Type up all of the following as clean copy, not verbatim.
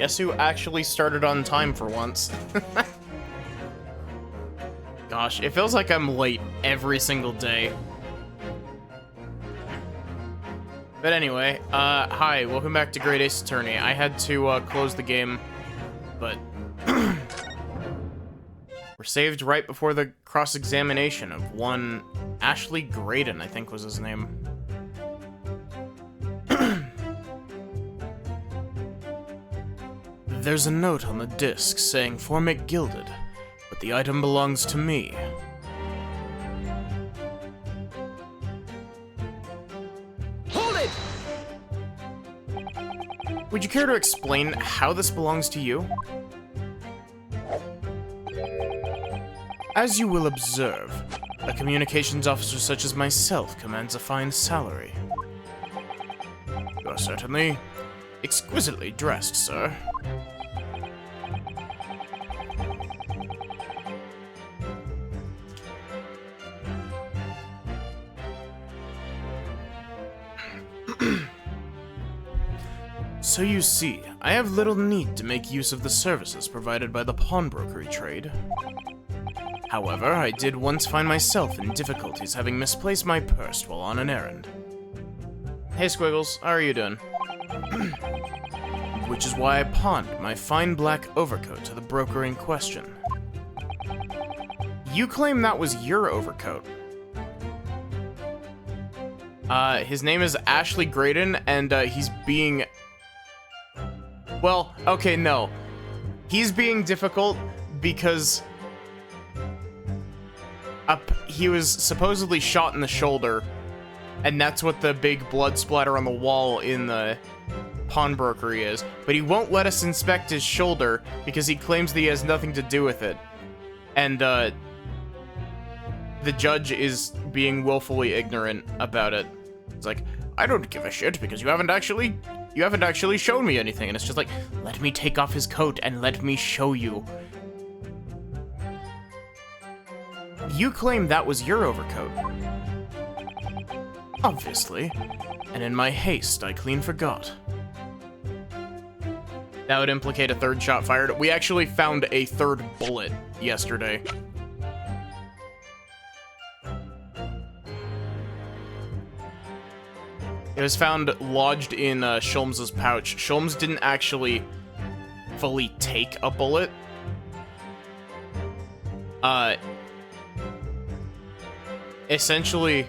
Guess who actually started on time for once? Gosh, it feels like I'm late every single day. But anyway, hi, welcome back to Great Ace Attorney. I had to close the game, but we're saved right before the cross-examination of one Ashley Graydon, I think was his name. There's a note on the disc saying for McGilded, but the item belongs to me. Hold it! Would you care to explain how this belongs to you? As you will observe, a communications officer such as myself commands a fine salary. You are certainly exquisitely dressed, sir. So you see, I have little need to make use of the services provided by the pawnbrokery trade. However, I did once find myself in difficulties having misplaced my purse while on an errand. Hey Squiggles, how are you doing? Which is why I pawned my fine black overcoat to the broker in question. You claim that was your overcoat. His name is Ashley Graydon, and he's being... Well, okay, no. He's being difficult because he was supposedly shot in the shoulder, and that's what the big blood splatter on the wall in the pawnbrokery is. But he won't let us inspect his shoulder because he claims that he has nothing to do with it. And, the judge is being willfully ignorant about it. It's like, I don't give a shit because you haven't actually shown me anything. And it's just like, let me take off his coat and let me show you. You claim that was your overcoat. Obviously. And in my haste, I clean forgot. That would implicate a third shot fired. We actually found a third bullet yesterday. It was found lodged in Sholmes's pouch. Sholmes didn't actually fully take a bullet. Essentially,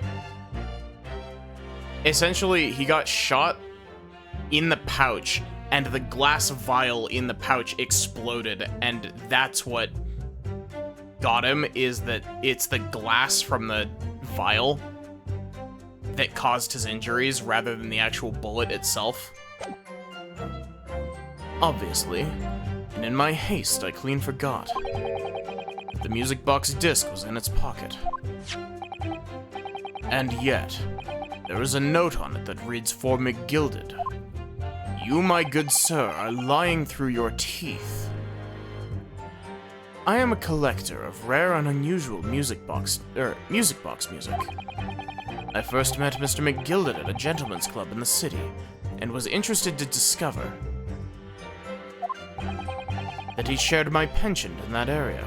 he got shot in the pouch, and the glass vial in the pouch exploded, and that's what got him, is that it's the glass from the vial that caused his injuries rather than the actual bullet itself. Obviously, and in my haste I clean forgot. The music box disc was in its pocket. And yet, there is a note on it that reads for McGilded. You, my good sir, are lying through your teeth. I am a collector of rare and unusual music box music. I first met Mr. McGilded at a gentleman's club in the city, and was interested to discover that he shared my penchant in that area.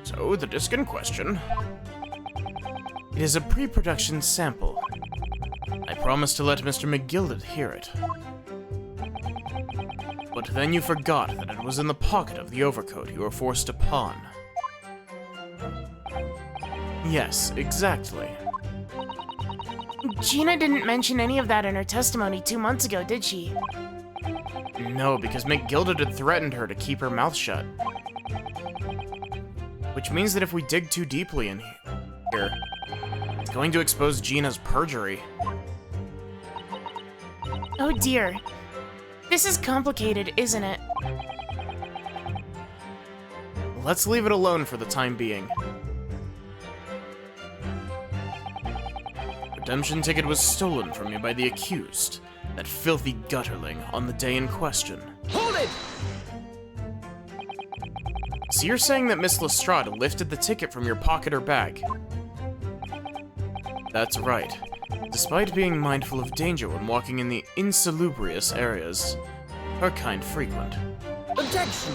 So, the disc in question. It is a pre-production sample. I promised to let Mr. McGilded hear it. But then you forgot that it was in the pocket of the overcoat you were forced to pawn. Yes, exactly. Gina didn't mention any of that in her testimony 2 months ago, did she? No, because McGilded had threatened her to keep her mouth shut. Which means that if we dig too deeply in here, it's going to expose Gina's perjury. Oh dear. This is complicated, isn't it? Let's leave it alone for the time being. Redemption ticket was stolen from you by the accused, that filthy gutterling, on the day in question. Hold it! So you're saying that Miss Lestrade lifted the ticket from your pocket or bag? That's right. Despite being mindful of danger when walking in the insalubrious areas, Her kind frequent. Objection!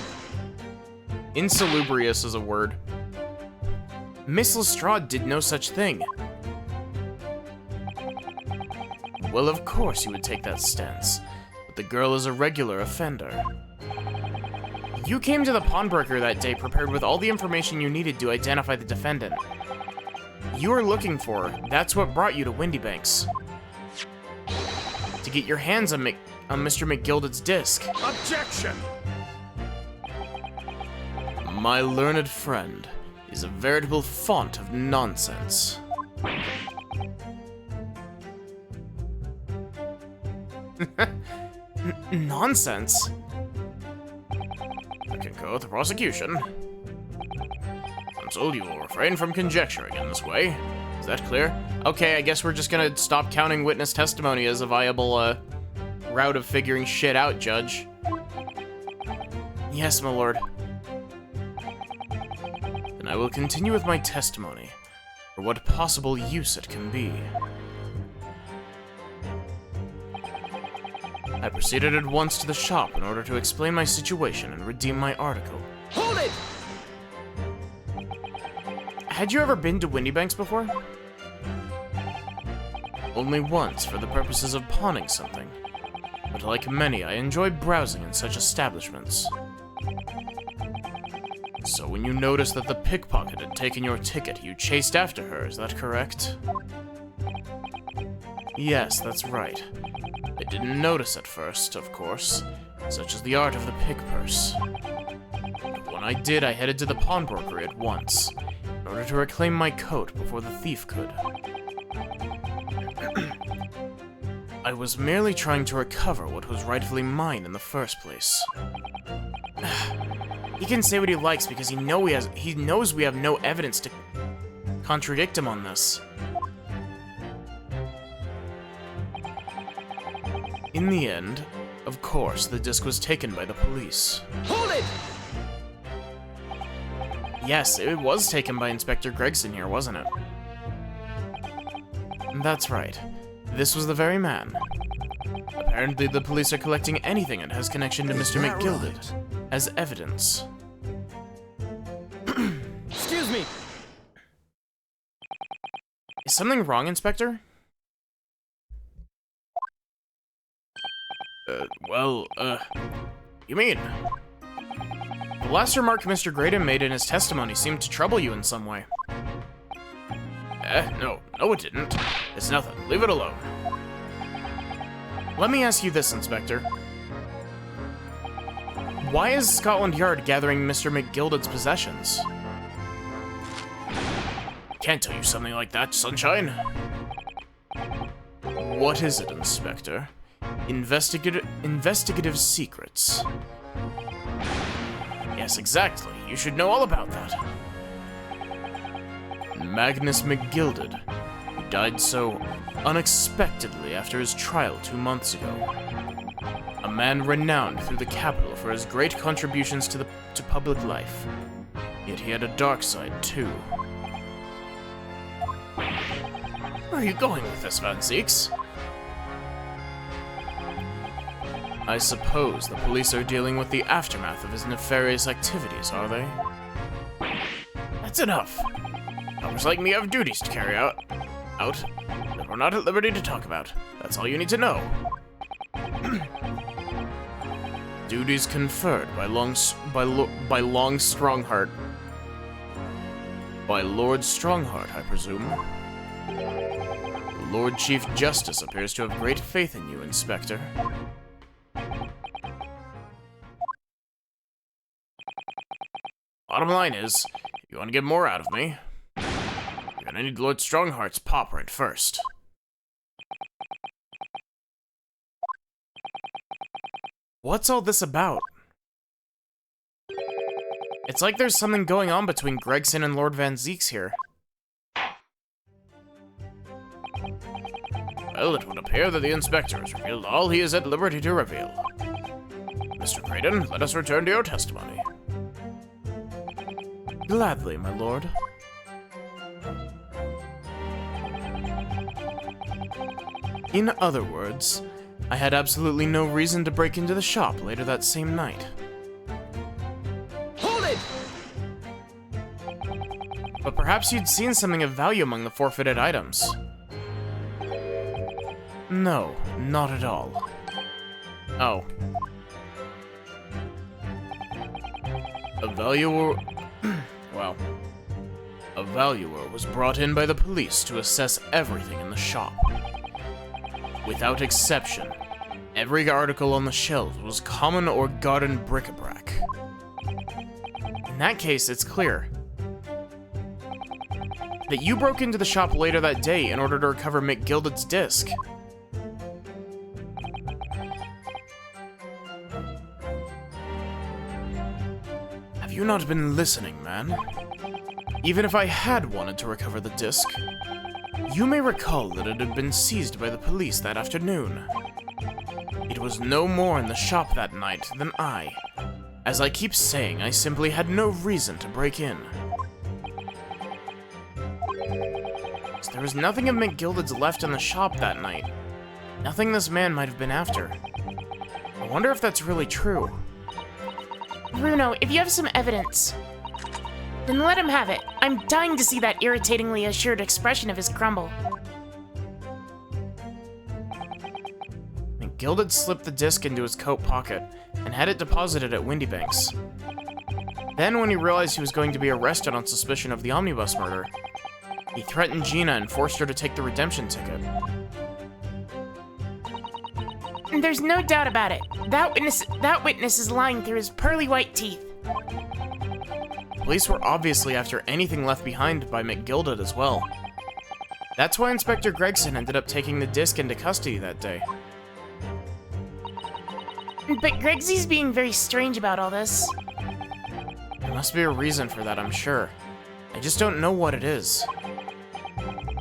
Insalubrious is a word. Miss Lestrade did no such thing. Well, of course you would take that stance, but the girl is a regular offender. You came to the pawnbroker that day prepared with all the information you needed to identify the defendant. You were looking for her. That's what brought you to Windybanks. To get your hands on Mr. McGilded's disc. Objection! My learned friend is a veritable font of nonsense. Nonsense? I concur with the prosecution. Counsel, you will refrain from conjecturing in this way. Is that clear? Okay, I guess we're just gonna stop counting witness testimony as a viable, route of figuring shit out, Judge. Yes, my lord. Then I will continue with my testimony, for what possible use it can be. I proceeded at once to the shop in order to explain my situation and redeem my article. Hold it! Had you ever been to Windybanks before? Only once, for the purposes of pawning something. But like many, I enjoy browsing in such establishments. So when you noticed that the pickpocket had taken your ticket, you chased after her, is that correct? Yes, that's right. I didn't notice at first, of course, such is the art of the pick purse. But when I did, I headed to the pawnbroker at once, in order to reclaim my coat before the thief could. I was merely trying to recover what was rightfully mine in the first place. He can say what he likes because he knows we have no evidence to contradict him on this. In the end, of course, the disc was taken by the police. Hold it! Yes, it was taken by Inspector Gregson here, wasn't it? That's right. This was the very man. Apparently, the police are collecting anything that has connection to Mr. McGilded as evidence. Excuse me! Is something wrong, Inspector? You mean? The last remark Mr. Graydon made in his testimony seemed to trouble you in some way. No it didn't. It's nothing. Leave it alone. Let me ask you this, Inspector. Why is Scotland Yard gathering Mr. McGilded's possessions? Can't tell you something like that, Sunshine. What is it, Inspector? Investigative secrets. Yes, exactly. You should know all about that. Magnus McGilded, who died so unexpectedly after his trial 2 months ago. A man renowned through the capital for his great contributions to public life. Yet he had a dark side, too. Where are you going with this, Van Zieks? I suppose the police are dealing with the aftermath of his nefarious activities, are they? That's enough. Helpers like me have duties to carry out that we're not at liberty to talk about. That's all you need to know. Duties conferred by Lord Strongheart. By Lord Strongheart, I presume. The Lord Chief Justice appears to have great faith in you, Inspector. Bottom line is, if you want to get more out of me, you're gonna need Lord Strongheart's paw print first. What's all this about? It's like there's something going on between Gregson and Lord Van Zieks here. Well, it would appear that the Inspector has revealed all he is at liberty to reveal. Mr. Graydon, let us return to your testimony. Gladly, my lord. In other words, I had absolutely no reason to break into the shop later that same night. Hold it! But perhaps you'd seen something of value among the forfeited items. No, not at all. Oh. A valuer... well... A valuer was brought in by the police to assess everything in the shop. Without exception, every article on the shelves was common or garden bric-a-brac. In that case, it's clear that you broke into the shop later that day in order to recover McGilded's disc. Have you not been listening, man? Even if I had wanted to recover the disc, you may recall that it had been seized by the police that afternoon. It was no more in the shop that night than I. As I keep saying, I simply had no reason to break in. So there was nothing of McGilded's left in the shop that night. Nothing this man might have been after. I wonder if that's really true. Bruno, if you have some evidence, then let him have it. I'm dying to see that irritatingly assured expression of his crumble. McGilded slipped the disc into his coat pocket and had it deposited at Windybanks. Then, when he realized he was going to be arrested on suspicion of the omnibus murder, he threatened Gina and forced her to take the redemption ticket. There's no doubt about it. That witness is lying through his pearly white teeth. Police were obviously after anything left behind by McGilded as well. That's why Inspector Gregson ended up taking the disc into custody that day. But Gregsy's being very strange about all this. There must be a reason for that, I'm sure. I just don't know what it is.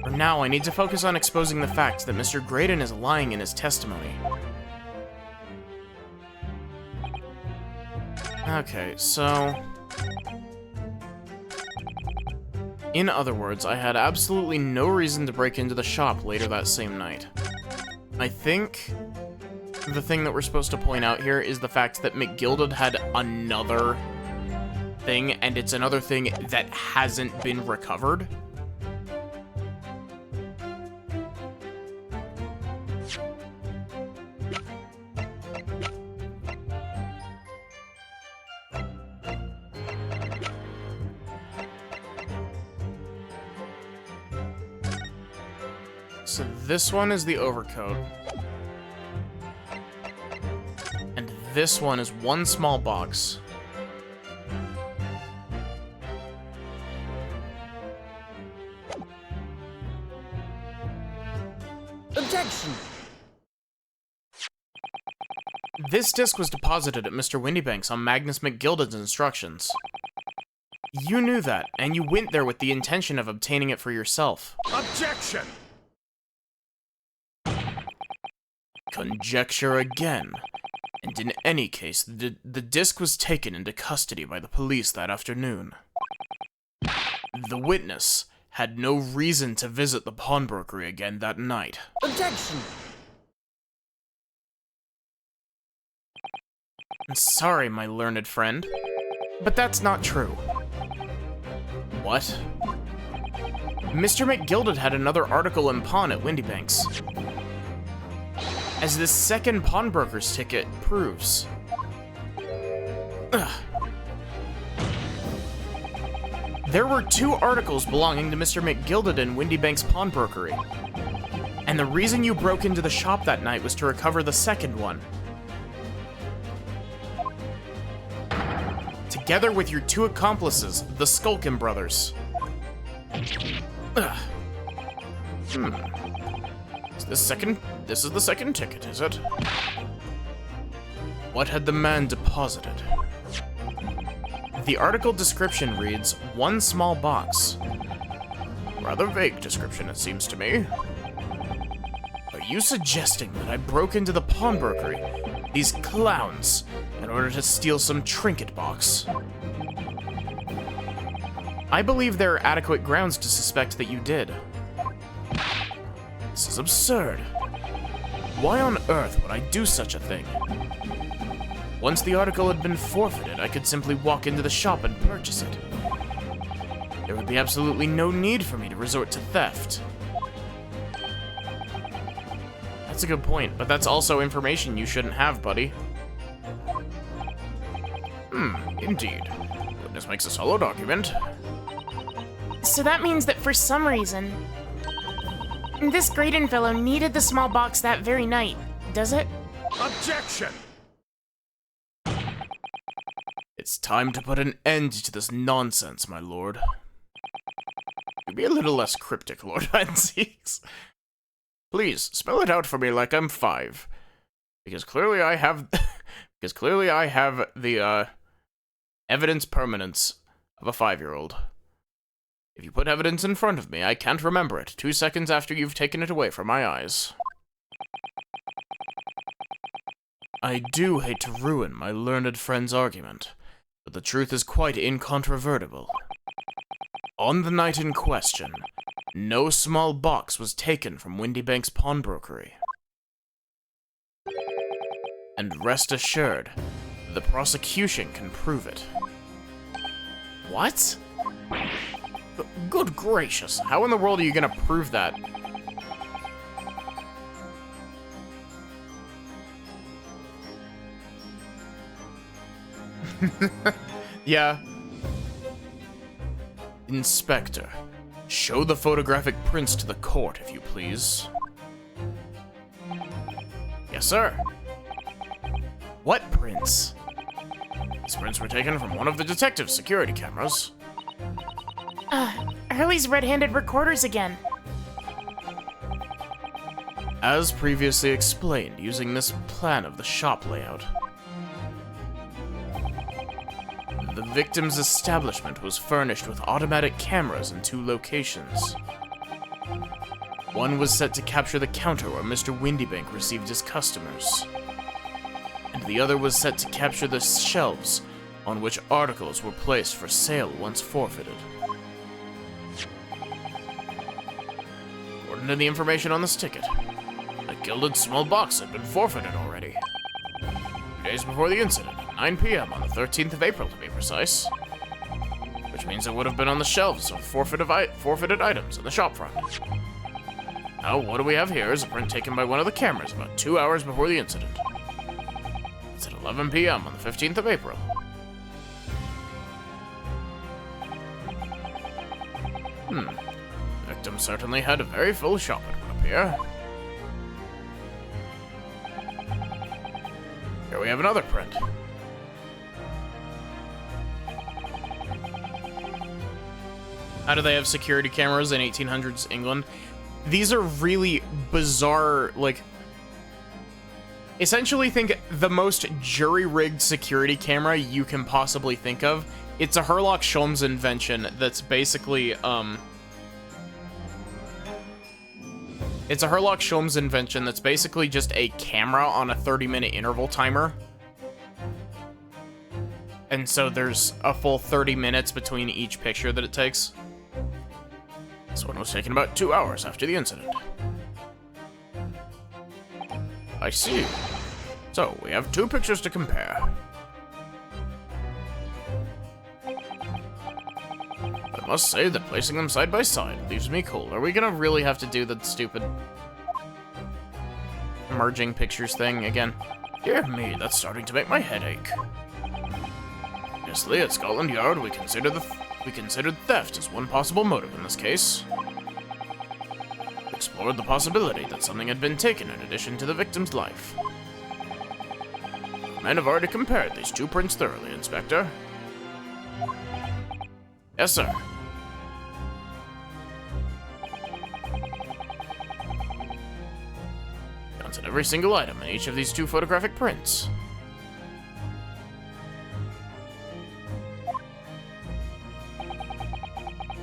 For now, I need to focus on exposing the fact that Mr. Graydon is lying in his testimony. Okay, so... in other words, I had absolutely no reason to break into the shop later that same night. I think the thing that we're supposed to point out here is the fact that McGilded had another thing, and it's another thing that hasn't been recovered. So this one is the overcoat. And this one is one small box. Objection! This disc was deposited at Mr. Windybanks on Magnus McGilded's instructions. You knew that, and you went there with the intention of obtaining it for yourself. Objection! Conjecture again. And in any case, the disc was taken into custody by the police that afternoon. The witness had no reason to visit the pawnbrokery again that night. Objection! I'm sorry, my learned friend, but that's not true. What? Mr. McGilded had another article in pawn at Windybanks, as this second pawnbroker's ticket proves. Ugh. There were two articles belonging to Mr. McGilded in Windybanks pawnbrokery, and the reason you broke into the shop that night was to recover the second one. Together with your two accomplices, the Skulkin brothers. Ugh. This is the second ticket, is it? What had the man deposited? The article description reads, one small box. Rather vague description, it seems to me. Are you suggesting that I broke into the pawnbrokery, these clowns, in order to steal some trinket box? I believe there are adequate grounds to suspect that you did. This is absurd. Why on earth would I do such a thing? Once the article had been forfeited, I could simply walk into the shop and purchase it. There would be absolutely no need for me to resort to theft. That's a good point, but that's also information you shouldn't have, buddy. Indeed. Witness makes a solid argument. So that means that for some reason, this Graydon fellow needed the small box that very night, does it? Objection! It's time to put an end to this nonsense, my lord. You'd be a little less cryptic, Lord Antiques. Please, spell it out for me like I'm 5. Because clearly I have... the, evidence permanence of a 5-year-old. If you put evidence in front of me, I can't remember it 2 seconds after you've taken it away from my eyes. I do hate to ruin my learned friend's argument, but the truth is quite incontrovertible. On the night in question, no small box was taken from Windybank's pawnbrokery. And rest assured, the prosecution can prove it. What? Good gracious, how in the world are you gonna prove that? Yeah. Inspector, show the photographic prints to the court, if you please. Yes, sir. What prints? These prints were taken from one of the detective's security cameras. Hurley's red-handed recorders again. As previously explained, using this plan of the shop layout. The victim's establishment was furnished with automatic cameras in 2 locations. One was set to capture the counter where Mr. Windybank received his customers, and the other was set to capture the shelves on which articles were placed for sale once forfeited. According to the information on this ticket, the gilded small box had been forfeited already. 2 days before the incident, at 9 p.m. on the 13th of April to be precise. Which means it would have been on the shelves of forfeited items in the shop front. Now, what do we have here is a print taken by one of the cameras about 2 hours before the incident. It's at 11 p.m. on the 15th of April. The victim certainly had a very full shop, it would appear. Here we have another print. How do they have security cameras in 1800s England? These are really bizarre, like... Essentially think the most jury-rigged security camera you can possibly think of. It's a Sherlock Holmes invention that's basically, It's a Sherlock Holmes invention that's basically just a camera on a 30-minute interval timer. And so there's a full 30 minutes between each picture that it takes. This one was taken about 2 hours after the incident. I see. So, we have 2 pictures to compare. I must say that placing them side by side leaves me cold. Are we gonna really have to do the stupid merging pictures thing again? Dear me, that's starting to make my head ache. Obviously, at Scotland Yard, we considered theft as one possible motive in this case. We explored the possibility that something had been taken in addition to the victim's life. Men have already compared these 2 prints thoroughly, Inspector. Yes, sir. Counts at every single item in each of these 2 photographic prints.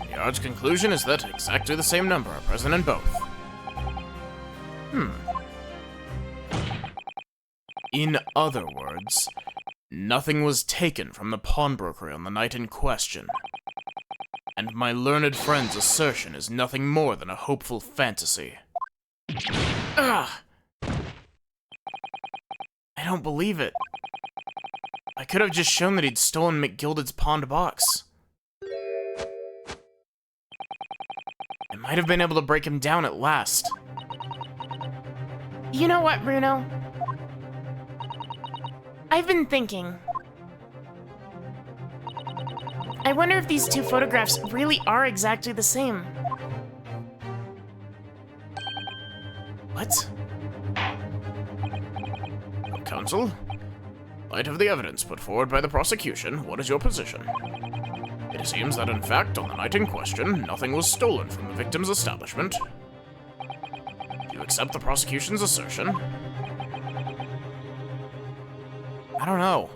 The Yard's conclusion is that exactly the same number are present in both. In other words, nothing was taken from the pawnbroker on the night in question. And my learned friend's assertion is nothing more than a hopeful fantasy. Ah! don't believe it. I could have just shown that he'd stolen McGilded's pawned box. I might have been able to break him down at last. You know what, Bruno? I've been thinking. I wonder if these two photographs really are exactly the same. What? Counsel? In light of the evidence put forward by the prosecution, what is your position? It seems that, in fact, on the night in question, nothing was stolen from the victim's establishment. Do you accept the prosecution's assertion? I don't know.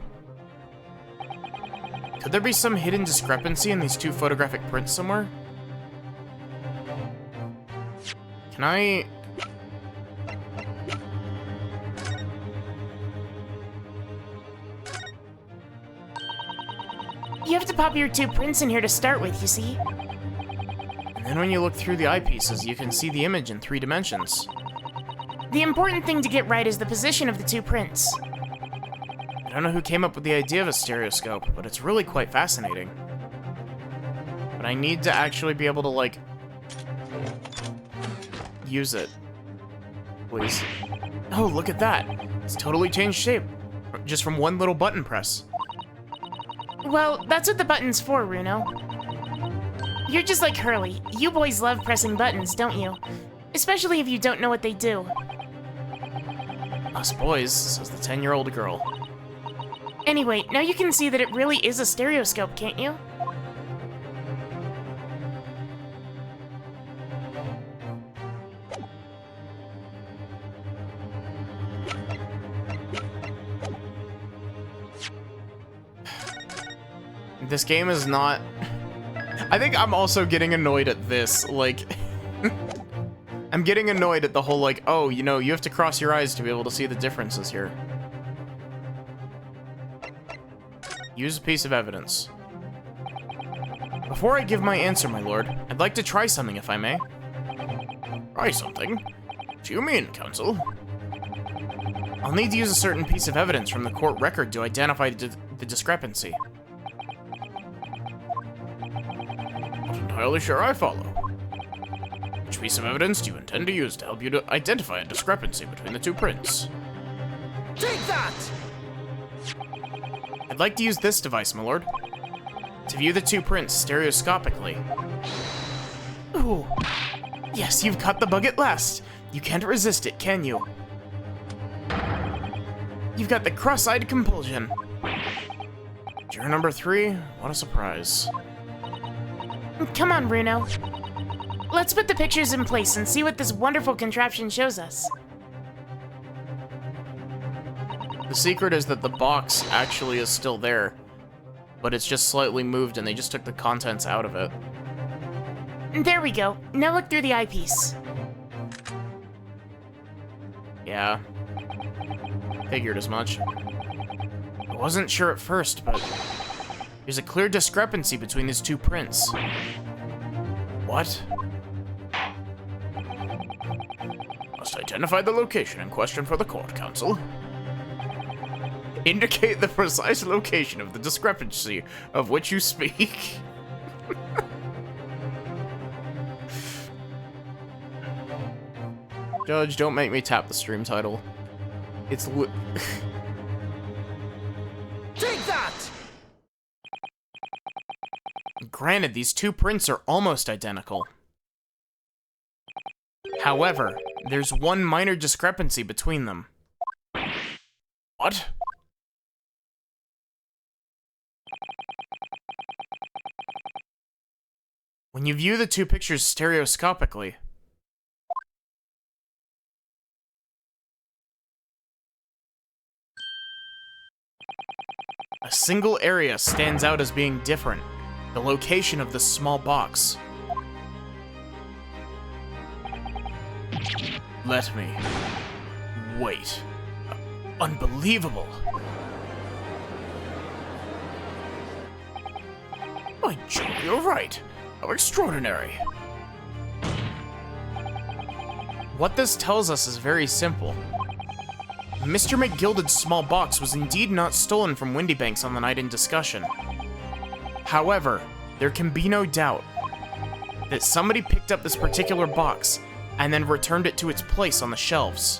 Could there be some hidden discrepancy in these two photographic prints somewhere? Can I... You have to pop your two prints in here to start with, you see? And then when you look through the eyepieces, you can see the image in 3 dimensions. The important thing to get right is the position of the two prints. I don't know who came up with the idea of a stereoscope, but it's really quite fascinating. But I need to actually be able to, like, use it. Please. Oh, look at that! It's totally changed shape. Just from one little button press. Well, that's what the button's for, Bruno. You're just like Hurley. You boys love pressing buttons, don't you? Especially if you don't know what they do. Us boys, says the 10-year-old girl. Anyway, now you can see that it really is a stereoscope, can't you? This game is not... I think I'm also getting annoyed at this, like... I'm getting annoyed at the whole, like, oh, you know, you have to cross your eyes to be able to see the differences here. Use a piece of evidence. Before I give my answer, my lord, I'd like to try something, if I may. Try something? What do you mean, counsel? I'll need to use a certain piece of evidence from the court record to identify the discrepancy. Not entirely sure I follow. Which piece of evidence do you intend to use to help you to identify a discrepancy between the two prints? Take that! I'd like to use this device, my lord. To view the two prints stereoscopically. Ooh. Yes, you've caught the bug at last. You can't resist it, can you? You've got the cross-eyed compulsion. Juror number 3, what a surprise. Come on, Bruno. Let's put the pictures in place and see what this wonderful contraption shows us. The secret is that the box actually is still there, but it's just slightly moved and they just took the contents out of it. There we go. Now look through the eyepiece. Yeah. Figured as much. I wasn't sure at first, but there's a clear discrepancy between these two prints. What? Must identify the location in question for the court, counsel. Indicate the precise location of the discrepancy of which you speak. Judge, don't make me tap the stream title. It's Take that! Granted, these two prints are almost identical. However, there's one minor discrepancy between them. What? When you view the two pictures stereoscopically, a single area stands out as being different. The location of this small box. Let me... wait. Unbelievable. By Jove, you're right. How extraordinary. What this tells us is very simple. Mr. McGilded's small box was indeed not stolen from Windybanks on the night in discussion. However, there can be no doubt that somebody picked up this particular box and then returned it to its place on the shelves.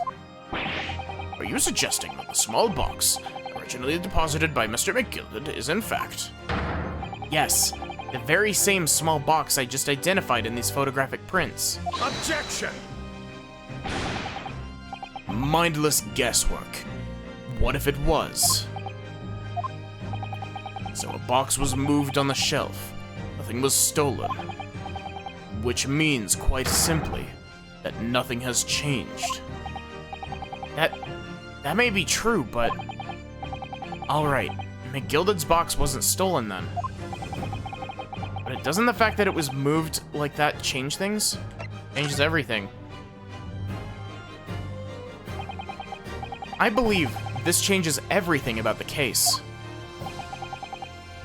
Are you suggesting that the small box, originally deposited by Mr. McGilded, is in fact... Yes, the very same small box I just identified in these photographic prints. Objection! Mindless guesswork. What if it was? So a box was moved on the shelf. Nothing was stolen. Which means, quite simply, that nothing has changed. That may be true, but... Alright, McGilded's box wasn't stolen then. But doesn't the fact that it was moved like that change things? Changes everything. I believe this changes everything about the case.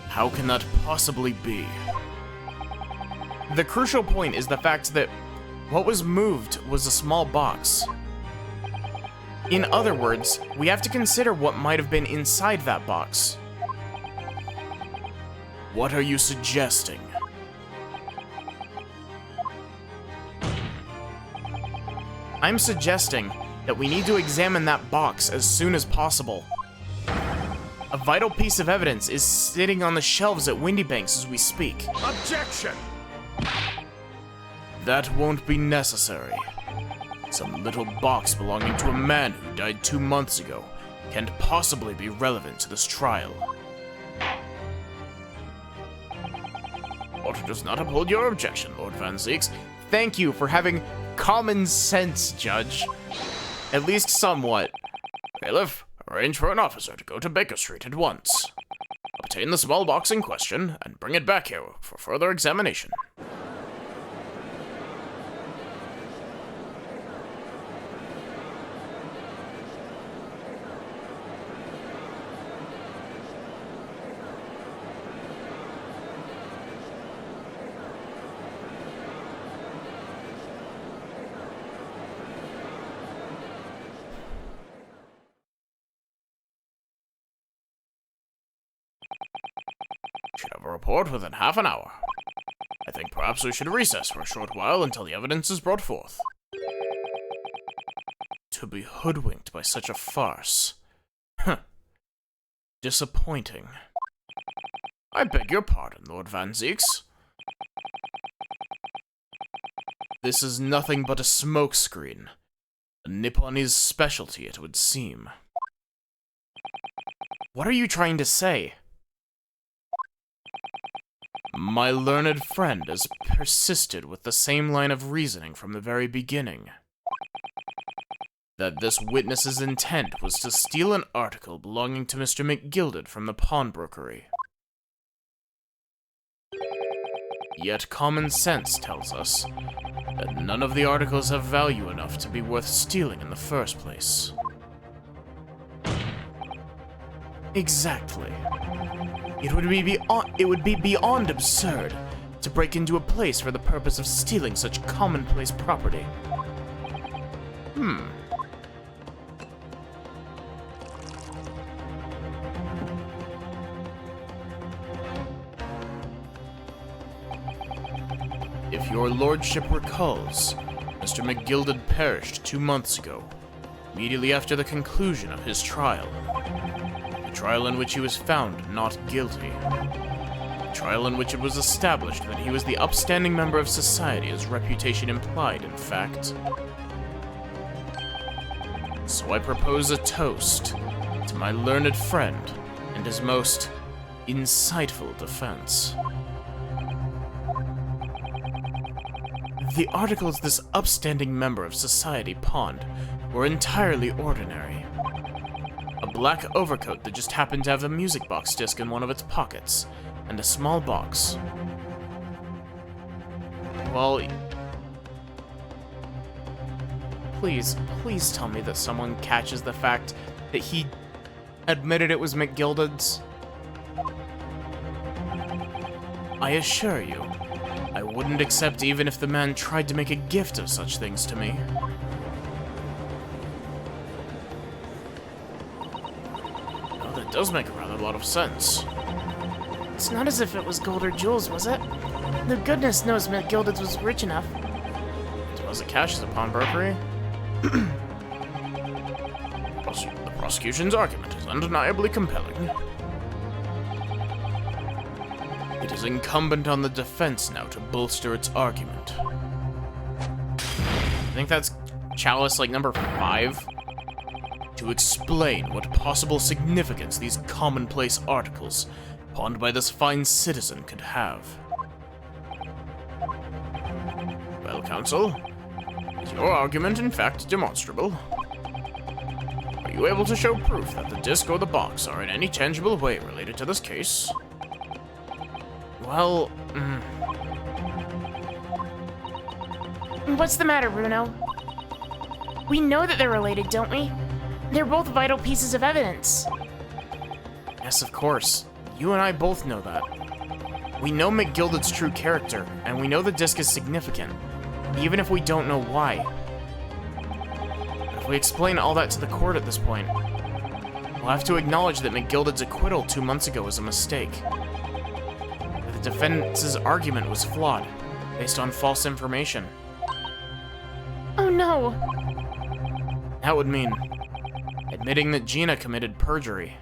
How can that possibly be? The crucial point is the fact that what was moved was a small box. In other words, we have to consider what might have been inside that box. What are you suggesting? I'm suggesting that we need to examine that box as soon as possible. A vital piece of evidence is sitting on the shelves at Windybanks as we speak. Objection! That won't be necessary. Some little box belonging to a man who died 2 months ago can't possibly be relevant to this trial. Order does not uphold your objection, Lord Van Zieks. Thank you for having common sense, Judge. At least somewhat. Bailiff, arrange for an officer to go to Baker Street at once. Obtain the small box in question and bring it back here for further examination. Should have a report within half an hour. I think perhaps we should recess for a short while until the evidence is brought forth. To be hoodwinked by such a farce. Huh. Disappointing. I beg your pardon, Lord Van Zieks. This is nothing but a smokescreen. A Nipponese specialty, it would seem. What are you trying to say? My learned friend has persisted with the same line of reasoning from the very beginning. That this witness's intent was to steal an article belonging to Mr. McGilded from the pawnbrokery. Yet common sense tells us that none of the articles have value enough to be worth stealing in the first place. Exactly. It would be beyond absurd to break into a place for the purpose of stealing such commonplace property. If your lordship recalls, Mr. McGilded perished 2 months ago, immediately after the conclusion of his trial. A trial in which he was found not guilty. A trial in which it was established that he was the upstanding member of society his reputation implied, in fact. So I propose a toast to my learned friend and his most insightful defense. The articles this upstanding member of society pawned were entirely ordinary. A black overcoat that just happened to have a music box disc in one of its pockets, and a small box. Well, please tell me that someone catches the fact that he admitted it was McGilded's. I assure you, I wouldn't accept even if the man tried to make a gift of such things to me. does make a rather lot of sense. It's not as if it was gold or jewels, was it? The goodness knows McGilded was rich enough. Was it cash as a pawnbrokery? The prosecution's argument is undeniably compelling. It is incumbent on the defense now to bolster its argument. I think that's chalice, like, number 5. To explain what possible significance these commonplace articles, pawned by this fine citizen, could have. Well, counsel, is your argument in fact demonstrable? Are you able to show proof that the disc or the box are in any tangible way related to this case? Well, What's the matter, Bruno? We know that they're related, don't we? They're both vital pieces of evidence. yes, of course. You and I both know that. We know McGilded's true character, and we know the disc is significant, even if we don't know why. But if we explain all that to the court at this point, we'll have to acknowledge that McGilded's acquittal 2 months ago was a mistake. That the defense's argument was flawed, based on false information. Oh no! That would mean admitting that Gina committed perjury.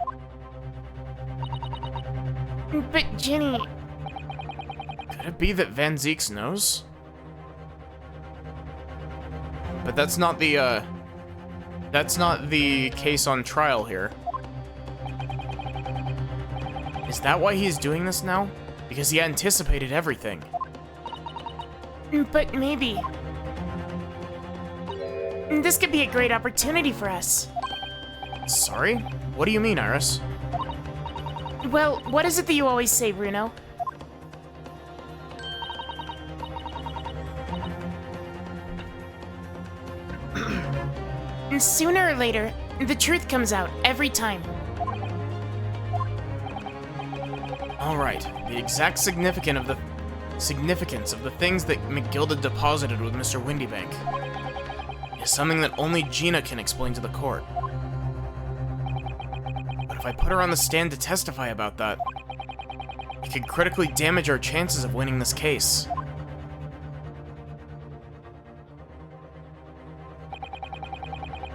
But Ginny... Could it be that Van Zieks knows? But that's not the case on trial here. Is that why he's doing this now? Because he anticipated everything. But maybe... This could be a great opportunity for us. Sorry? What do you mean, Iris? Well, what is it that you always say, Bruno? Sooner or later, the truth comes out, every time. Alright, the exact significance of the things that McGilded deposited with Mr. Windybank is something that only Gina can explain to the court. But if I put her on the stand to testify about that, it could critically damage our chances of winning this case.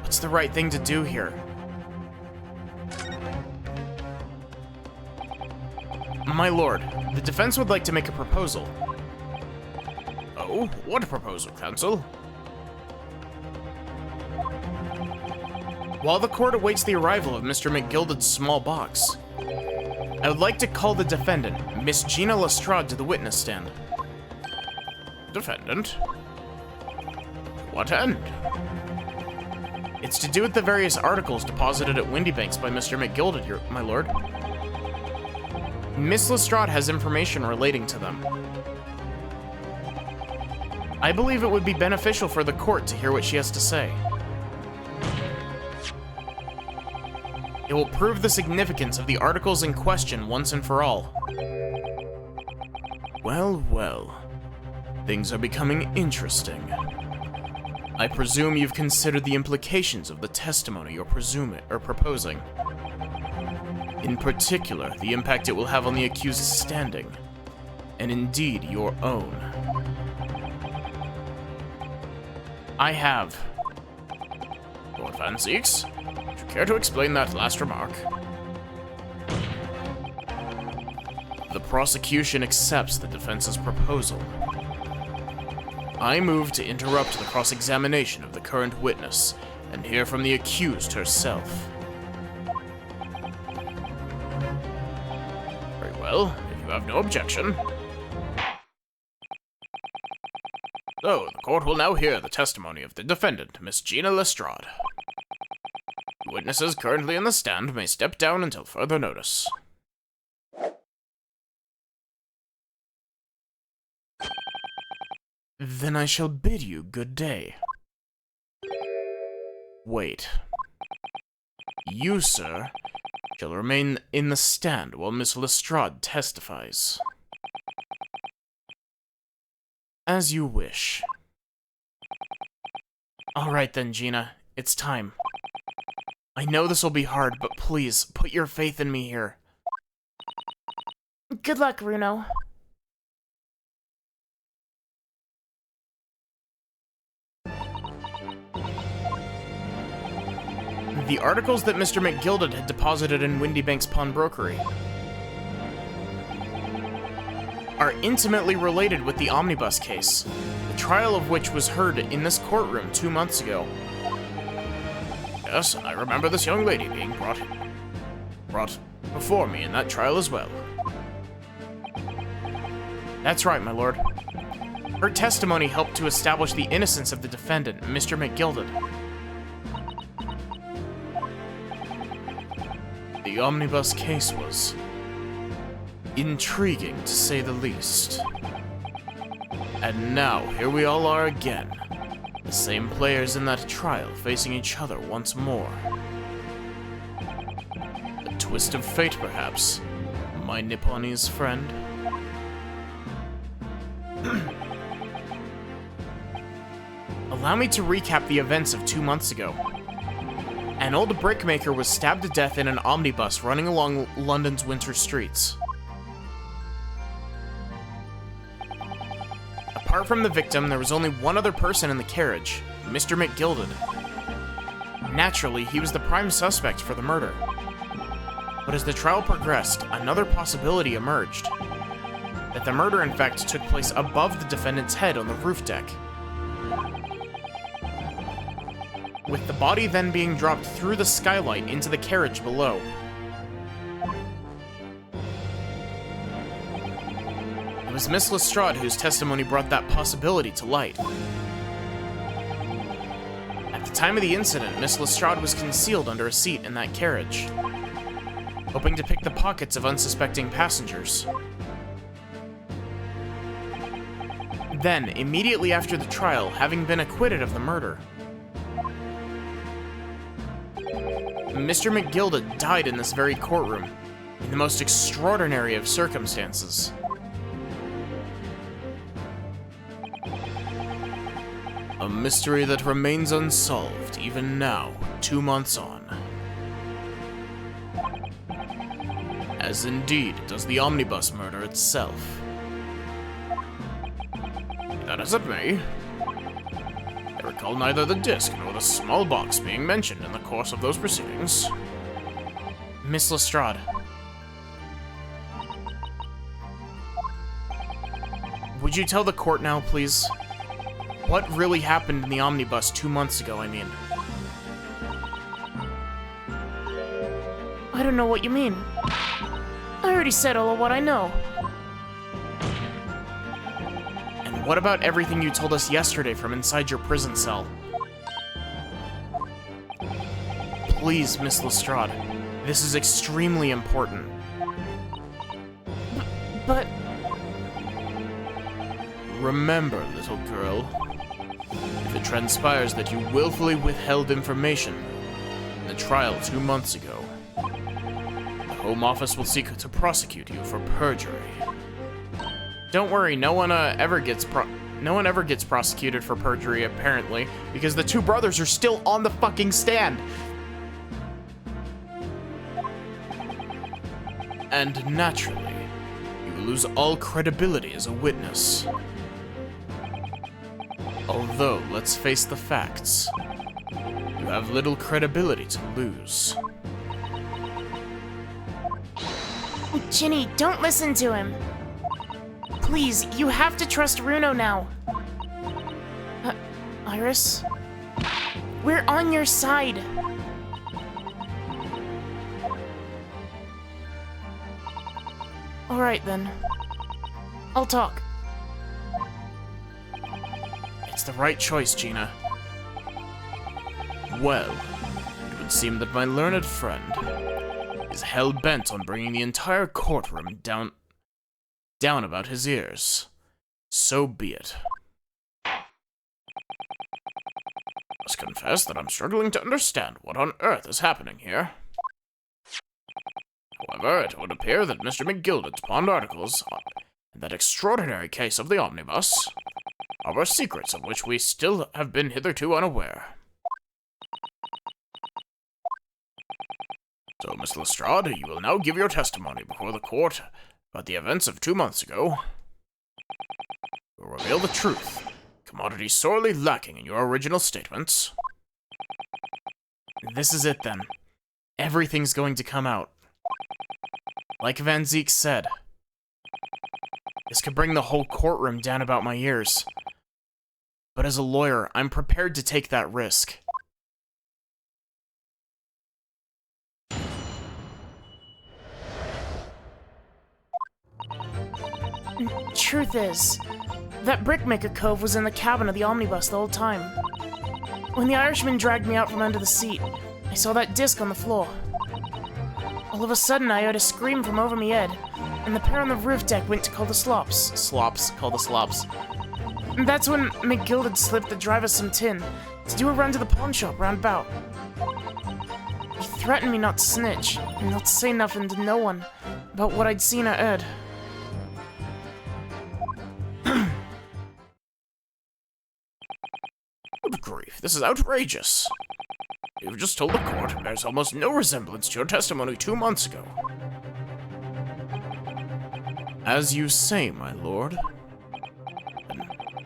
What's the right thing to do here? My lord, the defense would like to make a proposal. Oh, what proposal, counsel? While the court awaits the arrival of Mr. McGilded's small box, I would like to call the defendant, Miss Gina Lestrade, to the witness stand. Defendant? What end? It's to do with the various articles deposited at Windybanks by Mr. McGilded, my lord. Miss Lestrade has information relating to them. I believe it would be beneficial for the court to hear what she has to say. It will prove the significance of the articles in question once and for all. Well, well. Things are becoming interesting. I presume you've considered the implications of the testimony you're proposing. In particular, the impact it will have on the accused's standing, and indeed your own. I have. Lord Van Zieks, would you care to explain that last remark? The prosecution accepts the defense's proposal. I move to interrupt the cross-examination of the current witness and hear from the accused herself. Very well, if you have no objection. So, the court will now hear the testimony of the defendant, Miss Gina Lestrade. Witnesses currently in the stand may step down until further notice. Then I shall bid you good day. Wait. You, sir, shall remain in the stand while Miss Lestrade testifies. As you wish. All right then, Gina. It's time. I know this will be hard, but please, put your faith in me here. Good luck, Runo. The articles that Mr. McGilded had deposited in Windybank's pawnbrokery are intimately related with the omnibus case, the trial of which was heard in this courtroom 2 months ago. Yes, and I remember this young lady being brought before me in that trial as well. That's right, my lord. Her testimony helped to establish the innocence of the defendant, Mr. McGilded. The omnibus case was intriguing, to say the least. And now, here we all are again. The same players in that trial, facing each other once more. A twist of fate, perhaps, my Nipponese friend. Allow me to recap the events of 2 months ago. An old brickmaker was stabbed to death in an omnibus running along London's winter streets. Apart from the victim, there was only one other person in the carriage, Mr. McGilded. Naturally, he was the prime suspect for the murder. But as the trial progressed, another possibility emerged. That the murder, in fact, took place above the defendant's head on the roof deck. With the body then being dropped through the skylight into the carriage below. It was Miss Lestrade whose testimony brought that possibility to light. At the time of the incident, Miss Lestrade was concealed under a seat in that carriage, hoping to pick the pockets of unsuspecting passengers. Then, immediately after the trial, having been acquitted of the murder, Mr. McGilded died in this very courtroom, in the most extraordinary of circumstances. A mystery that remains unsolved, even now, 2 months on. As indeed does the omnibus murder itself. That is it may. I recall neither the disc nor the small box being mentioned in the course of those proceedings. Miss Lestrade. Would you tell the court now, please? What really happened in the omnibus 2 months ago, I mean? I don't know what you mean. I already said all of what I know. And what about everything you told us yesterday from inside your prison cell? Please, Miss Lestrade. This is extremely important. But... Remember, little girl, if it transpires that you willfully withheld information in the trial 2 months ago, the Home Office will seek to prosecute you for perjury. Don't worry, no one ever gets prosecuted for perjury, apparently, because the two brothers are still on the fucking stand. And naturally, you will lose all credibility as a witness. Although, let's face the facts. You have little credibility to lose. Ginny, don't listen to him. Please, you have to trust Runo now. Iris? We're on your side. Alright then. I'll talk. It's the right choice, Gina. Well, it would seem that my learned friend is hell-bent on bringing the entire courtroom down about his ears. So be it. I must confess that I'm struggling to understand what on earth is happening here. However, it would appear that Mr. McGilded's pawned articles in that extraordinary case of the omnibus are secrets of which we still have been hitherto unaware. So, Miss Lestrade, you will now give your testimony before the court about the events of 2 months ago. You will reveal the truth, commodity sorely lacking in your original statements. This is it, then. Everything's going to come out. Like Van Zeek said, this could bring the whole courtroom down about my ears. But as a lawyer, I'm prepared to take that risk. Truth is, that Brickmaker Cove was in the cabin of the omnibus the whole time. When the Irishman dragged me out from under the seat, I saw that disc on the floor. All of a sudden, I heard a scream from over me head, and the pair on the roof deck went to call the slops. Call the slops. And that's when McGilded slipped the driver some tin to do a run to the pawn shop roundabout. He threatened me not to snitch, and not to say nothing to no one about what I'd seen or heard. Good grief, this is outrageous. You've just told the court bears almost no resemblance to your testimony 2 months ago. As you say, my lord. And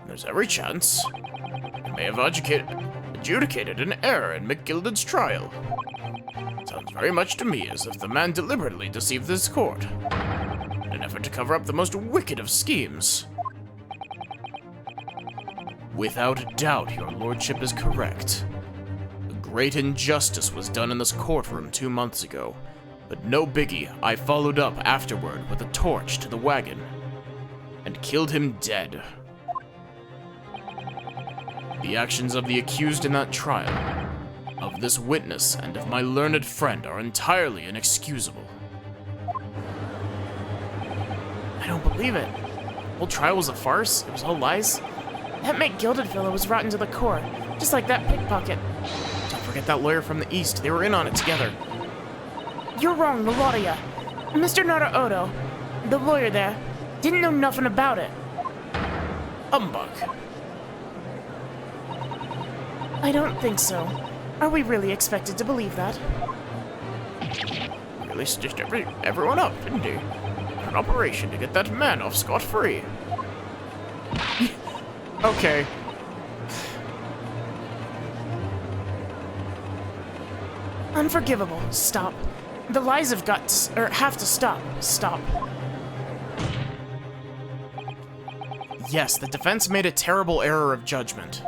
there's every chance you may have adjudicated an error in McGilded's trial. Sounds very much to me as if the man deliberately deceived this court in an effort to cover up the most wicked of schemes. Without a doubt, your lordship is correct. A great injustice was done in this courtroom 2 months ago, but no biggie, I followed up afterward with a torch to the wagon and killed him dead. The actions of the accused in that trial, of this witness, and of my learned friend are entirely inexcusable. I don't believe it. The whole trial was a farce. It was all lies. That McGilded fellow was rotten to the core, just like that pickpocket. Don't forget that lawyer from the east. They were in on it together. You're wrong, the lot of ya. Mr. Naraoto, the lawyer there, didn't know nothing about it. Humbug. I don't think so. Are we really expected to believe that? Really stitched everyone up, didn't he? An operation to get that man off scot-free. Okay. Unforgivable. Stop. The lies have got to, or have to stop. Stop. Yes, the defense made a terrible error of judgment.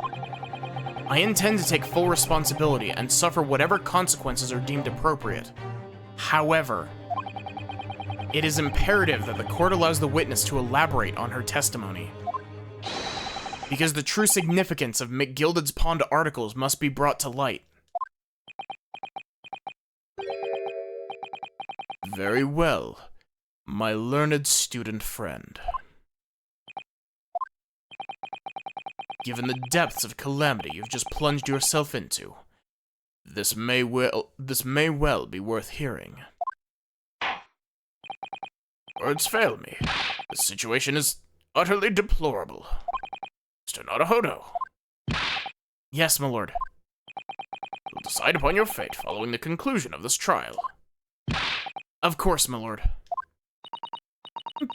I intend to take full responsibility and suffer whatever consequences are deemed appropriate. However, it is imperative that the court allows the witness to elaborate on her testimony. Because the true significance of McGilded's pawned articles must be brought to light. Very well, my learned student friend. Given the depths of calamity you've just plunged yourself into, this may well be worth hearing. Words fail me. The situation is utterly deplorable. Mr. Naruhodo. Yes, my lord. You'll decide upon your fate following the conclusion of this trial. Of course, my lord.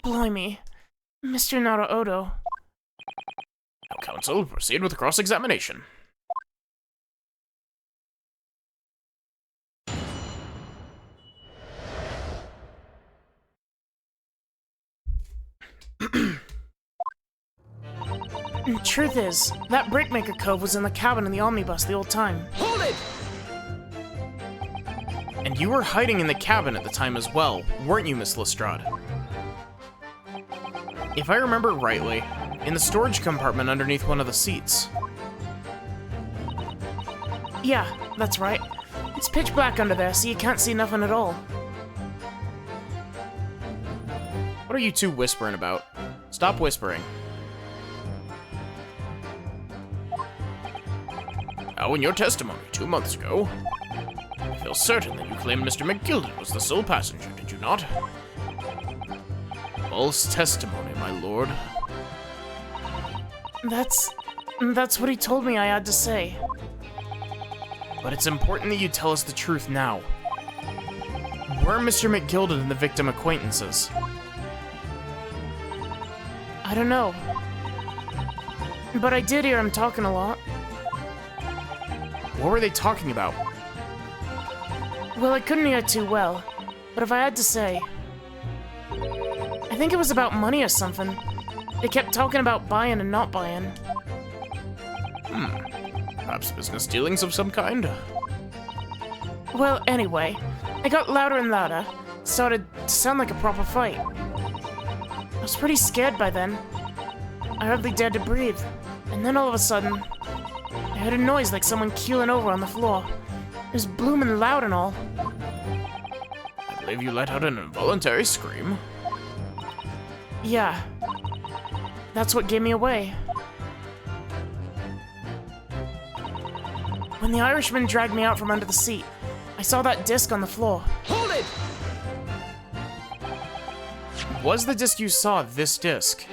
Blimey. Mr. Naruhodo. Now, counsel, proceed with cross-examination. Truth is, that Brickmaker Cove was in the cabin in the omnibus the whole time. Hold it! And you were hiding in the cabin at the time as well, weren't you, Miss Lestrade? If I remember rightly, in the storage compartment underneath one of the seats. Yeah, that's right. It's pitch black under there, so you can't see nothing at all. What are you two whispering about? Stop whispering. Now, in your testimony 2 months ago, I feel certain that you claimed Mr. McGilded was the sole passenger, did you not? False testimony, my lord. That's what he told me I had to say. But it's important that you tell us the truth now. Were Mr. McGilded and the victim acquaintances? I don't know. But I did hear him talking a lot. What were they talking about? Well, I couldn't hear too well, but if I had to say, I think it was about money or something. They kept talking about buying and not buying. Perhaps business dealings of some kind? Well, anyway, it got louder and louder. Started to sound like a proper fight. I was pretty scared by then. I hardly dared to breathe. And then all of a sudden, I heard a noise like someone keeling over on the floor. It was blooming loud and all. I believe you let out an involuntary scream. Yeah. That's what gave me away. When the Irishman dragged me out from under the seat, I saw that disc on the floor. Hold it! Was the disc you saw this disc?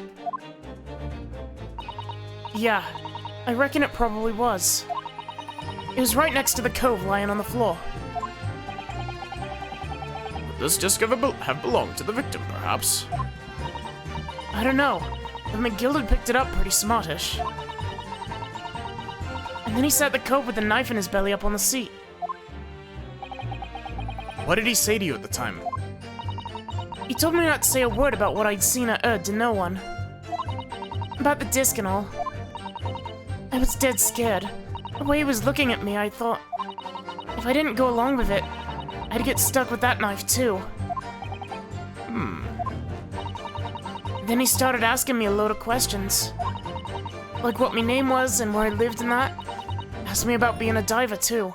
Yeah, I reckon it probably was. It was right next to the cove lying on the floor. Would this disc have belonged to the victim, perhaps? I don't know, but McGilded picked it up pretty smartish. And then he sat the cove with the knife in his belly up on the seat. What did he say to you at the time? He told me not to say a word about what I'd seen or heard to no one. About the disc and all. I was dead scared. The way he was looking at me, I thought, if I didn't go along with it, I'd get stuck with that knife too. Then he started asking me a load of questions. Like what my name was and where I lived and that. Asked me about being a diver too.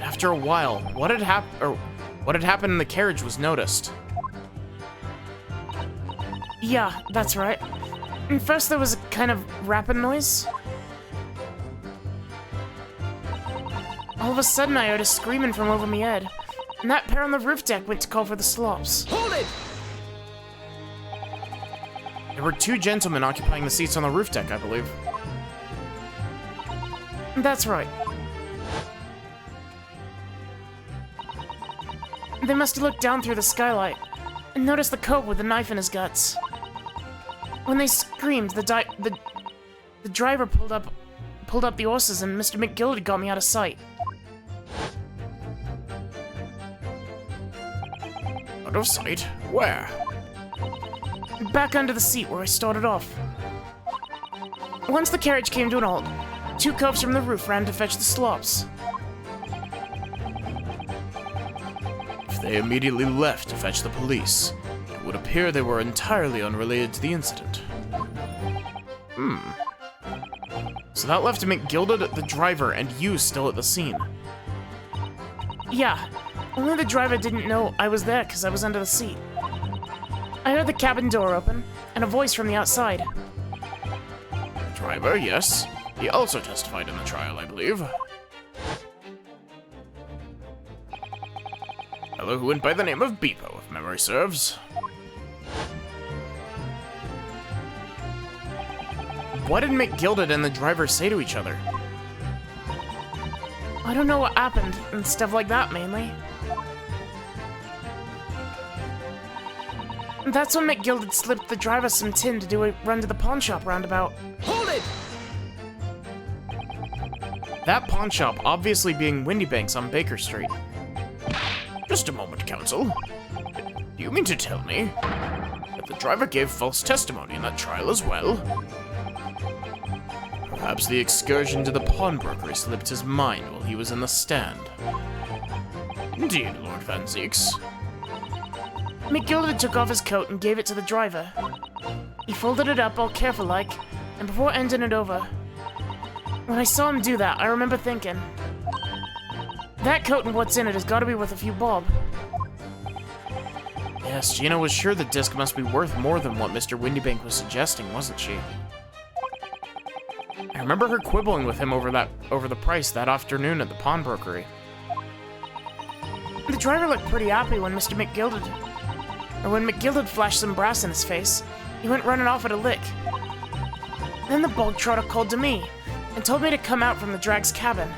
After a while, what had happened in the carriage was noticed. Yeah, that's right. And first there was a kind of rapping noise. All of a sudden I heard a screaming from over me head, and that pair on the roof deck went to call for the slops. Hold it! There were two gentlemen occupying the seats on the roof deck, I believe. That's right. They must have looked down through the skylight and noticed the cove with the knife in his guts. When they screamed, the driver pulled up the horses and Mr. McGilded got me out of sight. Out of sight? Where? Back under the seat where I started off. Once the carriage came to an halt, two coves from the roof ran to fetch the slops. If they immediately left to fetch the police, it would appear they were entirely unrelated to the incident. So that left McGilded, the driver, and you still at the scene. Yeah, only the driver didn't know I was there because I was under the seat. I heard the cabin door open, and a voice from the outside. Driver, yes. He also testified in the trial, I believe. Fellow who went by the name of Beepo, if memory serves. What did McGilded and the driver say to each other? I don't know what happened, and stuff like that mainly. That's when McGilded slipped the driver some tin to do a run to the pawn shop roundabout. Hold it! That pawn shop obviously being Windy Banks on Baker Street. Just a moment, counsel. Do you mean to tell me that the driver gave false testimony in that trial as well? Perhaps the excursion to the pawnbrokery slipped his mind while he was in the stand. Indeed, Lord Van Zeeks. McGilded took off his coat and gave it to the driver. He folded it up all careful-like, and before handing it over, when I saw him do that, I remember thinking, that coat and what's in it has got to be worth a few bob. Yes, Gina was sure the disc must be worth more than what Mr. Windybank was suggesting, wasn't she? I remember her quibbling with him over the price that afternoon at the pawnbrokery. The driver looked pretty happy when when McGilded flashed some brass in his face. He went running off at a lick. Then the bog trotter called to me and told me to come out from the drag's cabin.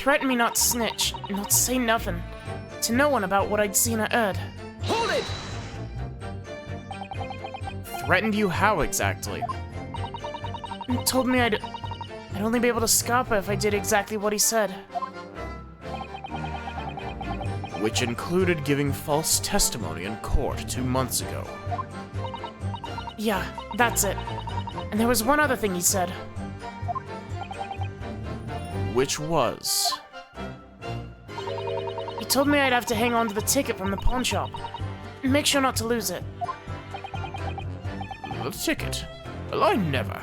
threatened me not to snitch, not to say nothing, to no one about what I'd seen or heard. Hold it! Threatened you how exactly? And told me I'd only be able to scarper if I did exactly what he said. Which included giving false testimony in court 2 months ago. Yeah, that's it. And there was one other thing he said. Which was? He told me I'd have to hang on to the ticket from the pawn shop. And make sure not to lose it. The ticket? Well, I never.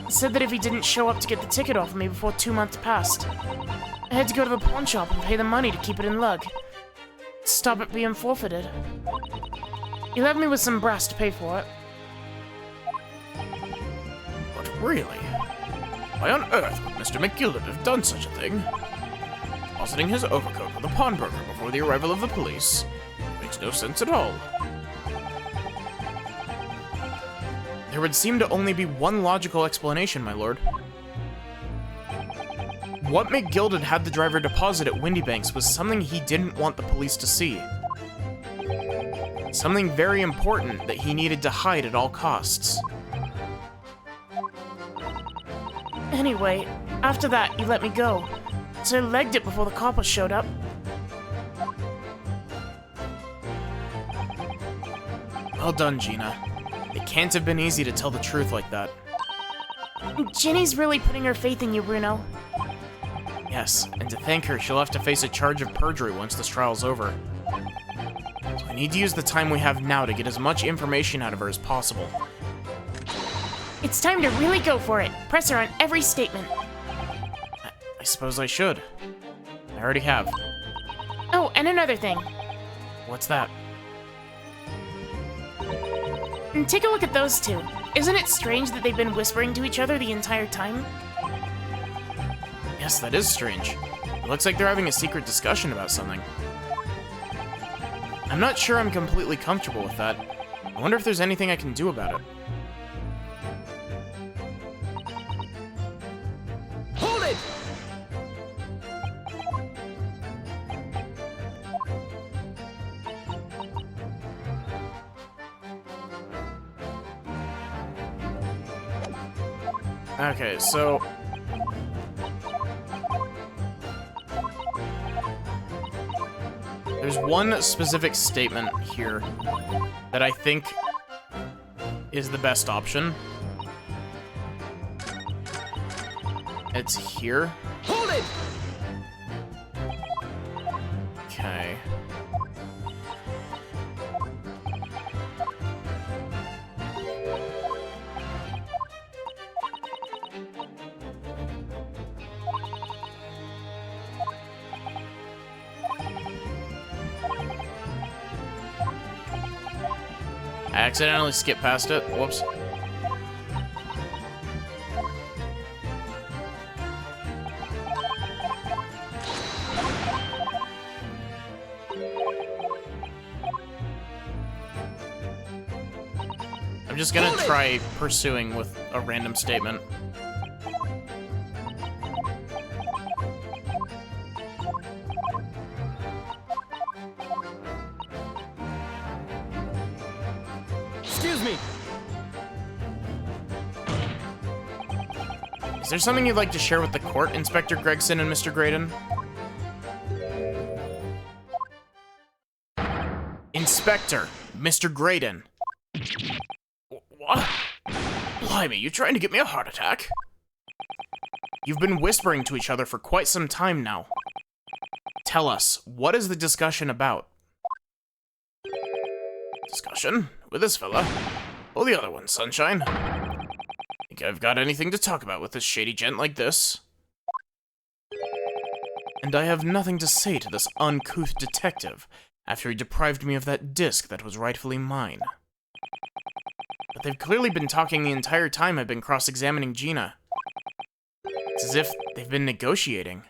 He said that if he didn't show up to get the ticket off of me before 2 months passed, I had to go to the pawn shop and pay the money to keep it in lug. Stop it being forfeited. He left me with some brass to pay for it. But really? Why on earth would Mr. McGilden have done such a thing? Depositing his overcoat with a pawnbroker before the arrival of the police makes no sense at all. There would seem to only be one logical explanation, my lord. What McGilden had the driver deposit at Windybanks was something he didn't want the police to see. Something very important that he needed to hide at all costs. Anyway, after that, he let me go. So I legged it before the coppers showed up. Well done, Gina. It can't have been easy to tell the truth like that. Ginny's really putting her faith in you, Bruno. Yes, and to thank her, she'll have to face a charge of perjury once this trial's over. So I need to use the time we have now to get as much information out of her as possible. It's time to really go for it. Press her on every statement. I suppose I should. I already have. Oh, and another thing. What's that? Take a look at those two. Isn't it strange that they've been whispering to each other the entire time? Yes, that is strange. It looks like they're having a secret discussion about something. I'm not sure I'm completely comfortable with that. I wonder if there's anything I can do about it. Hold it! Okay, so... there's one specific statement here that I think is the best option. It's here. Hold it! Okay. I accidentally skipped past it. Whoops. I'm just gonna try pursuing with a random statement. Excuse me. Is there something you'd like to share with the court, Inspector Gregson and Mr. Graydon? Inspector, Mr. Graydon. What? Blimey, you trying to get me a heart attack? You've been whispering to each other for quite some time now. Tell us, what is the discussion about? Discussion? With this fella? Or the other one, Sunshine? Think I've got anything to talk about with this shady gent like this? And I have nothing to say to this uncouth detective after he deprived me of that disc that was rightfully mine. But they've clearly been talking the entire time I've been cross-examining Gina. It's as if they've been negotiating.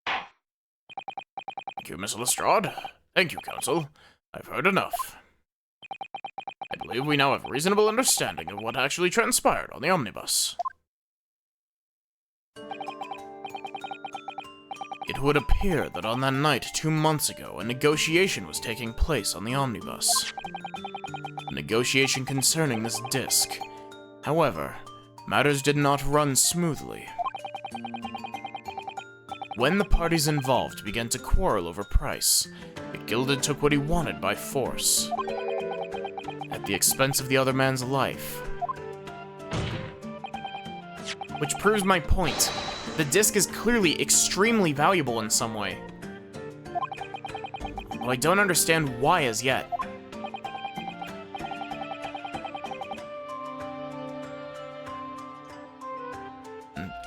Thank you, Miss Lestrade. Thank you, Counsel. I've heard enough. I believe we now have a reasonable understanding of what actually transpired on the omnibus. It would appear that on that night 2 months ago, a negotiation was taking place on the omnibus. A negotiation concerning this disc. However, matters did not run smoothly. When the parties involved began to quarrel over price, McGilded took what he wanted by force, at the expense of the other man's life. Which proves my point. The disc is clearly extremely valuable in some way. Though I don't understand why as yet.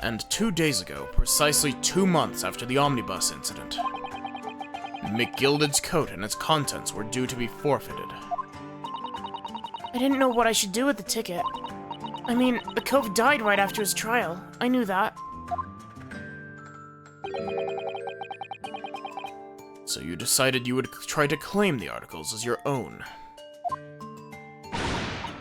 And 2 days ago, precisely 2 months after the omnibus incident, McGilded's coat and its contents were due to be forfeited. I didn't know what I should do with the ticket. I mean, the Cove died right after his trial. I knew that. So you decided you would try to claim the articles as your own.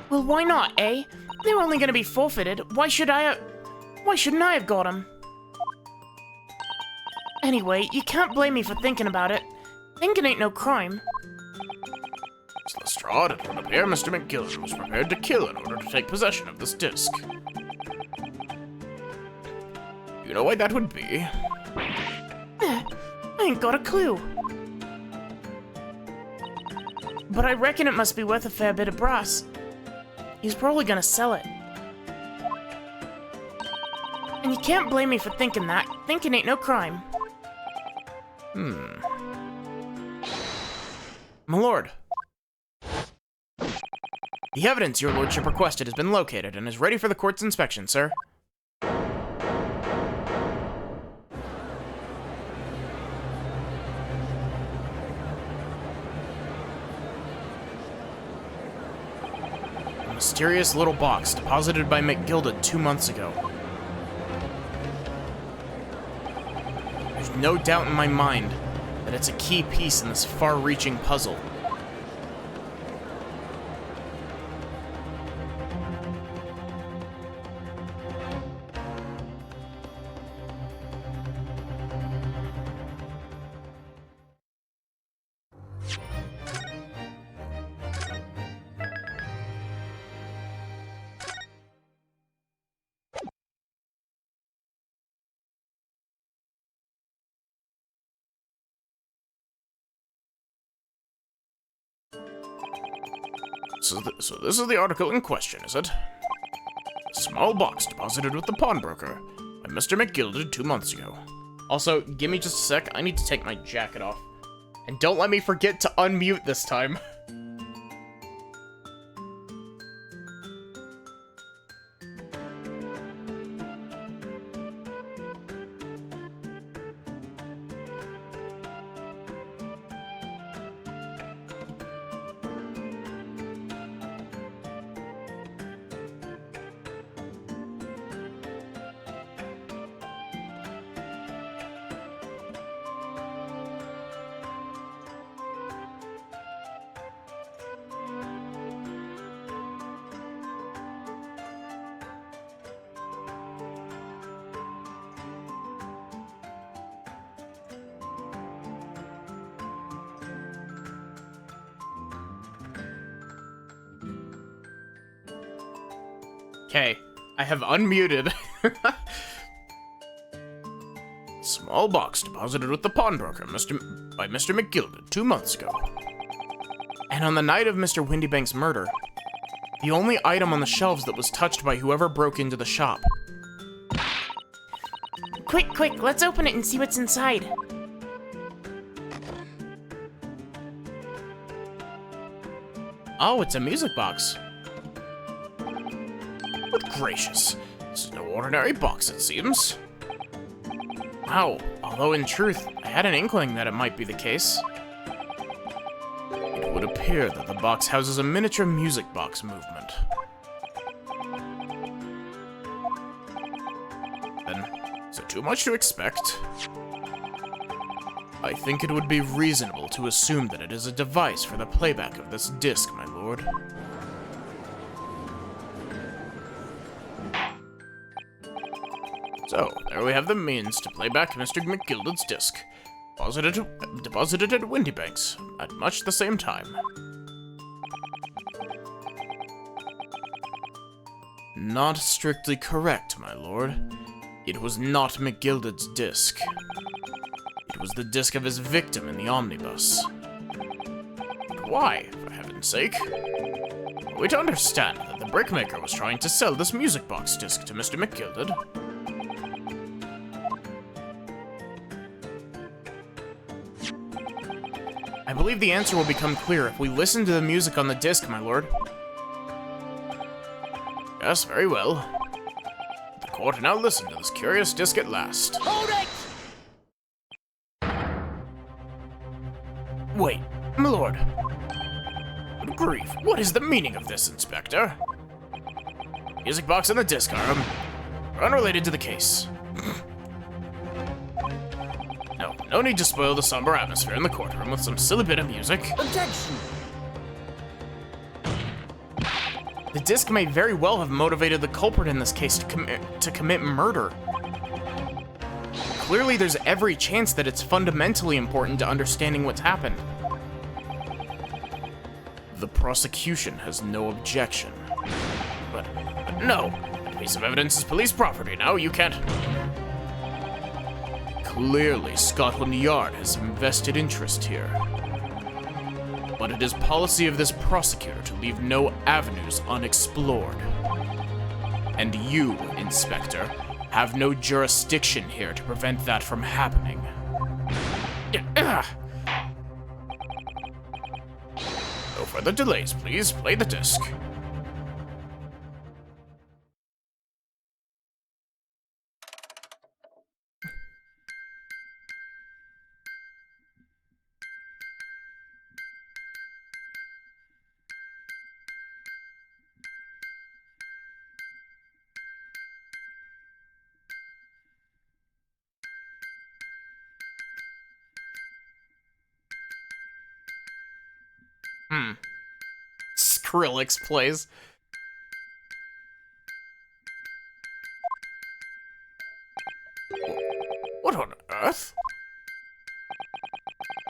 Well, why not, eh? They were only gonna be forfeited. Why shouldn't I have got them? Anyway, you can't blame me for thinking about it. Thinking ain't no crime. Miss Lestrade, it would appear Mr. McGilded was prepared to kill in order to take possession of this disc. You know why that would be? I ain't got a clue. But I reckon it must be worth a fair bit of brass. He's probably gonna sell it. And you can't blame me for thinking that. Thinking ain't no crime. My lord. The evidence your lordship requested has been located and is ready for the court's inspection, sir. A mysterious little box deposited by McGilded 2 months ago. There's no doubt in my mind that it's a key piece in this far-reaching puzzle. So this is the article in question, is it? A small box deposited with the pawnbroker by Mr. McGilded 2 months ago. Also, give me just a sec, I need to take my jacket off. And don't let me forget to unmute this time. Okay, I have unmuted. Small box deposited with the pawnbroker by Mr. McGilded 2 months ago. And on the night of Mr. Windybank's murder, the only item on the shelves that was touched by whoever broke into the shop. Quick, let's open it and see what's inside. Oh, it's a music box. Good gracious, this is no ordinary box, it seems. Wow, although in truth, I had an inkling that it might be the case. It would appear that the box houses a miniature music box movement. Then, is it too much to expect? I think it would be reasonable to assume that it is a device for the playback of this disc, my lord. So, there we have the means to play back Mr. McGilded's disc, deposited at Windy Banks at much the same time. Not strictly correct, my lord. It was not McGilded's disc. It was the disc of his victim in the omnibus. But why, for heaven's sake? Are we to understand that the brickmaker was trying to sell this music box disc to Mr. McGilded? I believe the answer will become clear if we listen to the music on the disc, my lord. Yes, very well. The court now listen to this curious disc at last. Hold it! Wait, my lord. Good grief, what is the meaning of this, Inspector? Music box and the disc are unrelated to the case. No need to spoil the somber atmosphere in the courtroom with some silly bit of music. Objection! The disc may very well have motivated the culprit in this case to commit murder. Clearly, there's every chance that it's fundamentally important to understanding what's happened. The prosecution has no objection. But no, a piece of evidence is police property now, you can't... Clearly, Scotland Yard has some vested interest here. But it is policy of this prosecutor to leave no avenues unexplored. And you, Inspector, have no jurisdiction here to prevent that from happening. No further delays, please. Play the disc. Skrillex plays. What on earth?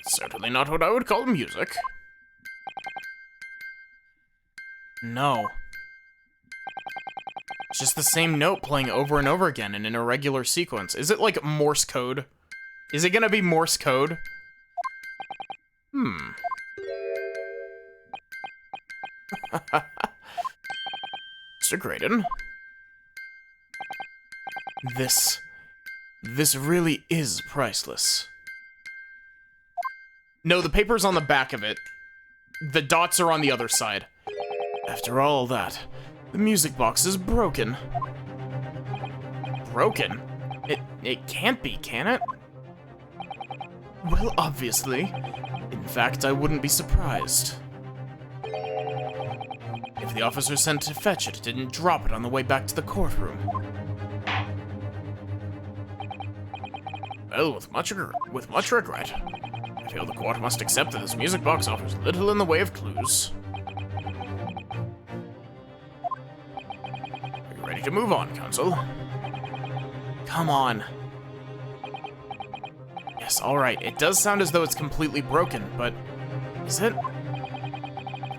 Certainly not what I would call music. No. It's just the same note playing over and over again in an irregular sequence. Is it like Morse code? Is it gonna be Morse code? Mr. Graydon. This really is priceless. No, the paper's on the back of it. The dots are on the other side. After all that, the music box is broken. Broken? It can't be, can it? Well, obviously. In fact, I wouldn't be surprised. If the officer sent to fetch it didn't drop it on the way back to the courtroom. Well, with much regret, I feel the court must accept that this music box offers little in the way of clues. Are you ready to move on, counsel? Come on. Yes, alright. It does sound as though it's completely broken, but is it?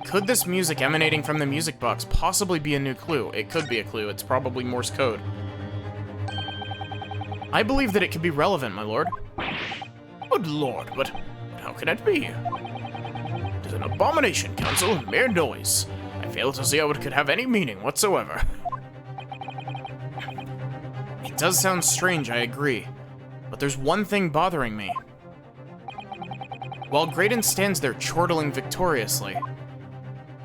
Could this music emanating from the music box possibly be a new clue? It could be a clue. It's probably Morse code. I believe that it could be relevant, my lord. Good lord, but how can it be? It is an abomination, counsel. Mere noise. I fail to see how it could have any meaning whatsoever. It does sound strange, I agree. But there's one thing bothering me. While Graydon stands there chortling victoriously,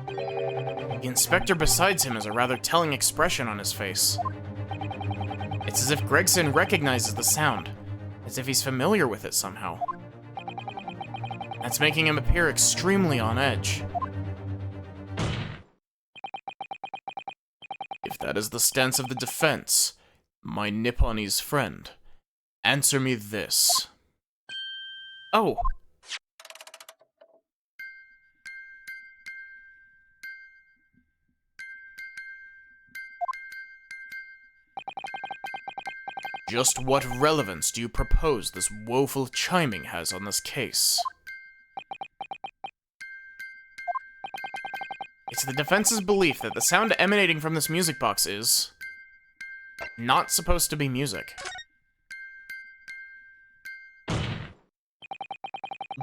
the inspector besides him has a rather telling expression on his face. It's as if Gregson recognizes the sound, as if he's familiar with it somehow. That's making him appear extremely on edge. If that is the stance of the defense, my Nipponese friend, answer me this. Oh. Just what relevance do you propose this woeful chiming has on this case? It's the defense's belief that the sound emanating from this music box is not supposed to be music.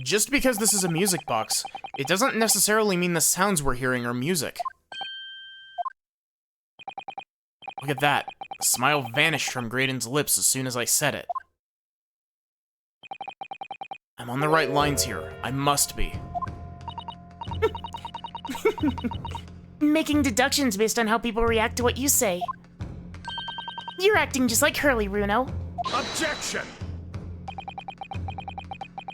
Just because this is a music box, it doesn't necessarily mean the sounds we're hearing are music. Look at that. The smile vanished from Graydon's lips as soon as I said it. I'm on the right lines here. I must be. Making deductions based on how people react to what you say. You're acting just like Hurley, Runo. Objection!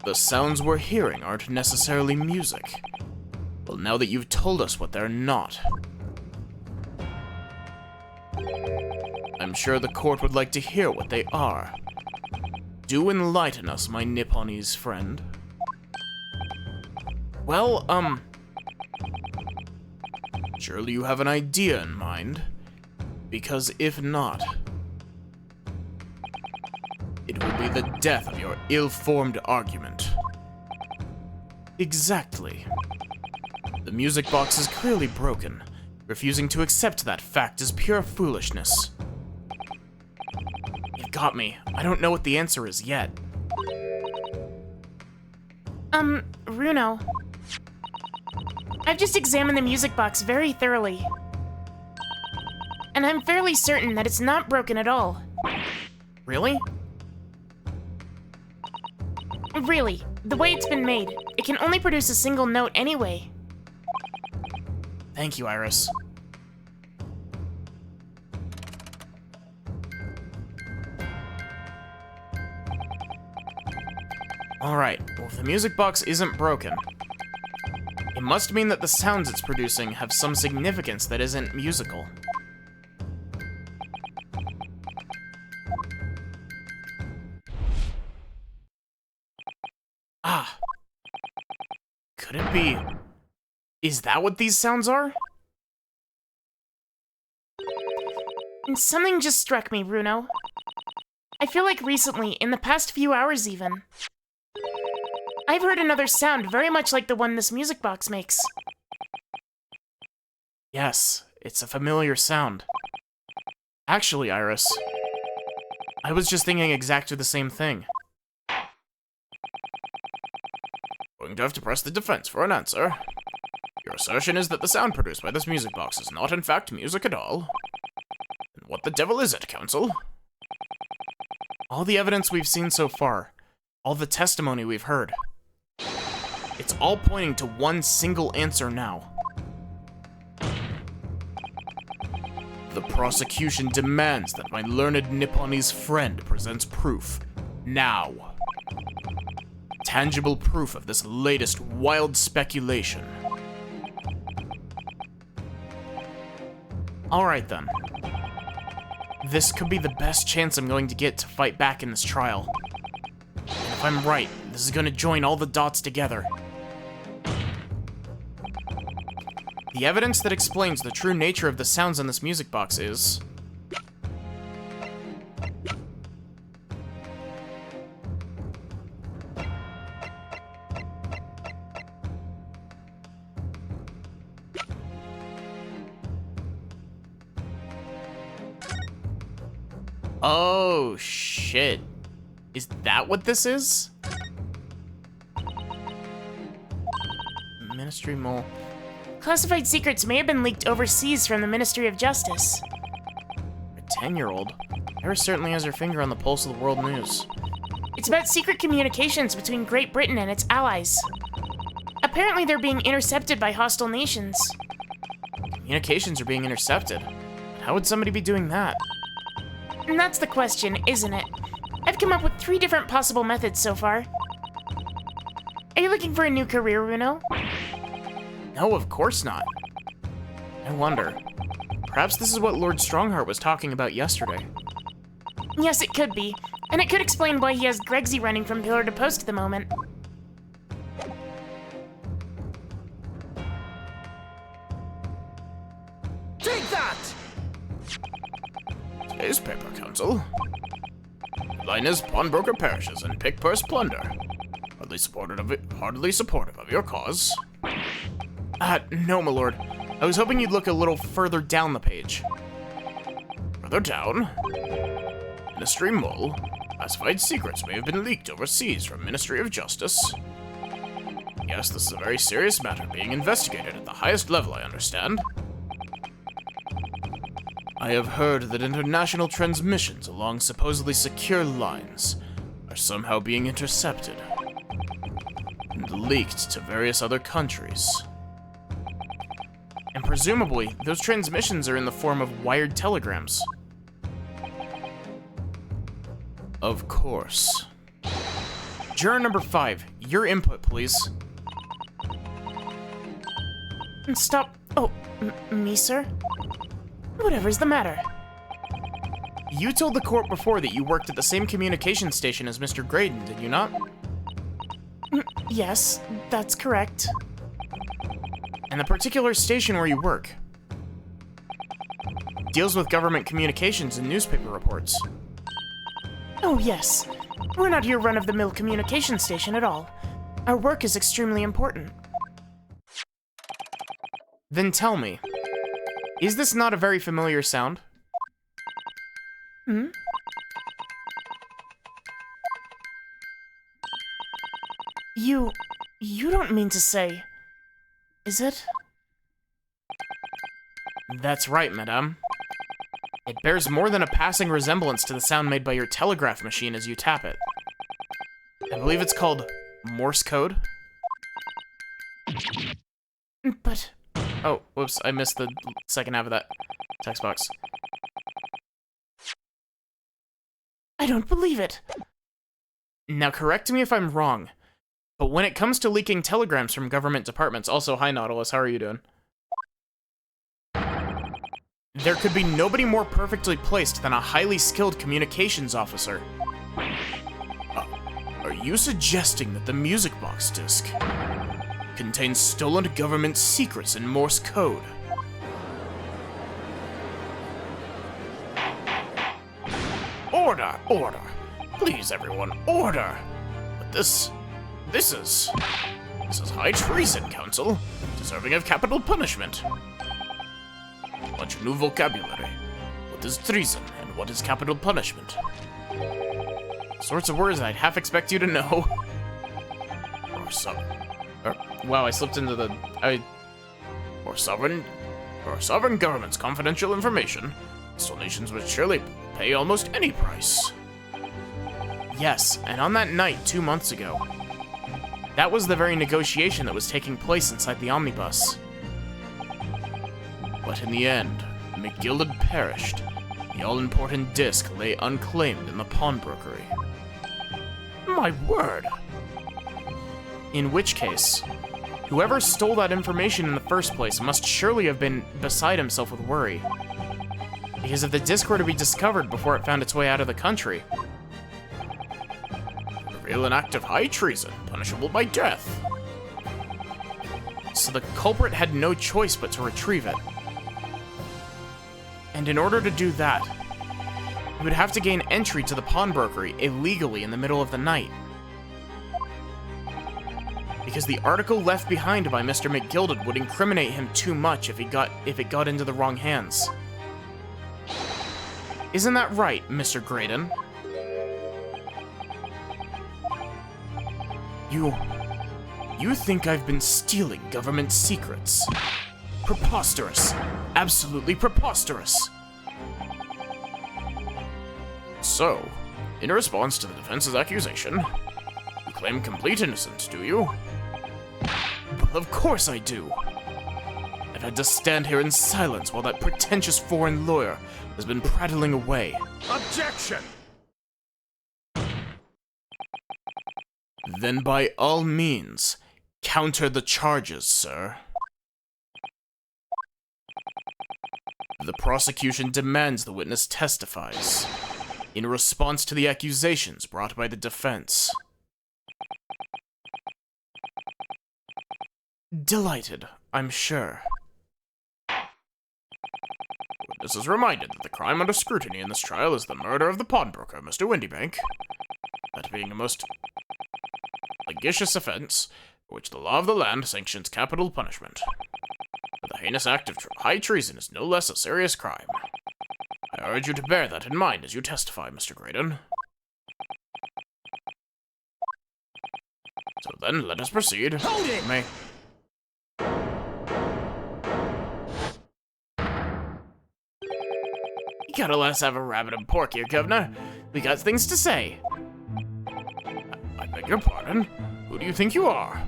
The sounds we're hearing aren't necessarily music. Well, now that you've told us what they're not, I'm sure the court would like to hear what they are. Do enlighten us, my Nipponese friend. Well, surely you have an idea in mind, because if not, it will be the death of your ill-formed argument. Exactly. The music box is clearly broken. Refusing to accept that fact is pure foolishness. You've got me. I don't know what the answer is yet. Runo. I've just examined the music box very thoroughly. And I'm fairly certain that it's not broken at all. Really? Really, the way it's been made, it can only produce a single note anyway. Thank you, Iris. Alright, well, if the music box isn't broken, it must mean that the sounds it's producing have some significance that isn't musical. Ah. Could it be... Is that what these sounds are? And something just struck me, Runo. I feel like recently, in the past few hours even, I've heard another sound very much like the one this music box makes. Yes, it's a familiar sound. Actually, Iris, I was just thinking exactly the same thing. Going to have to press the defense for an answer. Your assertion is that the sound produced by this music box is not in fact music at all. And what the devil is it, counsel? All the evidence we've seen so far, all the testimony we've heard, it's all pointing to one single answer now. The prosecution demands that my learned Nipponese friend presents proof, now. Tangible proof of this latest wild speculation. Alright then. This could be the best chance I'm going to get to fight back in this trial. And if I'm right, this is going to join all the dots together. The evidence that explains the true nature of the sounds in this music box is... Oh, shit. Is that what this is? Ministry mole. Classified secrets may have been leaked overseas from the Ministry of Justice. A 10-year-old? Iris certainly has her finger on the pulse of the world news. It's about secret communications between Great Britain and its allies. Apparently they're being intercepted by hostile nations. Communications are being intercepted. How would somebody be doing that? And that's the question, isn't it? I've come up with 3 different possible methods so far. Are you looking for a new career, Runo? No, of course not. I wonder. Perhaps this is what Lord Strongheart was talking about yesterday. Yes, it could be. And it could explain why he has Gregsy running from pillar to post at the moment. Take that! Today's paper, counsel. Linus, pawnbroker parishes, and pick-purse plunder. Hardly supportive of your cause. No, my lord. I was hoping you'd look a little further down the page. Further down? Ministry Mole. Classified secrets may have been leaked overseas from Ministry of Justice. Yes, this is a very serious matter being investigated at the highest level, I understand. I have heard that international transmissions along supposedly secure lines are somehow being intercepted and leaked to various other countries. And presumably, those transmissions are in the form of wired telegrams. Of course. Juror number 5, your input, please. Stop. Oh, me, sir? Whatever's the matter? You told the court before that you worked at the same communication station as Mr. Graydon, did you not? Yes, that's correct. And the particular station where you work deals with government communications and newspaper reports. Oh, yes. We're not your run-of-the-mill communication station at all. Our work is extremely important. Then tell me, is this not a very familiar sound? Hmm? You don't mean to say... Is it? That's right, madame. It bears more than a passing resemblance to the sound made by your telegraph machine as you tap it. I believe it's called Morse code. But... Oh, whoops, I missed the second half of that text box. I don't believe it. Now correct me if I'm wrong, but when it comes to leaking telegrams from government departments, also, hi Nautilus, how are you doing? There could be nobody more perfectly placed than a highly skilled communications officer. Are you suggesting that the music box disc contains stolen government secrets in Morse code? Order! Order! Please, everyone, order! But this is high treason, Council, deserving of capital punishment. Much new vocabulary. What is treason, and what is capital punishment? Sorts of words I'd half expect you to know. Wow, I slipped into the... Or sovereign government's confidential information. Still nations would surely pay almost any price. Yes, and on that night 2 months ago, that was the very negotiation that was taking place inside the omnibus. But in the end, McGilded perished. The all-important disc lay unclaimed in the pawnbrokery. My word! In which case, whoever stole that information in the first place must surely have been beside himself with worry. Because if the disc were to be discovered before it found its way out of the country, it would reveal an act of high treason, punishable by death. So the culprit had no choice but to retrieve it. And in order to do that, he would have to gain entry to the pawnbrokery illegally in the middle of the night. Because the article left behind by Mr. McGilded would incriminate him too much if it got into the wrong hands. Isn't that right, Mr. Graydon? You think I've been stealing government secrets? Preposterous. Absolutely preposterous. So, in response to the defense's accusation, you claim complete innocence, do you? Well, of course I do. I've had to stand here in silence while that pretentious foreign lawyer has been prattling away. Objection! Then by all means, counter the charges, sir. The prosecution demands the witness testifies in response to the accusations brought by the defense. Delighted, I'm sure. Witness is reminded that the crime under scrutiny in this trial is the murder of the pawnbroker, Mr. Windybank. That being a most litigious offense, for which the law of the land sanctions capital punishment. But the heinous act of high treason is no less a serious crime. I urge you to bear that in mind as you testify, Mr. Graydon. So then, let us proceed. Hold it! May. You gotta let us have a rabbit and pork here, Governor. We got things to say. I beg your pardon? Who do you think you are?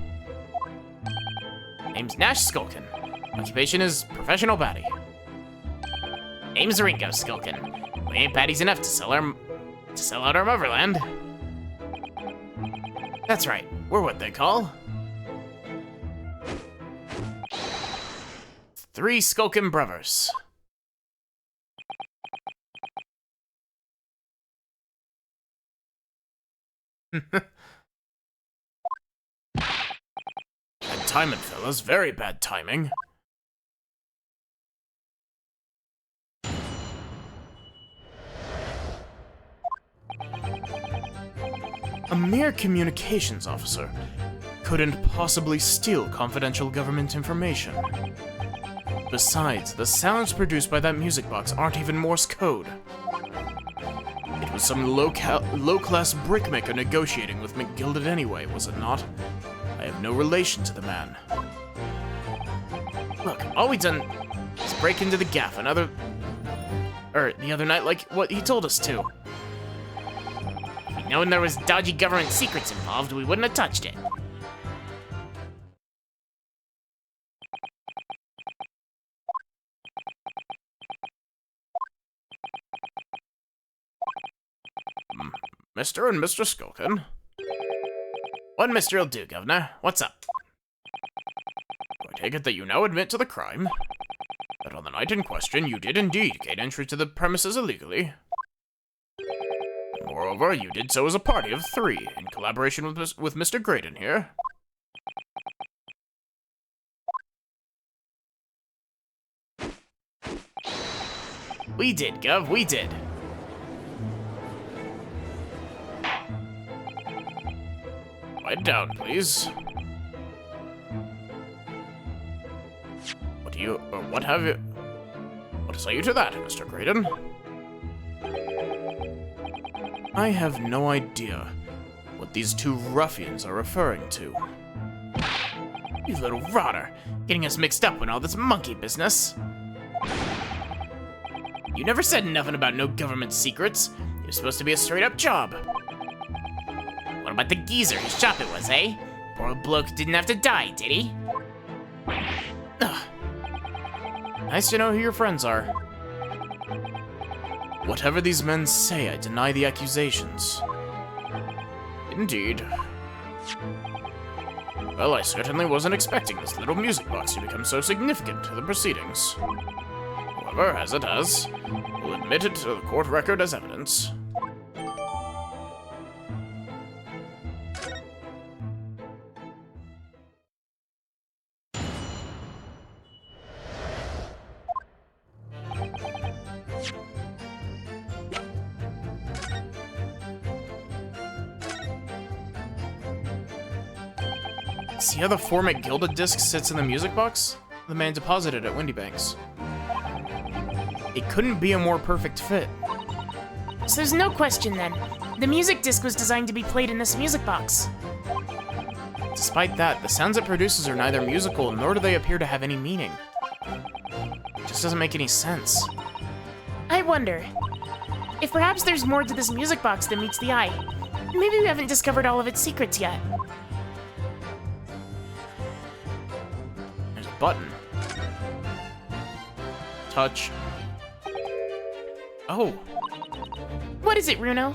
Name's Nash Skulkin. Occupation is professional baddie. Name's Ringo Skulkin. We ain't baddies enough to sell out our motherland. That's right, we're what they call Three Skulkin Brothers. Bad timing, fellas. Very bad timing. A mere communications officer couldn't possibly steal confidential government information. Besides, the sounds produced by that music box aren't even Morse code. It was some low-class brickmaker negotiating with McGilded anyway, was it not? I have no relation to the man. Look, all we done is break into the gaff the other night like what he told us to. If we'd known there was dodgy government secrets involved, we wouldn't have touched it. Mr. and Mr. Skulkin. What Mr. will do, Governor? What's up? I take it that you now admit to the crime? That on the night in question, you did indeed gain entry to the premises illegally? Moreover, you did so as a party of three, in collaboration with Mr. Graydon here? We did, Gov, we did. Quiet down, please. What say you to that, Mr. Graydon? I have no idea what these two ruffians are referring to. You little rotter, getting us mixed up in all this monkey business. You never said nothing about no government secrets. It was supposed to be a straight-up job. What about the geezer whose shop it was, eh? Poor old bloke didn't have to die, did he? Ugh. Nice to know who your friends are. Whatever these men say, I deny the accusations. Indeed. Well, I certainly wasn't expecting this little music box to become so significant to the proceedings. However, as it has, we'll admit it to the court record as evidence. See how the 4 McGilded disc sits in the music box? The man deposited at Windybank's. It couldn't be a more perfect fit. So there's no question then. The music disc was designed to be played in this music box. Despite that, the sounds it produces are neither musical nor do they appear to have any meaning. It just doesn't make any sense. I wonder if perhaps there's more to this music box than meets the eye. Maybe we haven't discovered all of its secrets yet. There's a button. Touch. Oh, What is it, Runo?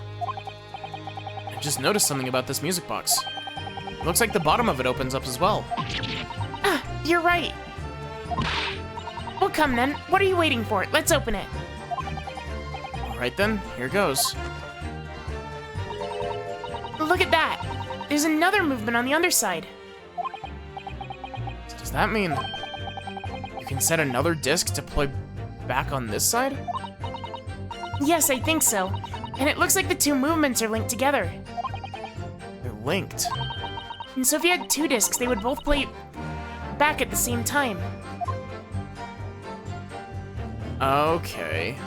I just noticed something about this music box. It looks like the bottom of it opens up as well. Ah, you're right. Well, come then. What are you waiting for? Let's open it. Alright then, here goes. Look at that. There's another movement on the underside. Does that mean you can set another disc to play back on this side? Yes, I think so. And it looks like the two movements are linked together. They're linked. And so if you had two discs, they would both play back at the same time. Okay.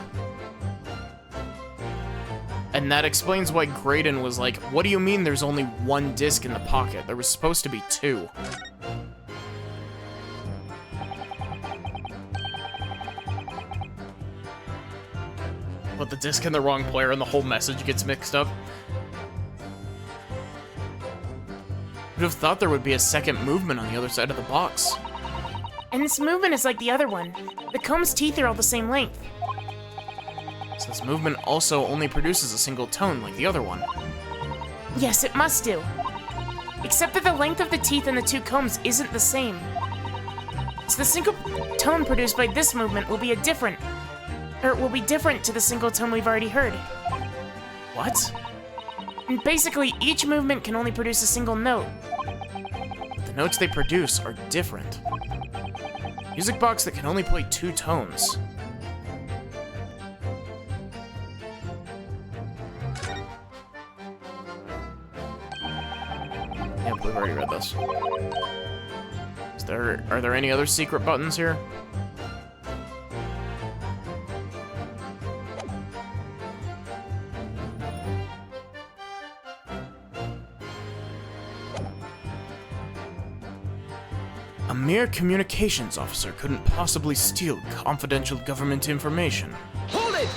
And that explains why Graydon was like, what do you mean there's only one disc in the pocket? There was supposed to be two. Put the disc in the wrong player and the whole message gets mixed up. Would have thought there would be a second movement on the other side of the box. And this movement is like the other one. The comb's teeth are all the same length. So this movement also only produces a single tone like the other one. Yes, it must do. Except that the length of the teeth in the two combs isn't the same. So the single tone produced by this movement will be different to the single tone we've already heard. What? And basically, each movement can only produce a single note. The notes they produce are different. Music box that can only play two tones. Yep, we've already read this. Are there any other secret buttons here? A mere communications officer couldn't possibly steal confidential government information. Hold it!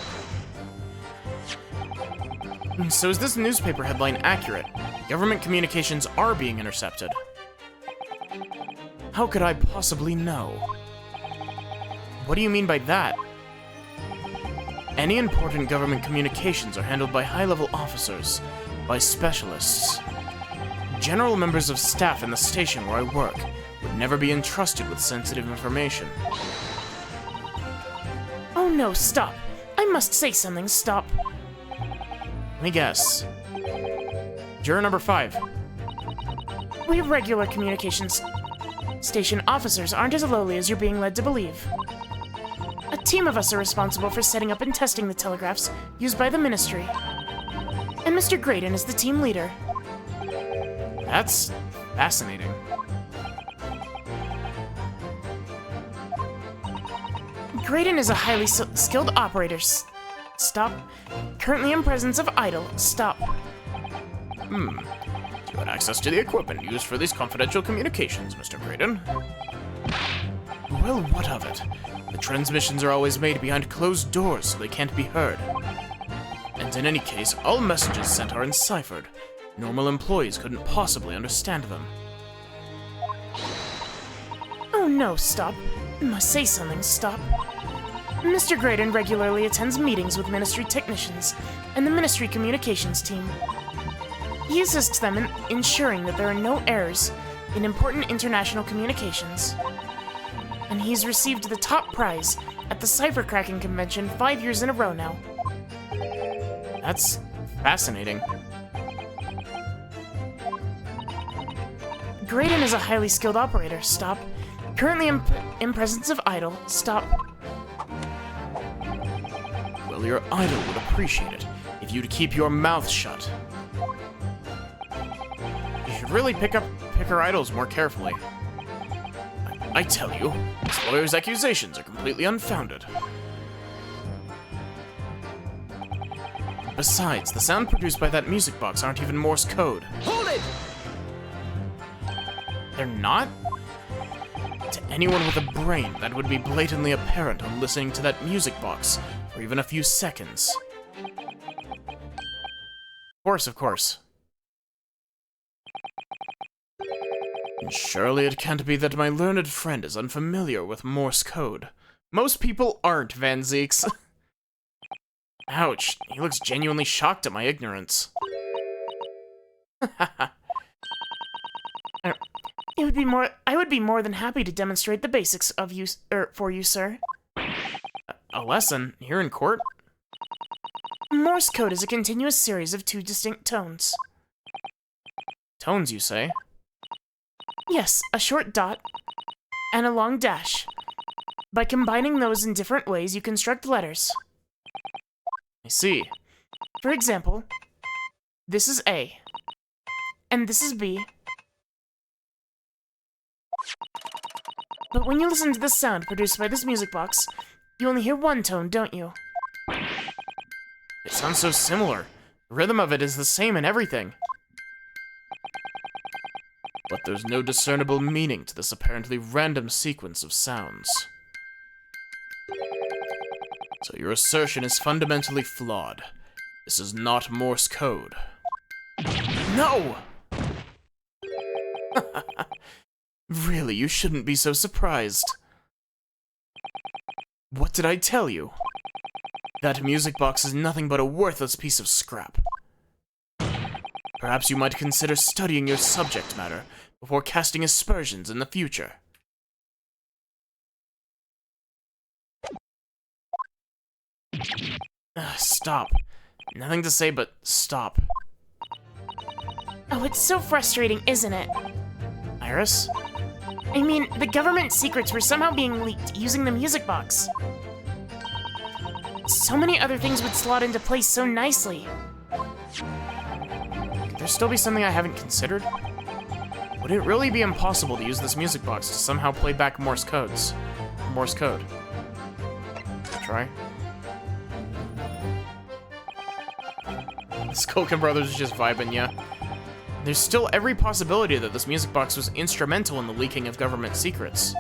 So is this newspaper headline accurate? Government communications are being intercepted. How could I possibly know? What do you mean by that? Any important government communications are handled by high-level officers, by specialists. General members of staff in the station where I work would never be entrusted with sensitive information. Oh no, stop. I must say something, stop. Let me guess. Juror number 5. We regular communications station officers aren't as lowly as you're being led to believe. A team of us are responsible for setting up and testing the telegraphs used by the Ministry. And Mr. Graydon is the team leader. That's fascinating. Graydon is a highly skilled operator. Stop. Currently in presence of idle. Stop. You had access to the equipment used for these confidential communications, Mr. Graydon. Well, what of it? The transmissions are always made behind closed doors so they can't be heard. And in any case, all messages sent are enciphered. Normal employees couldn't possibly understand them. Oh no, stop. I must say something, stop. Mr. Graydon regularly attends meetings with Ministry technicians and the Ministry communications team. He assists them in ensuring that there are no errors in important international communications. And he's received the top prize at the cipher cracking convention 5 years in a row now. That's fascinating. Graydon is a highly skilled operator. Stop. Currently in presence of idle. Stop. Well, your idol would appreciate it if you'd keep your mouth shut. You should really pick her idols more carefully. I tell you, this lawyer's accusations are completely unfounded. Besides, the sound produced by that music box aren't even Morse code. Hold it! They're not? To anyone with a brain, that would be blatantly apparent on listening to that music box for even a few seconds. Of course. And surely it can't be that my learned friend is unfamiliar with Morse code. Most people aren't, Van Zeeks. Ouch, he looks genuinely shocked at my ignorance. I would be more than happy to demonstrate the basics of for you, sir. A lesson? Here in court? Morse code is a continuous series of two distinct tones. Tones, you say? Yes, a short dot and a long dash. By combining those in different ways, you construct letters. I see. For example, this is A, and this is B. But when you listen to the sound produced by this music box, you only hear one tone, don't you? It sounds so similar. The rhythm of it is the same in everything. But there's no discernible meaning to this apparently random sequence of sounds. So your assertion is fundamentally flawed. This is not Morse code. No! Really, you shouldn't be so surprised. What did I tell you? That music box is nothing but a worthless piece of scrap. Perhaps you might consider studying your subject matter before casting aspersions in the future. Stop. Nothing to say but stop. Oh, it's so frustrating, isn't it? Iris? I mean, the government secrets were somehow being leaked using the music box. So many other things would slot into place so nicely. Could there still be something I haven't considered? Would it really be impossible to use this music box to somehow play back Morse codes? Morse code. Try. Skulkin Brothers is just vibing, yeah. There's still every possibility that this music box was instrumental in the leaking of government secrets.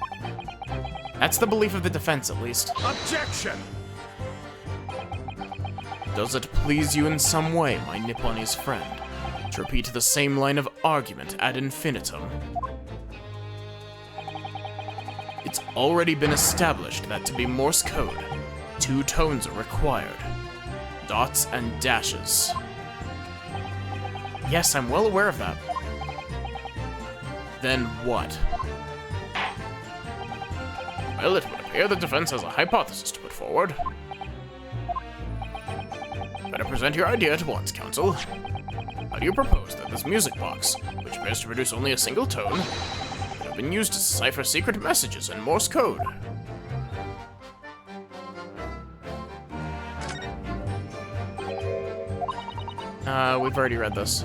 That's the belief of the defense, at least. Objection! Does it please you in some way, my Nipponese friend, to repeat the same line of argument ad infinitum? It's already been established that to be Morse code, 2 tones are required. Dots and dashes. Yes, I'm well aware of that. Then what? Well, it would appear the defense has a hypothesis to put forward. Better present your idea at once, counsel. How do you propose that this music box, which appears to produce only a single tone, could have been used to decipher secret messages in Morse code? We've already read this.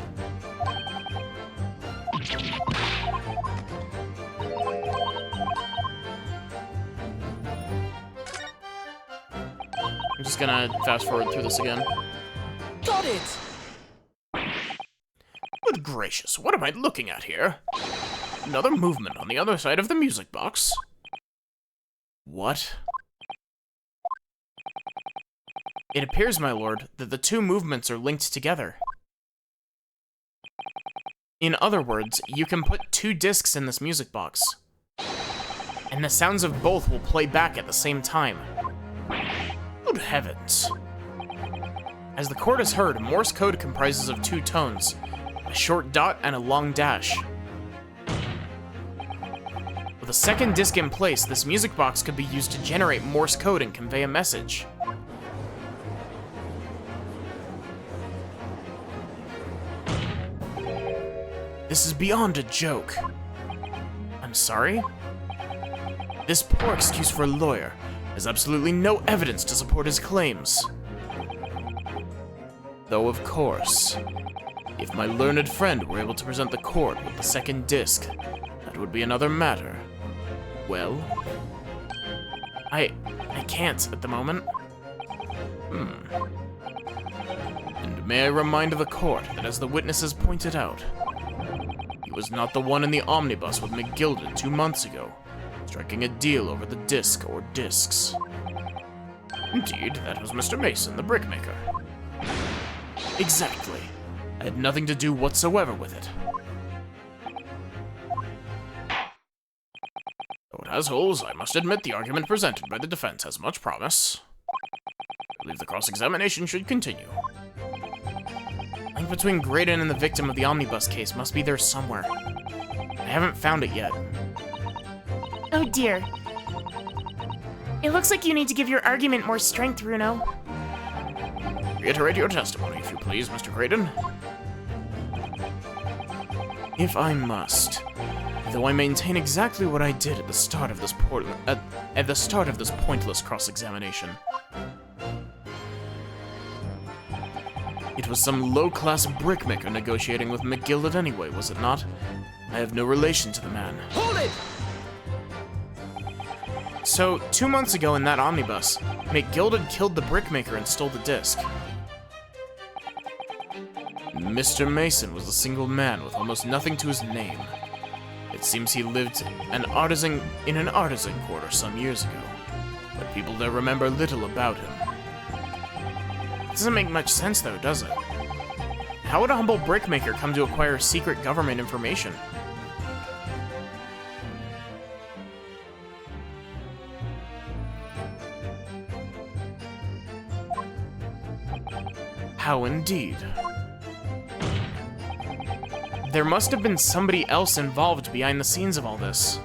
I'm just gonna fast forward through this again. Got it! Good gracious, what am I looking at here? Another movement on the other side of the music box. What? It appears, my lord, that the 2 movements are linked together. In other words, you can put 2 discs in this music box, and the sounds of both will play back at the same time. Good heavens. As the court has heard, Morse code comprises of 2 tones, a short dot and a long dash. With a second disc in place, this music box could be used to generate Morse code and convey a message. This is beyond a joke. I'm sorry? This poor excuse for a lawyer has absolutely no evidence to support his claims. Though, of course, if my learned friend were able to present the court with the second disc, that would be another matter. Well, I can't at the moment. And may I remind the court that, as the witnesses pointed out, he was not the one in the omnibus with McGilden 2 months ago, striking a deal over the disc or discs. Indeed, that was Mr. Mason, the brickmaker. Exactly. I had nothing to do whatsoever with it. Though it has holes, I must admit the argument presented by the defense has much promise. I believe the cross-examination should continue. The link between Graydon and the victim of the omnibus case must be there somewhere. I haven't found it yet. Oh dear. It looks like you need to give your argument more strength, Runo. Reiterate your testimony, if you please, Mr. Graydon. If I must. though I maintain exactly what I did at the start of this pointless cross-examination. It was some low-class brickmaker negotiating with McGilded anyway, was it not? I have no relation to the man. Hold it! So, 2 months ago in that omnibus, McGilded killed the brickmaker and stole the disc. Mr. Mason was a single man with almost nothing to his name. It seems he lived in an artisan quarter some years ago, but people there remember little about him. It doesn't make much sense though, does it? How would a humble brickmaker come to acquire secret government information? How indeed. There must have been somebody else involved behind the scenes of all this.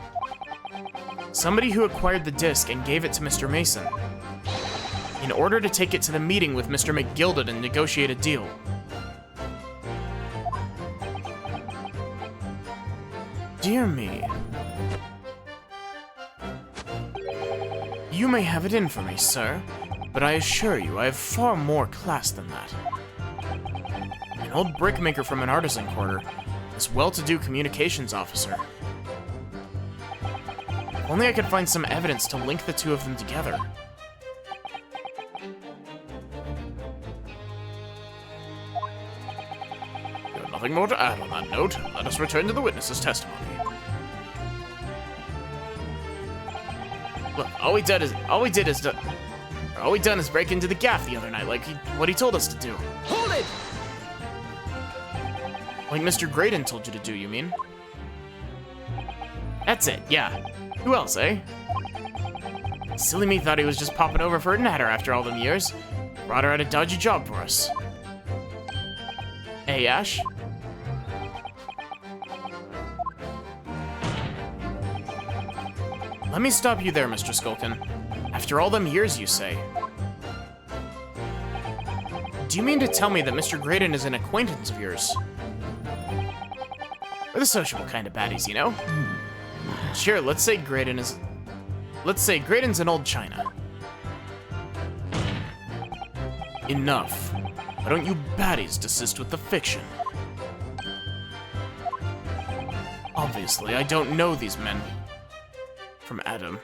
Somebody who acquired the disc and gave it to Mr. Mason, in order to take it to the meeting with Mr. McGilded and negotiate a deal. Dear me. You may have it in for me, sir, but I assure you I have far more class than that. An old brickmaker from an artisan quarter, this well-to-do communications officer. If only I could find some evidence to link the two of them together. You have nothing more to add on that note. Let us return to the witness's testimony. Look, all we done is break into the gaff the other night, like what he told us to do. Hold it! Like Mr. Graydon told you to do, you mean? That's it, yeah. Who else, eh? Silly me thought he was just popping over for a natter after all them years. Brought her out a dodgy job for us. Hey, Ash? Let me stop you there, Mr. Skulkin. After all them years, you say. Do you mean to tell me that Mr. Graydon is an acquaintance of yours? We're the sociable kind of baddies, you know? Sure, let's say Graydon's an old China. Enough. Why don't you baddies desist with the fiction? Obviously, I don't know these men. From Adam.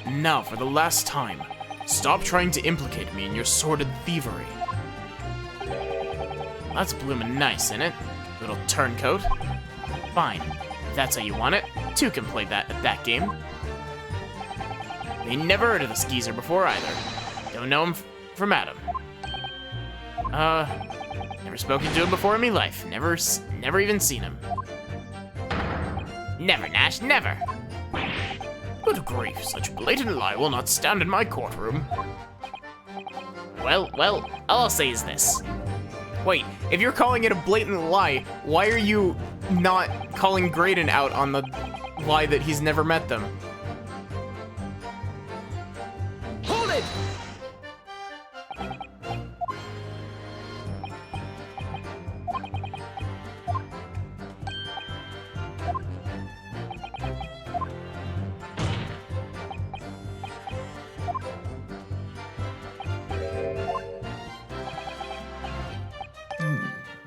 Now, for the last time, stop trying to implicate me in your sordid thievery. That's bloomin' nice, ain't it? Little turncoat. Fine. If that's how you want it, two can play that game. We never heard of the skeezer before either. Don't know him from Adam. Never spoken to him before in me life. Never even seen him. Never, Nash, never. Good grief, such blatant lie will not stand in my courtroom. Well, all I'll say is this. Wait, if you're calling it a blatant lie, why are you not calling Graydon out on the lie that he's never met them? Hold it!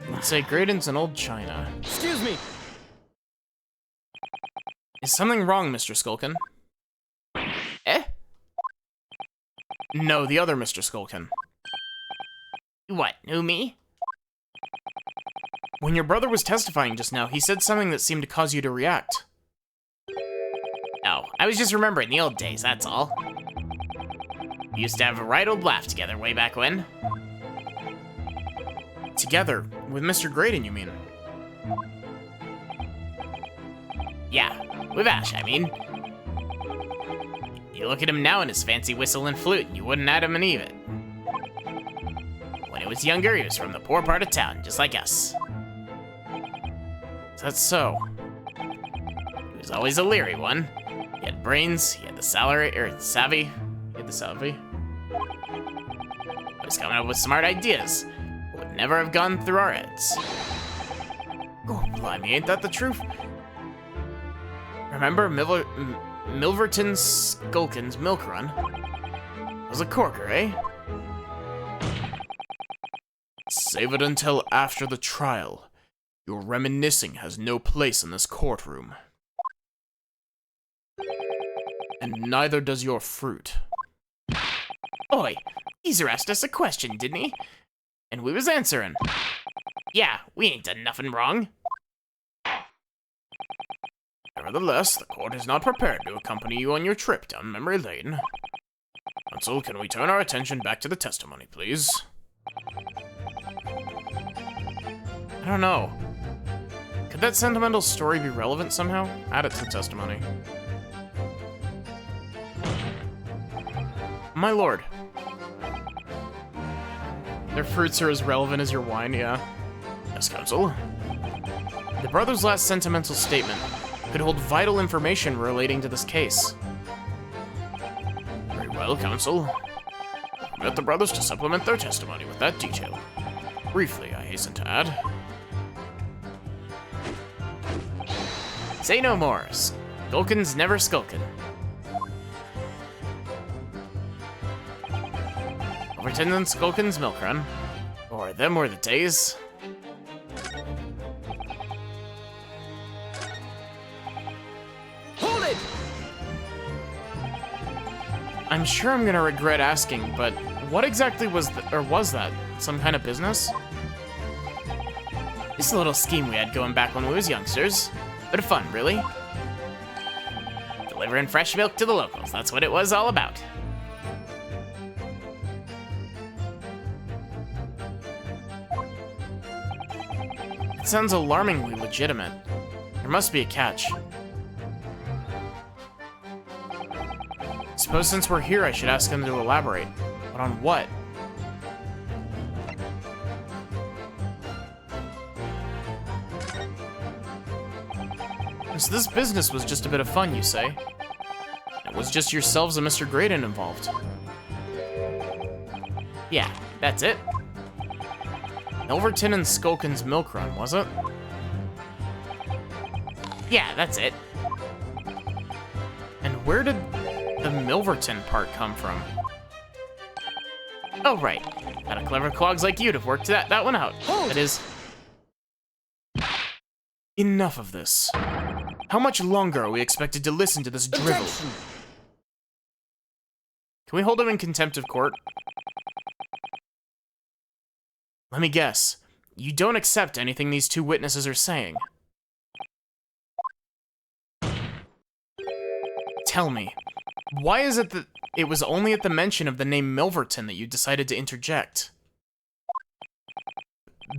Let's say Graydon's an old China. Excuse me! Is something wrong, Mr. Skulkin? Eh? No, the other Mr. Skulkin. What, who, me? When your brother was testifying just now, he said something that seemed to cause you to react. Oh, I was just remembering the old days, that's all. We used to have a right old laugh together way back when. Together? With Mr. Graydon, you mean? Yeah, with Ash, I mean. You look at him now in his fancy whistle and flute, and you wouldn't Adam and Eve it. When he was younger, he was from the poor part of town, just like us. Is that so? He was always a leery one. He had brains, he had the savvy. He had the savvy. He was coming up with smart ideas. Would never have gone through our heads. Oh, blimey, ain't that the truth? Remember Milverton Skulkin's milk run? Was a corker, eh? Save it until after the trial. Your reminiscing has no place in this courtroom. And neither does your fruit. Oi, Geezer asked us a question, didn't he? And we was answering. Yeah, we ain't done nothing wrong. Nevertheless, the court is not prepared to accompany you on your trip down memory lane. Counsel, can we turn our attention back to the testimony, please? I don't know. Could that sentimental story be relevant somehow? Add it to the testimony. My lord. Their fruits are as relevant as your wine, yeah. Yes, counsel. The brother's last sentimental statement could hold vital information relating to this case. Very well, counsel. Permit the brothers to supplement their testimony with that detail. Briefly, I hasten to add. Say no more. Skulkin's never skulkin'. Overton and Skulkin's milk run. Or them were the days. Hold it! I'm sure I'm gonna regret asking, but what exactly was that? Some kind of business? Just a little scheme we had going back when we was youngsters. Bit of fun, really. Delivering fresh milk to the locals, that's what it was all about. It sounds alarmingly legitimate. There must be a catch. Suppose since we're here, I should ask them to elaborate. But on what? So this business was just a bit of fun, you say? It was just yourselves and Mr. Graydon involved. Yeah, that's it. Milverton and Skulkin's milk run, was it? Yeah, that's it. And where did the Milverton part come from? Oh, right. Got a clever clogs like you to work that one out. That is... Enough of this. How much longer are we expected to listen to this drivel? Objection! Can we hold him in contempt of court? Let me guess. You don't accept anything these two witnesses are saying. Tell me, why is it that it was only at the mention of the name Milverton that you decided to interject?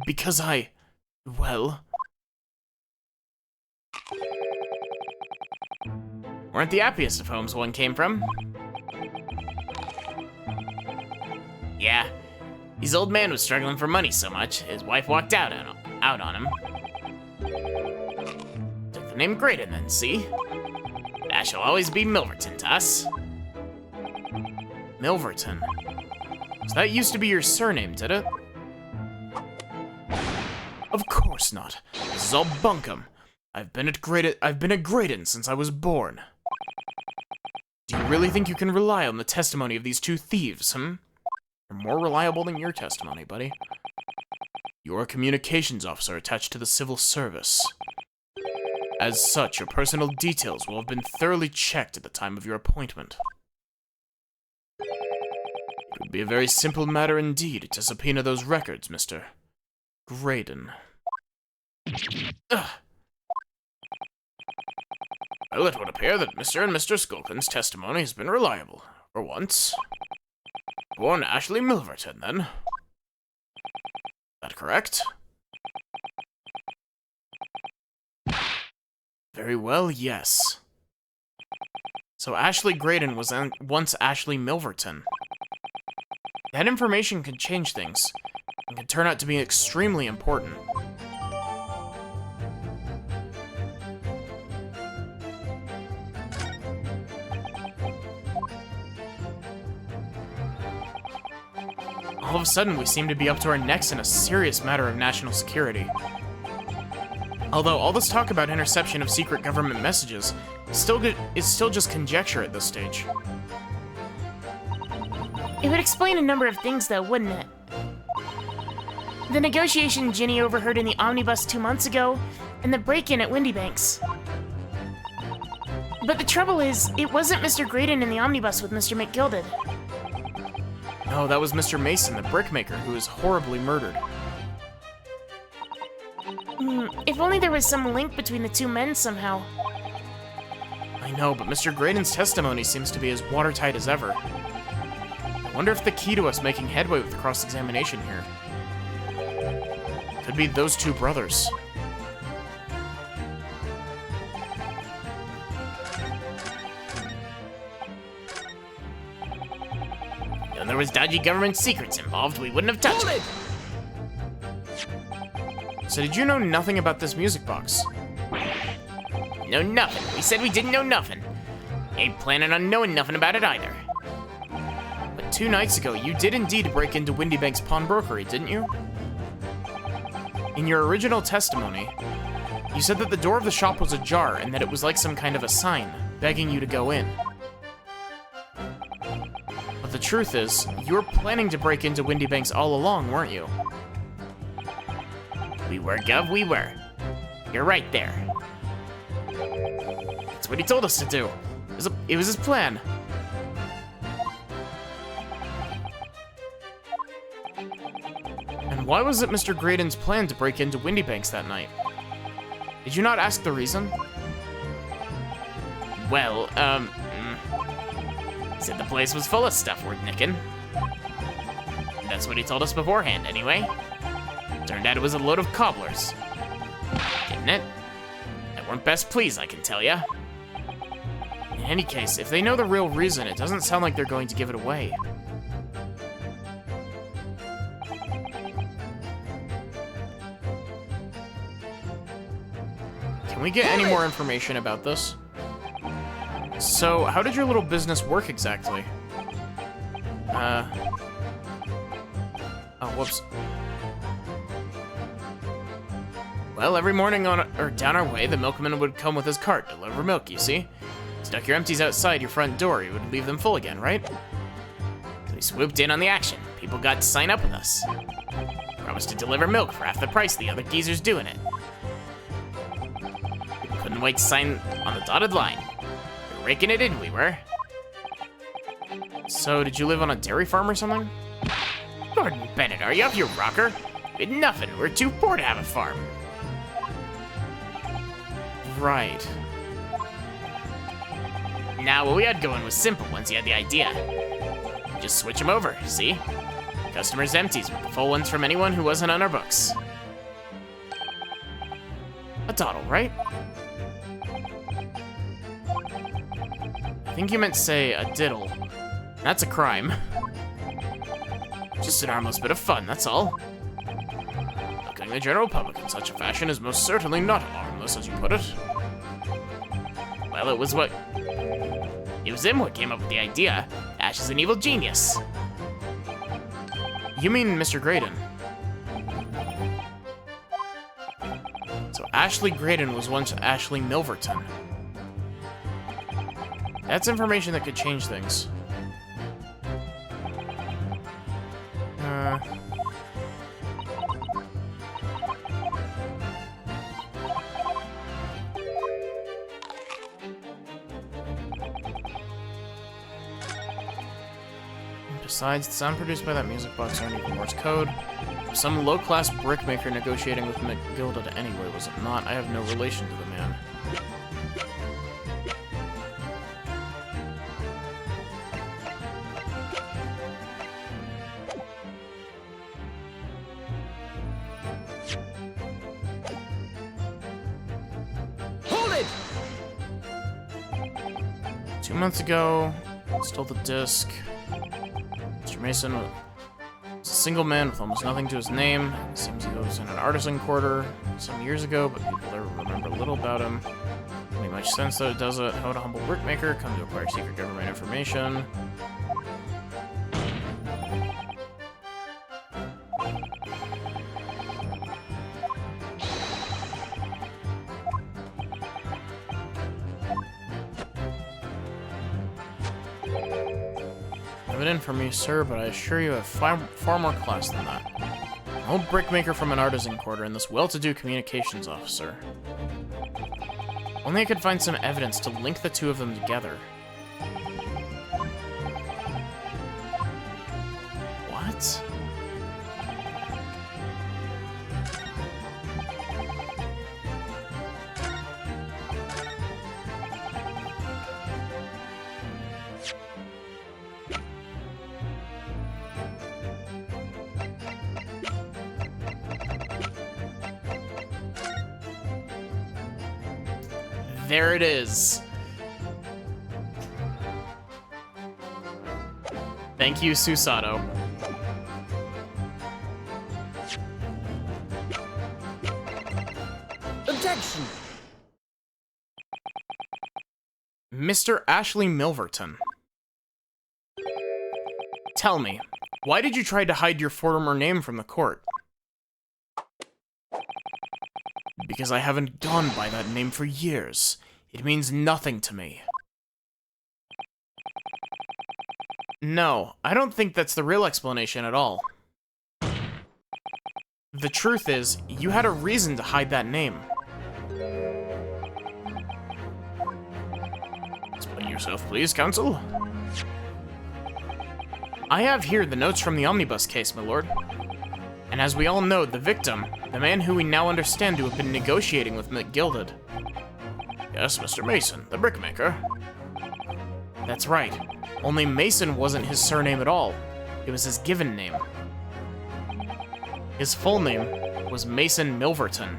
Because well... Weren't the happiest of homes one came from. Yeah, his old man was struggling for money so much, his wife walked out on him. Took the name Graydon then, see? That shall always be Milverton to us. Milverton? So that used to be your surname, did it? Of course not. This is all bunkum. I've been at Graydon since I was born. Do you really think you can rely on the testimony of these two thieves, They're more reliable than your testimony, buddy. You're a communications officer attached to the civil service. As such, your personal details will have been thoroughly checked at the time of your appointment. It would be a very simple matter indeed to subpoena those records, Mr. Graydon. Ugh. Well, it would appear that Mr. and Mr. Skulkin's testimony has been reliable, for once. Born Ashley Milverton, then. Is that correct? Very well, yes. So Ashley Graydon was once Ashley Milverton. That information could change things, and could turn out to be extremely important. All of a sudden, we seem to be up to our necks in a serious matter of national security. Although all this talk about interception of secret government messages is still just conjecture at this stage. It would explain a number of things, though, wouldn't it? The negotiation Ginny overheard in the omnibus 2 months ago, and the break-in at Windybanks. But the trouble is, it wasn't Mr. Graydon in the omnibus with Mr. McGilded. No, that was Mr. Mason, the brickmaker, who was horribly murdered. If only there was some link between the two men somehow. I know, but Mr. Graydon's testimony seems to be as watertight as ever. I wonder if the key to us making headway with the cross-examination here could be those two brothers. If there was dodgy government secrets involved, we wouldn't have touched Hold it. it! So did you know nothing about this music box? Know nothing. We said we didn't know nothing. Ain't planning on knowing nothing about it either. But 2 nights ago, you did indeed break into Windybank's pawnbrokery, didn't you? In your original testimony, you said that the door of the shop was ajar and that it was like some kind of a sign, begging you to go in. But the truth is, you were planning to break into Windybanks all along, weren't you? We were, Gov, we were. You're right there. That's what he told us to do. It was his plan. And why was it Mr. Graydon's plan to break into Windybanks that night? Did you not ask the reason? Well, he said the place was full of stuff worth nicking. That's what he told us beforehand, anyway. Turned out it was a load of cobblers. Didn't it? They weren't best pleased, I can tell ya. In any case, if they know the real reason, it doesn't sound like they're going to give it away. Can we get any more information about this? So, how did your little business work exactly? Oh, whoops. Well, every morning down our way, the milkman would come with his cart, deliver milk, you see? Stuck your empties outside your front door, you would leave them full again, right? So we swooped in on the action. People got to sign up with us. Promised to deliver milk for half the price the other geezers doing it. People couldn't wait to sign on the dotted line. We were raking it in, we were. So, did you live on a dairy farm or something? Gordon Bennett, are you off your rocker? We had nothing. We're too poor to have a farm. Right. Now, what we had going was simple once you had the idea. Just switch them over, see? Customers' empties with the full ones from anyone who wasn't on our books. A dawdle, right? I think you meant to say a diddle. That's a crime. Just an harmless bit of fun, that's all. Looking the general public in such a fashion is most certainly not harmless, as you put it. Well, it was him who came up with the idea. Ash is an evil genius. You mean Mr. Graydon? So Ashley Graydon was once Ashley Milverton. That's information that could change things. Besides, the sound produced by that music box aren't even Morse code. Some low-class brickmaker negotiating with McGilded anyway, was it not? I have no relation to the man. Hold it! 2 months ago, stole the disc. Mr. Mason was a single man with almost nothing to his name. It seems he lives in an artisan quarter some years ago, but people there remember little about him. Doesn't make much sense though, does it? How would a humble brickmaker come to acquire secret government information? it in for me, sir, but I assure you I have far more class than that. An old brickmaker from an artisan quarter and this well-to-do communications officer. Only I could find some evidence to link the two of them together. What? There it is. Thank you, Susato. Objection! Mr. Ashley Milverton. Tell me, why did you try to hide your former name from the court? Because I haven't gone by that name for years. It means nothing to me. No, I don't think that's the real explanation at all. The truth is, you had a reason to hide that name. Explain yourself, please, counsel. I have here the notes from the omnibus case, my lord. And as we all know, the victim, the man who we now understand to have been negotiating with McGilded. Yes, Mr. Mason, the brickmaker. That's right. Only Mason wasn't his surname at all. It was his given name. His full name was Mason Milverton.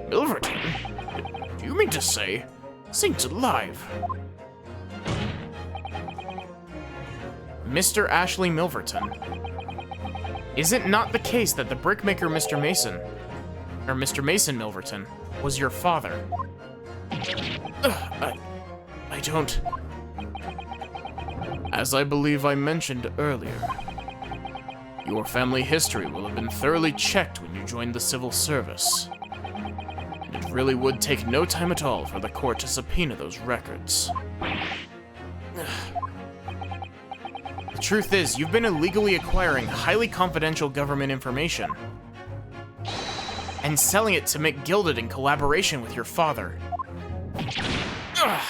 Milverton? Do you mean to say? Saints alive. Mr. Ashley Milverton. Is it not the case that the brickmaker Mr. Mason, or Mr. Mason Milverton, was your father? I don't... As I believe I mentioned earlier, your family history will have been thoroughly checked when you joined the civil service. And it really would take no time at all for the court to subpoena those records. The truth is, you've been illegally acquiring highly confidential government information and selling it to McGilded in collaboration with your father. Ugh.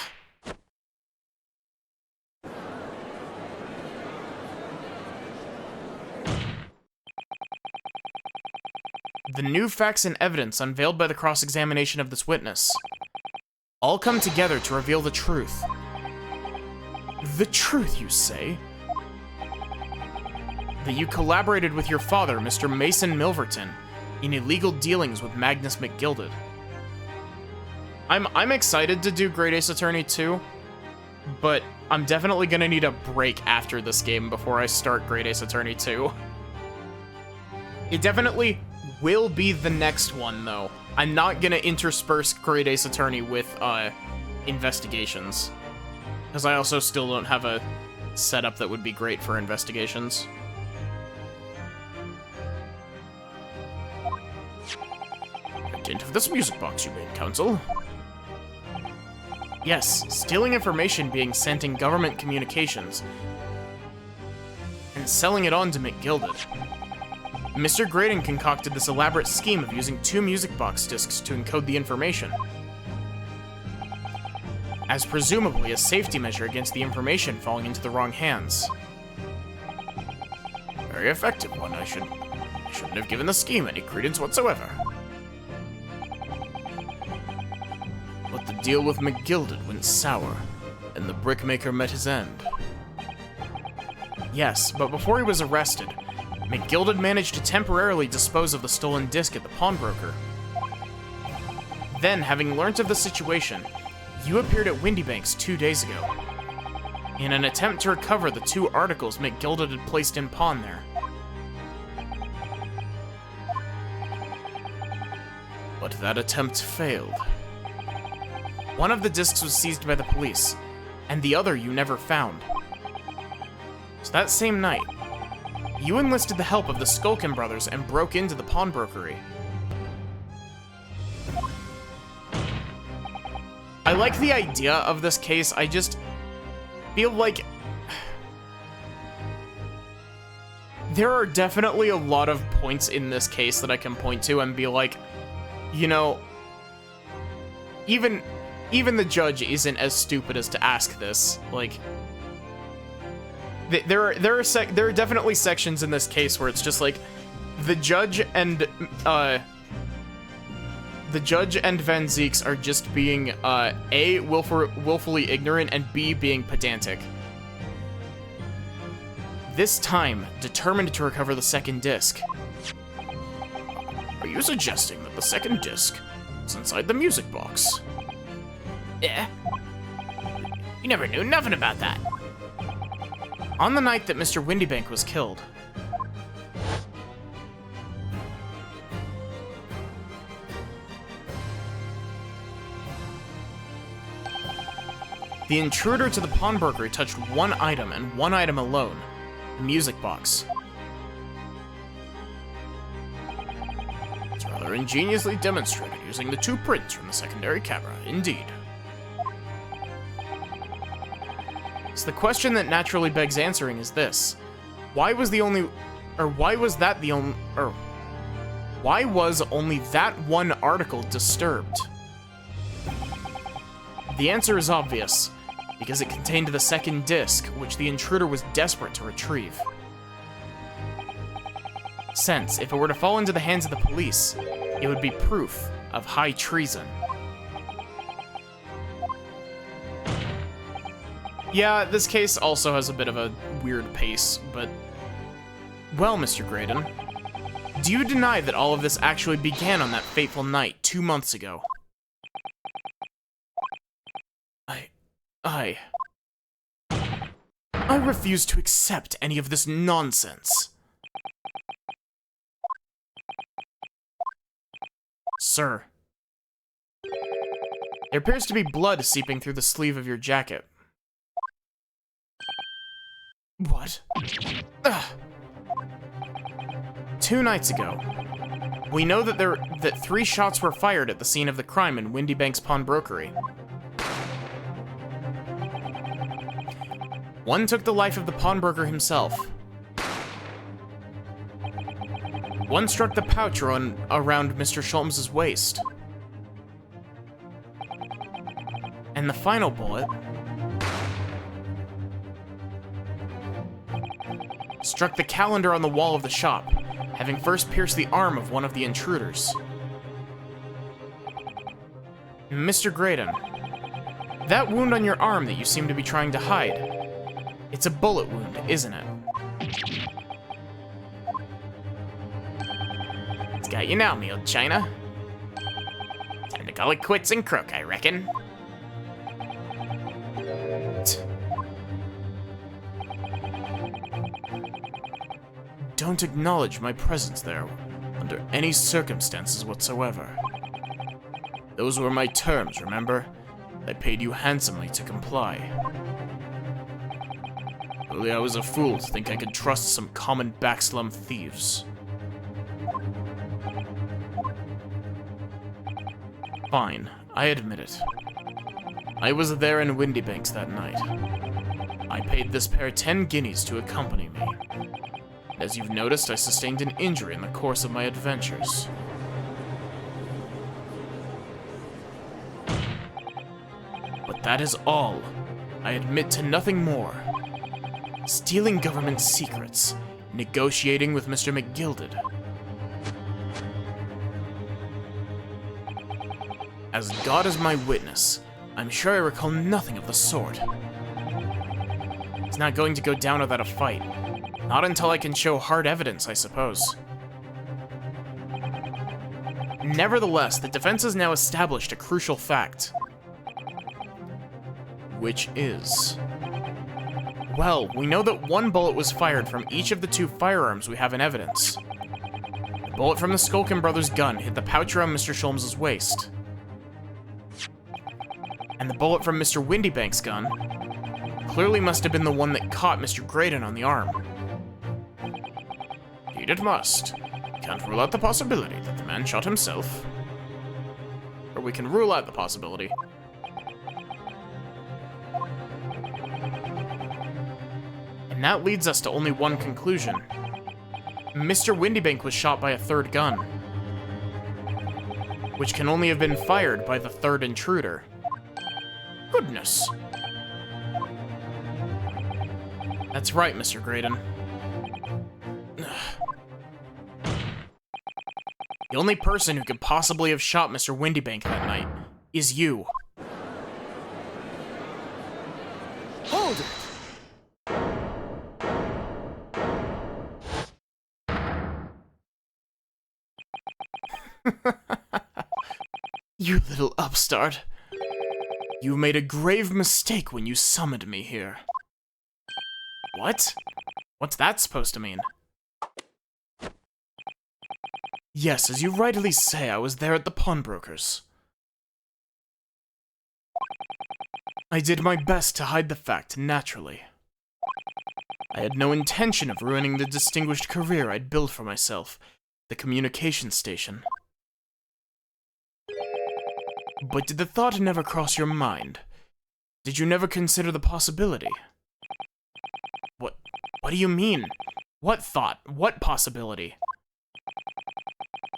The new facts and evidence unveiled by the cross-examination of this witness all come together to reveal the truth. The truth, you say? That you collaborated with your father, Mr. Mason Milverton, in illegal dealings with Magnus McGilded. I'm excited to do Great Ace Attorney 2, but I'm definitely gonna need a break after this game before I start Great Ace Attorney 2. It definitely will be the next one, though. I'm not gonna intersperse Great Ace Attorney with, investigations. Because I also still don't have a setup that would be great for investigations. Content of this music box, you mean, counsel? Yes, stealing information being sent in government communications and selling it on to McGilded. Mr. Graydon concocted this elaborate scheme of using 2 music box discs to encode the information, as presumably a safety measure against the information falling into the wrong hands. Very effective one. I shouldn't have given the scheme any credence whatsoever. But the deal with McGilded went sour, and the brickmaker met his end. Yes, but before he was arrested, McGilded managed to temporarily dispose of the stolen disc at the pawnbroker. Then, having learnt of the situation, you appeared at Windybanks 2 days ago, in an attempt to recover the 2 articles McGilded had placed in pawn there. But that attempt failed. One of the discs was seized by the police, and the other you never found. So that same night, you enlisted the help of the Skulkin brothers and broke into the pawnbrokery. I like the idea of this case, feel like there are definitely a lot of points in this case that I can point to and be like, you know, even the judge isn't as stupid as to ask this. Like, there are definitely sections in this case where it's just like the judge and Van Zeeks are just being A, willfully ignorant, and B, being pedantic. This time, determined to recover the second disc. Are you suggesting that the second disc is inside the music box? Yeah. You never knew nothing about that. On the night that Mr. Windybank was killed, the intruder to the pawnbroker touched one item and one item alone, the music box. It's rather ingeniously demonstrated using the two prints from the secondary camera, indeed. So the question that naturally begs answering is this: why was only that one article disturbed? The answer is obvious, because it contained the second disc, which the intruder was desperate to retrieve. Since, if it were to fall into the hands of the police, it would be proof of high treason. Yeah, this case also has a bit of a weird pace, but... Well, Mr. Graydon, do you deny that all of this actually began on that fateful night 2 months ago? I refuse to accept any of this nonsense. Sir, there appears to be blood seeping through the sleeve of your jacket. What? Ugh. 2 nights ago, we know that 3 shots were fired at the scene of the crime in Windybank's pawnbrokery. One took the life of the pawnbroker himself. One struck the pouch around Mr. Sholmes's waist. And the final bullet struck the calendar on the wall of the shop, having first pierced the arm of one of the intruders. Mr. Graydon, that wound on your arm that you seem to be trying to hide, it's a bullet wound, isn't it? It's got you now, me old China. Time to call it quits and croak, I reckon. Don't acknowledge my presence there, under any circumstances whatsoever. Those were my terms, remember? I paid you handsomely to comply. Really, I was a fool to think I could trust some common backslum thieves. Fine, I admit it. I was there in Windybanks that night. I paid this pair 10 guineas to accompany me. As you've noticed, I sustained an injury in the course of my adventures. But that is all. I admit to nothing more. Stealing government secrets, negotiating with Mr. McGilded. As God is my witness, I'm sure I recall nothing of the sort. It's not going to go down without a fight. Not until I can show hard evidence, I suppose. Nevertheless, the defense has now established a crucial fact. Which is... Well, we know that one bullet was fired from each of the 2 firearms we have in evidence. The bullet from the Skulkin brothers' gun hit the pouch around Mr. Sholmes's waist. And the bullet from Mr. Windybank's gun clearly must have been the one that caught Mr. Graydon on the arm. Indeed it must. Can't rule out the possibility that the man shot himself. Or we can rule out the possibility. And that leads us to only one conclusion. Mr. Windybank was shot by a third gun, which can only have been fired by the third intruder. Goodness. That's right, Mr. Graydon. The only person who could possibly have shot Mr. Windybank that night is you. Hold it! You little upstart. You made a grave mistake when you summoned me here. What? What's that supposed to mean? Yes, as you rightly say, I was there at the pawnbroker's. I did my best to hide the fact, naturally. I had no intention of ruining the distinguished career I'd built for myself, the communication station. But did the thought never cross your mind? Did you never consider the possibility? What do you mean? What thought? What possibility?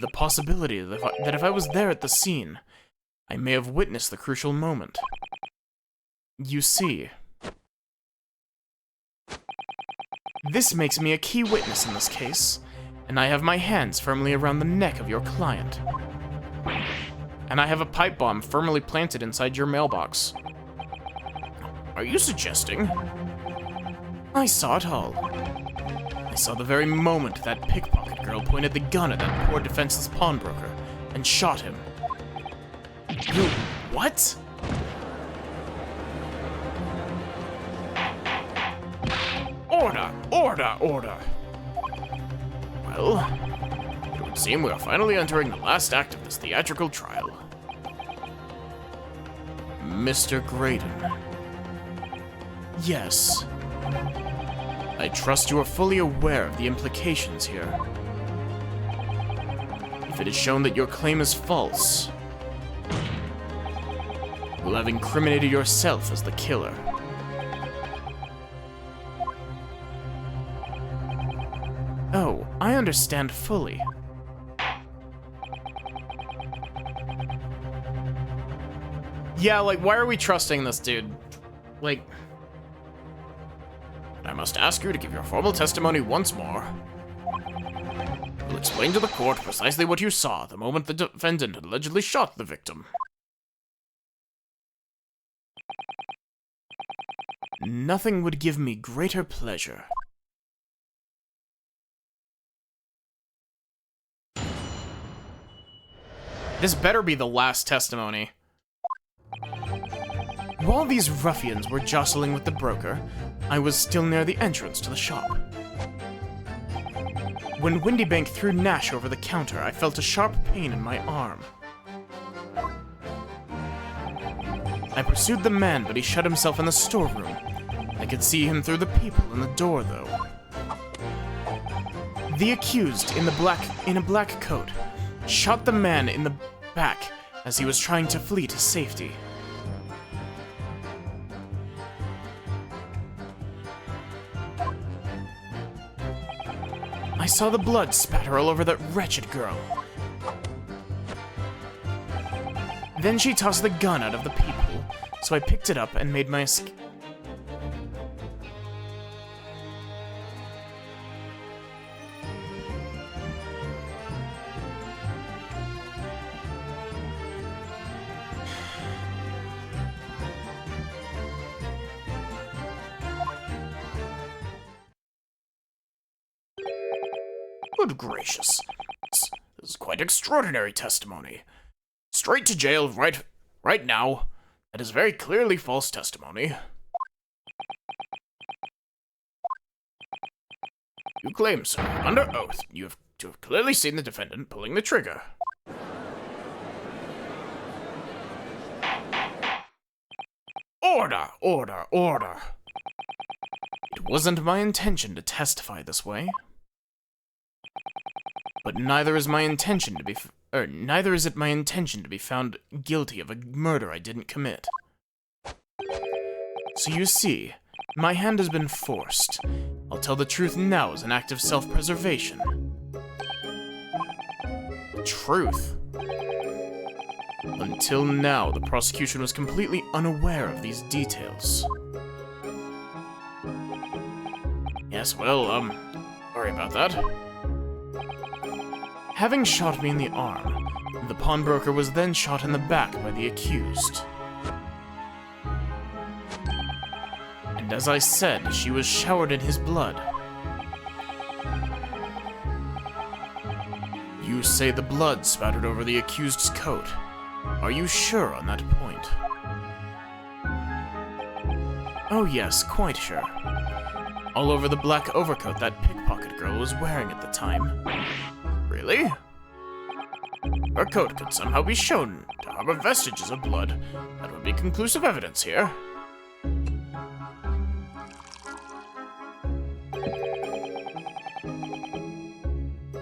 The possibility that if I was there at the scene, I may have witnessed the crucial moment. You see, this makes me a key witness in this case, and I have my hands firmly around the neck of your client. And I have a pipe bomb firmly planted inside your mailbox. Are you suggesting? I saw it all. I saw the very moment that pickpocket girl pointed the gun at that poor defenseless pawnbroker and shot him. You... what? Order! Order! Order! Well, it would seem we are finally entering the last act of this theatrical trial. Mr. Graydon. Yes. I trust you are fully aware of the implications here. If it is shown that your claim is false, you will have incriminated yourself as the killer. Oh, I understand fully. Yeah, like, why are we trusting this dude? Like... I must ask you to give your formal testimony once more. You'll explain to the court precisely what you saw the moment the defendant allegedly shot the victim. Nothing would give me greater pleasure. This better be the last testimony. While these ruffians were jostling with the broker, I was still near the entrance to the shop. When Windybank threw Nash over the counter, I felt a sharp pain in my arm. I pursued the man, but he shut himself in the storeroom. I could see him through the people in the door, though. The accused, in a black coat, shot the man in the back as he was trying to flee to safety. I saw the blood spatter all over that wretched girl. Then she tossed the gun out of the peephole, so I picked it up and made my escape. Good gracious. This is quite extraordinary testimony. Straight to jail right now. That is very clearly false testimony. You claim, sir, under oath, you have to have clearly seen the defendant pulling the trigger. Order! Order! Order! It wasn't my intention to testify this way. But neither is it my intention to be found guilty of a murder I didn't commit. So you see, My hand has been forced. I'll tell the truth now as an act of self-preservation. Truth? Until now, the prosecution was completely unaware of these details. Yes, well, sorry about that. Having shot me in the arm, the pawnbroker was then shot in the back by the accused. And as I said, she was showered in his blood. You say the blood spattered over the accused's coat. Are you sure on that point? Oh yes, quite sure. All over the black overcoat that pickpocket girl was wearing at the time. Really? Her coat could somehow be shown to harbor vestiges of blood. That would be conclusive evidence here.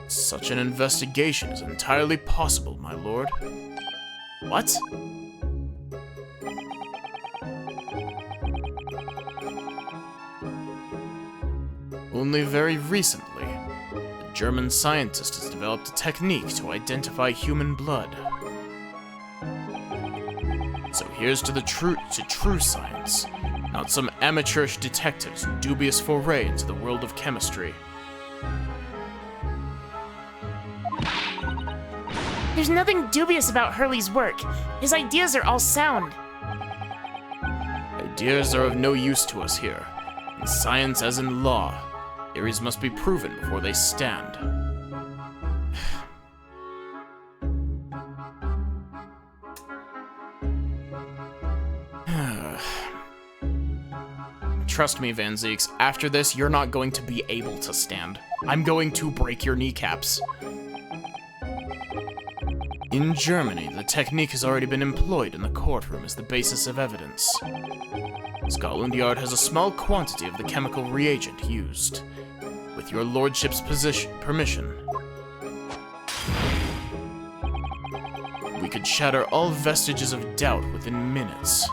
Such an investigation is entirely possible, my lord. What? Only very recently, a German scientist has developed a technique to identify human blood. So here's to true science, not some amateurish detective's dubious foray into the world of chemistry. There's nothing dubious about Hurley's work. His ideas are all sound. Ideas are of no use to us here. In science as in law, theories must be proven before they stand. Trust me, Van Zieks, after this, you're not going to be able to stand. I'm going to break your kneecaps. In Germany, the technique has already been employed in the courtroom as the basis of evidence. Scotland Yard has a small quantity of the chemical reagent used. With your lordship's permission, we could shatter all vestiges of doubt within minutes.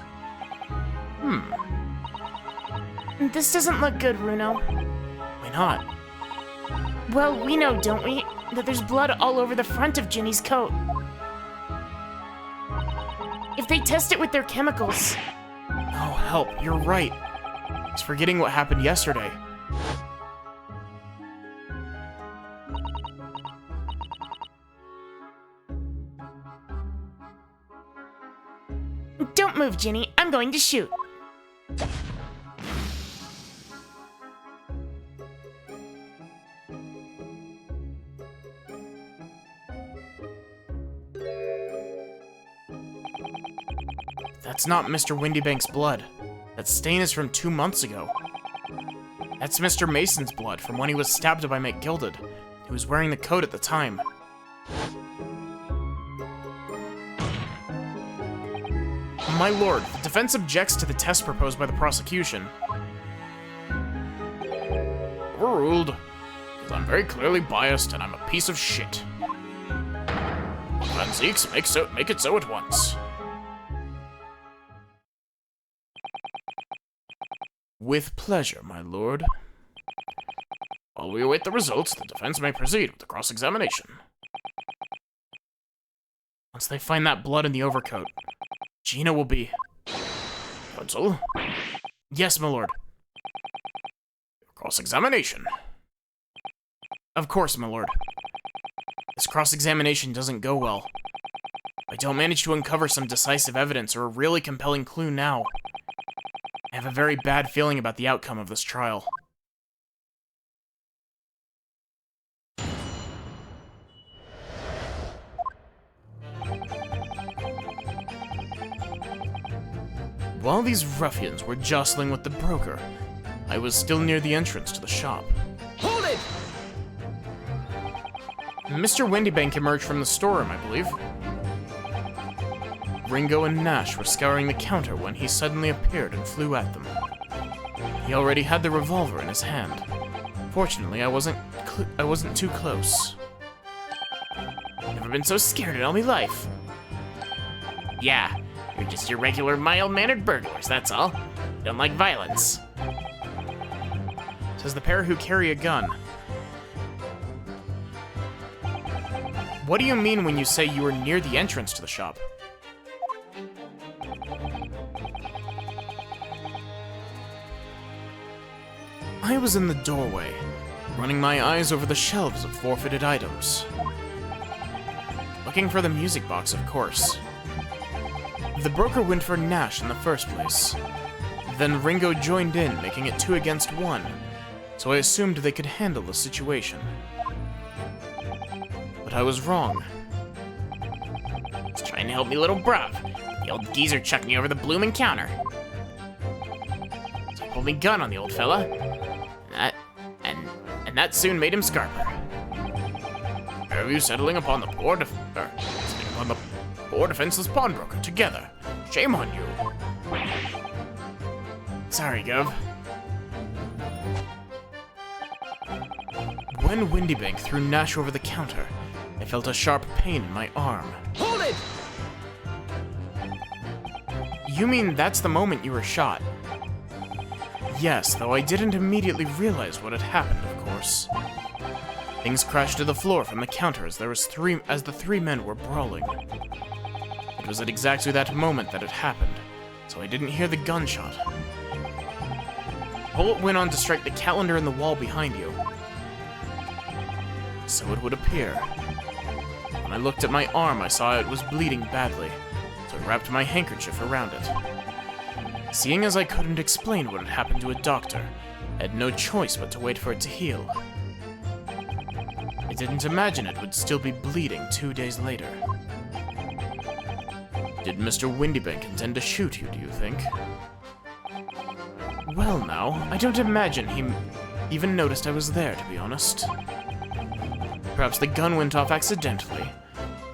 This doesn't look good, Runo. Why not? Well, we know, don't we, that there's blood all over the front of Ginny's coat. If they test it with their chemicals... Oh, help, you're right. I was forgetting what happened yesterday. Don't move, Ginny. I'm going to shoot. That's not Mr. Windybank's blood. That stain is from 2 months ago. That's Mr. Mason's blood from when he was stabbed by McGilded, who was wearing the coat at the time. My lord, the defense objects to the test proposed by the prosecution. Overruled. Because I'm very clearly biased and I'm a piece of shit. Van Zieks, make it so at once. With pleasure, my lord. While we await the results, the defense may proceed with the cross-examination. Once they find that blood in the overcoat, Gina will be... Counsel? Yes, my lord. Cross-examination. Of course, my lord. This cross-examination doesn't go well. I don't manage to uncover some decisive evidence or a really compelling clue now. I have a very bad feeling about the outcome of this trial. While these ruffians were jostling with the broker, I was still near the entrance to the shop. Hold it! Mr. Windybank emerged from the storeroom, I believe. Ringo and Nash were scouring the counter when he suddenly appeared and flew at them. He already had the revolver in his hand. Fortunately, I wasn't too close. Never been so scared in all my life. Yeah, you're just your regular mild-mannered burglars, that's all. Don't like violence. says the pair who carry a gun. What do you mean when you say you were near the entrance to the shop? I was in the doorway, running my eyes over the shelves of forfeited items. Looking for the music box, of course. The broker went for Nash in the first place. Then Ringo joined in, making it 2 against 1, so I assumed they could handle the situation. But I was wrong. He's trying to help me, little bruv. The old geezer chucked me over the bloomin' counter. So I pulled me gun on the old fella. And that soon made him scarper. Are you settling upon the poor defenseless pawnbroker together? Shame on you. Sorry, Gov. When Windybank threw Nash over the counter, I felt a sharp pain in my arm. Hold it! You mean that's the moment you were shot? Yes, though I didn't immediately realize what had happened, of course. Things crashed to the floor from the counter as the 3 men were brawling. It was at exactly that moment that it happened, so I didn't hear the gunshot. The bullet went on to strike the calendar in the wall behind you. So it would appear. When I looked at my arm, I saw it was bleeding badly, so I wrapped my handkerchief around it. Seeing as I couldn't explain what had happened to a doctor, I had no choice but to wait for it to heal. I didn't imagine it would still be bleeding 2 days later. Did Mr. Windybank intend to shoot you, do you think? Well now, I don't imagine he even noticed I was there, to be honest. Perhaps the gun went off accidentally.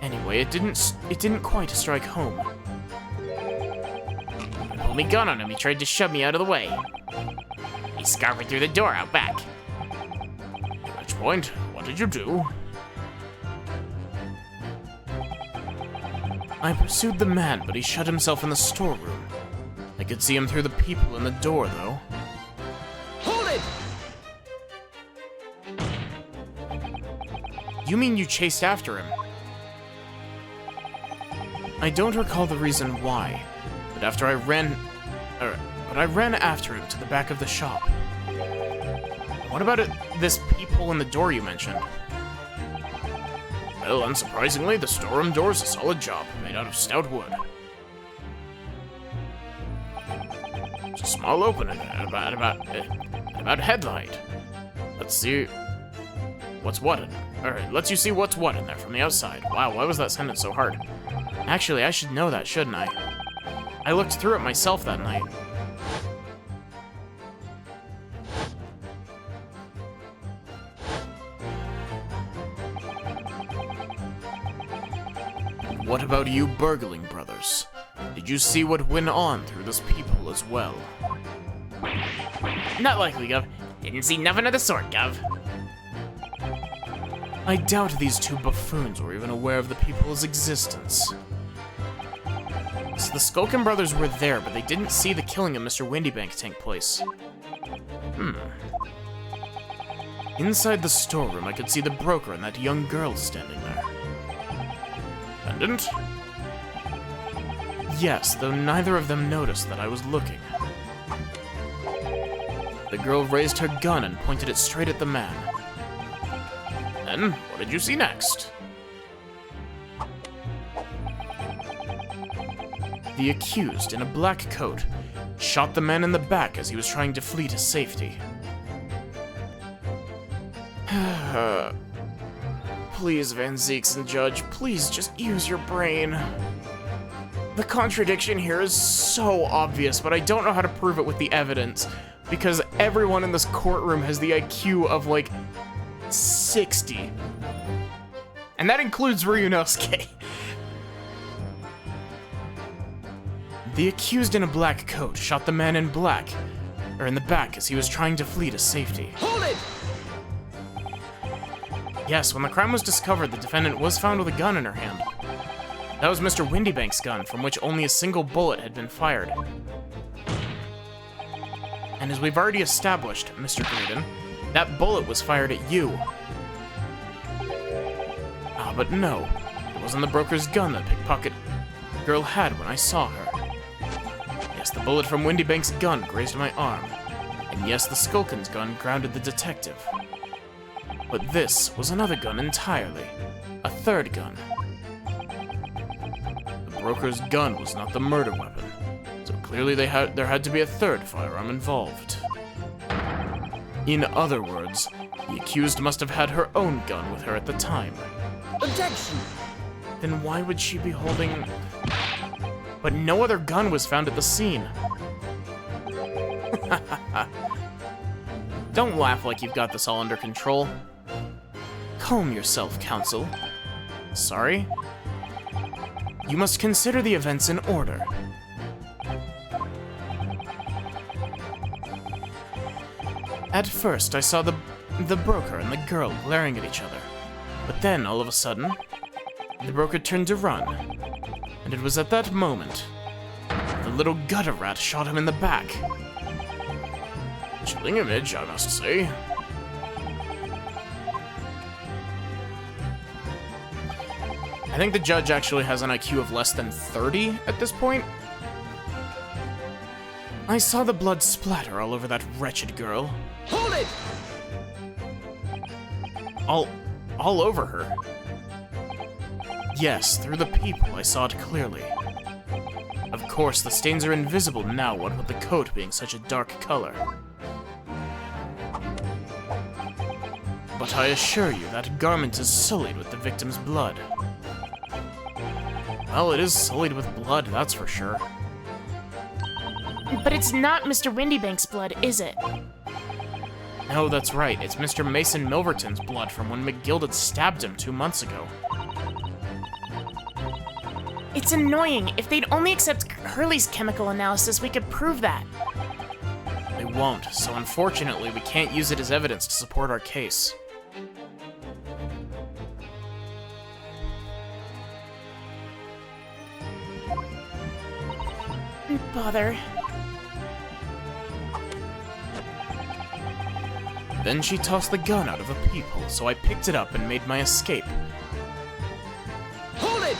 Anyway, it didn't quite strike home. I pulled me gun on him, he tried to shove me out of the way. He scarpered through the door out back. At which point, what did you do? I pursued the man, but he shut himself in the storeroom. I could see him through the people in the door, though. Hold it! You mean you chased after him? I don't recall the reason why, but I ran after him to the back of the shop. What about this peephole in the door you mentioned? Well, unsurprisingly, the storeroom door is a solid job, made out of stout wood. It's a small opening, about headlight. Let's see what's what in. Alright, lets you see what's what in there from the outside. Wow, why was that sentence so hard? Actually, I should know that, shouldn't I? I looked through it myself that night. What about you burgling brothers? Did you see what went on through this peephole as well? Not likely, Gov. Didn't see nothing of the sort, Gov. I doubt these 2 buffoons were even aware of the peephole's existence. So the Skulkin brothers were there, but they didn't see the killing of Mr. Windybank take place. Inside the storeroom, I could see the broker and that young girl standing there. Pendant? Yes, though neither of them noticed that I was looking. The girl raised her gun and pointed it straight at the man. Then, what did you see next? The accused, in a black coat, shot the man in the back as he was trying to flee to safety. Please, Van Zieksen, Judge, please just use your brain. The contradiction here is so obvious, but I don't know how to prove it with the evidence, because everyone in this courtroom has the IQ of, like, 60. And that includes Ryunosuke. The accused in a black coat shot the man in the back as he was trying to flee to safety. Hold it! Yes, when the crime was discovered, the defendant was found with a gun in her hand. That was Mr. Windybank's gun, from which only a single bullet had been fired. And as we've already established, Mr. Graydon, that bullet was fired at you. Ah, but no. It wasn't the broker's gun that pickpocket girl had when I saw her. Yes, the bullet from Windybank's gun grazed my arm. And yes, the Skulkin's gun grounded the detective. But this was another gun entirely. A third gun. The broker's gun was not the murder weapon. So clearly there had to be a third firearm involved. In other words, the accused must have had her own gun with her at the time. Objection! Then why would she be holding... But no other gun was found at the scene. Don't laugh like you've got this all under control. Calm yourself, counsel. Sorry? You must consider the events in order. At first, I saw the broker and the girl glaring at each other. But then, all of a sudden, the broker turned to run. And it was at that moment, the little gutter rat shot him in the back. Chilling image, I must say. I think the judge actually has an IQ of less than 30 at this point. I saw the blood splatter all over that wretched girl. Hold it! All over her. Yes, through the people, I saw it clearly. Of course, the stains are invisible now, what with the coat being such a dark color. But I assure you, that garment is sullied with the victim's blood. Well, it is sullied with blood, that's for sure. But it's not Mr. Windybank's blood, is it? No, that's right. It's Mr. Mason Milverton's blood from when McGilded stabbed him 2 months ago. It's annoying. If they'd only accept Hurley's chemical analysis, we could prove that. They won't, so unfortunately we can't use it as evidence to support our case. Bother. Then she tossed the gun out of a peephole, so I picked it up and made my escape. Hold it!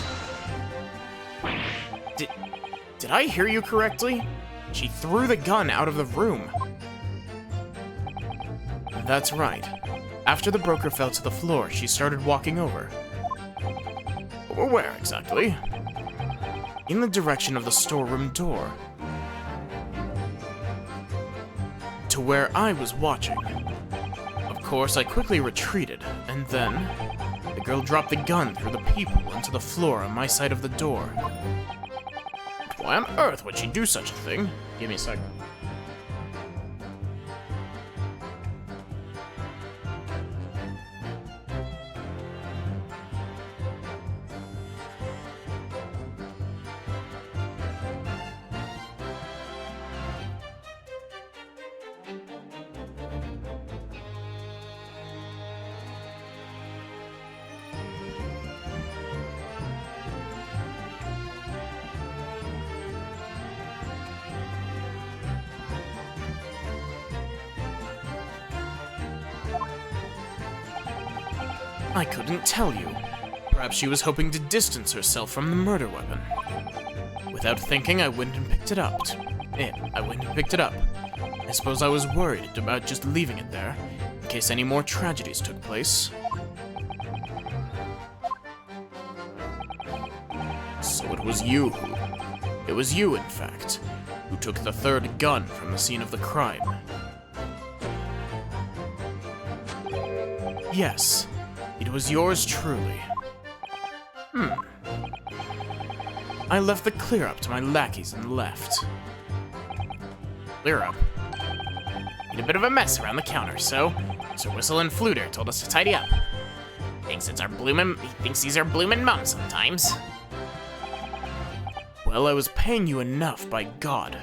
Did I hear you correctly? She threw the gun out of the room. That's right. After the broker fell to the floor, she started walking over. Where exactly? In the direction of the storeroom door. To where I was watching. Of course, I quickly retreated, and then the girl dropped the gun through the peephole into the floor on my side of the door. Why on earth would she do such a thing? Give me a second. I couldn't tell you. Perhaps she was hoping to distance herself from the murder weapon. Without thinking, I went and picked it up. I suppose I was worried about just leaving it there, in case any more tragedies took place. So it was you in fact, who took the third gun from the scene of the crime. Yes. It was yours truly. I left the clear-up to my lackeys and left. Clear-up? Made a bit of a mess around the counter, so Sir Whistle and Fluter told us to tidy up. He thinks these are bloomin' mum sometimes. Well, I was paying you enough, by God.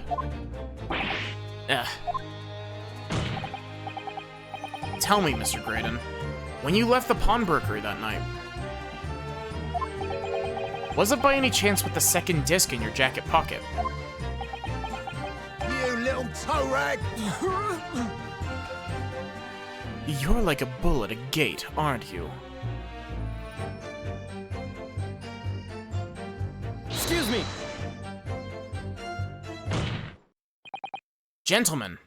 Tell me, Mr. Graydon, when you left the pawnbrokery that night, was it by any chance with the second disc in your jacket pocket? You little little toe rag! You're like a bull at a gate, aren't you? Excuse me! Gentlemen.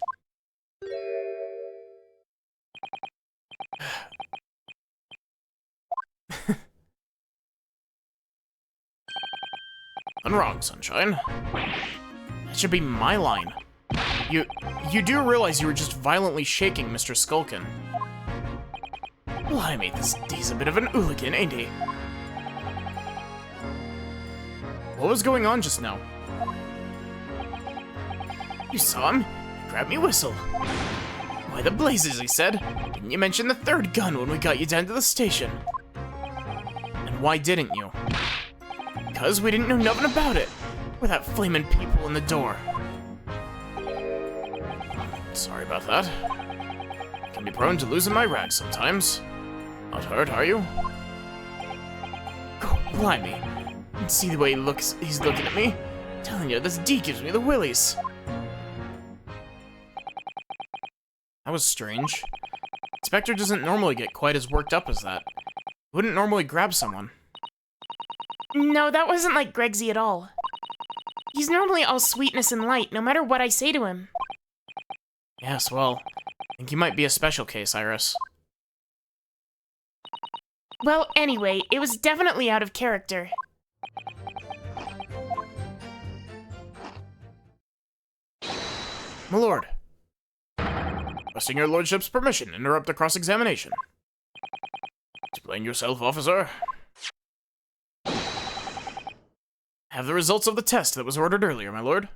Nothing wrong, Sunshine. That should be my line. You do realize you were just violently shaking Mr. Skulkin. Blimey, this D's a bit of an hooligan, ain't he? What was going on just now? You saw him? He grabbed me whistle. Why the blazes, he said. Didn't you mention the third gun when we got you down to the station? And why didn't you? Because we didn't know nothing about it. Without flaming people in the door. Sorry about that. I can be prone to losing my rag sometimes. Not hurt, are you? Oh, blimey. See the way he's looking at me? I'm telling you, this D gives me the willies. That was strange. Inspector doesn't normally get quite as worked up as that. He wouldn't normally grab someone. No, that wasn't like Gregsy at all. He's normally all sweetness and light, no matter what I say to him. Yes, well, I think you might be a special case, Iris. Well, anyway, it was definitely out of character. My lord. Requesting your lordship's permission, interrupt the cross-examination. Explain yourself, officer. Have the results of the test that was ordered earlier, my lord.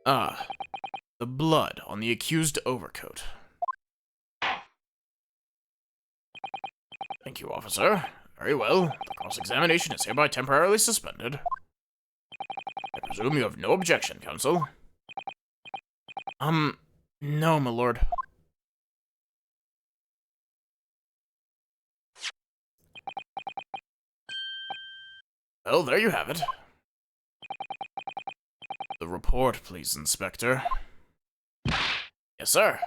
Ah, the blood on the accused overcoat. Thank you, officer. Very well. The cross-examination is hereby temporarily suspended. I presume you have no objection, counsel? No, my lord. Well, there you have it. The report, please, Inspector. Yes, sir.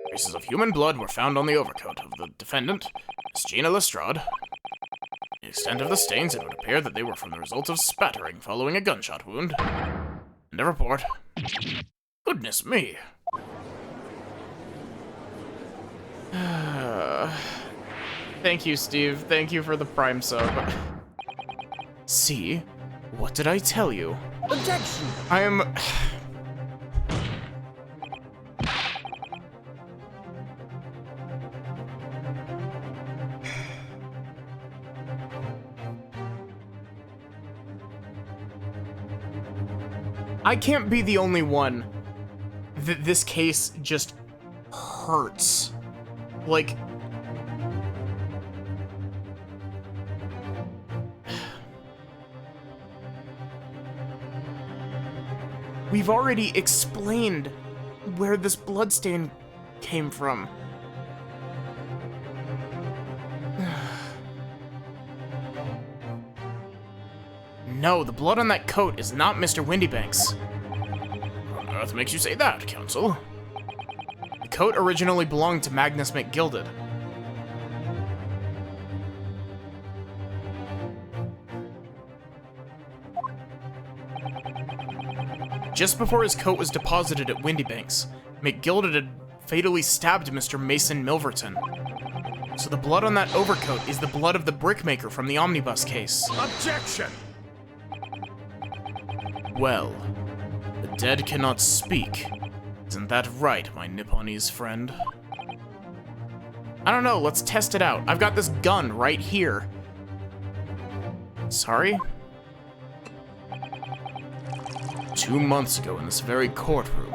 Traces of human blood were found on the overcoat of the defendant, Miss Gina Lestrade. The extent of the stains, it would appear that they were from the result of spattering following a gunshot wound. End of report. Goodness me. Thank you, Steve. Thank you for the Prime sub. See? What did I tell you? Objection! I am... I can't be the only one that this case just hurts. Like... We've already explained where this bloodstain came from. No, the blood on that coat is not Mr. Windybanks. What on earth makes you say that, counsel? The coat originally belonged to Magnus McGilded. Just before his coat was deposited at Windybanks, McGilded had fatally stabbed Mr. Mason Milverton. So the blood on that overcoat is the blood of the brickmaker from the omnibus case. Objection! Well, the dead cannot speak. Isn't that right, my Nipponese friend? I don't know, let's test it out. I've got this gun right here. Sorry? 2 months ago in this very courtroom,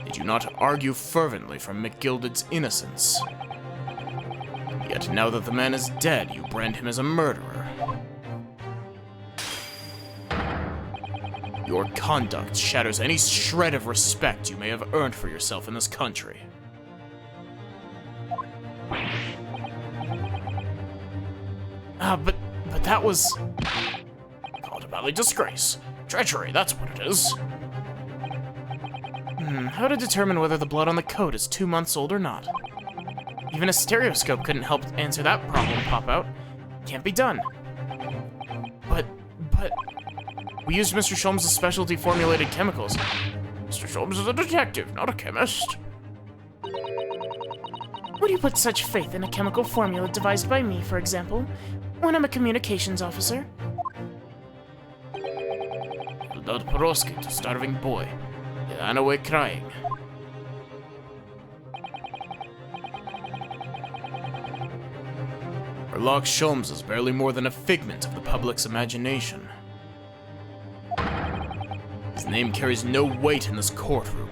did you not argue fervently for McGilded's innocence? Yet now that the man is dead, you brand him as a murderer. Your conduct shatters any shred of respect you may have earned for yourself in this country. But that was... called a valley disgrace. Treachery, that's what it is. How to determine whether the blood on the coat is 2 months old or not? Even a stereoscope couldn't help answer that problem, Pop-Out. Can't be done. But... We used Mr. Sholmes' specialty formulated chemicals. Mr. Sholmes is a detective, not a chemist. Would you put such faith in a chemical formula devised by me, for example, when I'm a communications officer? Without Peroski to starving boy. He ran away crying. Sherlock Sholmes is barely more than a figment of the public's imagination. His name carries no weight in this courtroom.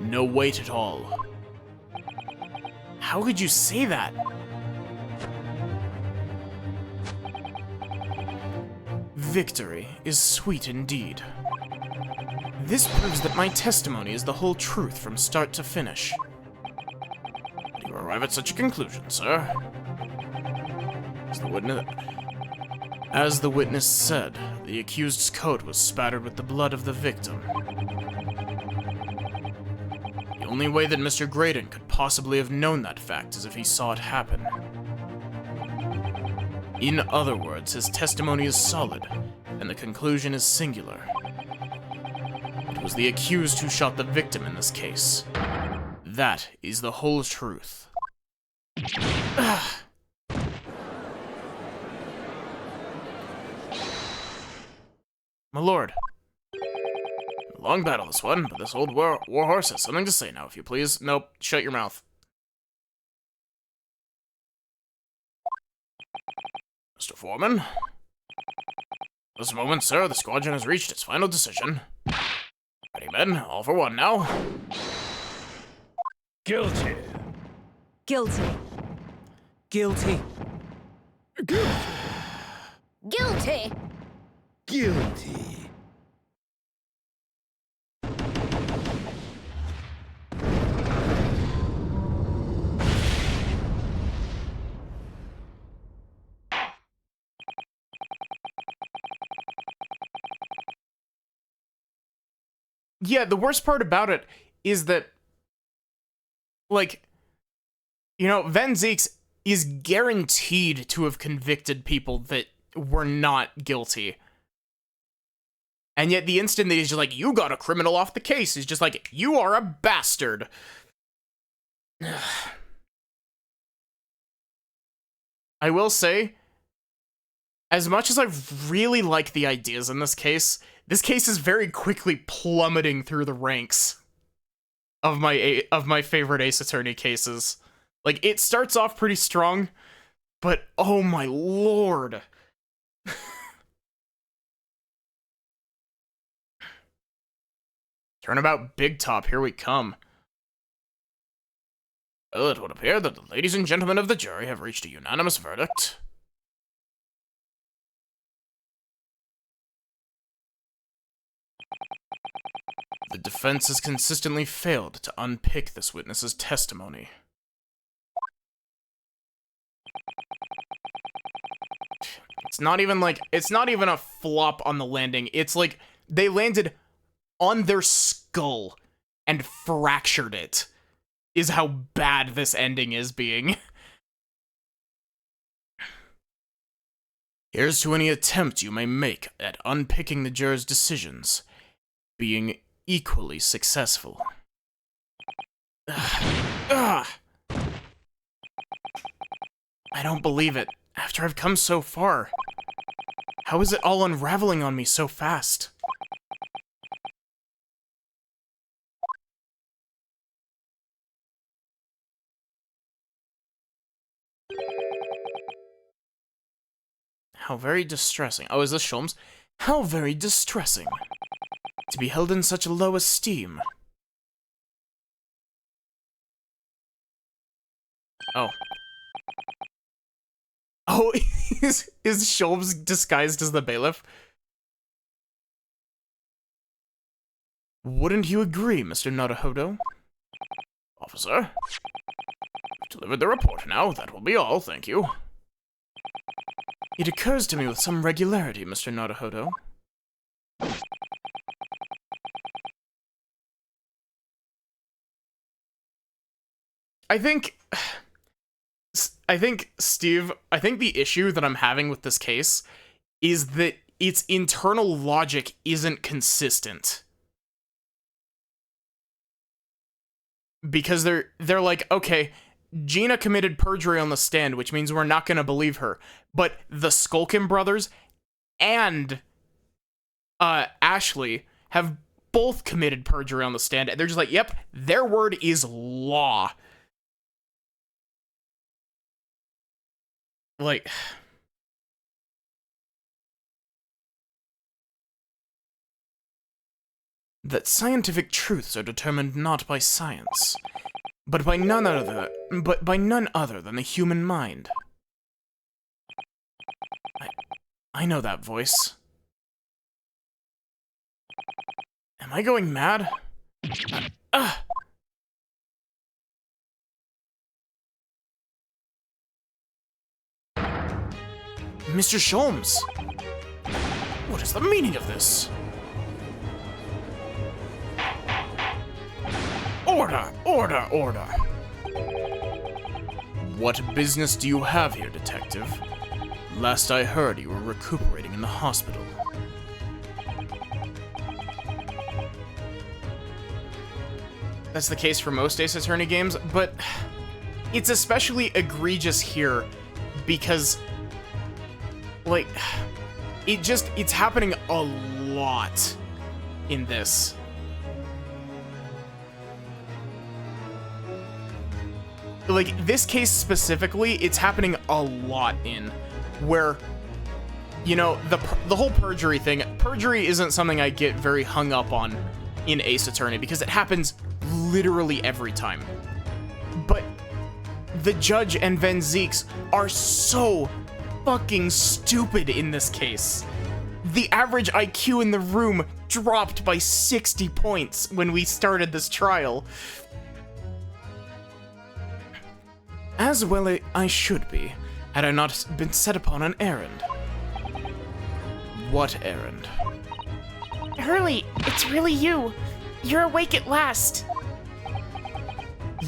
No weight at all. How could you say that? Victory is sweet indeed. This proves that my testimony is the whole truth from start to finish. How do you arrive at such a conclusion, sir? As the witness said, the accused's coat was spattered with the blood of the victim. The only way that Mr. Graydon could possibly have known that fact is if he saw it happen. In other words, his testimony is solid, and the conclusion is singular. It was the accused who shot the victim in this case. That is the whole truth. My lord. A long battle, this one, but this old war horse has something to say now, if you please. Nope, shut your mouth. Mr. Foreman? This moment, sir, the squadron has reached its final decision. Ready, men, all for one now. Guilty. Guilty. Guilty. Guilty. Guilty. Yeah, the worst part about it is that, like, you know, Van Zieks is guaranteed to have convicted people that were not guilty. And yet the instant that he's just like, you got a criminal off the case, he's just like, you are a bastard. I will say, as much as I really like the ideas in this case is very quickly plummeting through the ranks of my favorite Ace Attorney cases. Like, it starts off pretty strong, but oh my lord. Turnabout Big Top, here we come. Well, it would appear that the ladies and gentlemen of the jury have reached a unanimous verdict. The defense has consistently failed to unpick this witness's testimony. It's not even a flop on the landing. It's like they landed on their skull and fractured it, is how bad this ending is being. Here's to any attempt you may make at unpicking the jurors' decisions, being equally successful. I don't believe it. After I've come so far. How is it all unraveling on me so fast? How very distressing. Oh, is this Sholmes? How very distressing. To be held in such low esteem. Oh. Oh, is Sholmes disguised as the bailiff? Wouldn't you agree, Mr. Naruhodo? Officer, I've delivered the report now. That will be all, thank you. It occurs to me with some regularity, Mr. Naruhodo, Steve, I think the issue that I'm having with this case is that its internal logic isn't consistent. Because they're like, okay, Gina committed perjury on the stand, which means we're not gonna believe her. But the Skulkin brothers and Ashley have both committed perjury on the stand, and they're just like, yep, their word is law. Like, that scientific truths are determined not by science, but by none other than the human mind. I know that voice. Am I going mad? Mr. Sholmes! What is the meaning of this? Order! Order! Order! What business do you have here, detective? Last I heard, you were recuperating in the hospital. That's the case for most Ace Attorney games, but it's especially egregious here because, like, it's happening a lot in this. Like, this case specifically, it's happening a lot in, where, you know, the whole perjury thing, perjury isn't something I get very hung up on in Ace Attorney, because it happens literally every time. But the judge and Van Zeeks are so fucking stupid in this case. The average IQ in the room dropped by 60 points when we started this trial. As well I should be, had I not been set upon an errand. What errand? Hurley, it's really you. You're awake at last.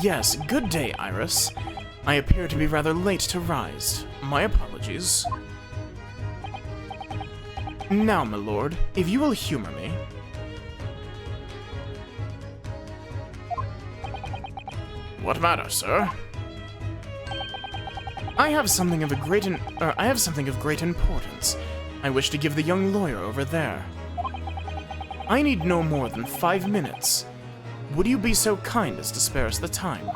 Yes, good day, Iris. I appear to be rather late to rise. My apologies. Now, my lord, if you will humor me. What matter, sir? I have something of great importance. I wish to give the young lawyer over there. I need no more than 5 minutes. Would you be so kind as to spare us the time?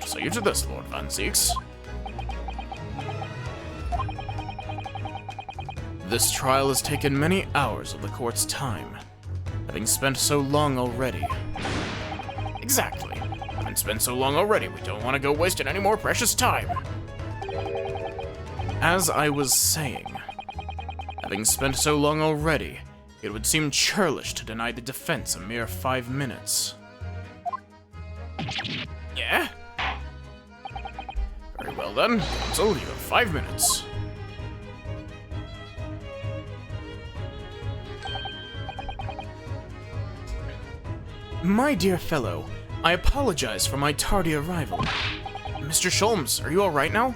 So you to this, Lord Van Zeeks. This trial has taken many hours of the court's time, having spent so long already. Exactly. Having spent so long already, we don't want to go wasting any more precious time. As I was saying, having spent so long already, it would seem churlish to deny the defense a mere 5 minutes. Yeah? Very well then, counsel, you have 5 minutes. My dear fellow, I apologize for my tardy arrival. Mr. Sholmes, are you alright now?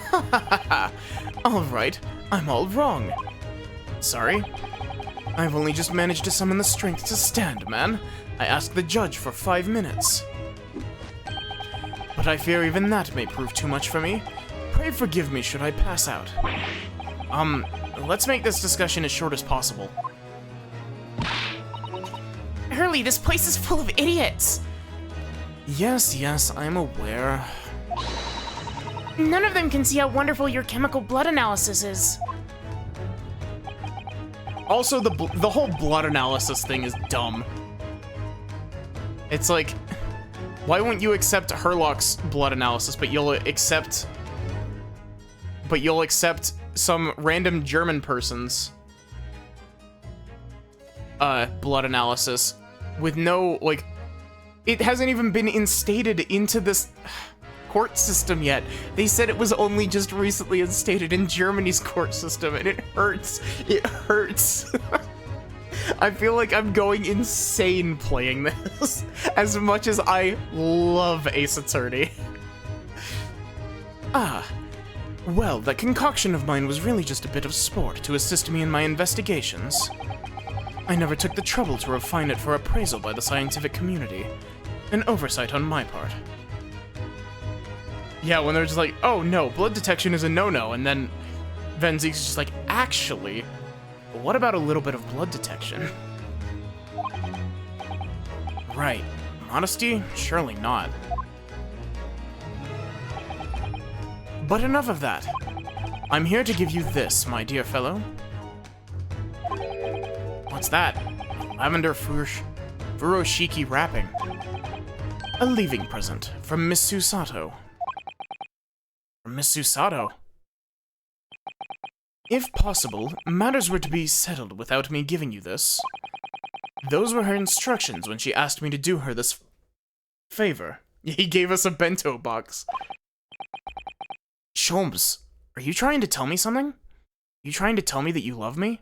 Ha ha ha ha! Alright, I'm all wrong. Sorry. I've only just managed to summon the strength to stand, man. I asked the judge for 5 minutes. But I fear even that may prove too much for me. Pray forgive me should I pass out. Let's make this discussion as short as possible. Hurley, this place is full of idiots. Yes, I'm aware. None of them can see how wonderful your chemical blood analysis is. Also, the whole blood analysis thing is dumb. It's like, why won't you accept Herlock's blood analysis, but you'll accept some random German person's blood analysis with no, like, it hasn't even been instated into this court system yet. They said it was only just recently instated in Germany's court system, and it hurts. It hurts. I feel like I'm going insane playing this, as much as I love Ace Attorney. Ah. Well, that concoction of mine was really just a bit of sport to assist me in my investigations. I never took the trouble to refine it for appraisal by the scientific community. An oversight on my part. Yeah, when they're just like, oh no, blood detection is a no-no, and then Van Zeke's just like, actually, what about a little bit of blood detection? Right. Modesty? Surely not. But enough of that. I'm here to give you this, my dear fellow. What's that? Lavender furoshiki wrapping. A leaving present from Miss Susato. From Miss Susato? If possible, matters were to be settled without me giving you this. Those were her instructions when she asked me to do her this favor. He gave us a bento box. Sholmes, are you trying to tell me something? Are you trying to tell me that you love me?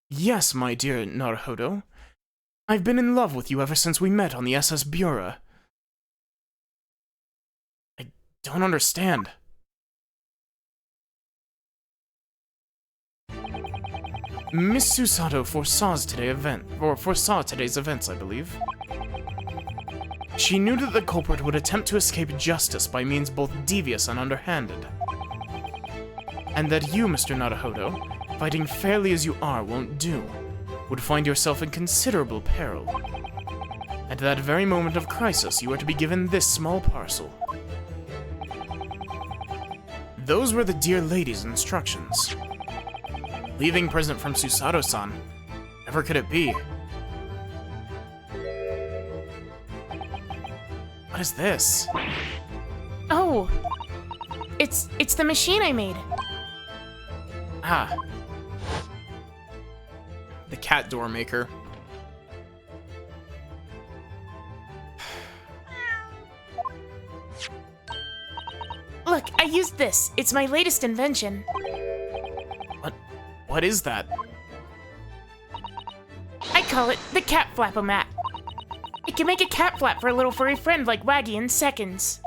Yes, my dear Naruhodo. I've been in love with you ever since we met on the SS Bureau. I don't understand. Miss Susato foresaw today's events, I believe. She knew that the culprit would attempt to escape justice by means both devious and underhanded. And that you, Mr. Naruhodo, fighting fairly as you are, won't do, would find yourself in considerable peril. At that very moment of crisis, you are to be given this small parcel. Those were the dear lady's instructions. Leaving present from Susato-san. Never could it be. What is this? Oh! It's the machine I made. Ah. The cat door maker. Look, I used this. It's my latest invention. What is that? I call it the cat flap-o-mat. It can make a cat flap for a little furry friend like Waggy in seconds.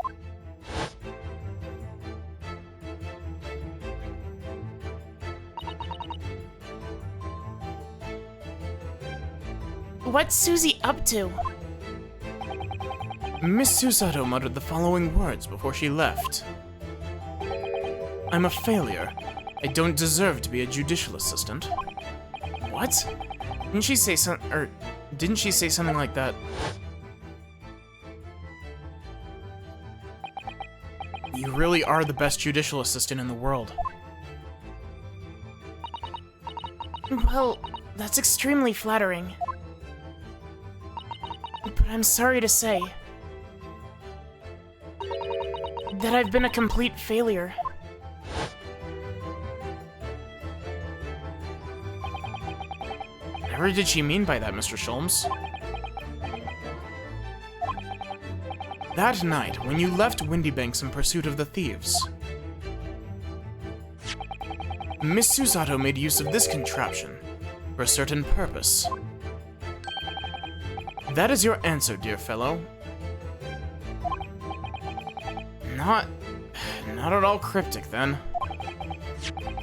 What's Susie up to? Miss Susato muttered the following words before she left. I'm a failure. I don't deserve to be a judicial assistant. What? Didn't she say something like that? You really are the best judicial assistant in the world. Well, that's extremely flattering. But I'm sorry to say that I've been a complete failure. Whatever did she mean by that, Mr. Sholmes? That night, when you left Windy Banks in pursuit of the thieves, Miss Susato made use of this contraption for a certain purpose. That is your answer, dear fellow. Not at all cryptic, then.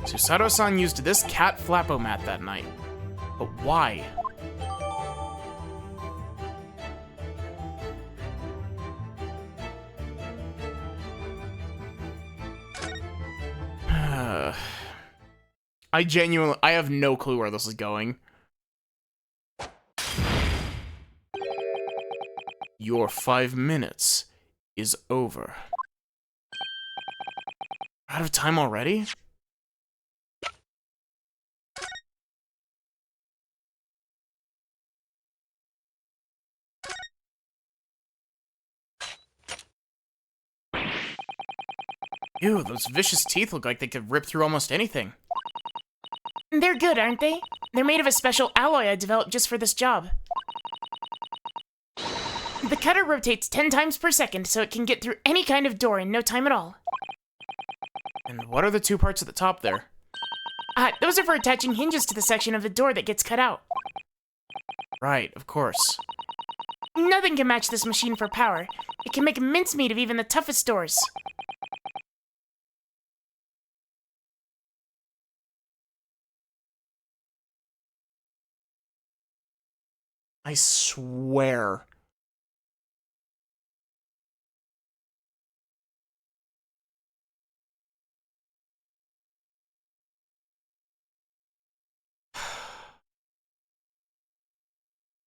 Susato-san used this cat flap-o-mat that night. But why? I have no clue where this is going. Your 5 minutes is over. Out of time already? Ew, those vicious teeth look like they could rip through almost anything. They're good, aren't they? They're made of a special alloy I developed just for this job. The cutter rotates 10 times per second, so it can get through any kind of door in no time at all. And what are the two parts at the top there? Those are for attaching hinges to the section of the door that gets cut out. Right, of course. Nothing can match this machine for power. It can make mincemeat of even the toughest doors. I swear.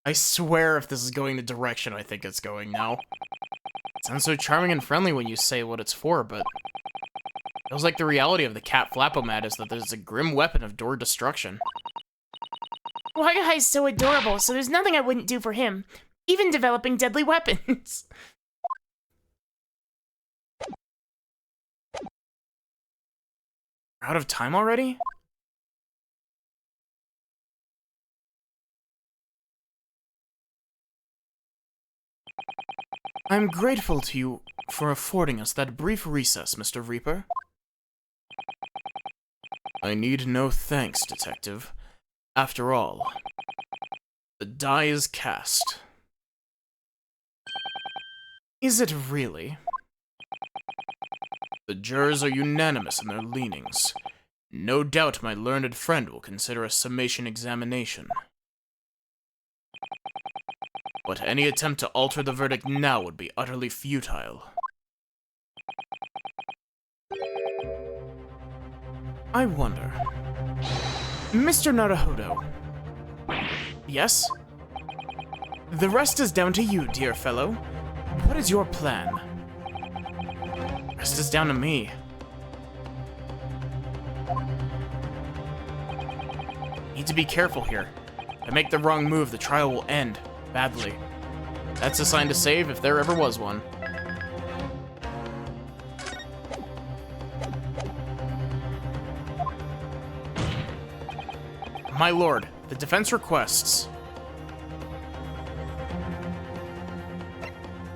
I swear if this is going the direction I think it's going now. It sounds so charming and friendly when you say what it's for, but it feels like the reality of the cat Flapomat is that there's a grim weapon of door destruction. Wagaha is so adorable, so there's nothing I wouldn't do for him, even developing deadly weapons. Out of time already? I'm grateful to you for affording us that brief recess, Mr. Reaper. I need no thanks, Detective. After all, the die is cast. Is it really? The jurors are unanimous in their leanings. No doubt my learned friend will consider a summation examination. But any attempt to alter the verdict now would be utterly futile. I wonder... Mr. Naruhodo. Yes? The rest is down to you, dear fellow. What is your plan? Rest is down to me. Need to be careful here. If I make the wrong move, the trial will end badly. That's a sign to save if there ever was one. My lord, the defense requests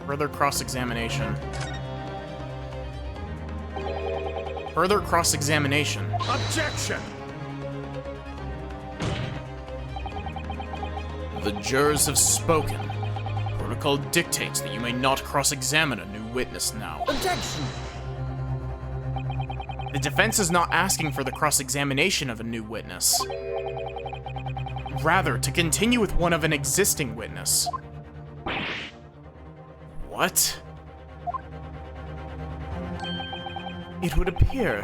further cross-examination. Further cross-examination. Objection! The jurors have spoken. Protocol dictates that you may not cross-examine a new witness now. Objection! The defense is not asking for the cross-examination of a new witness. Rather, to continue with one of an existing witness. What? It would appear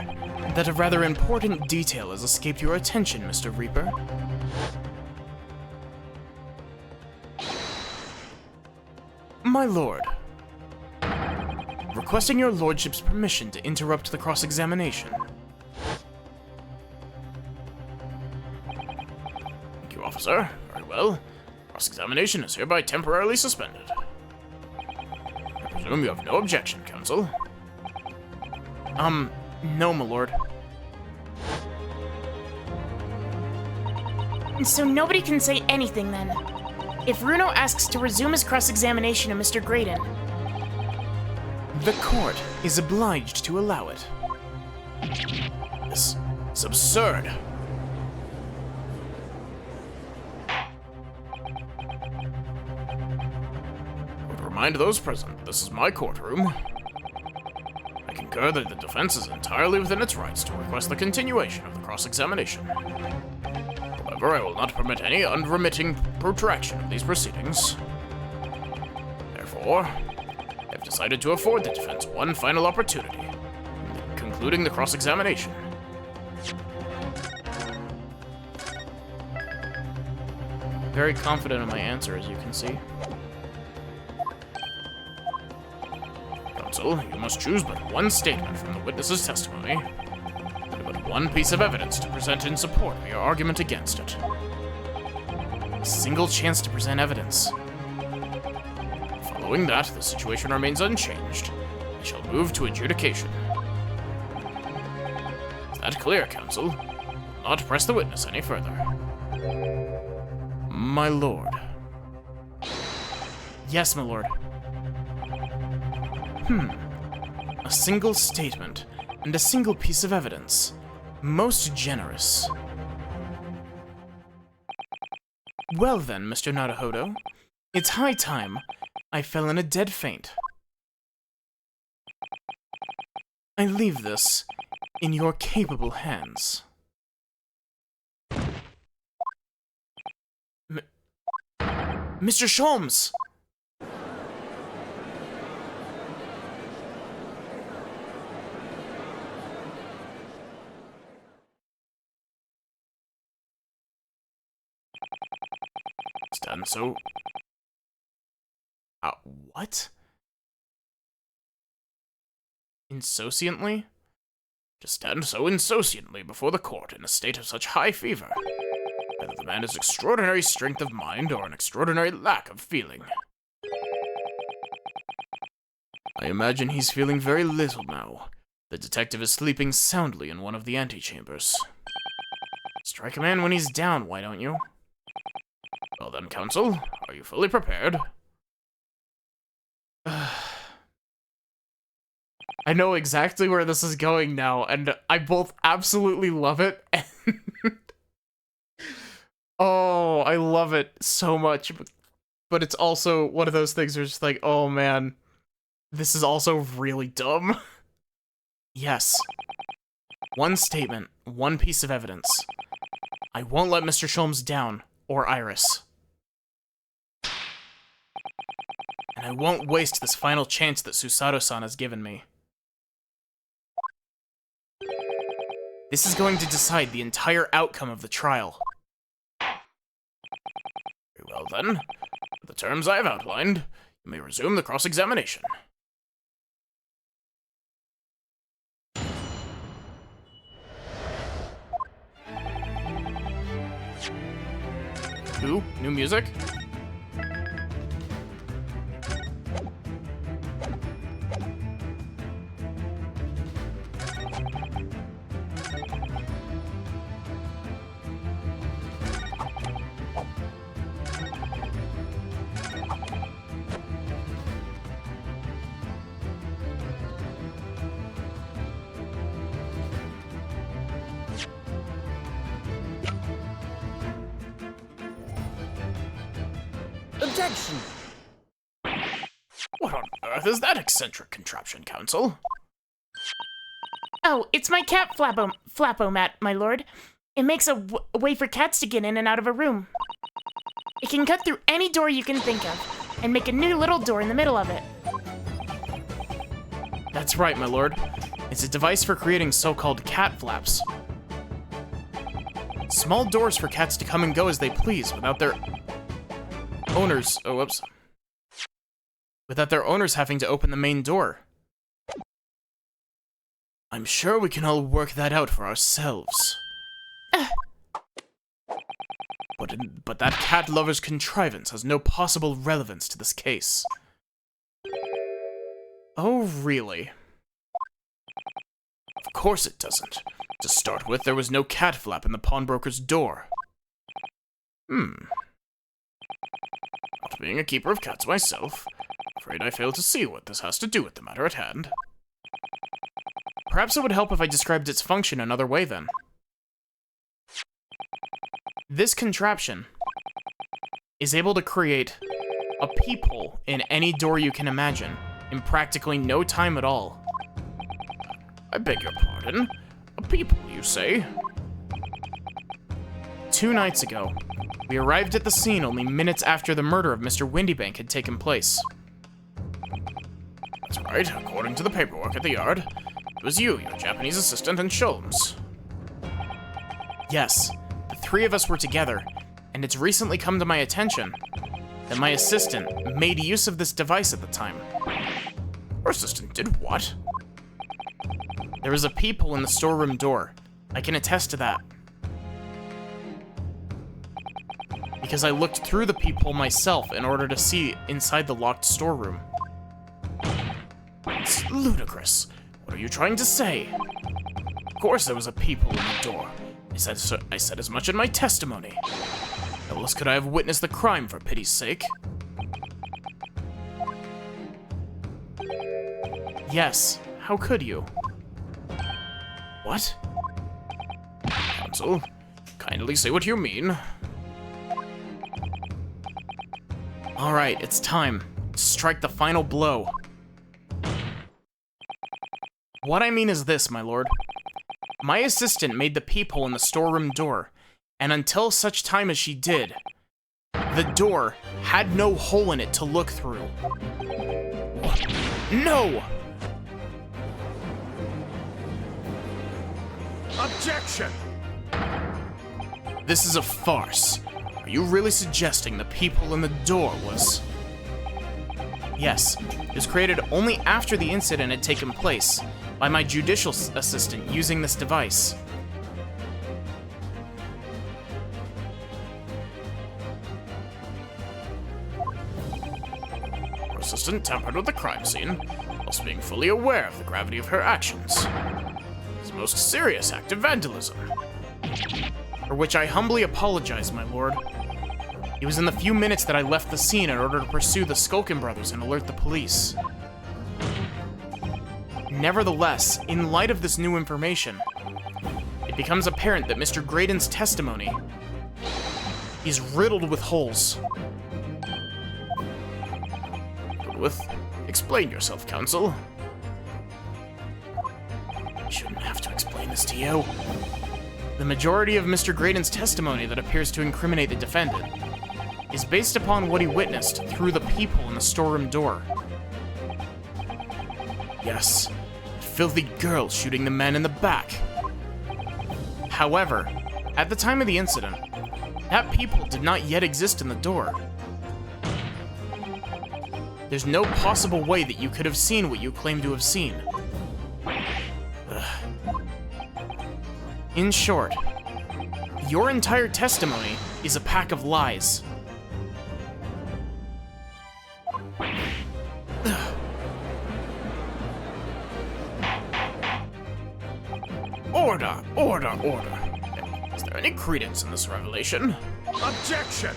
that a rather important detail has escaped your attention, Mr. Reaper. My lord, requesting your lordship's permission to interrupt the cross-examination. Thank you, officer. Very well. Cross-examination is hereby temporarily suspended. I presume you have no objection, counsel. No, my lord. So nobody can say anything then. If Runo asks to resume his cross-examination of Mr. Graydon, The court is obliged to allow it. This is absurd. I would remind those present, this is my courtroom. I concur that the defense is entirely within its rights to request the continuation of the cross-examination. However, I will not permit any unremitting protraction of these proceedings. Therefore, I have decided to afford the defense one final opportunity, concluding the cross-examination. Very confident in my answer, as you can see. Counsel, you must choose but one statement from the witness's testimony, and but one piece of evidence to present in support of your argument against it. A single chance to present evidence. Following that, the situation remains unchanged. I shall move to adjudication. Is that clear, counsel? Will not press the witness any further. My lord. Yes, my lord. A single statement and a single piece of evidence. Most generous. Well then, Mr. Naruhodo, it's high time. I fell in a dead faint. I leave this in your capable hands. Mr. Sholmes! Stand so... what? Insouciantly? To stand so insouciantly before the court in a state of such high fever. Either the man has extraordinary strength of mind or an extraordinary lack of feeling. I imagine he's feeling very little now. The detective is sleeping soundly in one of the antechambers. Strike a man when he's down, why don't you? Well then, counsel, are you fully prepared? I know exactly where this is going now, and I both absolutely love it and... oh, I love it so much. But it's also one of those things where it's just like, oh man, this is also really dumb. Yes. One statement, one piece of evidence. I won't let Mr. Sholmes down, or Iris. And I won't waste this final chance that Susato-san has given me. This is going to decide the entire outcome of the trial. Very well then, with the terms I have outlined, you may resume the cross-examination. Ooh, new music? Objection! What on earth is that eccentric contraption, counsel? Oh, it's my cat flappo-mat, my lord. It makes a way for cats to get in and out of a room. It can cut through any door you can think of, and make a new little door in the middle of it. That's right, my lord. It's a device for creating so-called cat flaps. Small doors for cats to come and go as they please without their owners... oh, whoops. Without their owners having to open the main door. I'm sure we can all work that out for ourselves. But that cat lover's contrivance has no possible relevance to this case. Oh, really? Of course it doesn't. To start with, there was no cat flap in the pawnbroker's door. Not being a keeper of cats myself, afraid I fail to see what this has to do with the matter at hand. Perhaps it would help if I described its function another way, then. This contraption is able to create a peephole in any door you can imagine, in practically no time at all. I beg your pardon? A peephole, you say? 2 nights ago, we arrived at the scene only minutes after the murder of Mr. Windybank had taken place. That's right, according to the paperwork at the yard. It was you, your Japanese assistant, and Sholmes. Yes, the 3 of us were together, and it's recently come to my attention that my assistant made use of this device at the time. Your assistant did what? There was a peephole in the storeroom door. I can attest to that. Because I looked through the peephole myself in order to see inside the locked storeroom. It's ludicrous. What are you trying to say? Of course there was a peephole in the door. I said as much in my testimony. How else could I have witnessed the crime, for pity's sake? Yes, how could you? What? Counsel, kindly say what you mean. Alright, it's time to strike the final blow. What I mean is this, my lord. My assistant made the peephole in the storeroom door, and until such time as she did, the door had no hole in it to look through. No! Objection! This is a farce. Are you really suggesting the peephole in the door was... Yes, it was created only after the incident had taken place, by my judicial assistant using this device. Her assistant tampered with the crime scene, whilst being fully aware of the gravity of her actions. It's a most serious act of vandalism. For which I humbly apologize, my lord. It was in the few minutes that I left the scene in order to pursue the Skulkin brothers and alert the police. Nevertheless, in light of this new information, it becomes apparent that Mr. Graydon's testimony is riddled with holes. Explain yourself, counsel. I shouldn't have to explain this to you. The majority of Mr. Graydon's testimony that appears to incriminate the defendant is based upon what he witnessed through the peephole in the storeroom door. Yes, the filthy girl shooting the man in the back. However, at the time of the incident, that peephole did not yet exist in the door. There's no possible way that you could have seen what you claim to have seen. In short, your entire testimony is a pack of lies. Order, order, order. Is there any credence in this revelation? Objection!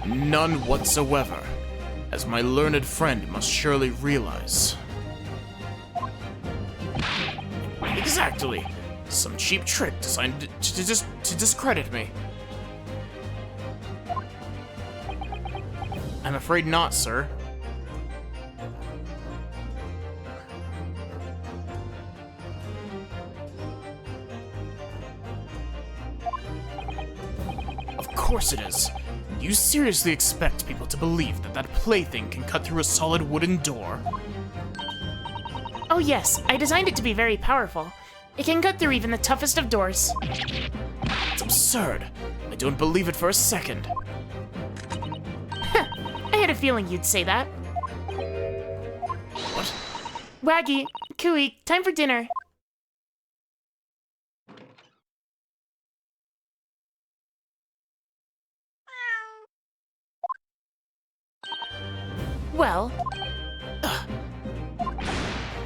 None whatsoever, as my learned friend must surely realize. Exactly. Some cheap trick designed to discredit me. I'm afraid not, sir. Of course it is. Do you seriously expect people to believe that that plaything can cut through a solid wooden door? Oh yes, I designed it to be very powerful. It can cut through even the toughest of doors. It's absurd. I don't believe it for a second. I had a feeling you'd say that. What? Waggy, Cooey, time for dinner. Well,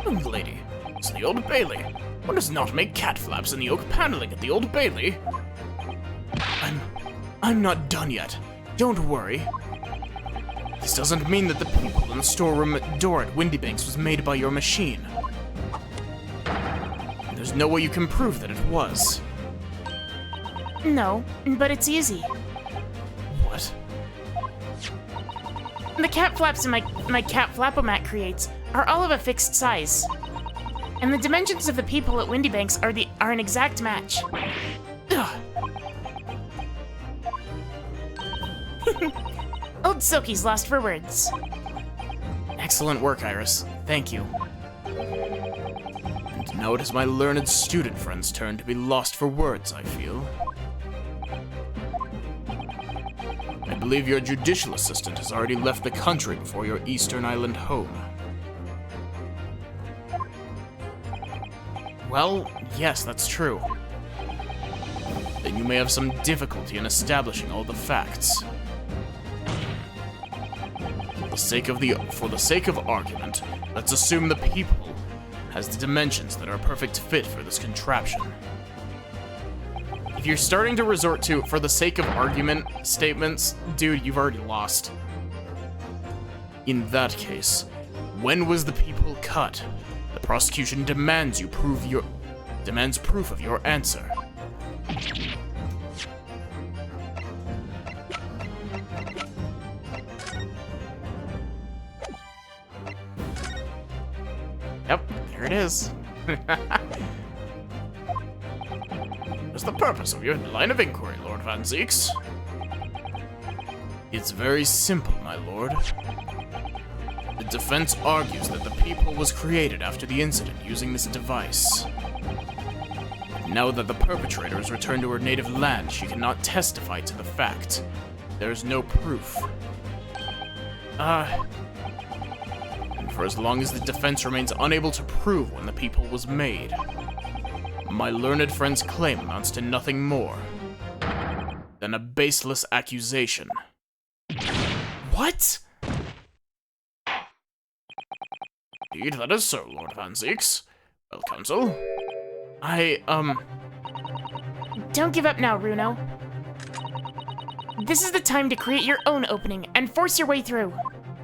Young lady, it's the Old Bailey. One does not make cat flaps in the oak paneling at the Old Bailey. I'm not done yet. Don't worry. This doesn't mean that the peephole in the storeroom door at Windybanks was made by your machine. There's no way you can prove that it was. no, but it's easy. What? The cat flaps my cat flapomat creates are all of a fixed size. And the dimensions of the peephole at Windybanks are an exact match. Old Silky's lost for words. Excellent work, Iris. Thank you. And now it is my learned student friend's turn to be lost for words, I feel. I believe your judicial assistant has already left the country before your Eastern Island home. Well, yes, that's true. Then you may have some difficulty in establishing all the facts. For the sake of argument, let's assume the peephole has the dimensions that are a perfect fit for this contraption. If you're starting to resort to for the sake of argument statements, dude, you've already lost. In that case, when was the peephole cut? The prosecution demands proof of your answer. Yep, there it is. What's the purpose of your line of inquiry, Lord Van Zeeks? It's very simple, my lord. The defense argues that the peephole was created after the incident using this device. Now that the perpetrator has returned to her native land, she cannot testify to the fact. There is no proof. And for as long as the defense remains unable to prove when the peephole was made, my learned friend's claim amounts to nothing more than a baseless accusation. What? Indeed, that is so, Lord Van Zeeks. Well, counsel? Don't give up now, Runo. This is the time to create your own opening and force your way through.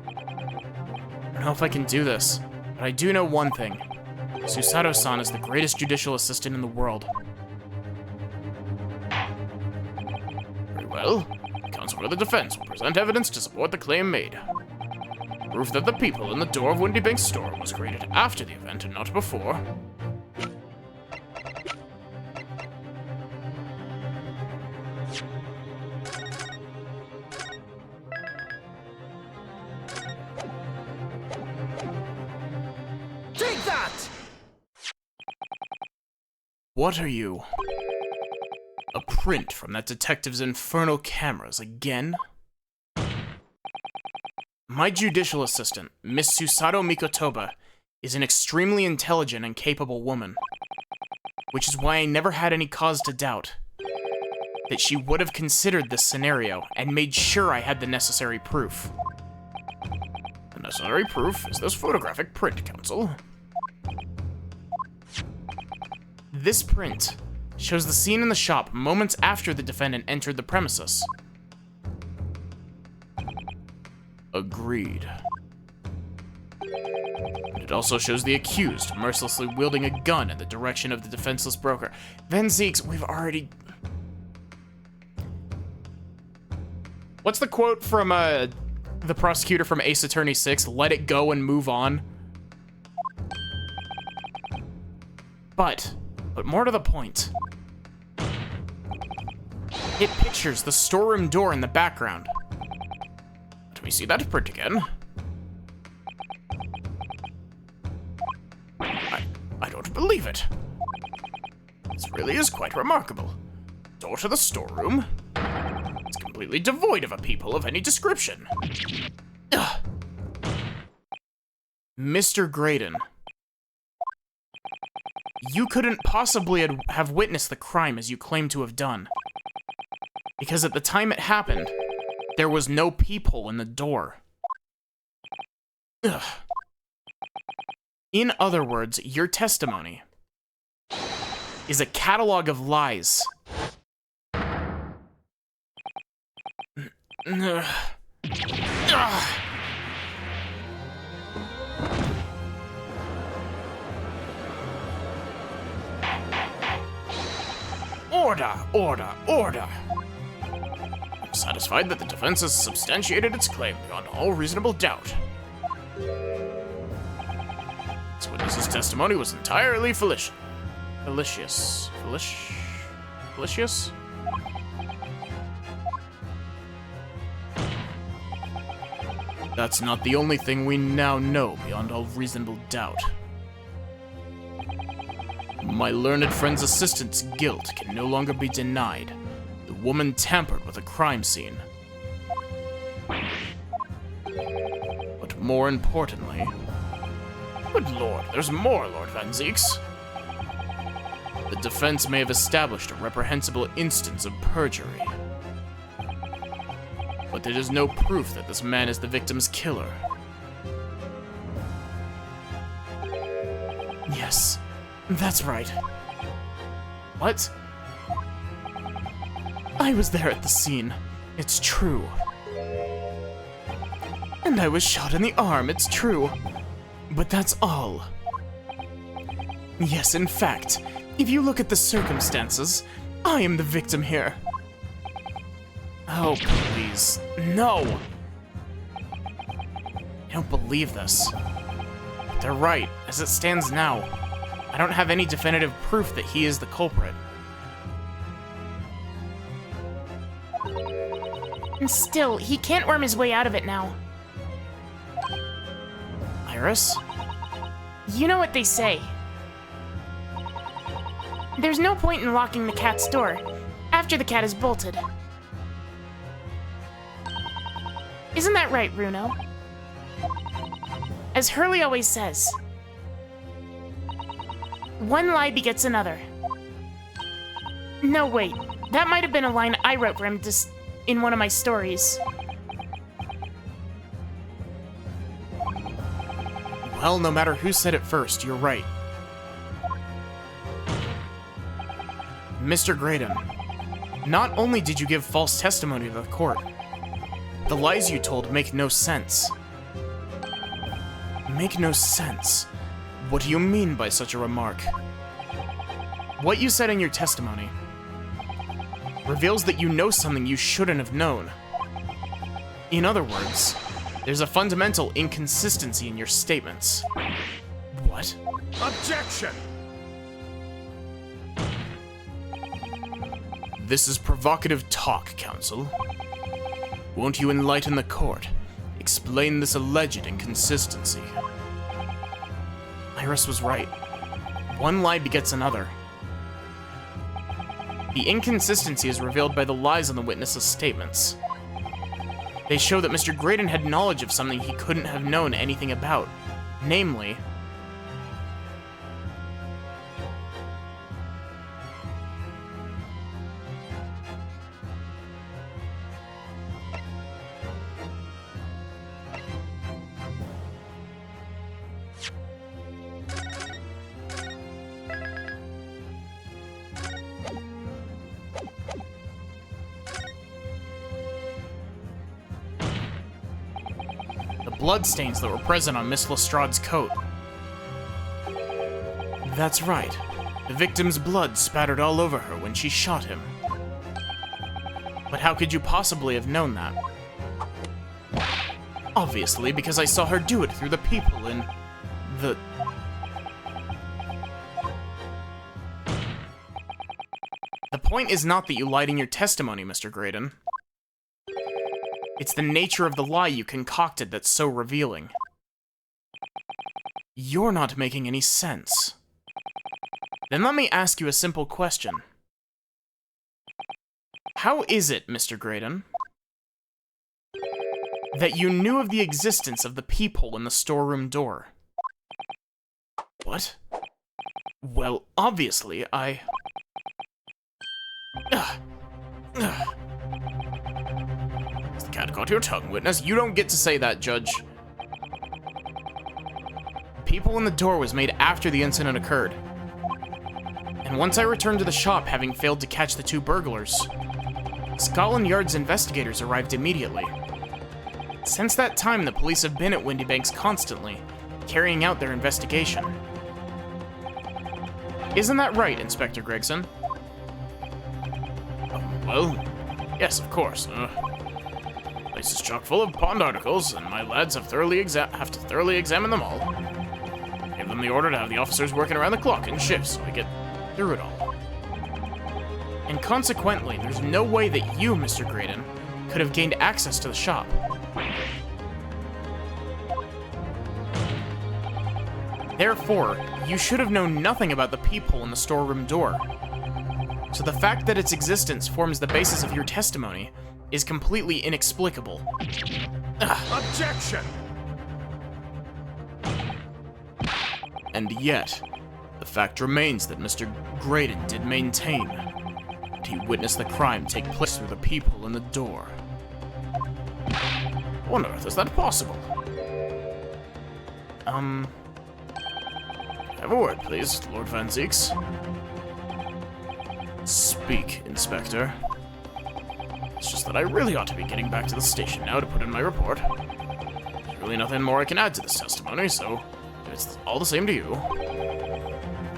I don't know if I can do this, but I do know one thing. Susato-san is the greatest judicial assistant in the world. Very well. Counsel for the defense will present evidence to support the claim made. Proof that the peephole in the door of Windy Bank's store was created after the event and not before. Take that! What are you? A print from that detective's infernal cameras again? My judicial assistant, Miss Susato Mikotoba, is an extremely intelligent and capable woman, which is why I never had any cause to doubt that she would have considered this scenario and made sure I had the necessary proof. The necessary proof is this photographic print, counsel. This print shows the scene in the shop moments after the defendant entered the premises. Agreed. And it also shows the accused mercilessly wielding a gun in the direction of the defenseless broker. Van Zeeks, we've already... What's the quote from the prosecutor from Ace Attorney 6? Let it go and move on. But more to the point. It pictures the storeroom door in the background. Let me see that print again. I don't believe it. This really is quite remarkable. Door to the storeroom. It's completely devoid of a peephole of any description. Ugh. Mr. Graydon, you couldn't possibly have witnessed the crime as you claim to have done. Because at the time it happened, there was no peephole in the door. Ugh. In other words, your testimony is a catalog of lies. Ugh. Ugh. Order, order, order. I'm satisfied that the defense has substantiated its claim beyond all reasonable doubt. This witness's testimony was entirely fallacious. Fallacious? That's not the only thing we now know beyond all reasonable doubt. My learned friend's assistant's guilt can no longer be denied. The woman tampered with a crime scene. But more importantly... Good lord, there's more, Lord Van Zeeks. The defense may have established a reprehensible instance of perjury. But there is no proof that this man is the victim's killer. Yes, that's right. What? I was there at the scene. It's true. And I was shot in the arm, it's true. But that's all. Yes, in fact, if you look at the circumstances, I am the victim here. Oh, please. No! I don't believe this. But they're right. As it stands now, I don't have any definitive proof that he is the culprit. And still, he can't worm his way out of it now. Iris? You know what they say. There's no point in locking the cat's door after the cat is bolted. Isn't that right, Runo? As Hurley always says, one lie begets another. No, wait. That might have been a line I wrote for him in one of my stories. Well, no matter who said it first, you're right. Mr. Graydon, not only did you give false testimony to the court, the lies you told make no sense. Make no sense? What do you mean by such a remark? What you said in your testimony reveals that you know something you shouldn't have known. In other words, there's a fundamental inconsistency in your statements. What? Objection! This is provocative talk, counsel. Won't you enlighten the court? Explain this alleged inconsistency. Iris was right. One lie begets another. The inconsistency is revealed by the lies on the witness's statements. They show that Mr. Graydon had knowledge of something he couldn't have known anything about. Namely, bloodstains that were present on Miss Lestrade's coat. That's right. The victim's blood spattered all over her when she shot him. But how could you possibly have known that? Obviously, because I saw her do it through the people in the... The point is not that you lied in your testimony, Mr. Graydon. It's the nature of the lie you concocted that's so revealing. You're not making any sense. Then let me ask you a simple question. How is it, Mr. Graydon, that you knew of the existence of the peephole in the storeroom door? What? Well, obviously, Cat caught your tongue, witness. You don't get to say that, Judge. Peephole in the door was made after the incident occurred. And once I returned to the shop, having failed to catch the two burglars, Scotland Yard's investigators arrived immediately. Since that time, the police have been at Windy Banks constantly, carrying out their investigation. Isn't that right, Inspector Gregson? Well, yes, of course. The place is chock full of pawned articles, and my lads have to thoroughly examine them all. Give them the order to have the officers working around the clock in shifts so I get through it all. And consequently, there's no way that you, Mr. Graydon, could have gained access to the shop. Therefore, you should have known nothing about the peephole in the storeroom door. So the fact that its existence forms the basis of your testimony is completely inexplicable. Objection! And yet, the fact remains that Mr. Graydon did maintain that he witnessed the crime take place through the peephole in the door. What on earth is that possible? Have a word, please, Lord Van Zeeks. Speak, Inspector. It's just that I really ought to be getting back to the station now to put in my report. There's really nothing more I can add to this testimony, so it's all the same to you.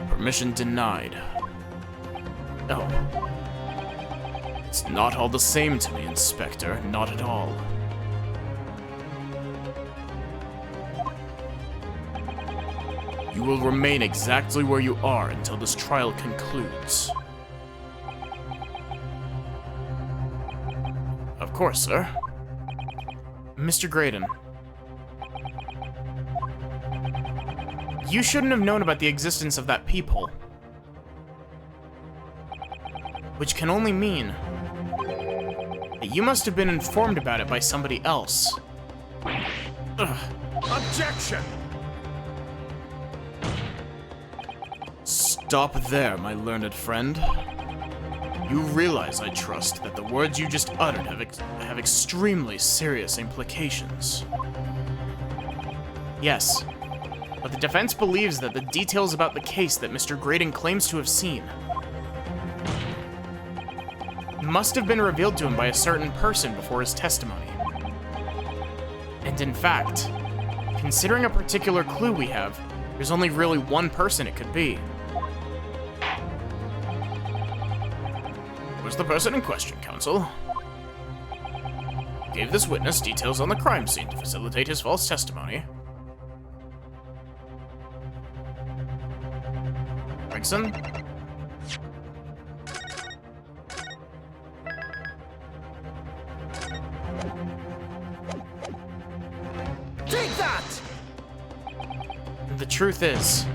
Permission denied. Oh. It's not all the same to me, Inspector. Not at all. You will remain exactly where you are until this trial concludes. Of course, sir. Mr. Graydon. You shouldn't have known about the existence of that peephole. Which can only mean that you must have been informed about it by somebody else. Ugh. Objection! Stop there, my learned friend. You realize, I trust, that the words you just uttered have extremely serious implications. Yes, but the defense believes that the details about the case that Mr. Graydon claims to have seen must have been revealed to him by a certain person before his testimony. And in fact, considering a particular clue we have, there's only really one person it could be. Who's the person in question, counsel? Gave this witness details on the crime scene to facilitate his false testimony. Gregson? Take that! The truth is,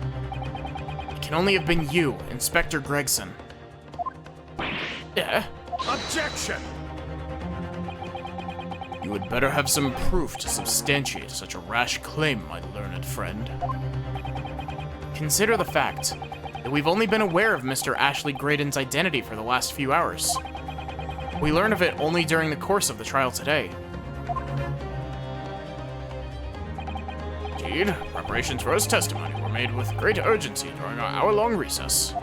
it can only have been you, Inspector Gregson. Yeah? Objection! You would better have some proof to substantiate such a rash claim, my learned friend. Consider the fact that we've only been aware of Mr. Ashley Graydon's identity for the last few hours. We learned of it only during the course of the trial today. Indeed, preparations for his testimony were made with great urgency during our hour-long recess.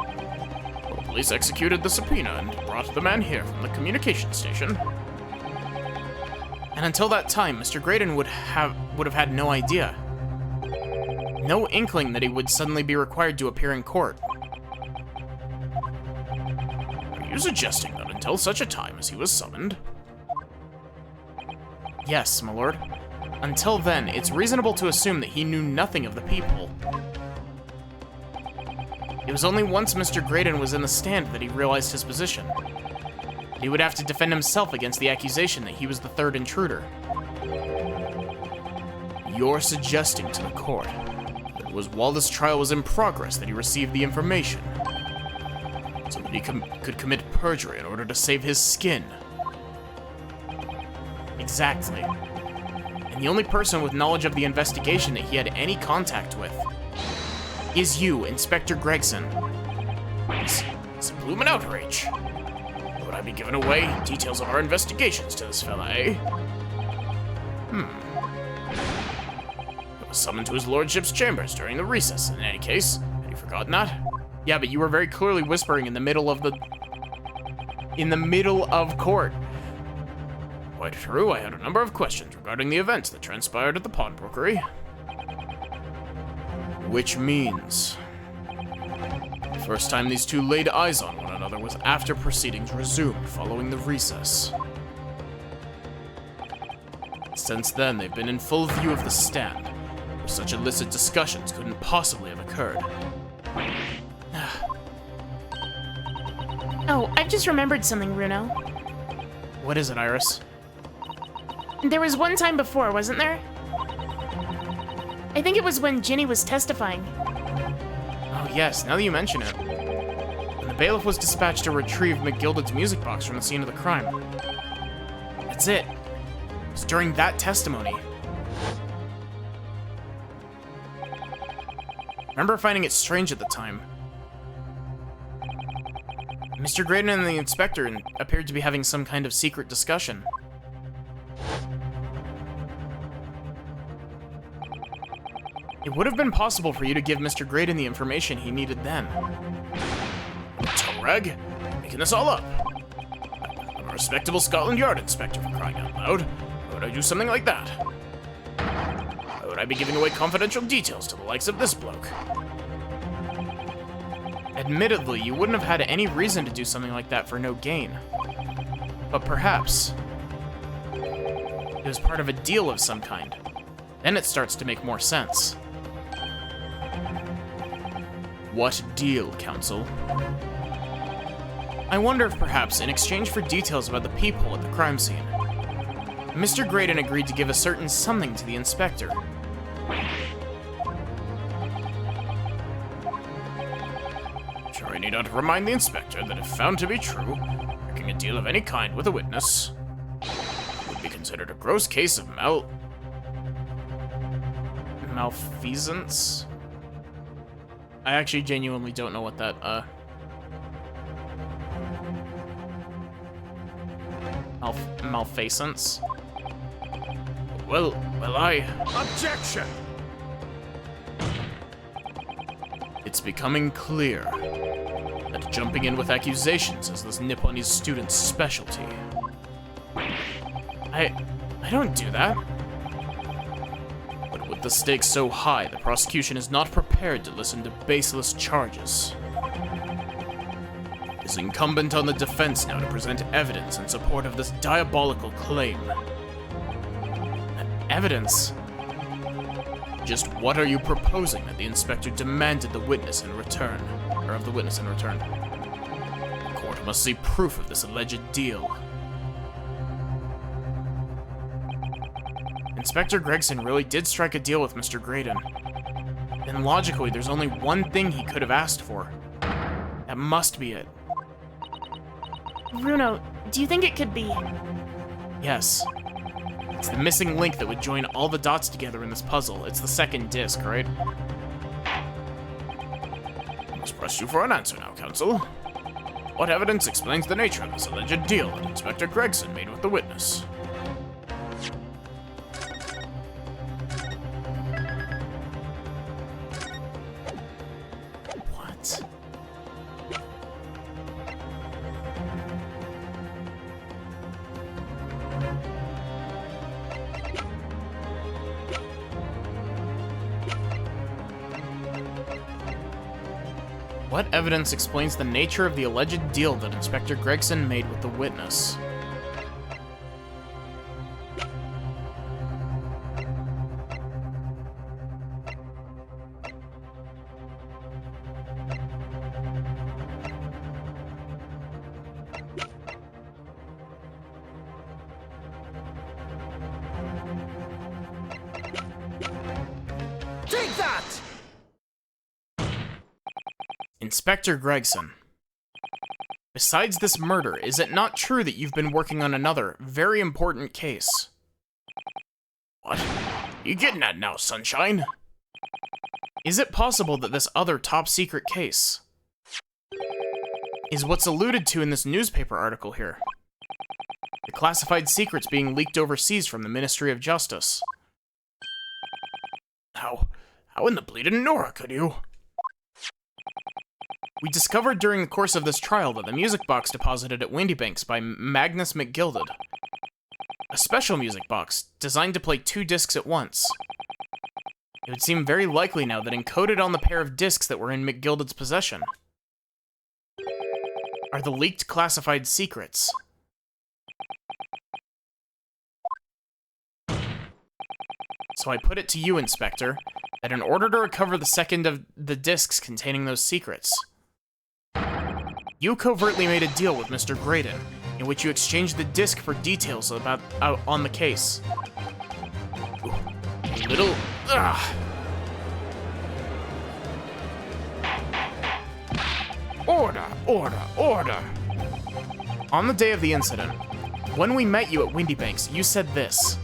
The police executed the subpoena and brought the man here from the communication station. And until that time, Mr. Graydon would have had no idea. No inkling that he would suddenly be required to appear in court. Are you suggesting that until such a time as he was summoned? Yes, my lord. Until then, it's reasonable to assume that he knew nothing of the peephole. It was only once Mr. Graydon was in the stand that he realized his position. He would have to defend himself against the accusation that he was the third intruder. You're suggesting to the court that it was while this trial was in progress that he received the information, so that he could commit perjury in order to save his skin. Exactly. And the only person with knowledge of the investigation that he had any contact with is you, Inspector Gregson. It's a bloomin' outrage. Would I be giving away details of our investigations to this fella, eh? I was summoned to his lordship's chambers during the recess, in any case. Had you forgotten that? Yeah, but you were very clearly whispering in the middle of court. Quite true, I had a number of questions regarding the events that transpired at the pawnbrokery. Which means the first time these two laid eyes on one another was after proceedings resumed following the recess. Since then, they've been in full view of the stand, where such illicit discussions couldn't possibly have occurred. Oh, I've just remembered something, Bruno. What is it, Iris? There was one time before, wasn't there? I think it was when Ginny was testifying. Oh yes, now that you mention it. When the bailiff was dispatched to retrieve McGilded's music box from the scene of the crime. That's it. It was during that testimony. I remember finding it strange at the time. Mr. Graydon and the inspector appeared to be having some kind of secret discussion. It would have been possible for you to give Mr. Graydon the information he needed then. Torag, making this all up. I'm a respectable Scotland Yard inspector, for crying out loud. Why would I do something like that? I be giving away confidential details to the likes of this bloke? Admittedly, you wouldn't have had any reason to do something like that for no gain. But perhaps it was part of a deal of some kind. Then it starts to make more sense. What deal, Counsel? I wonder if perhaps, in exchange for details about the peephole at the crime scene, Mr. Graydon agreed to give a certain something to the inspector. Sure, I need not remind the inspector that if found to be true, making a deal of any kind with a witness would be considered a gross case of malfeasance? I actually genuinely don't know what that, malfeasance? Well, I... Objection! It's becoming clear that jumping in with accusations is this Nipponese student's specialty. I don't do that. But with the stakes so high, the prosecution is not prepared to listen to baseless charges. It is incumbent on the defense now to present evidence in support of this diabolical claim. Evidence? Just what are you proposing that the inspector demanded the witness in return, or of the witness in return? The court must see proof of this alleged deal. Inspector Gregson really did strike a deal with Mr. Graydon. Then logically, there's only one thing he could have asked for. That must be it. Bruno, do you think it could be? Yes. It's the missing link that would join all the dots together in this puzzle. It's the second disc, right? I must press you for an answer now, Counsel. What evidence explains the nature of this alleged deal that Inspector Gregson made with the witness? What? What evidence explains the nature of the alleged deal that Inspector Gregson made with the witness? Take that! Inspector Gregson. Besides this murder, is it not true that you've been working on another, very important case? What? You getting at now, Sunshine? Is it possible that this other top-secret case is what's alluded to in this newspaper article here? The classified secrets being leaked overseas from the Ministry of Justice. How in the bleeding Nora could you? We discovered during the course of this trial that the music box deposited at Windybanks by Magnus McGilded. A special music box, designed to play 2 discs at once. It would seem very likely now that encoded on the pair of discs that were in McGilded's possession are the leaked classified secrets. So I put it to you, Inspector, that in order to recover the second of the discs containing those secrets, you covertly made a deal with Mr. Graydon, in which you exchanged the disc for details on the case. Ooh, little... Ugh. Order, order, order! On the day of the incident, when we met you at Windybanks, you said this.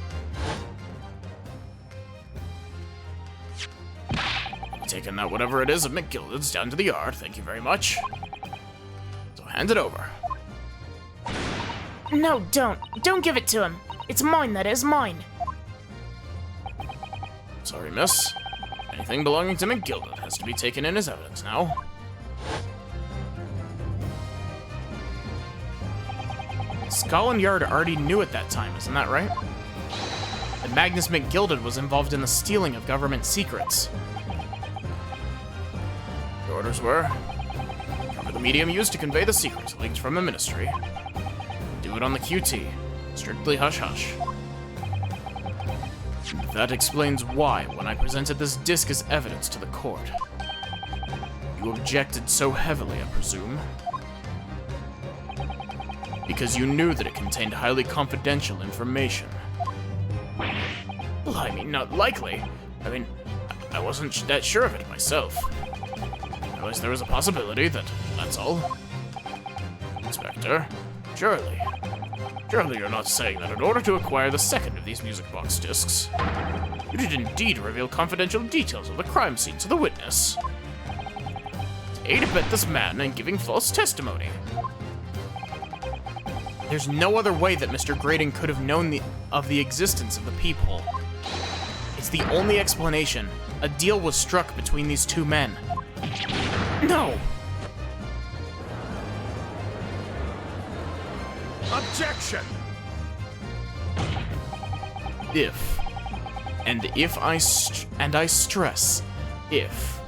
Taking that whatever it is of McGilded's down to the yard, thank you very much. So hand it over. No, don't. Don't give it to him. It's mine, that is, mine. Sorry, miss. Anything belonging to McGilded has to be taken in as evidence now. Scotland Yard already knew at that time, isn't that right? that Magnus McGilded was involved in the stealing of government secrets. The orders were, cover the medium used to convey the secrets leaked from the ministry. Do it on the QT, strictly hush-hush. That explains why, when I presented this disc as evidence to the court, you objected so heavily, I presume. Because you knew that it contained highly confidential information. Well, I mean, not likely. I mean, I wasn't that sure of it myself. Otherwise, there was a possibility that's all. Inspector, surely you're not saying that in order to acquire the second of these music box discs, you did indeed reveal confidential details of the crime scene to the witness. To aid and abet this man in giving false testimony. There's no other way that Mr. Graydon could have known of the existence of the peephole. It's the only explanation. A deal was struck between these two men. No! Objection! If, I stress, if,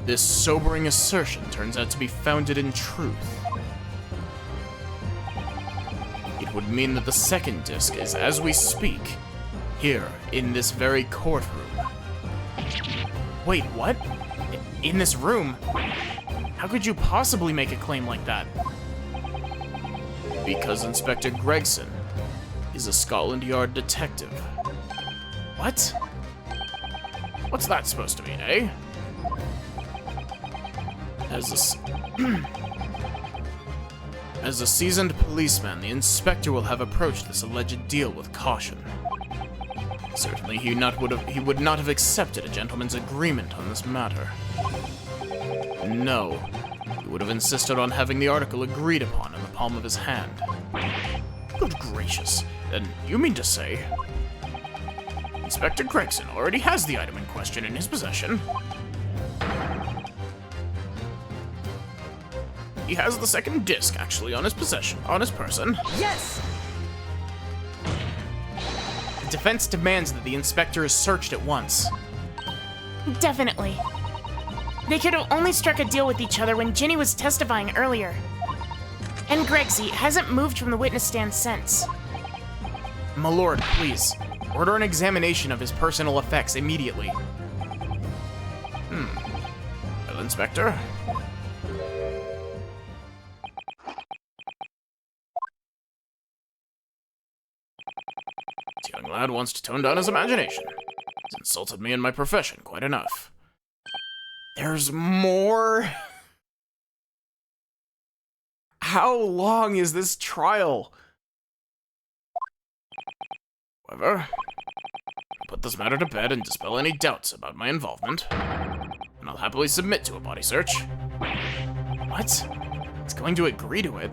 this sobering assertion turns out to be founded in truth, it would mean that the second disc is, as we speak, here, in this very courtroom. Wait, what? In this room? How could you possibly make a claim like that? Because Inspector Gregson is a Scotland Yard detective. What? What's that supposed to mean, eh? As a seasoned policeman, the inspector will have approached this alleged deal with caution. Certainly he would not have accepted a gentleman's agreement on this matter. No, he would have insisted on having the article agreed upon in the palm of his hand. Good gracious, then you mean to say Inspector Gregson already has the item in question in his possession? He has the second disc, actually, on his person. Yes! The defense demands that the inspector is searched at once. Definitely. They could have only struck a deal with each other when Ginny was testifying earlier. And Gregsy hasn't moved from the witness stand since. My lord, please, order an examination of his personal effects immediately. Well, Inspector? This young lad wants to tone down his imagination. He's insulted me in my profession quite enough. There's more? How long is this trial? However, I'll put this matter to bed and dispel any doubts about my involvement, and I'll happily submit to a body search. What? He's going to agree to it?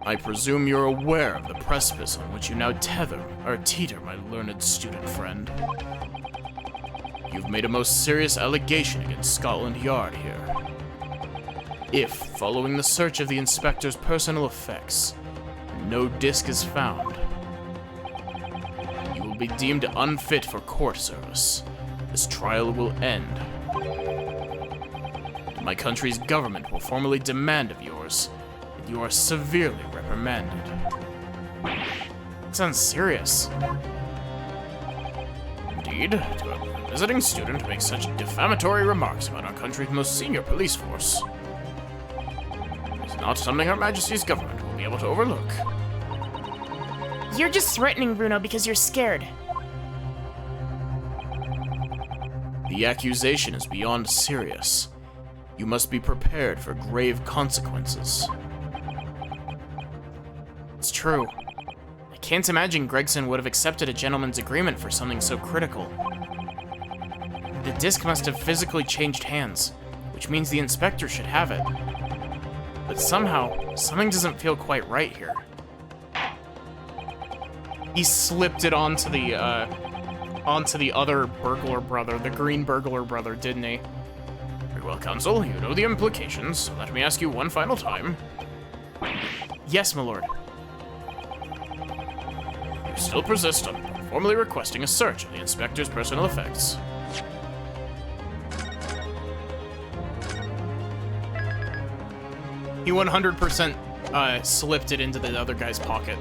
I presume you're aware of the precipice on which you now teeter, my learned student friend. You've made a most serious allegation against Scotland Yard here. If, following the search of the inspector's personal effects, no disc is found, you will be deemed unfit for court service. This trial will end. My country's government will formally demand of yours that you are severely reprimanded. That sounds serious. Indeed, to a visiting student to make such defamatory remarks about our country's most senior police force is not something Her Majesty's government will be able to overlook. You're just threatening Bruno because you're scared. The accusation is beyond serious. You must be prepared for grave consequences. It's true. I can't imagine Gregson would have accepted a gentleman's agreement for something so critical. The disc must have physically changed hands, which means the inspector should have it. But somehow, something doesn't feel quite right here. He slipped it onto the other burglar brother, the green burglar brother, didn't he? Very well, counsel, you know the implications, so let me ask you one final time. Yes, my lord. You still persist on formally requesting a search of the inspector's personal effects. He 100% slipped it into the other guy's pocket.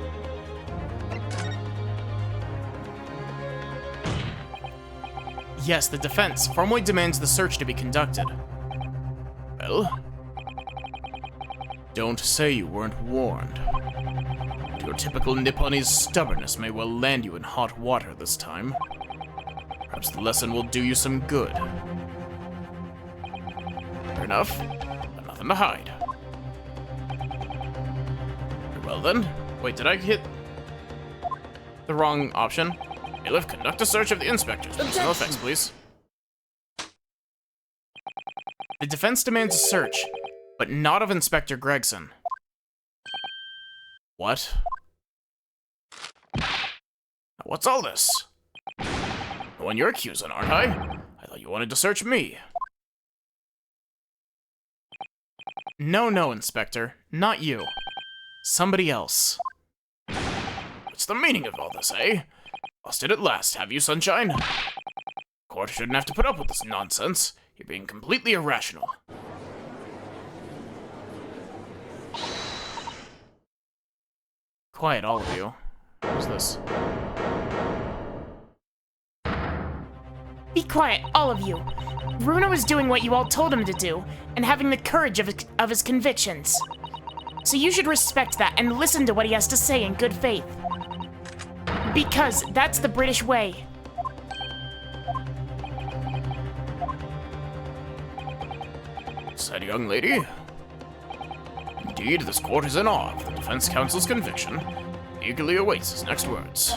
Yes, the defense formally demands the search to be conducted. Well? Don't say you weren't warned. Your typical Nipponese stubbornness may well land you in hot water this time. Perhaps the lesson will do you some good. Fair enough. But nothing to hide. Very well then. Wait, did I hit the wrong option? Bailiff, conduct a search of the inspector's personal effects, please. The defense demands a search, but not of Inspector Gregson. What? What's all this? The one you're accusing, aren't I? I thought you wanted to search me. No, Inspector. Not you. Somebody else. What's the meaning of all this, eh? Lost it at last, have you, Sunshine? Court shouldn't have to put up with this nonsense. You're being completely irrational. Quiet, all of you. Who's this? Be quiet, all of you. Bruno is doing what you all told him to do, and having the courage of his convictions. So you should respect that and listen to what he has to say in good faith. Because that's the British way. Said young lady. Indeed, this court is in awe of the defense counsel's conviction. Eagerly awaits his next words.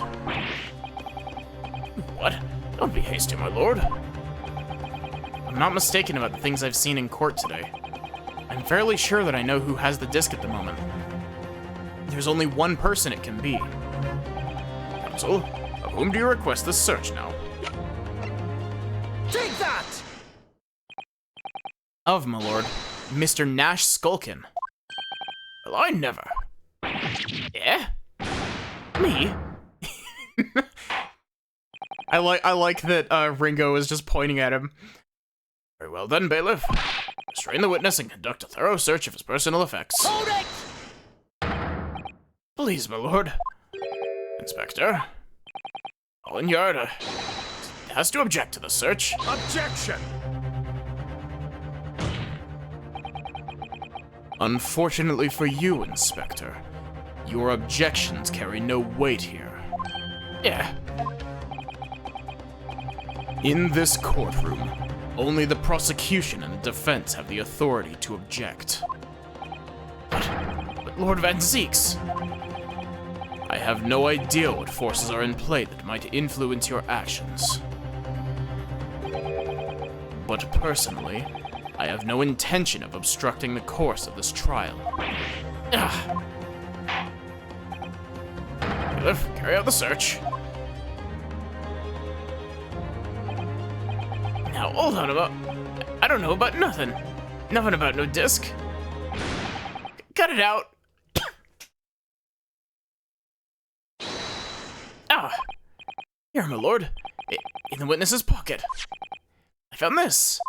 What? Don't be hasty, my lord. I'm not mistaken about the things I've seen in court today. I'm fairly sure that I know who has the disc at the moment. There's only one person it can be. Counsel, of whom do you request this search now? Take that! Of, my lord, Mr. Nash Skulkin. Well, I never. Yeah? Me? I like that Ringo is just pointing at him. Very well then, bailiff. Restrain the witness and conduct a thorough search of his personal effects. Hold it! Please, my lord. Inspector. Holland Yard has to object to the search. Objection! Unfortunately for you, Inspector, your objections carry no weight here. Yeah. In this courtroom, only the prosecution and the defense have the authority to object. But Lord Van Zeeks, I have no idea what forces are in play that might influence your actions. But personally, I have no intention of obstructing the course of this trial. Bailiff, carry out the search. Now, hold on about... I don't know about nothing. Nothing about no disc. Cut it out. Here, my lord. In the witness's pocket. I found this.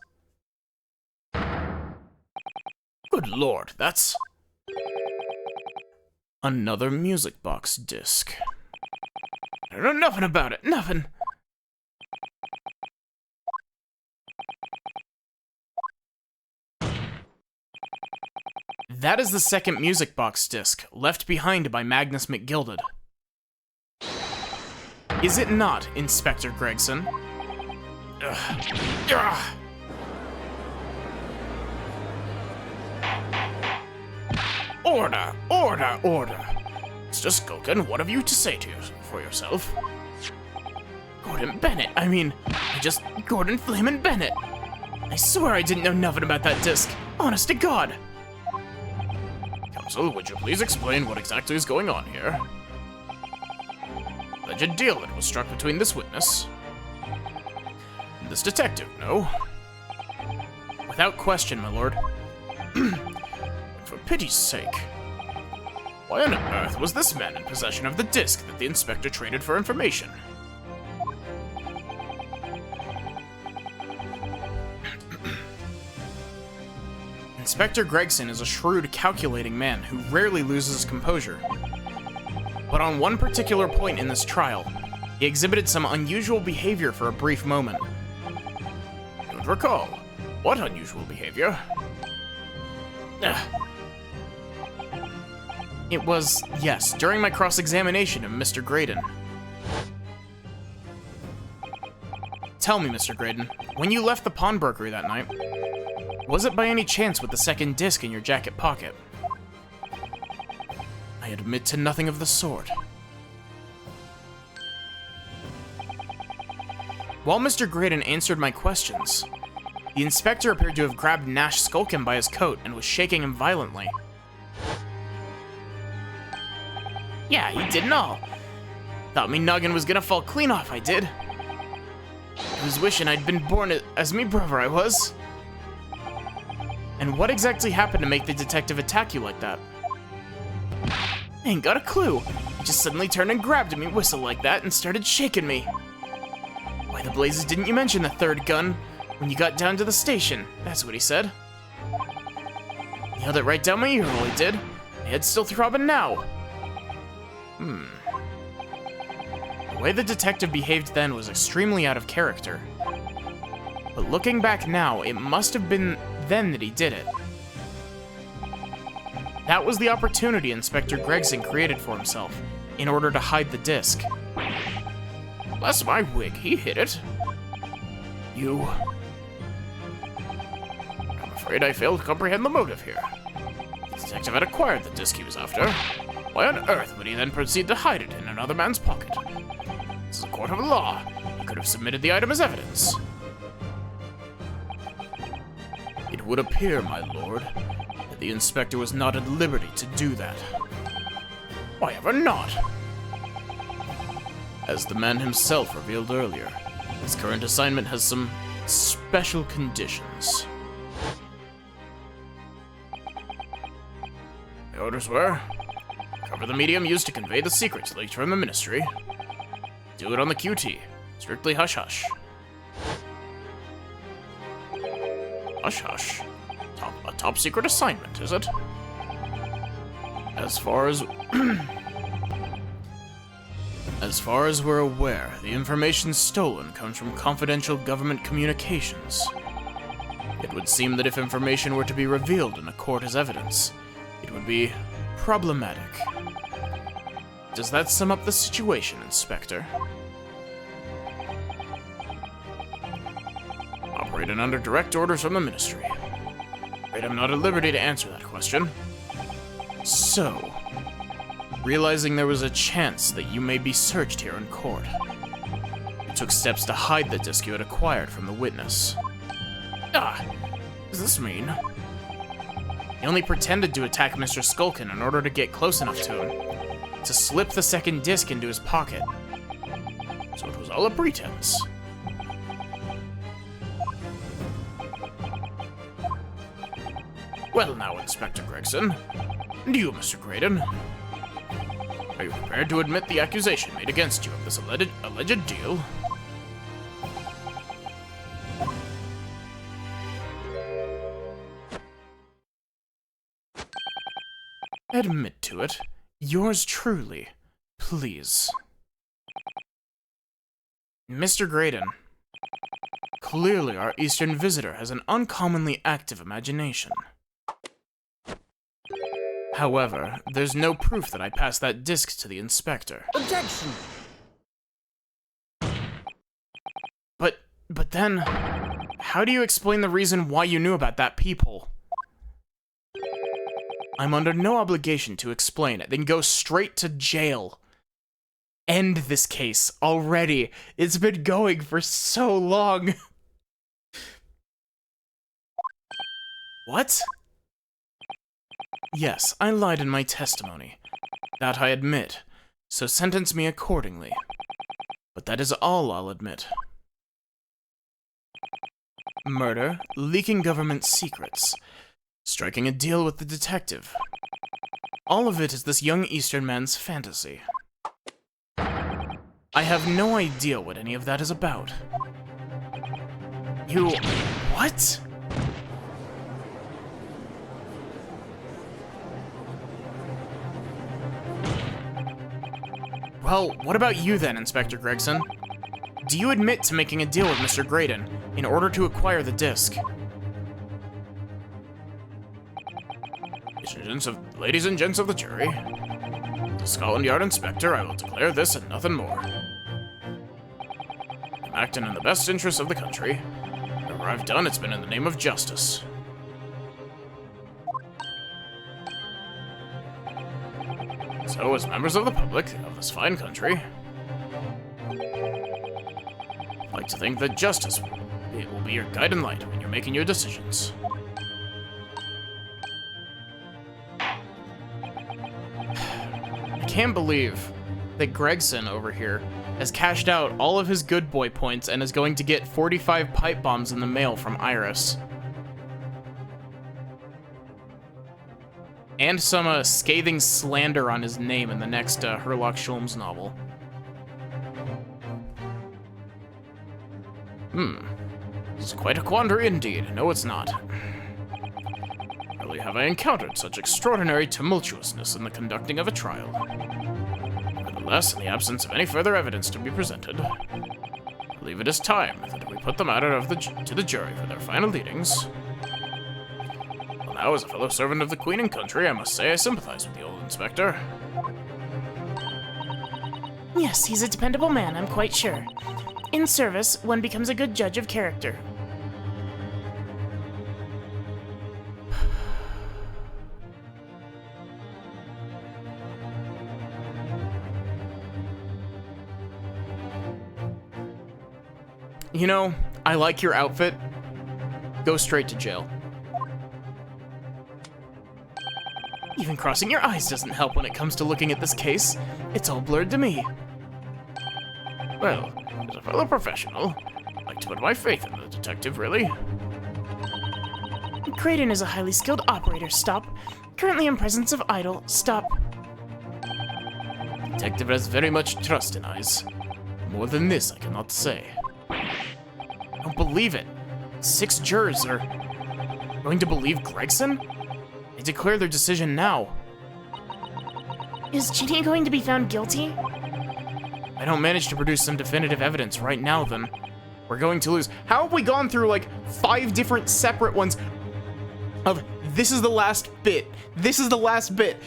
Good lord, that's... another music box disc. I don't know nothing about it, nothing. That is the second music box disc, left behind by Magnus McGilded. Is it not, Inspector Gregson? Order, order, order. Mr. Skulkin, what have you to say for yourself? Gordon Bennett, Gordon Flamin' Bennett. I swear I didn't know nothing about that disc. Honest to God. Counsel, would you please explain what exactly is going on here? Alleged deal that was struck between this witness and this detective, no? Without question, my lord. For pity's sake. Why on earth was this man in possession of the disc that the inspector traded for information? Inspector Gregson is a shrewd, calculating man who rarely loses his composure. But on one particular point in this trial, he exhibited some unusual behavior for a brief moment. Don't recall. What unusual behavior? It was, yes, during my cross-examination of Mr. Graydon. Tell me, Mr. Graydon, when you left the pawnbrokery that night, was it by any chance with the second disc in your jacket pocket? I admit to nothing of the sort. While Mr. Graydon answered my questions, the inspector appeared to have grabbed Nash Skulkin by his coat and was shaking him violently. Yeah, he did all. Thought me noggin was gonna fall clean off, I did. I was wishing I'd been born as me brother I was. And what exactly happened to make the detective attack you like that? I ain't got a clue. He just suddenly turned and grabbed me whistle like that and started shaking me. Why the blazes didn't you mention the third gun when you got down to the station? That's what he said. He held it right down my ear hole, he did. My head's still throbbing now. The way the detective behaved then was extremely out of character. But looking back now, it must have been then that he did it. That was the opportunity Inspector Gregson created for himself, in order to hide the disc. Bless my wig, he hid it. You... I'm afraid I failed to comprehend the motive here. The detective had acquired the disc he was after. Why on earth would he then proceed to hide it in another man's pocket? This is a court of law. He could have submitted the item as evidence. It would appear, my lord, that the inspector was not at liberty to do that. Why ever not? As the man himself revealed earlier, his current assignment has some special conditions. The orders were: cover the medium used to convey the secrets leaked from the ministry. Do it on the QT. Strictly hush-hush. Hush-hush? A top-secret assignment, is it? As far as... As far as we're aware, the information stolen comes from confidential government communications. It would seem that if information were to be revealed in a court as evidence, it would be problematic. Does that sum up the situation, Inspector? Operating under direct orders from the Ministry. Afraid I'm not at liberty to answer that question. So, realizing there was a chance that you may be searched here in court, you took steps to hide the disc you had acquired from the witness. Does this mean? He only pretended to attack Mr. Skulkin in order to get close enough to him, to slip the second disc into his pocket. So it was all a pretense. Well now, Inspector Gregson, and you, Mr. Graydon, are you prepared to admit the accusation made against you of this alleged deal? Admit to it. Yours truly. Please. Mr. Graydon, clearly our Eastern visitor has an uncommonly active imagination. However, there's no proof that I passed that disc to the inspector. Objection! But then, how do you explain the reason why you knew about that peephole? I'm under no obligation to explain it, then go straight to jail. End this case already. It's been going for so long. What? Yes, I lied in my testimony. That I admit, so sentence me accordingly. But that is all I'll admit. Murder, leaking government secrets, striking a deal with the detective, All of it is this young Eastern man's fantasy. I have no idea what any of that is about. You... what? Well, what about you then, Inspector Gregson? Do you admit to making a deal with Mr. Graydon in order to acquire the disc? Ladies and gents of the jury, the Scotland Yard Inspector, I will declare this and nothing more. I'm acting in the best interest of the country. Whatever I've done, it's been in the name of justice. So, as members of the public of this fine country, I'd like to think that justice will be your guiding light when you're making your decisions. I can't believe that Gregson over here has cashed out all of his good boy points and is going to get 45 pipe bombs in the mail from Iris. And some scathing slander on his name in the next Herlock Sholmes novel. This is quite a quandary indeed. No, it's not. Rarely have I encountered such extraordinary tumultuousness in the conducting of a trial. Nevertheless, in the absence of any further evidence to be presented, I believe it is time that we put the matter to the jury for their final leadings. Well, now, as a fellow servant of the Queen and country, I must say I sympathize with the old inspector. Yes, he's a dependable man, I'm quite sure. In service, one becomes a good judge of character. You know, I like your outfit. Go straight to jail. Even crossing your eyes doesn't help when it comes to looking at this case. It's all blurred to me. Well, as a fellow professional, I'd like to put my faith in the detective, really. Graydon is a highly skilled operator. Stop. Currently in presence of idol. Stop. The detective has very much trust in eyes. More than this, I cannot say. I don't believe it. 6 jurors are going to believe Gregson? They declare their decision now. Is Ginny going to be found guilty? If I don't manage to produce some definitive evidence right now, then we're going to lose. How have we gone through like 5 different separate ones of this is the last bit, this is the last bit.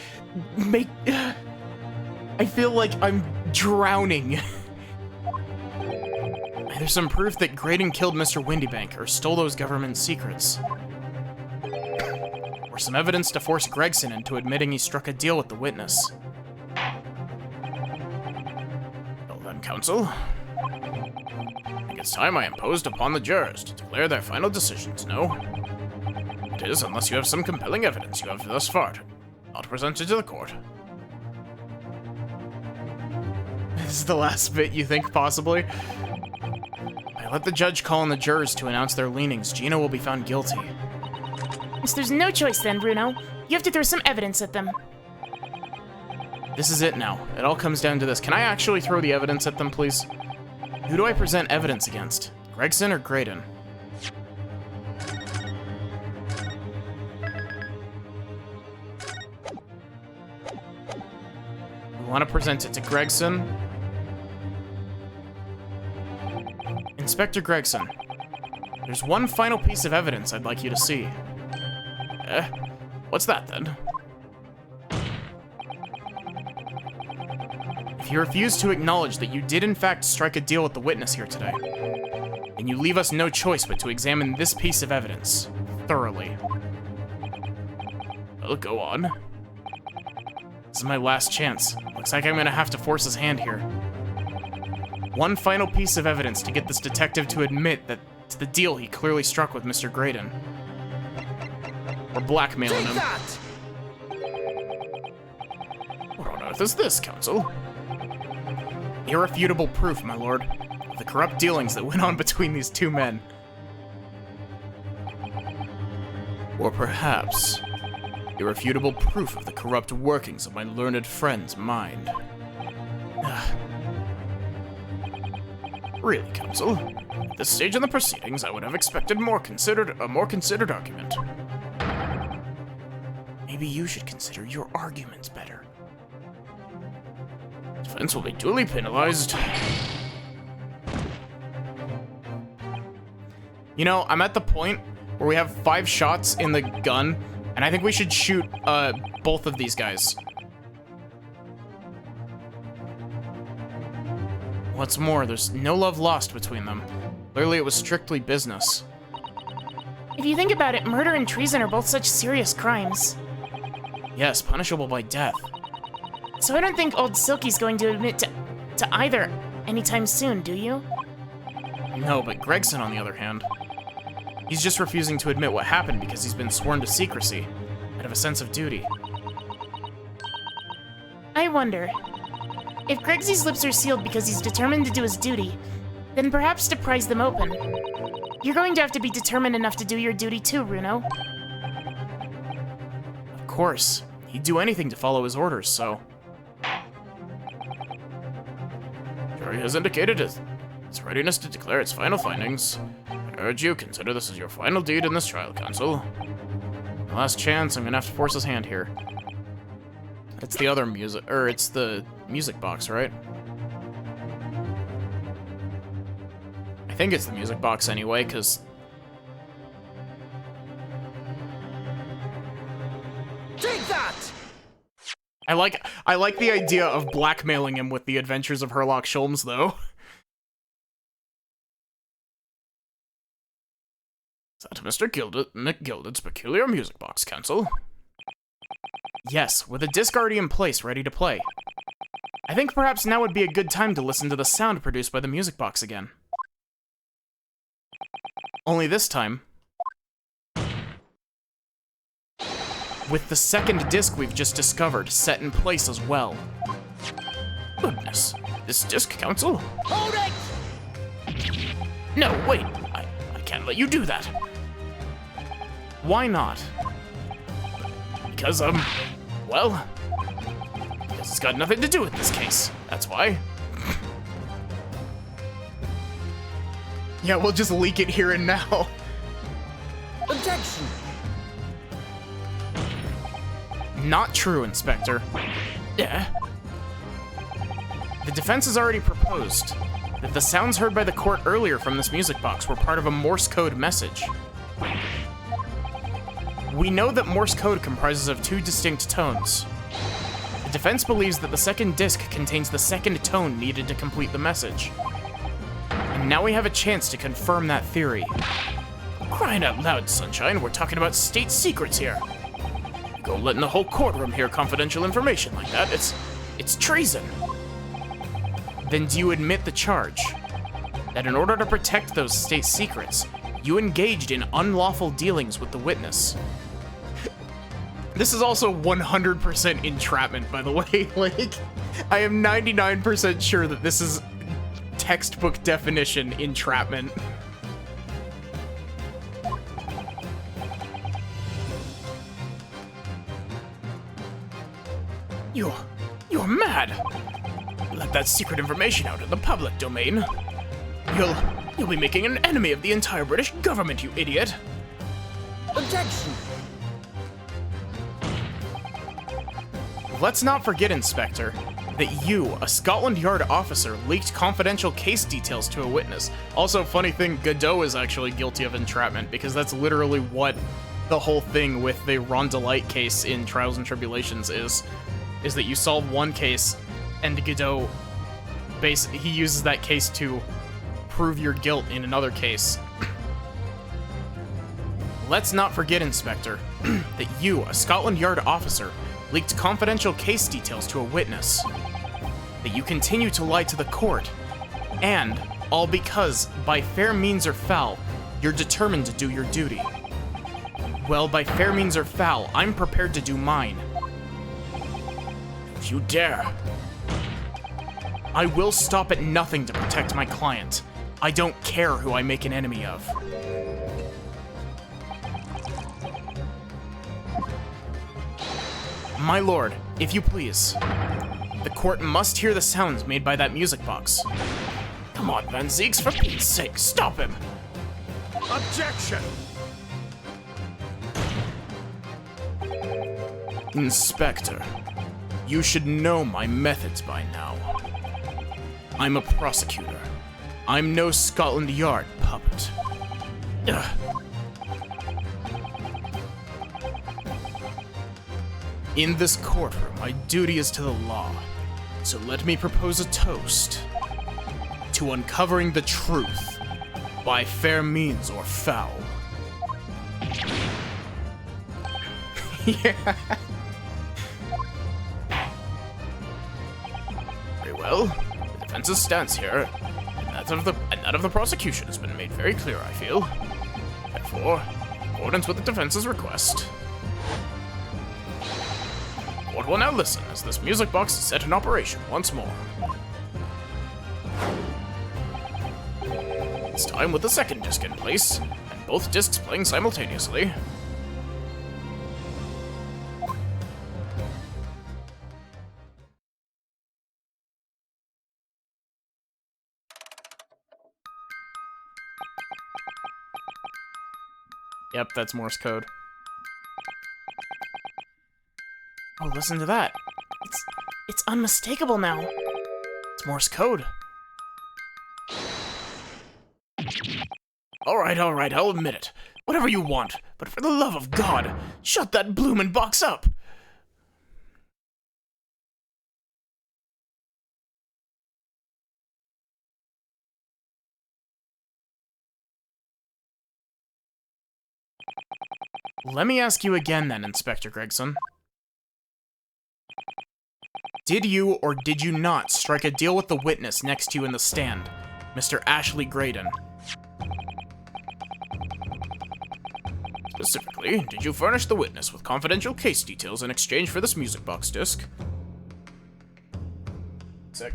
I feel like I'm drowning. There's some proof that Graydon killed Mr. Windybank or stole those government secrets. Or some evidence to force Gregson into admitting he struck a deal with the witness. Well then, counsel, I think it's time I imposed upon the jurors to declare their final decisions, no? It is, unless you have some compelling evidence you have thus far not presented to the court. This is the last bit, you think, possibly? I let the judge call on the jurors to announce their leanings. Gina will be found guilty. So there's no choice then, Bruno. You have to throw some evidence at them. This is it now. It all comes down to this. Can I actually throw the evidence at them, please? Who do I present evidence against? Gregson or Graydon? We want to present it to Gregson. Inspector Gregson, there's one final piece of evidence I'd like you to see. What's that then? If you refuse to acknowledge that you did in fact strike a deal with the witness here today, then you leave us no choice but to examine this piece of evidence thoroughly. Well, go on. This is my last chance. Looks like I'm gonna have to force his hand here. One final piece of evidence to get this detective to admit that it's the deal he clearly struck with Mr. Graydon. We're blackmailing him. What on earth is this, counsel? Irrefutable proof, my lord, of the corrupt dealings that went on between these 2 men. Or perhaps irrefutable proof of the corrupt workings of my learned friend's mind. Really, Counsel? At this stage in the proceedings, I would have expected a more considered argument. Maybe you should consider your arguments better. Defense will be duly penalized. You know, I'm at the point where we have 5 shots in the gun, and I think we should shoot both of these guys. What's more, there's no love lost between them. Clearly it was strictly business. If you think about it, murder and treason are both such serious crimes. Yes, punishable by death. So I don't think old Silky's going to admit to either anytime soon, do you? No, but Gregson, on the other hand, he's just refusing to admit what happened because he's been sworn to secrecy, out of a sense of duty. I wonder, if Gregsy's lips are sealed because he's determined to do his duty, then perhaps to prise them open. You're going to have to be determined enough to do your duty too, Bruno. Of course. He'd do anything to follow his orders, so... Jury has indicated its readiness to declare its final findings. I urge you, consider this as your final deed in this trial, Counsel. Last chance, I'm gonna have to force his hand here. It's the other music, it's the music box, right? I think it's the music box anyway, because... Take that! I like the idea of blackmailing him with the adventures of Herlock Sholmes, though. Is that Mr. McGilded's peculiar music box, Counsel? Yes, with a disc already in place, ready to play. I think perhaps now would be a good time to listen to the sound produced by the music box again. Only this time, with the second disc we've just discovered set in place as well. Goodness, this disc, Counsel? Hold it! No, wait, I can't let you do that. Why not? Because, well, because it's got nothing to do with this case, that's why. Yeah, we'll just leak it here and now. Objection! Not true, Inspector. Yeah. The defense has already proposed that the sounds heard by the court earlier from this music box were part of a Morse code message. We know that Morse code comprises of 2 distinct tones. The defense believes that the second disc contains the second tone needed to complete the message. And now we have a chance to confirm that theory. Crying out loud, Sunshine, we're talking about state secrets here. Go letting the whole courtroom hear confidential information like that, it's treason. Then do you admit the charge? That in order to protect those state secrets, you engaged in unlawful dealings with the witness. This is also 100% entrapment, by the way. Like, I am 99% sure that this is textbook definition entrapment. You're mad! Let that secret information out in the public domain. You'll be making an enemy of the entire British government, you idiot! Objection! Let's not forget, Inspector, that you, a Scotland Yard officer, leaked confidential case details to a witness. Also, funny thing, Godot is actually guilty of entrapment, because that's literally what the whole thing with the Rondelite case in Trials and Tribulations is that you solve one case, and Godot, he uses that case to prove your guilt in another case. Let's not forget, Inspector, that you, a Scotland Yard officer, leaked confidential case details to a witness. That you continue to lie to the court. And, all because, by fair means or foul, you're determined to do your duty. Well, by fair means or foul, I'm prepared to do mine. If you dare. I will stop at nothing to protect my client. I don't care who I make an enemy of. My lord, if you please. The court must hear the sounds made by that music box. Come on, Van Zieks, for Pete's sake, stop him! Objection! Inspector, you should know my methods by now. I'm a prosecutor. I'm no Scotland Yard puppet. Ugh. In this courtroom, my duty is to the law, so let me propose a toast to uncovering the truth by fair means or foul. Yeah. Very well. The defense's stance here, and that of the prosecution, has been made very clear, I feel. Therefore, in accordance with the defense's request, the court will now listen as this music box is set in operation once more. This time with the second disc in place, and both discs playing simultaneously. Yep, that's Morse code. Oh, listen to that. It's unmistakable now. It's Morse code. Alright, I'll admit it. Whatever you want, but for the love of God, shut that bloomin' box up! Let me ask you again then, Inspector Gregson. Did you or did you not strike a deal with the witness next to you in the stand, Mr. Ashley Graydon? Specifically, did you furnish the witness with confidential case details in exchange for this music box disc? Sec.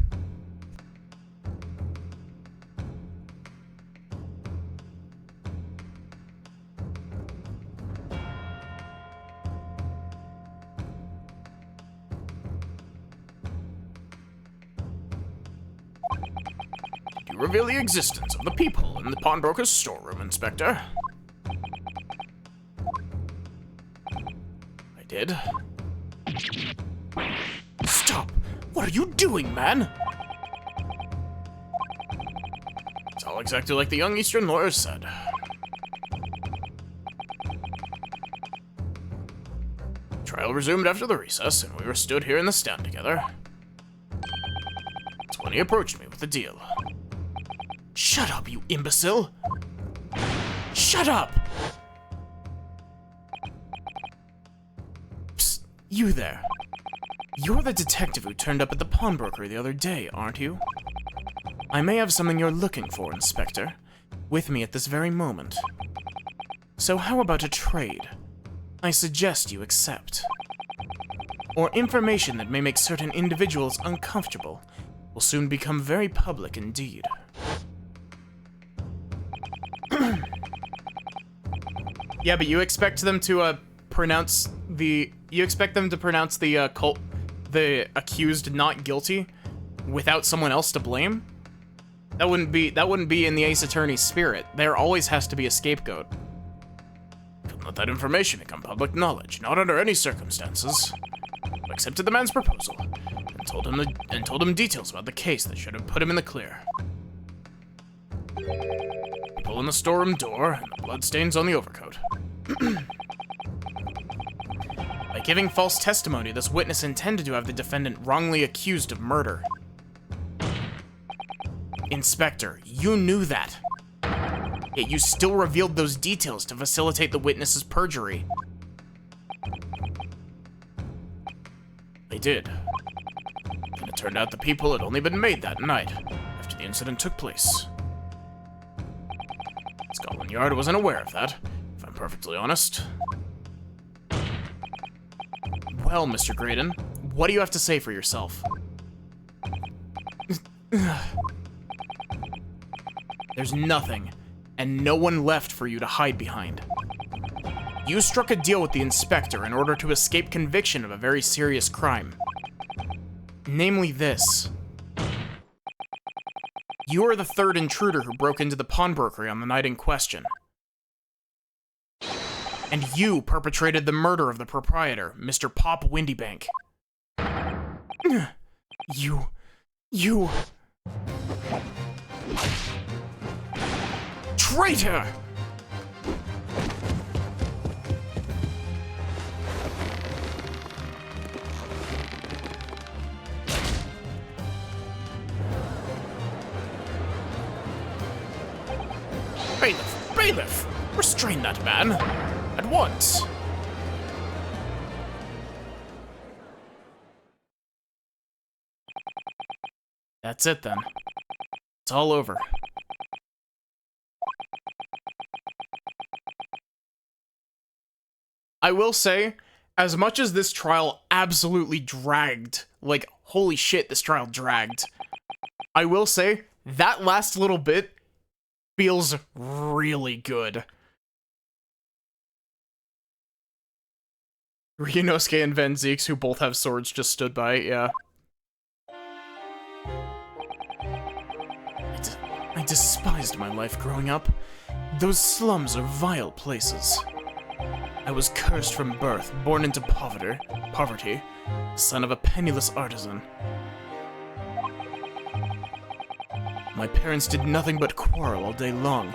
Did you reveal the existence of the peephole in the pawnbroker's storeroom, Inspector? I did. Stop! What are you doing, man? It's all exactly like the young Eastern lawyer said. Trial resumed after the recess, and we were stood here in the stand together. That's when he approached me with the deal. Shut up, you imbecile! Shut up! Psst, you there. You're the detective who turned up at the pawnbroker the other day, aren't you? I may have something you're looking for, Inspector, with me at this very moment. So how about a trade? I suggest you accept. Or information that may make certain individuals uncomfortable will soon become very public indeed. Yeah, but you expect them to pronounce the the accused not guilty without someone else to blame? That wouldn't be in the Ace Attorney's spirit. There always has to be a scapegoat. Couldn't let that information become public knowledge, not under any circumstances. I accepted the man's proposal and told him details about the case that should have put him in the clear. People in the storeroom door and the bloodstains on the overcoat. By giving false testimony, this witness intended to have the defendant wrongly accused of murder. Inspector, you knew that. Yet you still revealed those details to facilitate the witness's perjury. I did. And it turned out the people had only been made that night, after the incident took place. Scotland Yard wasn't aware of that, if I'm perfectly honest. Well, Mr. Graydon, what do you have to say for yourself? There's nothing, and no one left for you to hide behind. You struck a deal with the inspector in order to escape conviction of a very serious crime. Namely this. You are the third intruder who broke into the pawnbrokery on the night in question. And you perpetrated the murder of the proprietor, Mr. Pop Windybank. You... Traitor! Bailiff! Bailiff! Restrain that man! At once! That's it then. It's all over. I will say, as much as this trial absolutely dragged, like, holy shit, this trial dragged, I will say, that last little bit feels really good. Ryunosuke and Van Zeeks, who both have swords, just stood by, yeah. I despised my life growing up. Those slums are vile places. I was cursed from birth, born into poverty, son of a penniless artisan. My parents did nothing but quarrel all day long.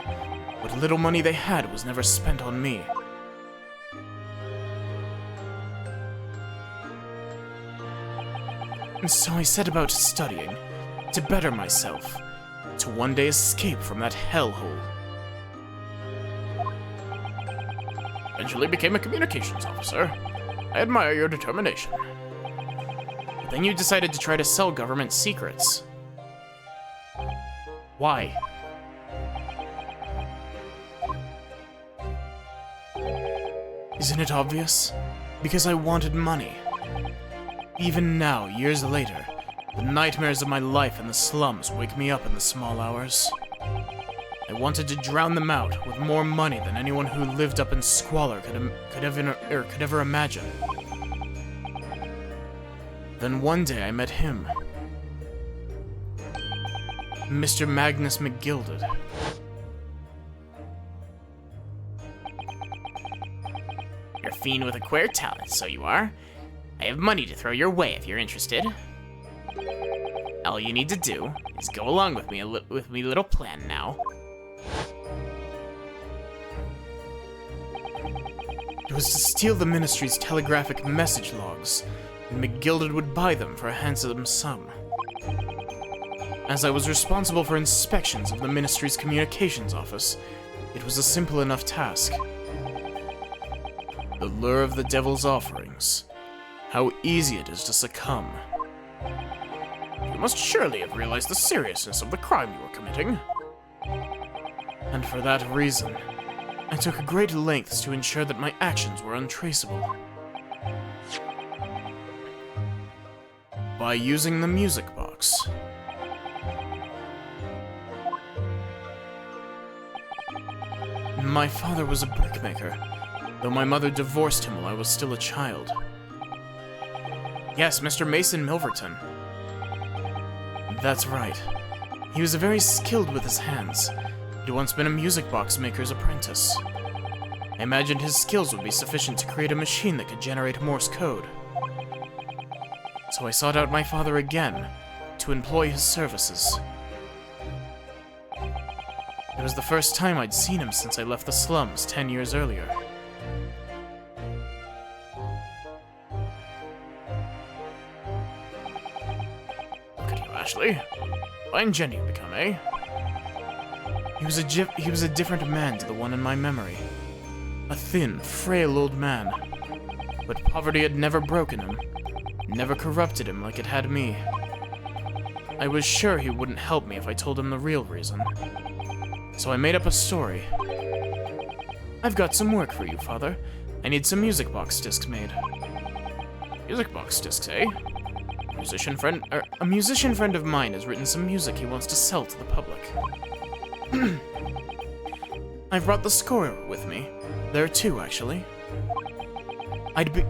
What little money they had was never spent on me. And so I set about studying, to better myself, to one day escape from that hellhole. Eventually became a communications officer. I admire your determination. But then you decided to try to sell government secrets. Why? Isn't it obvious? Because I wanted money. Even now, years later, the nightmares of my life in the slums wake me up in the small hours. I wanted to drown them out with more money than anyone who lived up in squalor could ever imagine. Then one day I met him. Mr. Magnus McGilded. You're a fiend with a queer talent, so you are. I have money to throw your way if you're interested. All you need to do is go along with me with me little plan now. It was to steal the Ministry's telegraphic message logs, and McGilded would buy them for a handsome sum. As I was responsible for inspections of the Ministry's communications office, it was a simple enough task. The lure of the devil's offerings. How easy it is to succumb. You must surely have realized the seriousness of the crime you were committing. And for that reason, I took great lengths to ensure that my actions were untraceable. By using the music box. My father was a brickmaker, though my mother divorced him while I was still a child. Yes, Mr. Mason Milverton. That's right. He was very skilled with his hands. He'd once been a music box maker's apprentice. I imagined his skills would be sufficient to create a machine that could generate Morse code. So I sought out my father again, to employ his services. It was the first time I'd seen him since I left the slums 10 years earlier. Look at you, Ashley. Fine gen you've become, eh? He was a different man to the one in my memory. A thin, frail old man. But poverty had never broken him, never corrupted him like it had me. I was sure he wouldn't help me if I told him the real reason. So I made up a story. I've got some work for you, Father. I need some music box discs made. Music box discs, eh? A musician friend of mine has written some music he wants to sell to the public. I've brought the score with me. There are two, actually. I'd be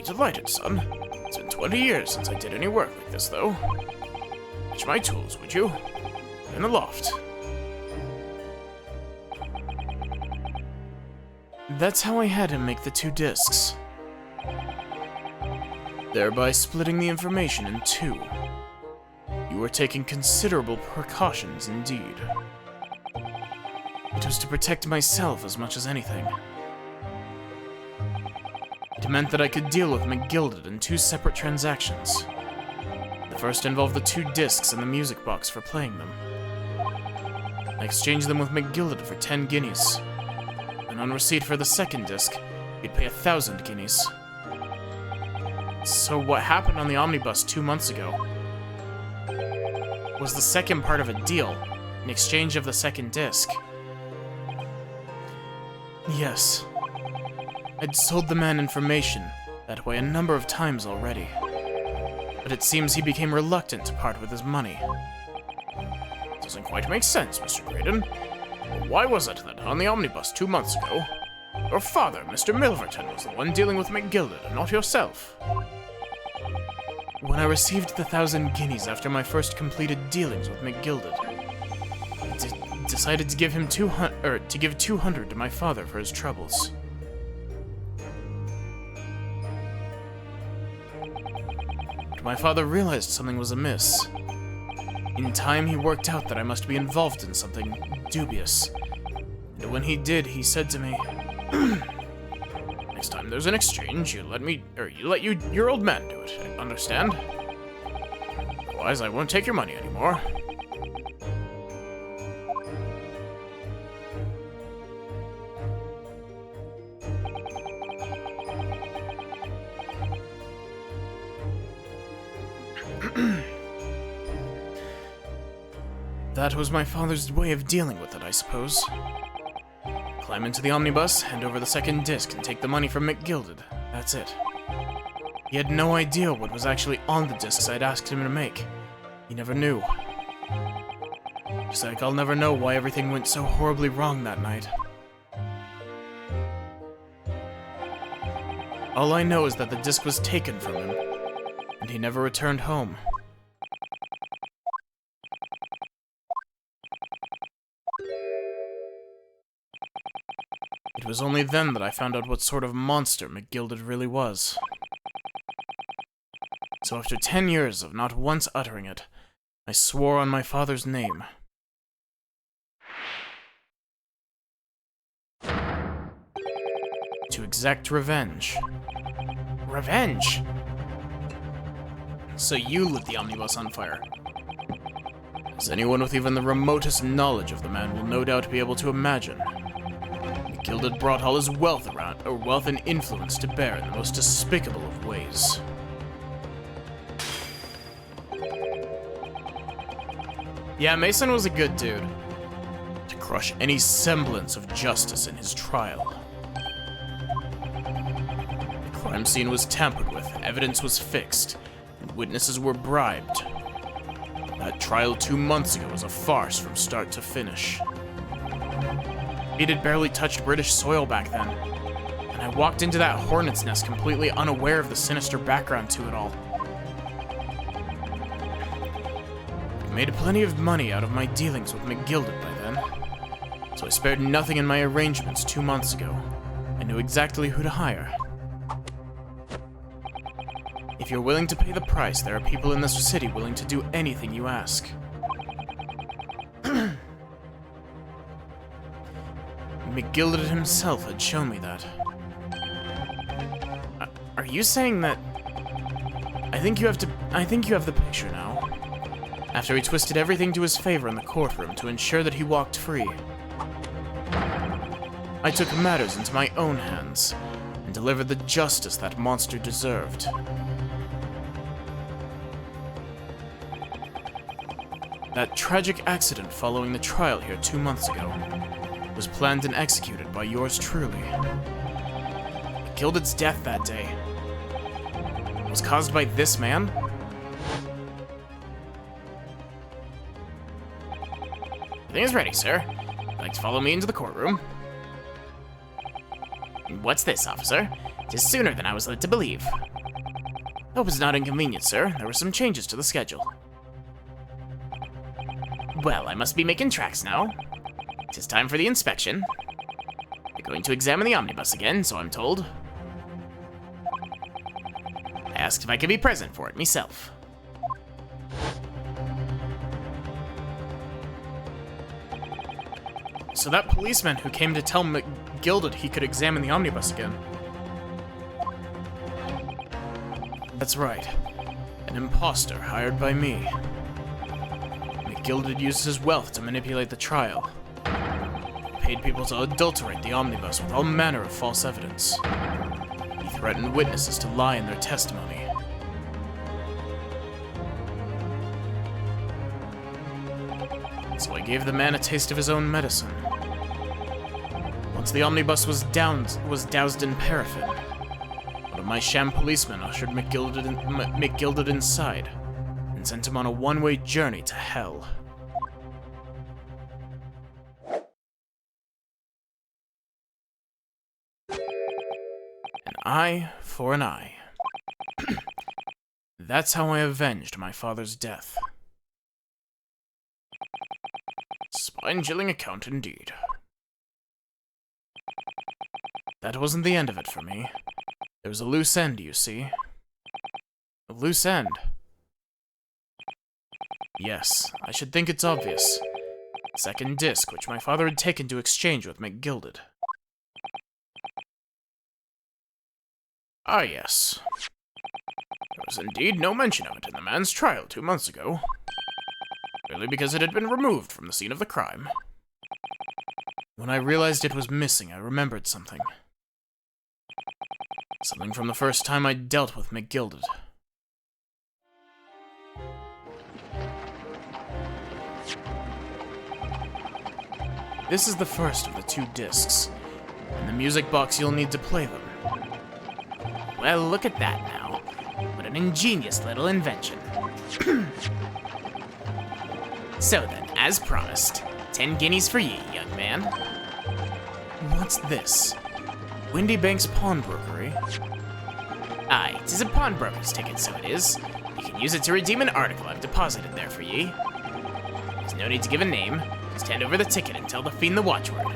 delighted, son. It's been 20 years since I did any work like this, though. Fetch my tools, would you? In the loft. That's how I had him make the 2 discs, thereby splitting the information in 2. You were taking considerable precautions indeed. It was to protect myself as much as anything. It meant that I could deal with McGilded in 2 separate transactions. The first involved the 2 discs and the music box for playing them. I exchanged them with McGilded for 10 guineas. And on receipt for the second disc, he'd pay 1,000 guineas. So what happened on the omnibus 2 months ago was the second part of a deal, in exchange of the second disc. Yes. I'd sold the man information that way a number of times already. But it seems he became reluctant to part with his money. Doesn't quite make sense, Mr. Graydon. But why was it that on the omnibus 2 months ago, your father, Mr. Milverton, was the one dealing with McGilded and not yourself? When I received the 1,000 guineas after my first completed dealings with McGilded, I decided to give him 200 to my father for his troubles. But my father realized something was amiss. In time, he worked out that I must be involved in something dubious. And when he did, he said to me, "Next time there's an exchange, you let your old man do it, understand? Otherwise, I won't take your money anymore." That was my father's way of dealing with it, I suppose. Climb into the omnibus, hand over the second disc, and take the money from McGilded. That's it. He had no idea what was actually on the discs I'd asked him to make. He never knew. Just like I'll never know why everything went so horribly wrong that night. All I know is that the disc was taken from him, and he never returned home. It was only then that I found out what sort of monster McGilded really was. So after 10 years of not once uttering it, I swore on my father's name. To exact revenge. Revenge? So you lit the omnibus on fire. As anyone with even the remotest knowledge of the man will no doubt be able to imagine. McGilded brought all his wealth and influence to bear in the most despicable of ways. Yeah, Mason was a good dude. To crush any semblance of justice in his trial. The crime scene was tampered with, evidence was fixed, and witnesses were bribed. That trial 2 months ago was a farce from start to finish. It had barely touched British soil back then, and I walked into that hornet's nest completely unaware of the sinister background to it all. I made plenty of money out of my dealings with McGilded by then, so I spared nothing in my arrangements 2 months ago. I knew exactly who to hire. If you're willing to pay the price, there are people in this city willing to do anything you ask. McGilded himself had shown me that. Are you saying that... I think you have the picture now. After he twisted everything to his favor in the courtroom to ensure that he walked free. I took matters into my own hands and delivered the justice that monster deserved. That tragic accident following the trial here 2 months ago was planned and executed by yours truly. McGilded's death that day was caused by this man? Everything is ready, sir. Would you like to follow me into the courtroom? What's this, officer? 'Tis sooner than I was led to believe. Hope it's not inconvenient, sir. There were some changes to the schedule. Well, I must be making tracks now. 'Tis time for the inspection. We're going to examine the omnibus again, so I'm told. I asked if I could be present for it myself. So that policeman who came to tell McGilded he could examine the omnibus again. That's right. An imposter hired by me. McGilded used his wealth to manipulate the trial. He paid people to adulterate the omnibus with all manner of false evidence. He threatened witnesses to lie in their testimony. So I gave the man a taste of his own medicine. Once the omnibus was doused in paraffin, one of my sham policemen ushered McGilded inside and sent him on a one-way journey to hell. An eye for an eye. That's how I avenged my father's death. Spine-chilling account indeed. That wasn't the end of it for me. There was a loose end, you see. A loose end. Yes, I should think it's obvious. Second disc, which my father had taken to exchange with McGilded. Ah, yes. There was indeed no mention of it in the man's trial 2 months ago. Merely because it had been removed from the scene of the crime. When I realized it was missing, I remembered something. Something from the first time I dealt with McGilded. This is the first of the 2 discs. In the music box, you'll need to play them. Well, look at that now. What an ingenious little invention. So then, as promised, 10 guineas for ye, young man. What's this? Windy Bank's pawnbrokery? Aye, 'tis a pawnbroker's ticket, so it is. You can use it to redeem an article I've deposited there for ye. There's no need to give a name. Just hand over the ticket and tell the fiend the watchword.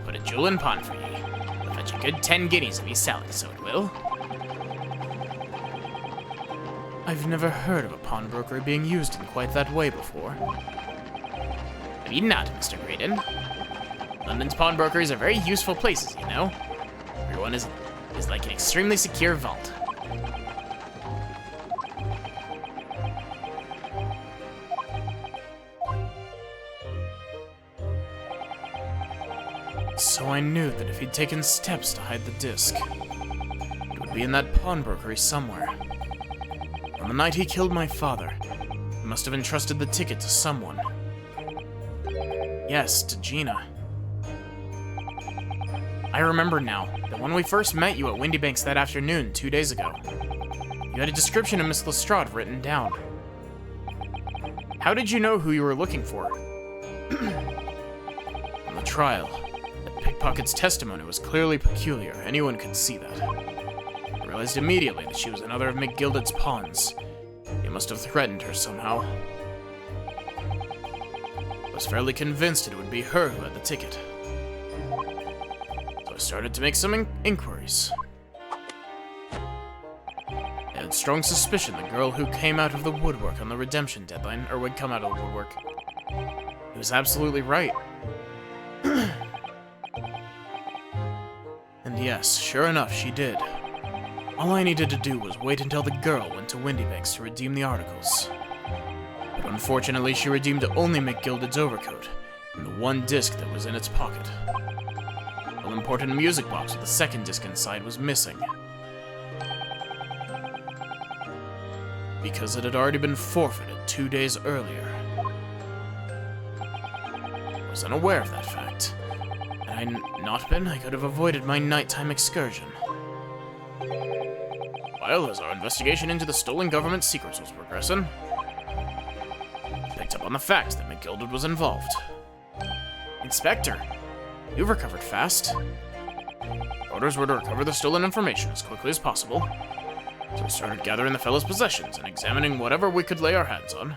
Put a jewel in pawn for ye. It'll fetch a good 10 guineas if ye sell it, so it will. I've never heard of a pawnbroker being used in quite that way before. Have you not, Mr. Graydon? London's pawnbrokers are very useful places, you know. Everyone is like an extremely secure vault. So I knew that if he'd taken steps to hide the disc, it would be in that pawnbrokery somewhere. On the night he killed my father, he must have entrusted the ticket to someone. Yes, to Gina. I remember now that when we first met you at Windy Banks that afternoon 2 days ago, you had a description of Miss Lestrade written down. How did you know who you were looking for? On the trial, that pickpocket's testimony was clearly peculiar. Anyone could see that. I realized immediately that she was another of McGilded's pawns. He must have threatened her somehow. I was fairly convinced it would be her who had the ticket. So I started to make some inquiries. I had strong suspicion the girl who came out of the woodwork on the redemption deadline, or would come out of the woodwork. He was absolutely right. And yes, sure enough, she did. All I needed to do was wait until the girl went to Windy Banks to redeem the articles. But unfortunately, she redeemed only McGilded's overcoat, and the one disc that was in its pocket. An all-important music box with the second disc inside was missing. Because it had already been forfeited 2 days earlier. I was unaware of that fact. Had I not been, I could have avoided my nighttime excursion. While as our investigation into the stolen government secrets was progressing, I picked up on the fact that McGilded was involved. Inspector, you've recovered fast. Orders were to recover the stolen information as quickly as possible. So we started gathering the fellow's possessions and examining whatever we could lay our hands on.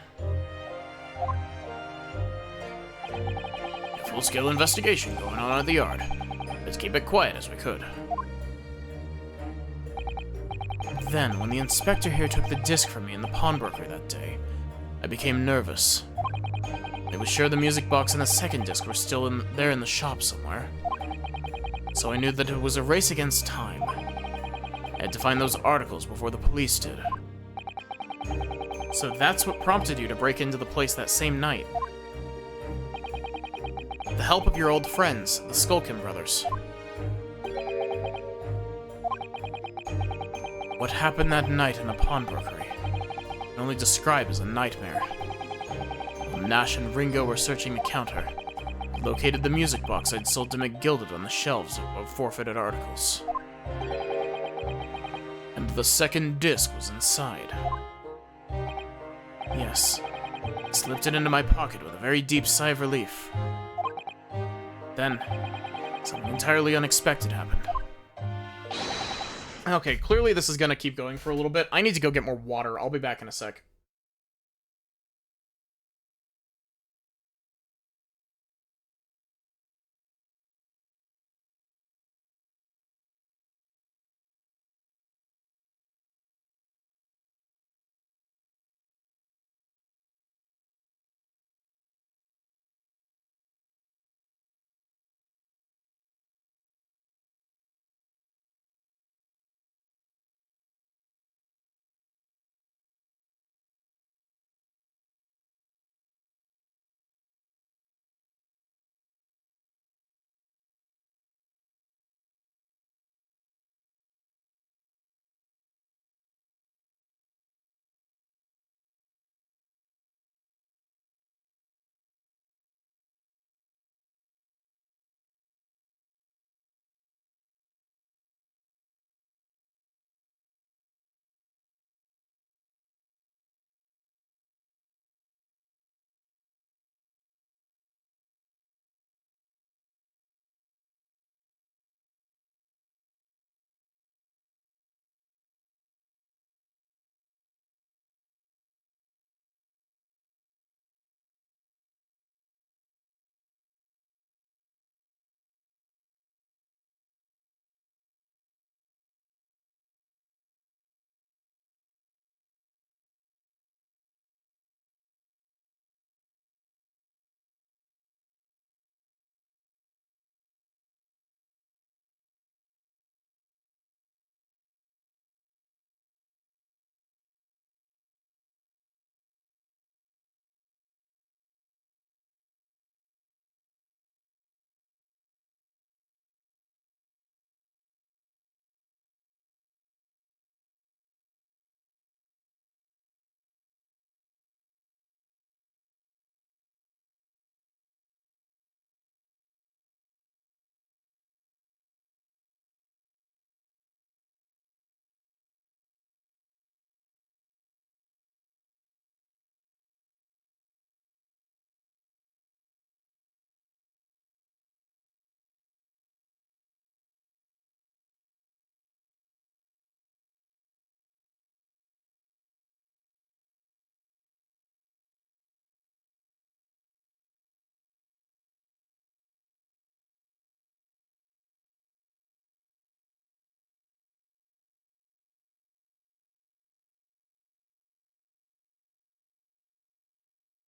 A full-scale investigation going on at the yard. Let's keep it quiet as we could. Then, when the inspector here took the disc from me in the pawnbroker that day, I became nervous. I was sure the music box and the second disc were still there in the shop somewhere. So I knew that it was a race against time. I had to find those articles before the police did. So that's what prompted you to break into the place that same night. The help of your old friends, the Skulkin brothers. What happened that night in the pawnbrokery I can only describe as a nightmare. While Nash and Ringo were searching the counter, I located the music box I'd sold to McGilded on the shelves of forfeited articles. And the second disc was inside. Yes, I slipped it into my pocket with a very deep sigh of relief. Then, something entirely unexpected happened. Okay, clearly this is gonna keep going for a little bit. I need to go get more water. I'll be back in a sec.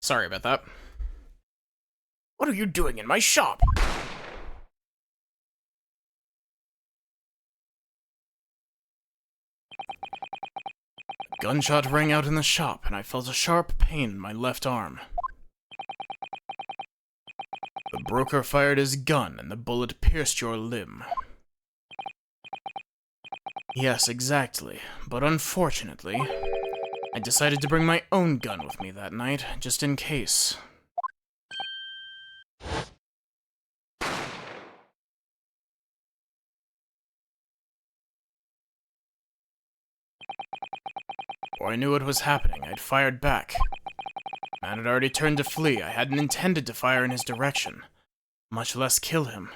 Sorry about that. What are you doing in my shop? A gunshot rang out in the shop, and I felt a sharp pain in my left arm. The broker fired his gun, and the bullet pierced your limb. Yes, exactly. But unfortunately, I decided to bring my own gun with me that night, just in case. Before I knew what was happening, I'd fired back. The man had already turned to flee. I hadn't intended to fire in his direction, much less kill him.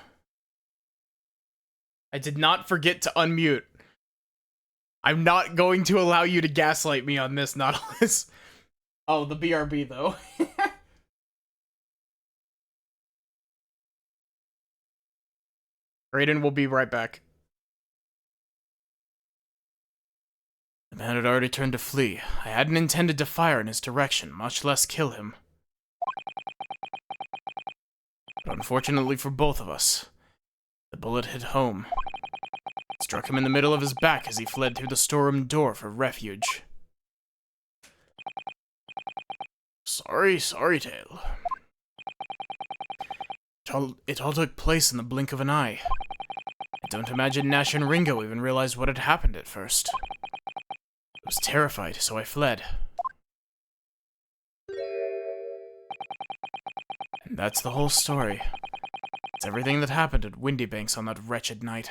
I did not forget to unmute. I'm not going to allow you to gaslight me on this, Nautilus. Oh, the BRB, though. Raiden will be right back. The man had already turned to flee. I hadn't intended to fire in his direction, much less kill him. But unfortunately for both of us, the bullet hit home. It struck him in the middle of his back as he fled through the storeroom door for refuge. Sorry, Tail. It all took place in the blink of an eye. I don't imagine Nash and Ringo even realized what had happened at first. I was terrified, so I fled. And that's the whole story. It's everything that happened at Windy Banks on that wretched night.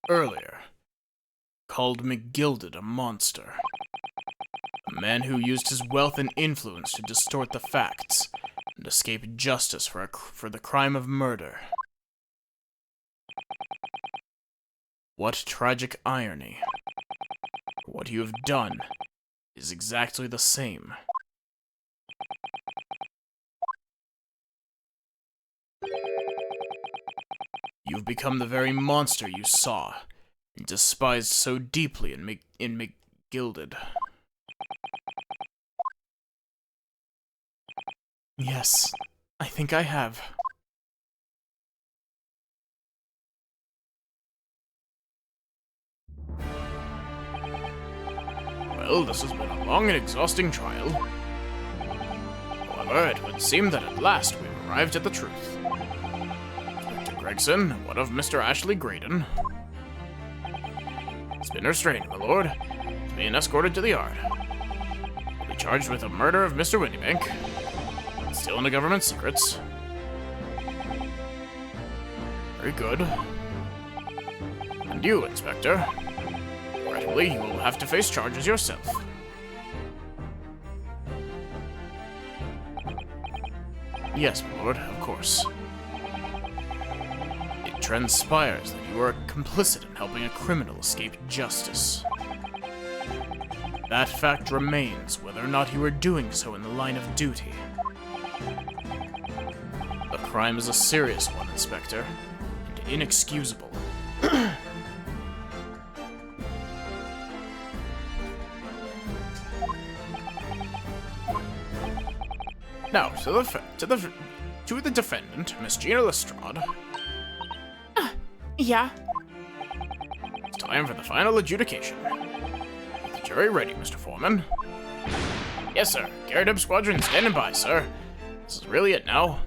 Earlier, called McGilded a monster. A man who used his wealth and influence to distort the facts and escape justice for the crime of murder. What tragic irony. What you have done is exactly the same. You've become the very monster you saw, and despised so deeply in McGilded. Yes, I think I have. Well, this has been a long and exhausting trial. However, it would seem that at last we've arrived at the truth. Gregson, what of Mr. Ashley Graydon? He's been restrained, my lord. He's being escorted to the yard. He'll be charged with the murder of Mr. Windybank. Stealing the government secrets. Very good. And you, Inspector. Regrettably, you will have to face charges yourself. Yes, my lord, of course. Transpires that you are complicit in helping a criminal escape justice. That fact remains whether or not you are doing so in the line of duty. The crime is a serious one, Inspector, and inexcusable. Now, to the defendant, Miss Gina Lestrade. Yeah? It's time for the final adjudication. Is the jury ready, Mr. Foreman? Yes, sir. Garrett Squadron standing by, sir. This is really it now.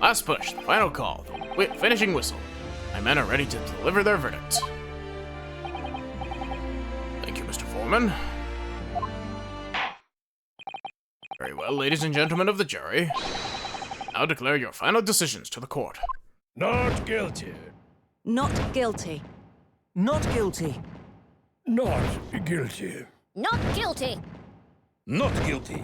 Last push, the final call, the finishing whistle. My men are ready to deliver their verdict. Thank you, Mr. Foreman. Very well, ladies and gentlemen of the jury. Now declare your final decisions to the court. Not guilty. Not guilty. Not guilty. Not guilty. Not guilty. Not guilty.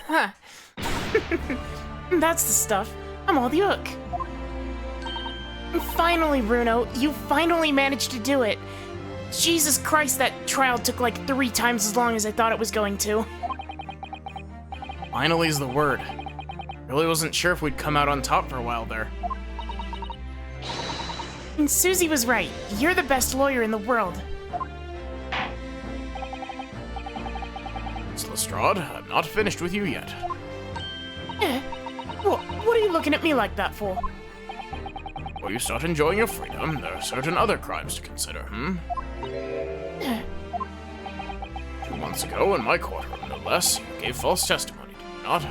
Huh. That's the stuff. I'm all the hook. Finally, Bruno, you finally managed to do it. Jesus Christ, that trial took like 3 times as long as I thought it was going to. Finally is the word. Really wasn't sure if we'd come out on top for a while there. And Susie was right. You're the best lawyer in the world. Miss Lestrade, I'm not finished with you yet. What are you looking at me like that for? Before you start enjoying your freedom, there are certain other crimes to consider, 2 months ago, in my courtroom, no less, you gave false testimony, did you not?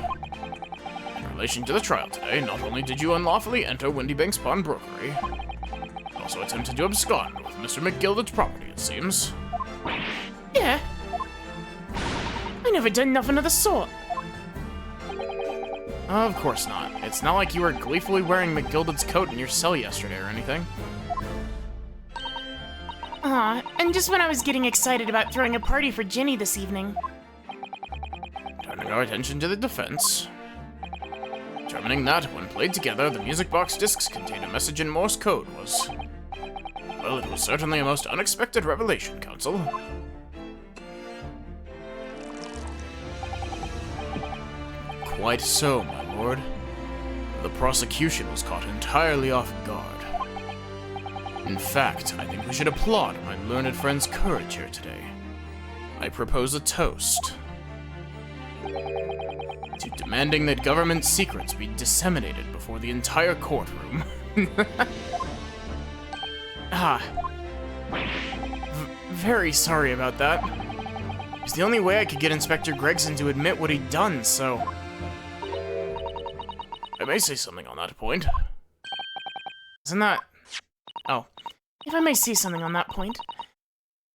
In relation to the trial today, not only did you unlawfully enter Windybank's pawnbrokery, you also attempted to abscond with Mr. McGilded's property, it seems. Yeah. I never done nothing of the sort. Of course not. It's not like you were gleefully wearing McGilded's coat in your cell yesterday or anything. Aw, and just when I was getting excited about throwing a party for Ginny this evening. Turning our attention to the defense. Determining that, when played together, the music box discs contained a message in Morse code was... Well, it was certainly a most unexpected revelation, Counsel. Quite so, my lord. The prosecution was caught entirely off guard. In fact, I think we should applaud my learned friend's courage here today. I propose a toast to demanding that government secrets be disseminated before the entire courtroom. Very sorry about that. It was the only way I could get Inspector Gregson to admit what he'd done, so... I may say something on that point. Isn't that... Oh. If I may say something on that point.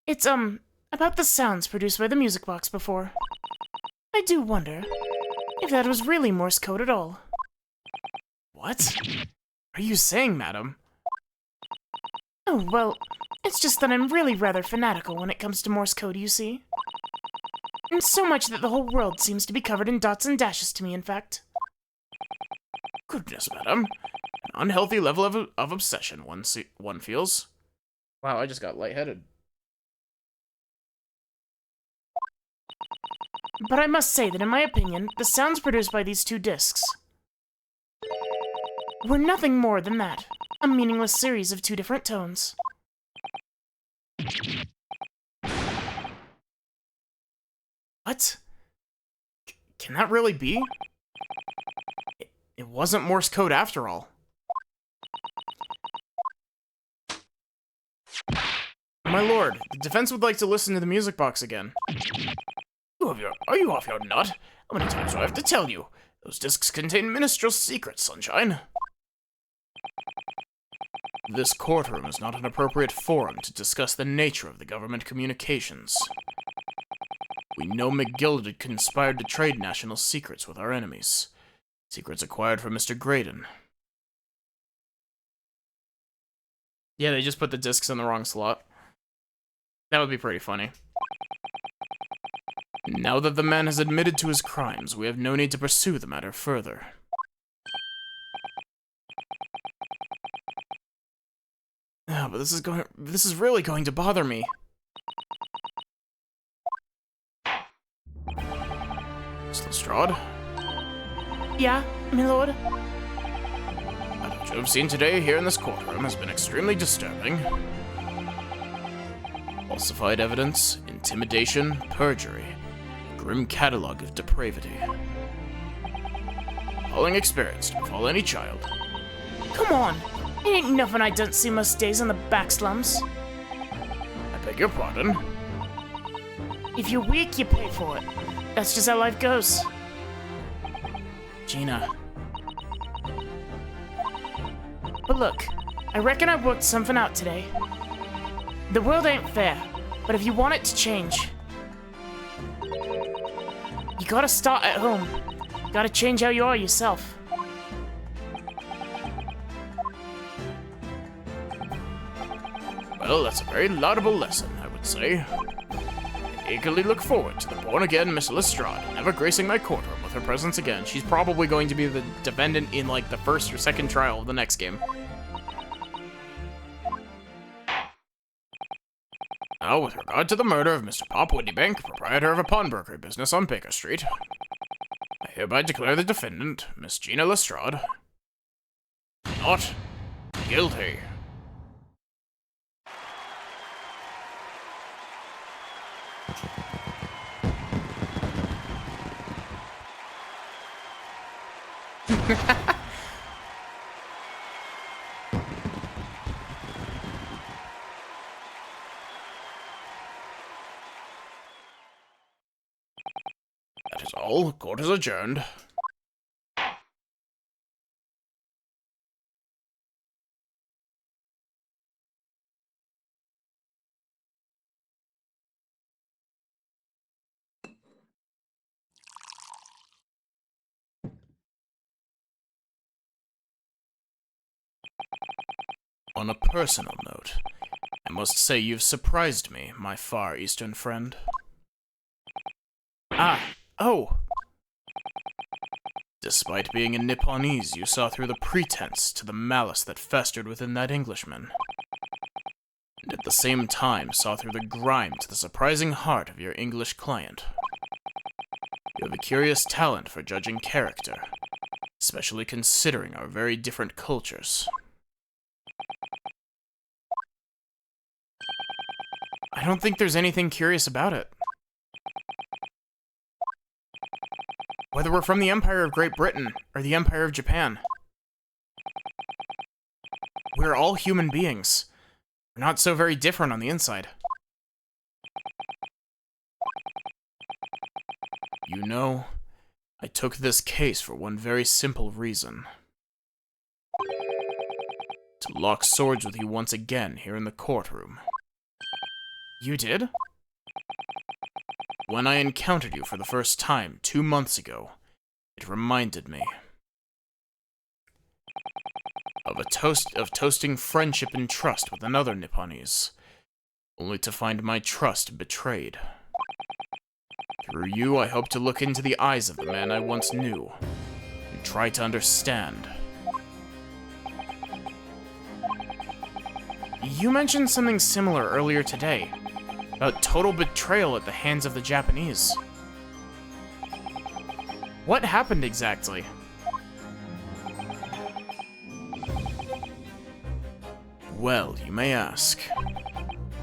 It's, about the sounds produced by the music box before. I do wonder if that was really Morse code at all. What are you saying, madam? Oh, well, it's just that I'm really rather fanatical when it comes to Morse code, you see. And so much that the whole world seems to be covered in dots and dashes to me, in fact. Goodness, madam. An unhealthy level of obsession one feels. Wow, I just got lightheaded. But I must say that in my opinion, the sounds produced by these 2 discs were nothing more than that. A meaningless series of 2 different tones. What? Can that really be? It wasn't Morse code after all. My lord, the defense would like to listen to the music box again. Are you off your nut? How many times do I have to tell you? Those discs contain minstrel secrets, Sunshine. This courtroom is not an appropriate forum to discuss the nature of the government communications. We know McGilded conspired to trade national secrets with our enemies. Secrets acquired from Mr. Graydon. Yeah, they just put the discs in the wrong slot. That would be pretty funny. Now that the man has admitted to his crimes, we have no need to pursue the matter further. But this is really going to bother me. Miss Lestrade? Yeah, my lord? What you have seen today here in this courtroom has been extremely disturbing. Falsified evidence, intimidation, perjury, grim catalog of depravity. Appalling experience to befall any child. Come on! It ain't nothing I don't see most days on the back slums. I beg your pardon? If you're weak, you pay for it. That's just how life goes. Gina. But look, I reckon I worked something out today. The world ain't fair, but if you want it to change, you gotta start at home. You gotta change how you are yourself. Well, that's a very laudable lesson, I would say. I eagerly look forward to the born-again Miss Lestrade never gracing my courtroom with her presence again. She's probably going to be the defendant in, like, the first or second trial of the next game. Now, with regard to the murder of Mr. Pop Windybank, proprietor of a pawnbrokery business on Baker Street, I hereby declare the defendant, Miss Gina Lestrade, not guilty. is all. Court is adjourned. On a personal note, I must say you've surprised me, my Far Eastern friend. Oh! Despite being a Nipponese, you saw through the pretense to the malice that festered within that Englishman. And at the same time saw through the grime to the surprising heart of your English client. You have a curious talent for judging character, especially considering our very different cultures. I don't think there's anything curious about it. Whether we're from the Empire of Great Britain or the Empire of Japan, we're all human beings. We're not so very different on the inside. You know, I took this case for one very simple reason. To lock swords with you once again here in the courtroom. You did? When I encountered you for the first time 2 months ago, it reminded me of toasting friendship and trust with another Nipponese, only to find my trust betrayed. Through you, I hope to look into the eyes of the man I once knew, and try to understand. You mentioned something similar earlier today, about total betrayal at the hands of the Japanese. What happened exactly? Well, you may ask.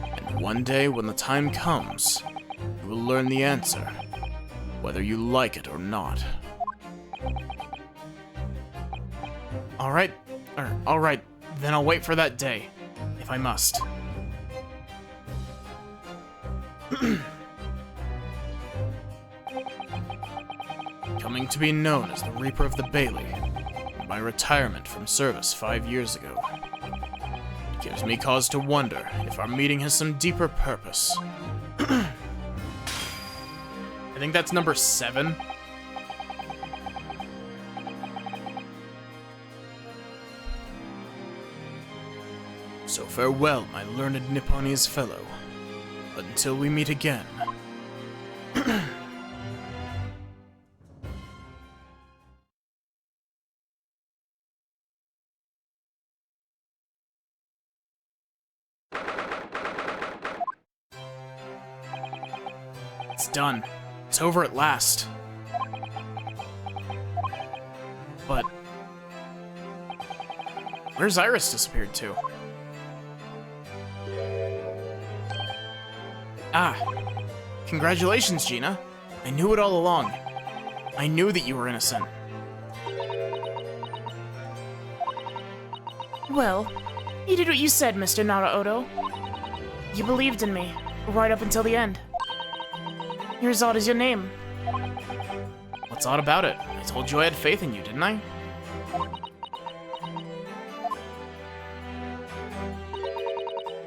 And one day, when the time comes, you will learn the answer, whether you like it or not. Alright, then I'll wait for that day, if I must. Coming to be known as the Reaper of the Bailey, my retirement from service 5 years ago. It gives me cause to wonder if our meeting has some deeper purpose. I think that's number 7. So farewell, my learned Nipponese fellow. Until we meet again. It's done. It's over at last. But where's Iris disappeared to? Congratulations, Gina. I knew it all along. I knew that you were innocent. Well, you did what you said, Mr. Nara-Odo. You believed in me, right up until the end. You're as odd as your name. What's odd about it? I told you I had faith in you, didn't I?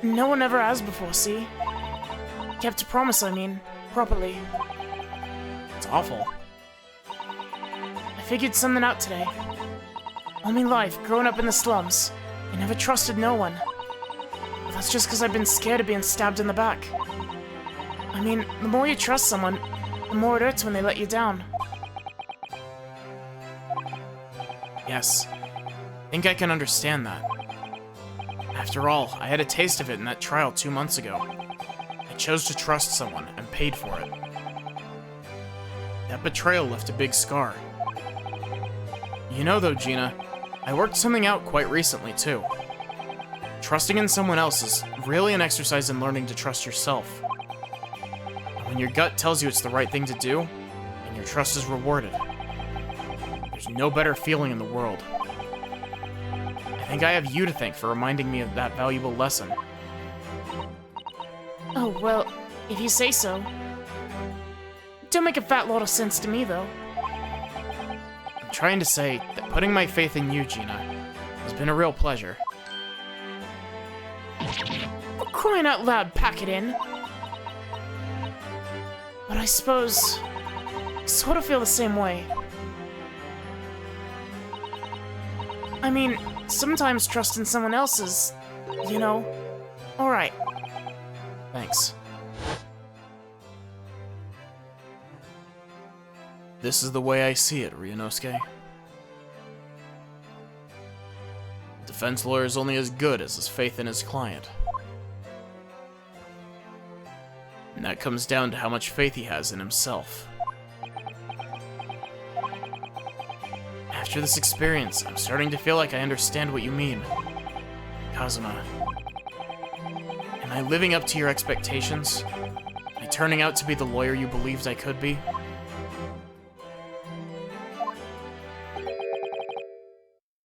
No one ever has before, see? Kept a promise, I mean, properly. It's awful. I figured something out today. All my life, growing up in the slums, I never trusted no one. But that's just because I've been scared of being stabbed in the back. I mean, the more you trust someone, the more it hurts when they let you down. Yes. I think I can understand that. After all, I had a taste of it in that trial 2 months ago. I chose to trust someone and paid for it. That betrayal left a big scar. You know though, Gina, I worked something out quite recently too. Trusting in someone else is really an exercise in learning to trust yourself. When your gut tells you it's the right thing to do, and your trust is rewarded, there's no better feeling in the world. I think I have you to thank for reminding me of that valuable lesson. Oh, well, if you say so. still make a fat lot of sense to me, though. I'm trying to say that putting my faith in you, Gina, has been a real pleasure. For crying out loud, pack it in. But I suppose... I sort of feel the same way. I mean, sometimes trusting someone else is, you know, alright. Thanks. This is the way I see it, Ryunosuke. A defense lawyer is only as good as his faith in his client. And that comes down to how much faith he has in himself. After this experience, I'm starting to feel like I understand what you mean. Kazuma. Am I living up to your expectations? Am I turning out to be the lawyer you believed I could be?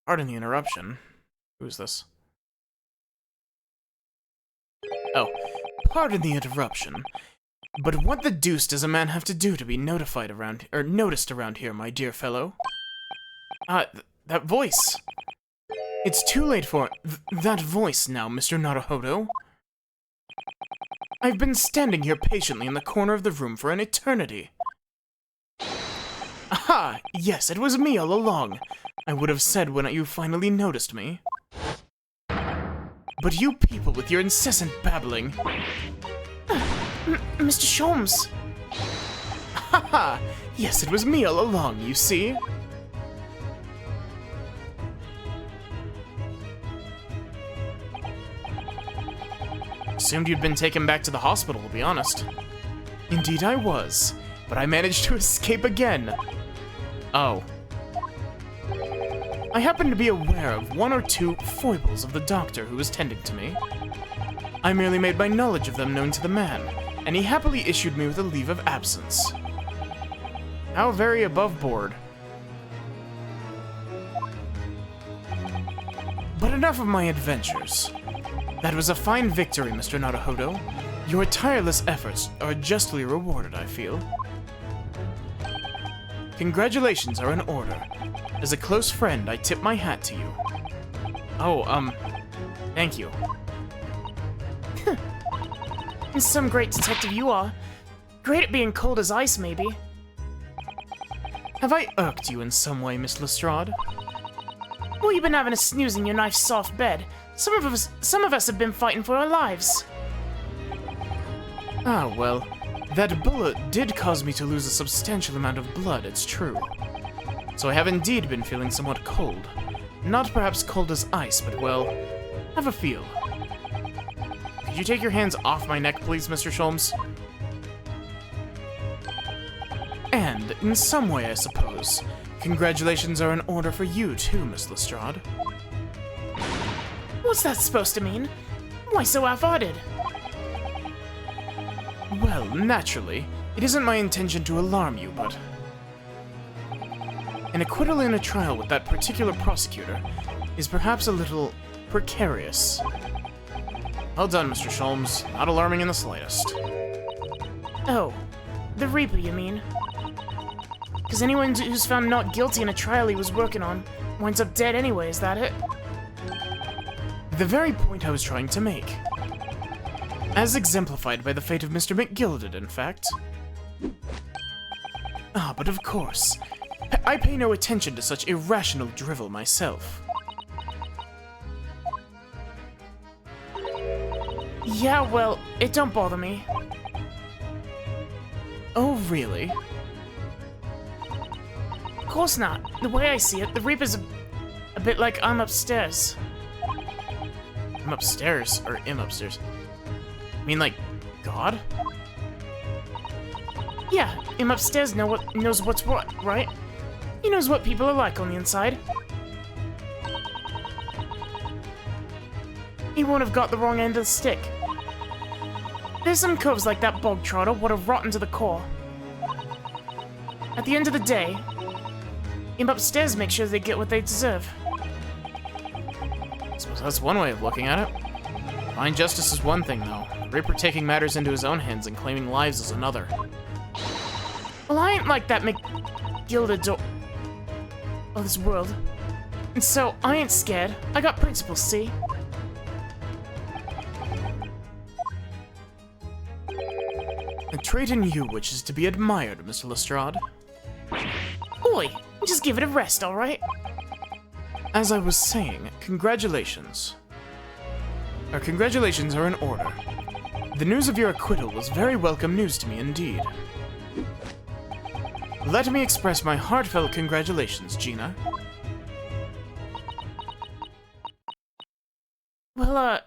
Pardon the interruption. Who's this? Oh, pardon the interruption. But what the deuce does a man have to do to be notified around, or noticed around here, my dear fellow? That voice. It's too late for that voice now, Mr. Naruhodo. I've been standing here patiently in the corner of the room for an eternity. Aha! Yes, it was me all along. I would have said when you finally noticed me. But you people with your incessant babbling... Mr. Sholmes. Haha! Yes, it was me all along, you see? Assumed you'd been taken back to the hospital, to be honest. Indeed I was, but I managed to escape again. Oh. I happened to be aware of one or two foibles of the doctor who was tending to me. I merely made my knowledge of them known to the man, and he happily issued me with a leave of absence. How very above board. But enough of my adventures. That was a fine victory, Mr. Naruhodo. Your tireless efforts are justly rewarded, I feel. Congratulations are in order. As a close friend, I tip my hat to you. Oh, thank you. Some great detective you are. Great at being cold as ice, maybe. Have I irked you in some way, Miss Lestrade? Well, you've been having a snooze in your nice soft bed. Some of us have been fighting for our lives. Ah, well, that bullet did cause me to lose a substantial amount of blood, it's true. So I have indeed been feeling somewhat cold. Not perhaps cold as ice, but well, have a feel. Could you take your hands off my neck, please, Mr. Sholmes? And, in some way, I suppose, congratulations are in order for you too, Miss Lestrade. What's that supposed to mean? Why so half-hearted? Well, naturally, it isn't my intention to alarm you, but... an acquittal in a trial with that particular prosecutor is perhaps a little precarious. Well done, Mr. Sholmes. Not alarming in the slightest. Oh, the Reaper, you mean? Because anyone who's found not guilty in a trial he was working on winds up dead anyway, is that it? The very point I was trying to make. As exemplified by the fate of Mr. McGilded, in fact. Ah, but of course, I pay no attention to such irrational drivel myself. Yeah, well, it don't bother me. Oh, really? Of course not. The way I see it, the Reaper's a bit like I'm upstairs. I'm upstairs, or am upstairs. I mean, like, God? Yeah, him upstairs knows what's what, right? He knows what people are like on the inside. He won't have got the wrong end of the stick. There's some coves like that bog trotter what are rotten to the core. At the end of the day, him upstairs makes sure they get what they deserve. I suppose that's one way of looking at it. Fine justice is one thing, though. Reaper taking matters into his own hands and claiming lives is another. A Well, I ain't like that McGildador of this world. And so, I ain't scared. I got principles, see? A trait in you which is to be admired, Mr. Lestrade. Oi, just give it a rest, alright? As I was saying, congratulations. Our congratulations are in order. The news of your acquittal was very welcome news to me indeed. Let me express my heartfelt congratulations, Gina. Well,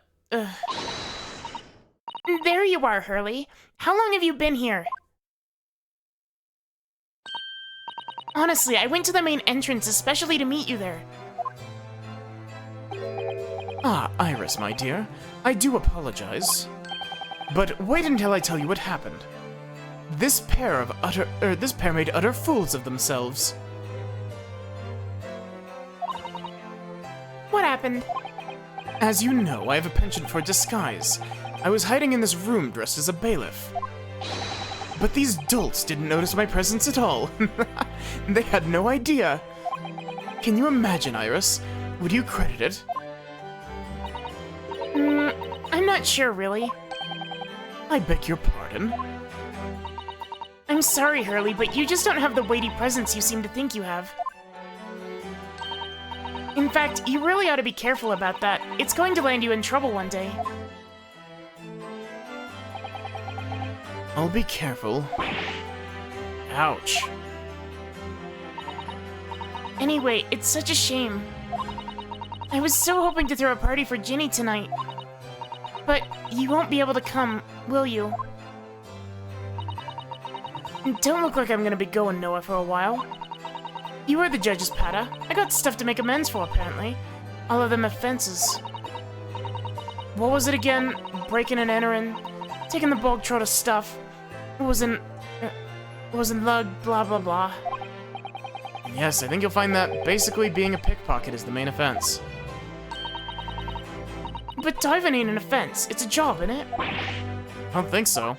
there you are, Hurley. How long have you been here? Honestly, I went to the main entrance especially to meet you there. Ah, Iris, my dear. I do apologize. But wait until I tell you what happened. This pair made utter fools of themselves. What happened? As you know, I have a penchant for disguise. I was hiding in this room dressed as a bailiff. But these dolts didn't notice my presence at all. They had no idea. Can you imagine, Iris? Would you credit it? I'm not sure, really. I beg your pardon. I'm sorry, Hurley, but you just don't have the weighty presence you seem to think you have. In fact, you really ought to be careful about that. It's going to land you in trouble one day. I'll be careful. Ouch. Anyway, it's such a shame. I was so hoping to throw a party for Ginny tonight. But you won't be able to come, will you? Don't look like I'm gonna be going nowhere for a while. You were the judge's patter. I got stuff to make amends for, apparently. All of them offenses. What was it again? Breaking and entering, taking the bog trotter stuff. Wasn't lug, blah blah blah. Yes, I think you'll find that basically being a pickpocket is the main offense. But diving ain't an offense. It's a job, isn't it? I don't think so.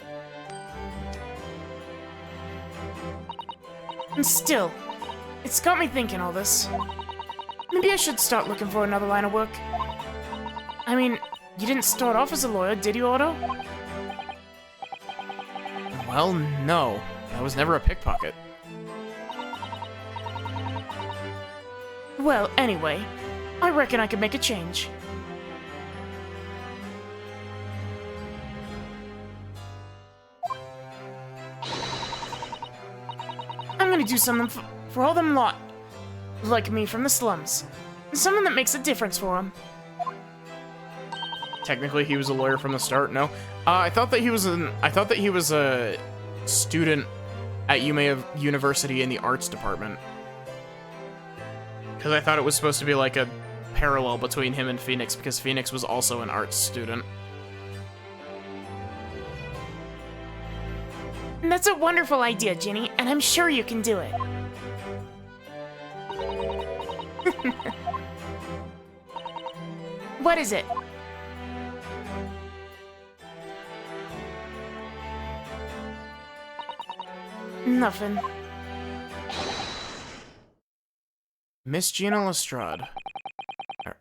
And still, it's got me thinking all this. Maybe I should start looking for another line of work. I mean, you didn't start off as a lawyer, did you, Otto? Well, no. I was never a pickpocket. Well, anyway, I reckon I could make a change. I'm gonna do something for all them lot like me from the slums. Something that makes a difference for them. Technically, he was a lawyer from the start. No, I thought that he was a student at Yuma University in the arts department. Because I thought it was supposed to be like a parallel between him and Phoenix, because Phoenix was also an arts student. That's a wonderful idea, Ginny, and I'm sure you can do it. What is it? Nothing. Miss Gina Lestrade.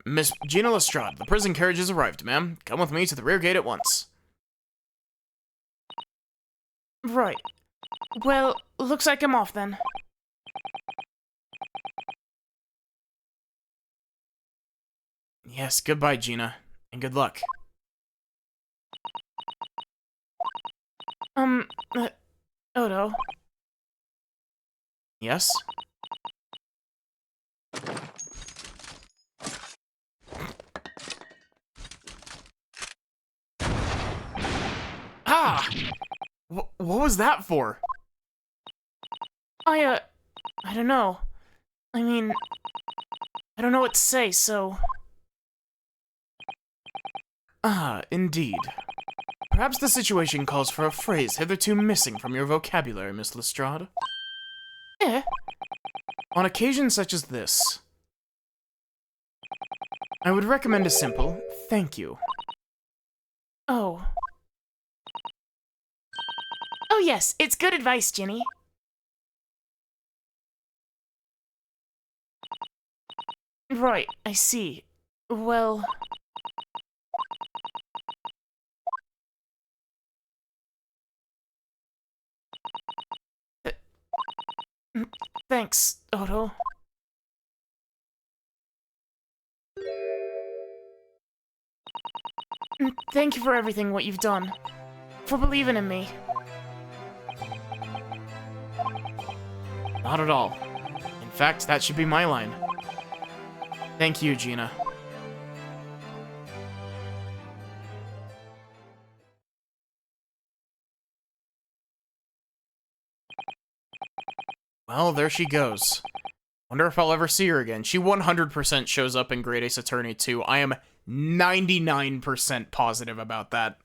Miss Gina Lestrade, the prison carriage has arrived, ma'am. Come with me to the rear gate at once. Right. Well, looks like I'm off then. Yes, goodbye, Gina. And good luck. Odo. Yes? Ah! What was that for? I don't know. I mean, I don't know what to say, so... Ah, indeed. Perhaps the situation calls for a phrase hitherto missing from your vocabulary, Miss Lestrade. Eh? On occasions such as this, I would recommend a simple thank you. Oh. Oh yes, it's good advice, Ginny. Right, I see. Well... Thanks, Odo. Thank you for everything, what you've done. For believing in me. Not at all. In fact, that should be my line. Thank you, Gina. Well, there she goes. Wonder if I'll ever see her again. She 100% shows up in Great Ace Attorney 2. I am 99% positive about that.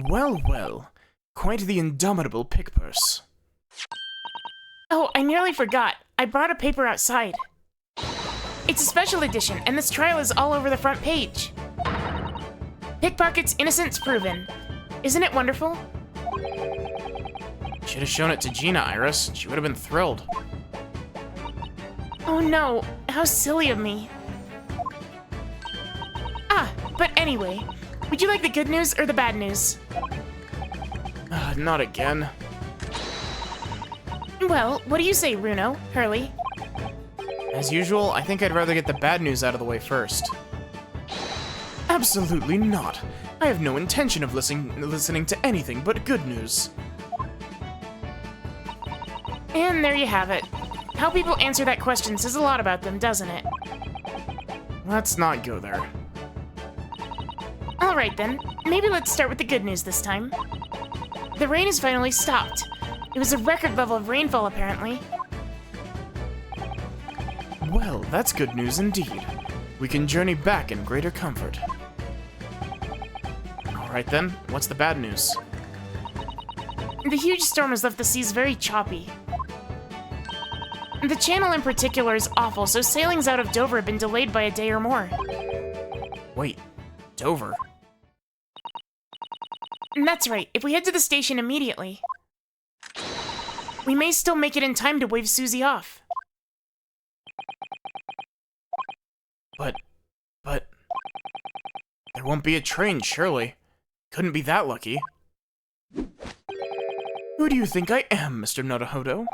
Well, well. Quite the indomitable pick purse. Oh, I nearly forgot. I brought a paper outside. It's a special edition, and this trial is all over the front page. Pickpocket's innocence proven. Isn't it wonderful? Should have shown it to Gina, Iris. She would have been thrilled. Oh no, how silly of me. Ah, but anyway, would you like the good news or the bad news? Not again. Well, what do you say, Runo, Hurley? As usual, I think I'd rather get the bad news out of the way first. Absolutely not. I have no intention of listening to anything but good news. And there you have it. How people answer that question says a lot about them, doesn't it? Let's not go there. Alright then, maybe let's start with the good news this time. The rain has finally stopped. It was a record level of rainfall, apparently. Well, that's good news indeed. We can journey back in greater comfort. Alright then, what's the bad news? The huge storm has left the seas very choppy. The channel in particular is awful, so sailings out of Dover have been delayed by a day or more. Wait, Dover? And that's right, if we head to the station immediately, we may still make it in time to wave Susie off. But... There won't be a train, surely. Couldn't be that lucky. Who do you think I am, Mr. Naruhodo?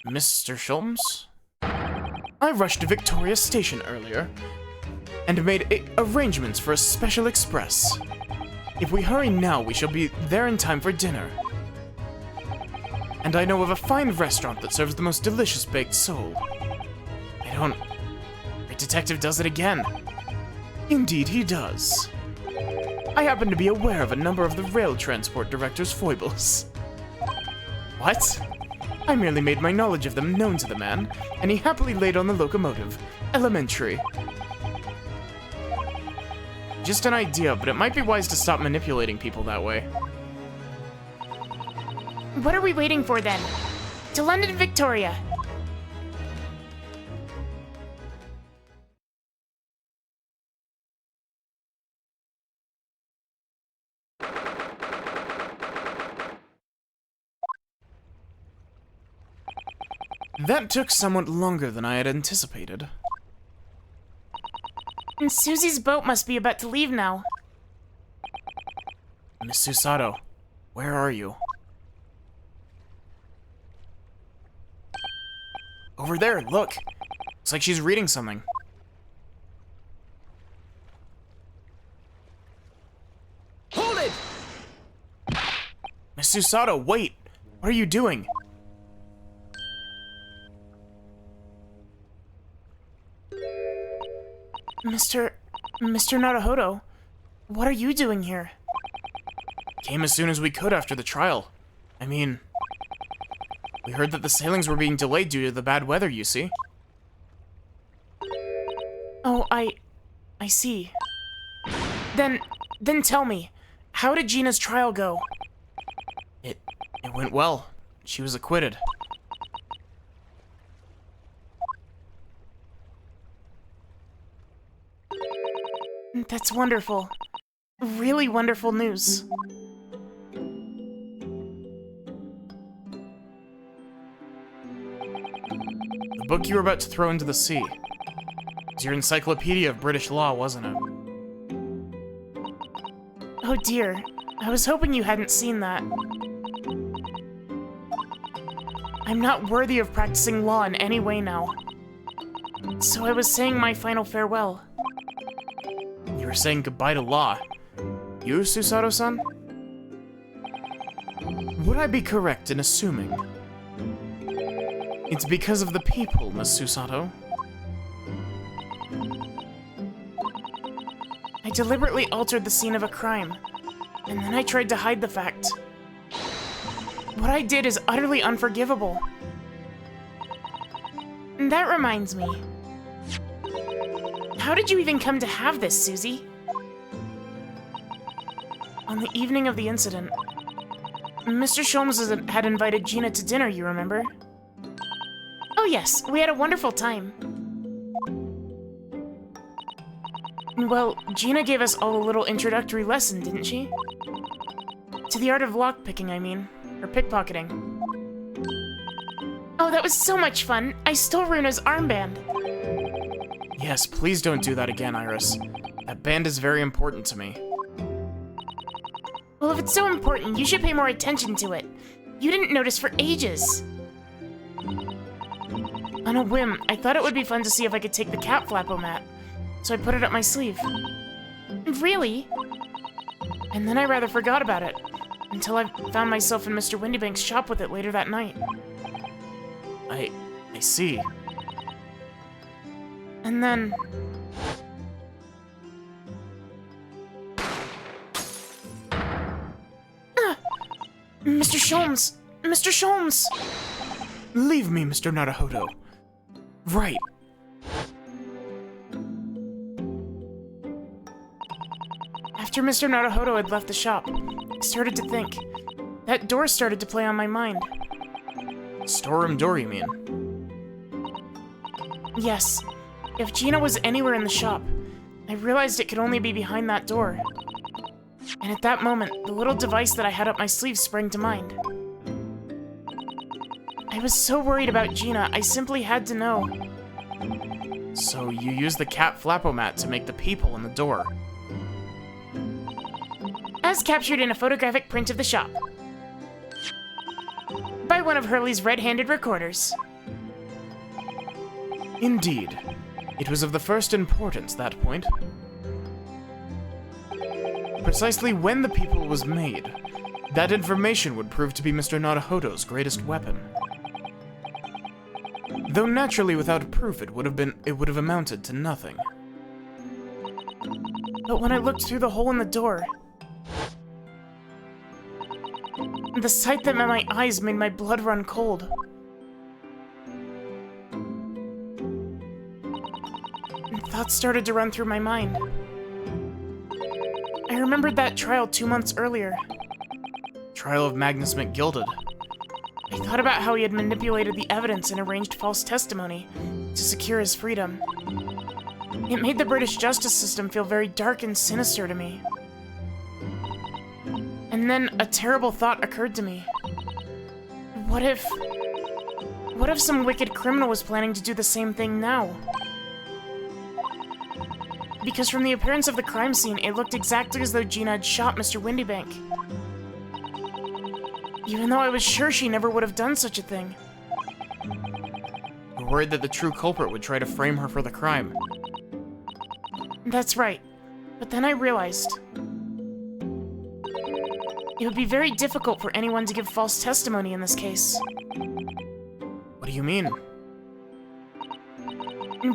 Mr. Shulms? I rushed to Victoria Station earlier, and made arrangements for a special express. If we hurry now, we shall be there in time for dinner. And I know of a fine restaurant that serves the most delicious baked sole. The detective does it again. Indeed he does. I happen to be aware of a number of the rail transport director's foibles. What? I merely made my knowledge of them known to the man, and he happily laid on the locomotive. Elementary. Just an idea, but it might be wise to stop manipulating people that way. What are we waiting for then? To London, Victoria. That took somewhat longer than I had anticipated. And Susie's boat must be about to leave now. Miss Susato, where are you? Over there, look! Looks like she's reading something. Hold it! Miss Susato, wait! What are you doing? Mr. Naruhodo, what are you doing here? Came as soon as we could after the trial. I mean, we heard that the sailings were being delayed due to the bad weather, you see. Oh, I see. Then tell me, how did Gina's trial go? It went well. She was acquitted. That's wonderful. Really wonderful news. book you were about to throw into the sea. It was your encyclopedia of British law, wasn't it? Oh dear, I was hoping you hadn't seen that. I'm not worthy of practicing law in any way now. So I was saying my final farewell. You were saying goodbye to law. You, Susato-san? Would I be correct in assuming it's because of the people, Miss Susato? I deliberately altered the scene of a crime, and then I tried to hide the fact. What I did is utterly unforgivable. And that reminds me. How did you even come to have this, Susie? On the evening of the incident, Mr. Sholmes had invited Gina to dinner, you remember? Oh yes, we had a wonderful time. Well, Gina gave us all a little introductory lesson, didn't she? To the art of lockpicking, I mean. Or pickpocketing. Oh, that was so much fun! I stole Runa's armband! Yes, please don't do that again, Iris. That band is very important to me. Well, if it's so important, you should pay more attention to it. You didn't notice for ages. On a whim, I thought it would be fun to see if I could take the cat flappomat, so I put it up my sleeve. Really? And then I rather forgot about it, until I found myself in Mr. Windybank's shop with it later that night. I see. And then... Mr. Sholmes! Mr. Sholmes! Leave me, Mr. Naruhodo. Right. After Mr. Naruhodo had left the shop, I started to think. That door started to play on my mind. Storeroom door, you mean? Yes. If Gina was anywhere in the shop, I realized it could only be behind that door. And at that moment, the little device that I had up my sleeve sprang to mind. I was so worried about Gina, I simply had to know. So you used the cat flappomat to make the people in the door. As captured in a photographic print of the shop. By one of Hurley's red-handed recorders. Indeed. It was of the first importance, that point. Precisely when the people was made, that information would prove to be Mr. Naruhodo's greatest weapon. Though naturally without proof it would have amounted to nothing. But when I looked through the hole in the door, the sight that met my eyes made my blood run cold. And thoughts started to run through my mind. I remembered that trial 2 months earlier. Trial of Magnus McGilded. I thought about how he had manipulated the evidence and arranged false testimony to secure his freedom. It made the British justice system feel very dark and sinister to me. And then a terrible thought occurred to me. What if some wicked criminal was planning to do the same thing now? Because from the appearance of the crime scene, it looked exactly as though Gina had shot Mr. Windybank. Even though I was sure she never would have done such a thing. You're worried that the true culprit would try to frame her for the crime. That's right. But then I realized it would be very difficult for anyone to give false testimony in this case. What do you mean?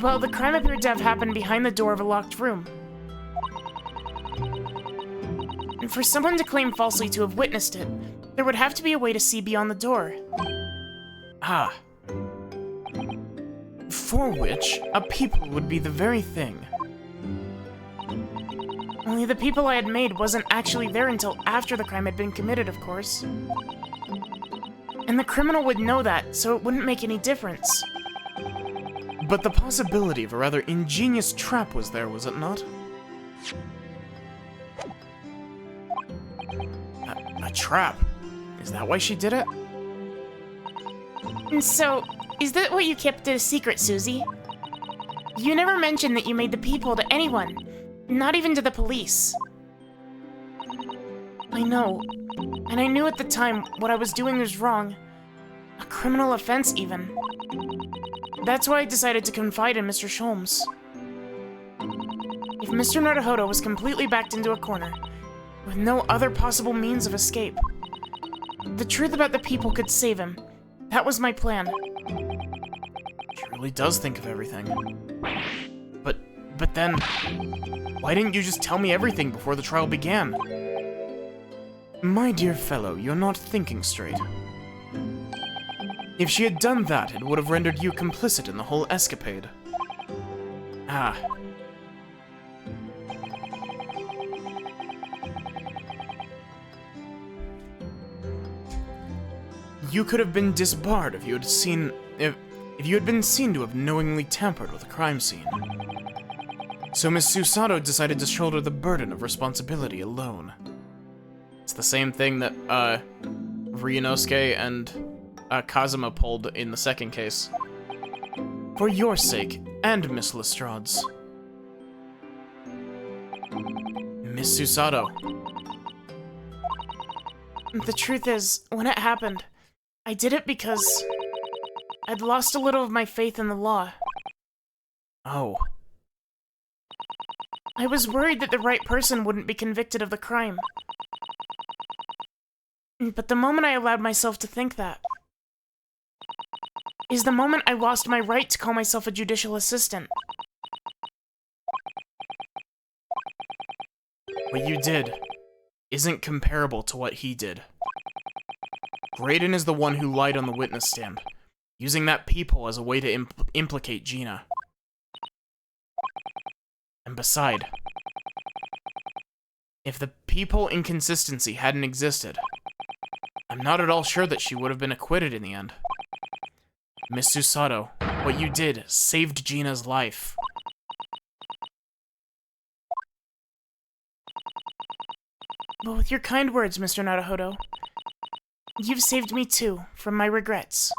Well, the crime appeared to have happened behind the door of a locked room. And for someone to claim falsely to have witnessed it, there would have to be a way to see beyond the door. Ah. For which, a people would be the very thing. Only the people I had made wasn't actually there until after the crime had been committed, of course. And the criminal would know that, so it wouldn't make any difference. But the possibility of a rather ingenious trap was there, was it not? A trap? Is that why she did it? And so, Is that what you kept a secret, Susie? You never mentioned that you made the peephole to anyone, not even to the police. I know, and I knew at the time what I was doing was wrong. A criminal offense, even. That's why I decided to confide in Mr. Sholmes. If Mr. Naruhodo was completely backed into a corner, with no other possible means of escape, the truth about the people could save him. That was my plan. She really does think of everything. But then, why didn't you just tell me everything before the trial began? My dear fellow, you're not thinking straight. If she had done that, it would have rendered you complicit in the whole escapade. Ah. You could have been disbarred if you had been seen to have knowingly tampered with a crime scene. So Miss Susato decided to shoulder the burden of responsibility alone. It's the same thing that, Ryunosuke and, Kazuma pulled in the second case. For your sake, and Miss Lestrade's. Miss Susato. The truth is, when it happened, I did it because I'd lost a little of my faith in the law. Oh. I was worried that the right person wouldn't be convicted of the crime. But the moment I allowed myself to think that is the moment I lost my right to call myself a judicial assistant. What you did isn't comparable to what he did. Graydon is the one who lied on the witness stand, using that peephole as a way to implicate Gina. And beside, if the peephole inconsistency hadn't existed, I'm not at all sure that she would have been acquitted in the end. Miss Susato, what you did saved Gina's life. But with your kind words, Mr. Naruhodo, you've saved me too, from my regrets.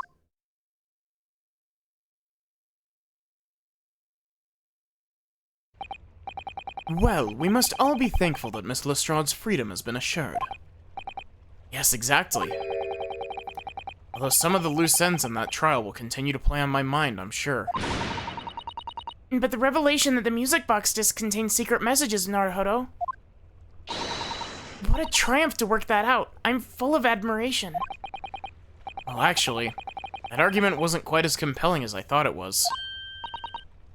Well, we must all be thankful that Miss Lestrade's freedom has been assured. Yes, exactly. Although some of the loose ends in that trial will continue to play on my mind, I'm sure. But the revelation that the music box disc contains secret messages, Naruhodo. What a triumph to work that out. I'm full of admiration. Well, actually, that argument wasn't quite as compelling as I thought it was.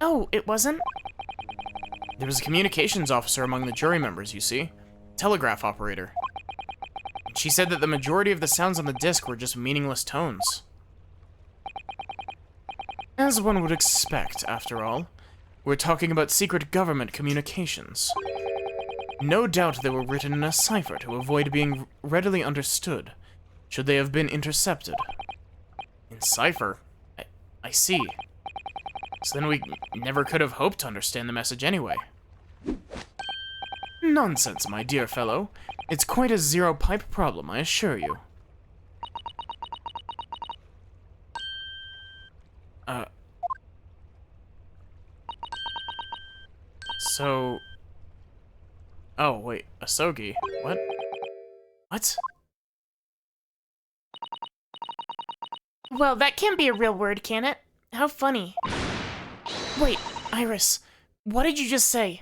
Oh, it wasn't? There was a communications officer among the jury members, you see. Telegraph operator. And she said that the majority of the sounds on the disc were just meaningless tones. As one would expect, after all. We're talking about secret government communications. No doubt they were written in a cipher to avoid being readily understood, should they have been intercepted. In cipher? I see. So then we never could have hoped to understand the message anyway. Nonsense, my dear fellow. It's quite a zero-pipe problem, I assure you. So... Oh, wait, Asogi? What? What? Well, that can't be a real word, can it? How funny. Wait, Iris, what did you just say?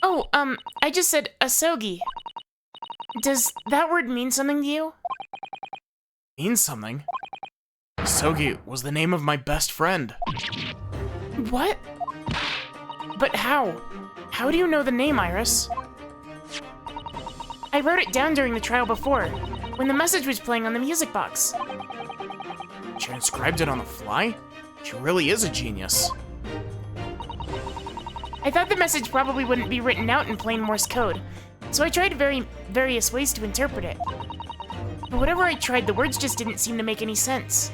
Oh, I just said asogi. Does that word mean something to you? Mean something? Asogi was the name of my best friend. What? But how? How do you know the name, Iris? I wrote it down during the trial before, when the message was playing on the music box. Transcribed it on the fly? She really is a genius. I thought the message probably wouldn't be written out in plain Morse code, so I tried various ways to interpret it. But whatever I tried, the words just didn't seem to make any sense.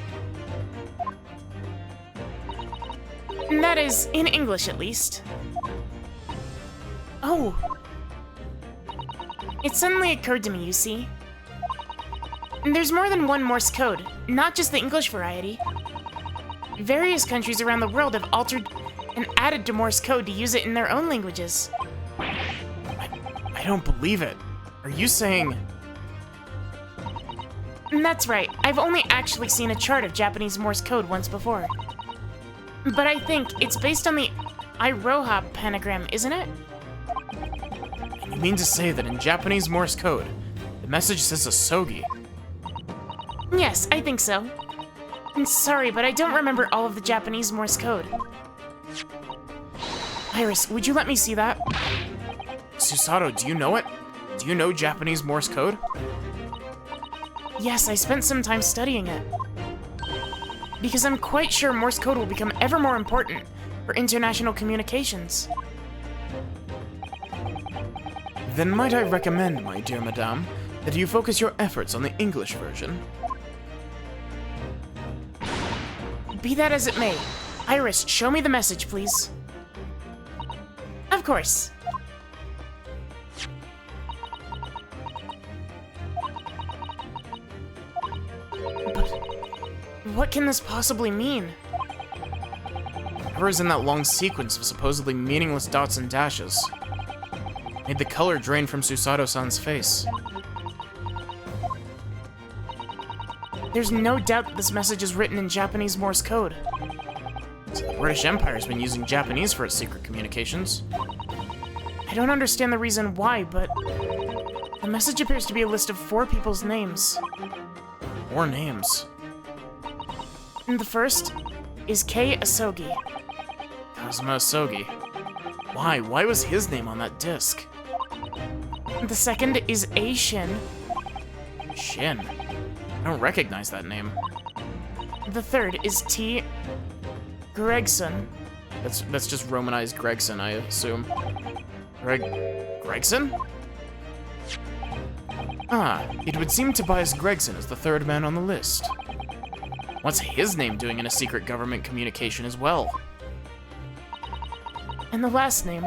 And that is, in English at least. Oh. It suddenly occurred to me, you see. And there's more than one Morse code, not just the English variety. various countries around the world have altered and added to Morse code to use it in their own languages. I don't believe it. Are you saying... That's right. I've only actually seen a chart of Japanese Morse code once before. But I think it's based on the Iroha pentagram, isn't it? You mean to say that in Japanese Morse code, the message says asogi? Yes, I think so. I'm sorry, but I don't remember all of the Japanese Morse code. Iris, would you let me see that? Susato, do you know it? Do you know Japanese Morse code? Yes, I spent some time studying it. Because I'm quite sure Morse code will become ever more important for international communications. Then might I recommend, my dear madame, that you focus your efforts on the English version? Be that as it may, Iris, show me the message, please. Of course. But what can this possibly mean? Whatever's in that long sequence of supposedly meaningless dots and dashes made the color drain from Susato-san's face. There's no doubt that this message is written in Japanese Morse code. So the British Empire's been using Japanese for its secret communications. I don't understand the reason why, but the message appears to be a list of 4 people's names. 4 names. And the first is Kei Asogi. Kazuma Asogi. Why? Why was his name on that disc? The second is A Shin. Shin. I don't recognize that name. The third is T Gregson. That's just romanized Gregson, I assume. Gregson? Ah, it would seem Tobias Gregson is the third man on the list. What's his name doing in a secret government communication as well? And the last name.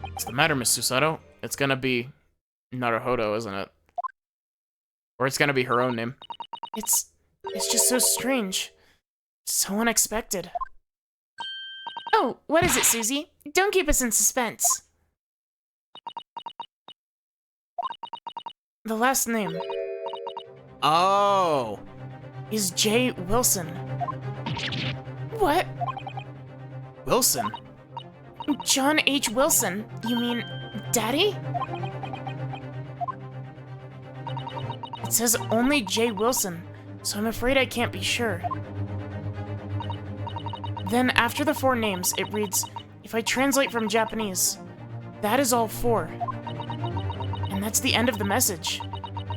What's the matter, Miss Susato? It's gonna be Naruhodo, isn't it? Or it's gonna be her own name. It's just so strange. So unexpected. Oh, what is it, Susie? Don't keep us in suspense. The last name Oh! is J. Wilson. What? Wilson? John H. Wilson? You mean Daddy? It says only J. Wilson, so I'm afraid I can't be sure. Then after the 4 names, it reads, if I translate from Japanese, that is all 4. And that's the end of the message.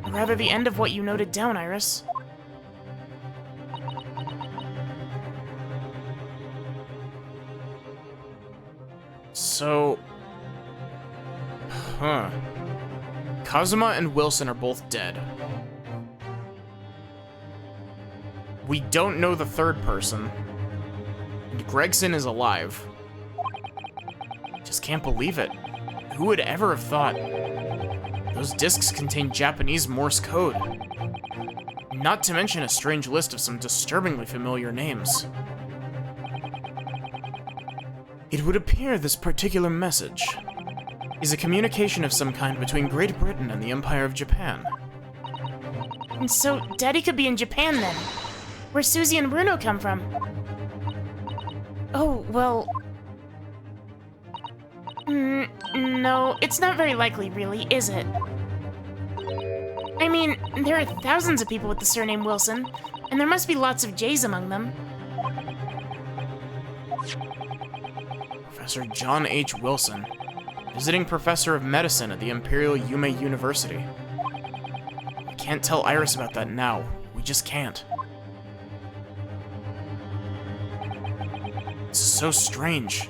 Or rather, the end of what you noted down, Iris. So... Huh. Kazuma and Wilson are both dead. We don't know the third person. And Gregson is alive. Just can't believe it. Who would ever have thought? Those discs contain Japanese Morse code. Not to mention a strange list of some disturbingly familiar names. It would appear this particular message is a communication of some kind between Great Britain and the Empire of Japan. And so, Daddy could be in Japan then, where Susie and Bruno come from. Oh, well... no, it's not very likely, really, is it? I mean, there are thousands of people with the surname Wilson, and there must be lots of J's among them. Professor John H. Wilson, visiting professor of medicine at the Imperial Yume University. We can't tell Iris about that now. We just can't. This is so strange.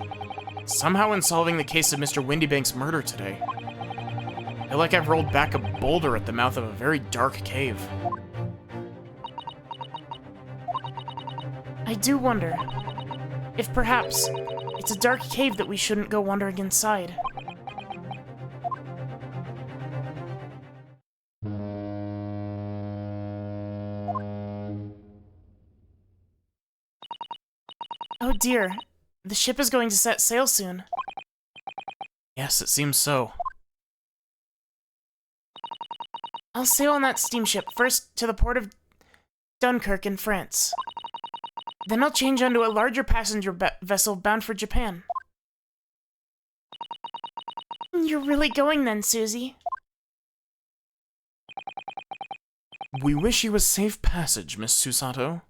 Somehow in solving the case of Mr. Windybank's murder today, I feel like I've rolled back a boulder at the mouth of a very dark cave. I do wonder if perhaps it's a dark cave that we shouldn't go wandering inside. Oh dear, the ship is going to set sail soon. Yes, it seems so. I'll sail on that steamship first to the port of Dunkirk in France. Then I'll change onto a larger passenger vessel bound for Japan. You're really going then, Susie? We wish you a safe passage, Miss Susato.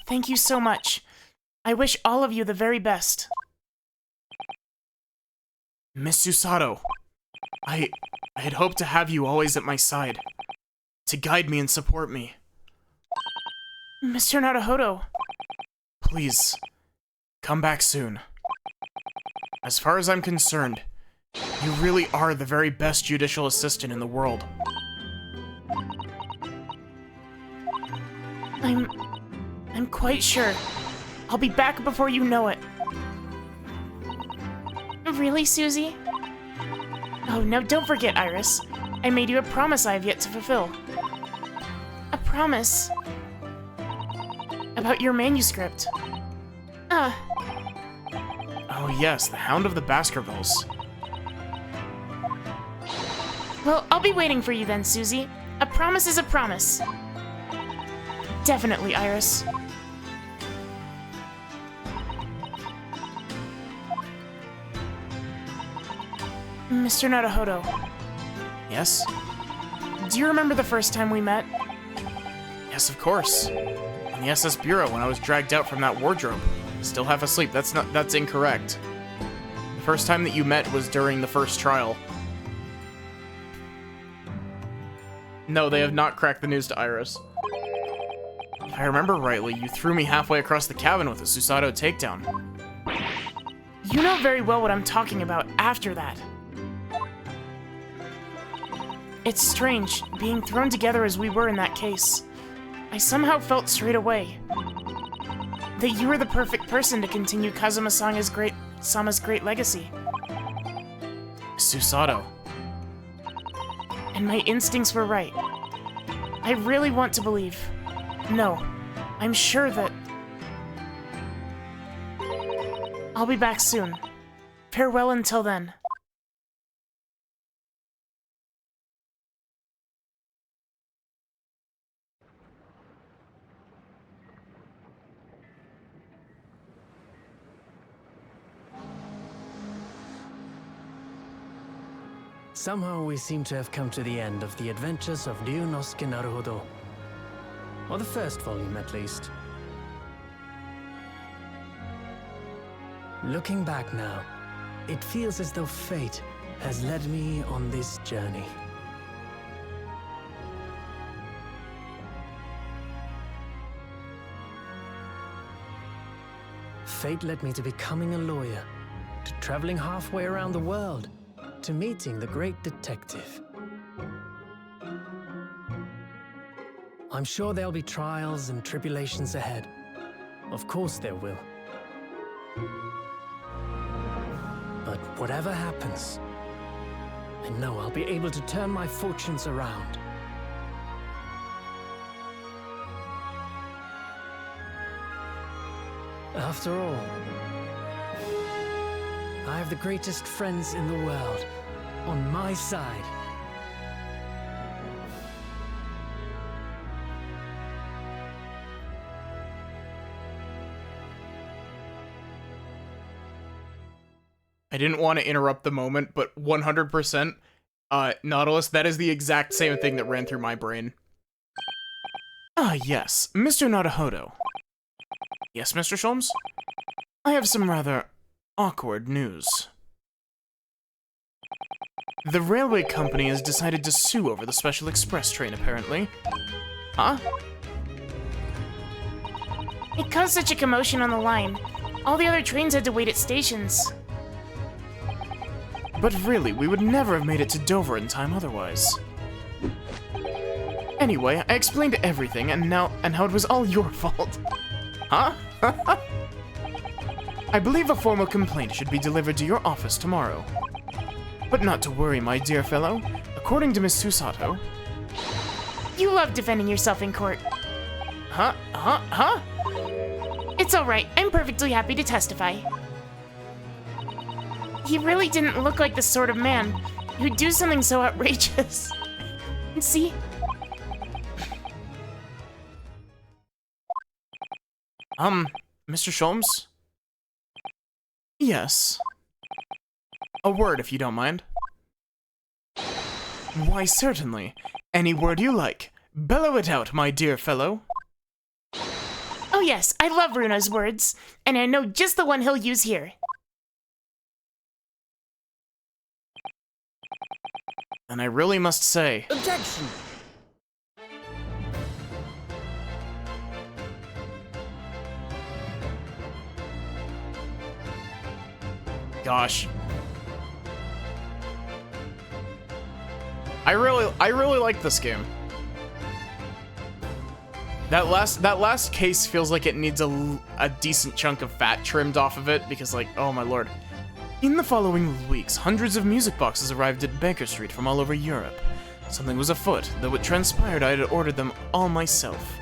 Thank you so much. I wish all of you the very best. Miss Susato, I had hoped to have you always at my side, to guide me and support me. Mr. Naruhodo. Please, come back soon. As far as I'm concerned, you really are the very best judicial assistant in the world. I'm quite sure. I'll be back before you know it. Really, Susie? Oh, no, don't forget, Iris. I made you a promise I have yet to fulfill. A promise? About your manuscript. Oh yes, the Hound of the Baskervilles. Well, I'll be waiting for you then, Susie. A promise is a promise. Definitely, Iris. Mr. Naruhodo. Yes? Do you remember the first time we met? Yes, of course. On the SS Bureau when I was dragged out from that wardrobe. Still half asleep. That's incorrect. The first time that you met was during the first trial. No, they have not cracked the news to Iris. If I remember rightly, you threw me halfway across the cabin with a Susato takedown. You know very well what I'm talking about after that. It's strange, being thrown together as we were in that case. I somehow felt straight away that you were the perfect person to continue Kazuma-sama's great legacy. Susato. And my instincts were right. I really want to believe. No, I'm sure that... I'll be back soon. Farewell until then. Somehow we seem to have come to the end of the adventures of Ryunosuke Naruhodo. Or the first volume, at least. Looking back now, it feels as though fate has led me on this journey. Fate led me to becoming a lawyer, to traveling halfway around the world, to meeting the great detective. I'm sure there'll be trials and tribulations ahead. Of course there will. But whatever happens, I know I'll be able to turn my fortunes around. After all, I have the greatest friends in the world on my side. I didn't want to interrupt the moment, but 100%, Nautilus, that is the exact same thing that ran through my brain. Ah, yes, Mr. Naruhodo. Yes, Mr. Sholmes? I have some rather awkward news. The railway company has decided to sue over the special express train, apparently. Huh? It caused such a commotion on the line. All the other trains had to wait at stations. But really, we would never have made it to Dover in time otherwise. Anyway, I explained everything, and how it was all your fault. Huh? I believe a formal complaint should be delivered to your office tomorrow. But not to worry, my dear fellow. According to Miss Susato... You love defending yourself in court. Huh? It's alright, I'm perfectly happy to testify. He really didn't look like the sort of man who'd do something so outrageous. See? Mr. Sholmes? Yes. A word, if you don't mind. Why, certainly. Any word you like. Bellow it out, my dear fellow. Oh yes, I love Runa's words, and I know just the one he'll use here. And I really must say... Objection! Gosh. I really like this game. That last case feels like it needs a decent chunk of fat trimmed off of it, because, like, oh my lord. In the following weeks, hundreds of music boxes arrived at Baker Street from all over Europe. Something was afoot, though it transpired I had ordered them all myself.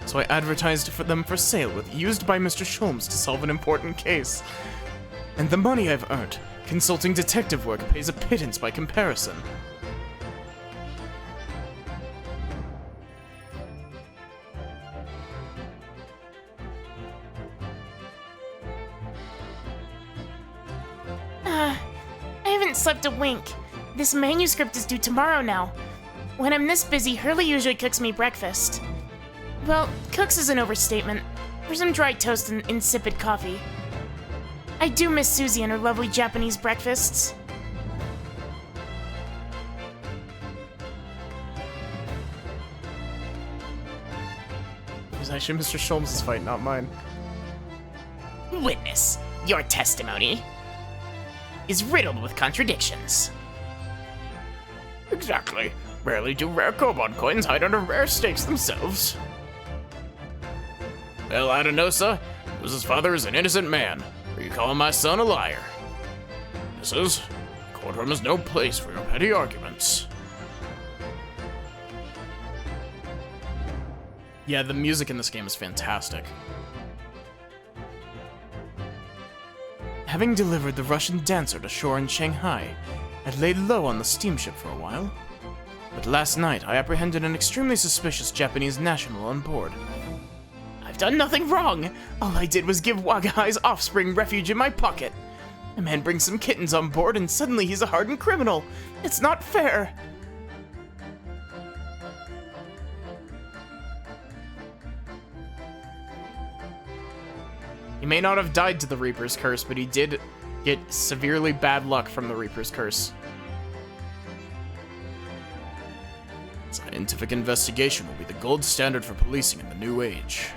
So I advertised for them for sale with used by Mr. Sholmes to solve an important case. And the money I've earned, consulting detective work pays a pittance by comparison. I haven't slept a wink. This manuscript is due tomorrow now. When I'm this busy, Hurley usually cooks me breakfast. Well, cooks is an overstatement. For some dry toast and insipid coffee. I do miss Susie and her lovely Japanese breakfasts. It was actually Mr. Sholmes' fight, not mine. Witness, your testimony is riddled with contradictions. Exactly. Rarely do rare kobold coins hide under rare stakes themselves. Well, I don't know, sir. Whose father is an innocent man. Are you calling my son a liar? Mrs. Courtroom is no place for your petty arguments. Yeah, the music in this game is fantastic. Having delivered the Russian dancer to shore in Shanghai, I'd laid low on the steamship for a while. But last night, I apprehended an extremely suspicious Japanese national on board. I've done nothing wrong! All I did was give Wagahai's offspring refuge in my pocket. A man brings some kittens on board and suddenly he's a hardened criminal. It's not fair! He may not have died to the Reaper's Curse, but he did get severely bad luck from the Reaper's Curse. Scientific investigation will be the gold standard for policing in the new age.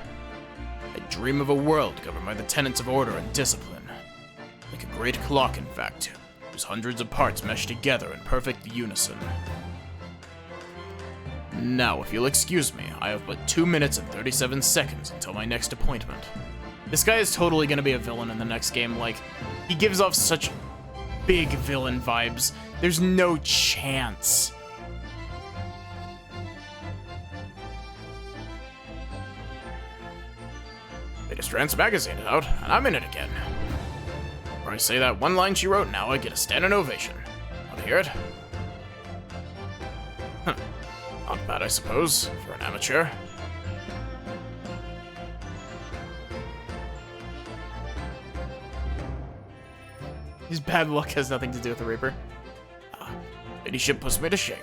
I dream of a world governed by the tenets of order and discipline. Like a great clock, in fact, whose hundreds of parts mesh together in perfect unison. Now, if you'll excuse me, I have but 2 minutes and 37 seconds until my next appointment. This guy is totally gonna be a villain in the next game, like, he gives off such big villain vibes. There's no chance. Latest Rants magazine is out, and I'm in it again. Where I say that one line she wrote now, I get a standing ovation. Want to hear it? Huh. Not bad, I suppose, for an amateur. His bad luck has nothing to do with the Reaper. Ladyship puts me to shame.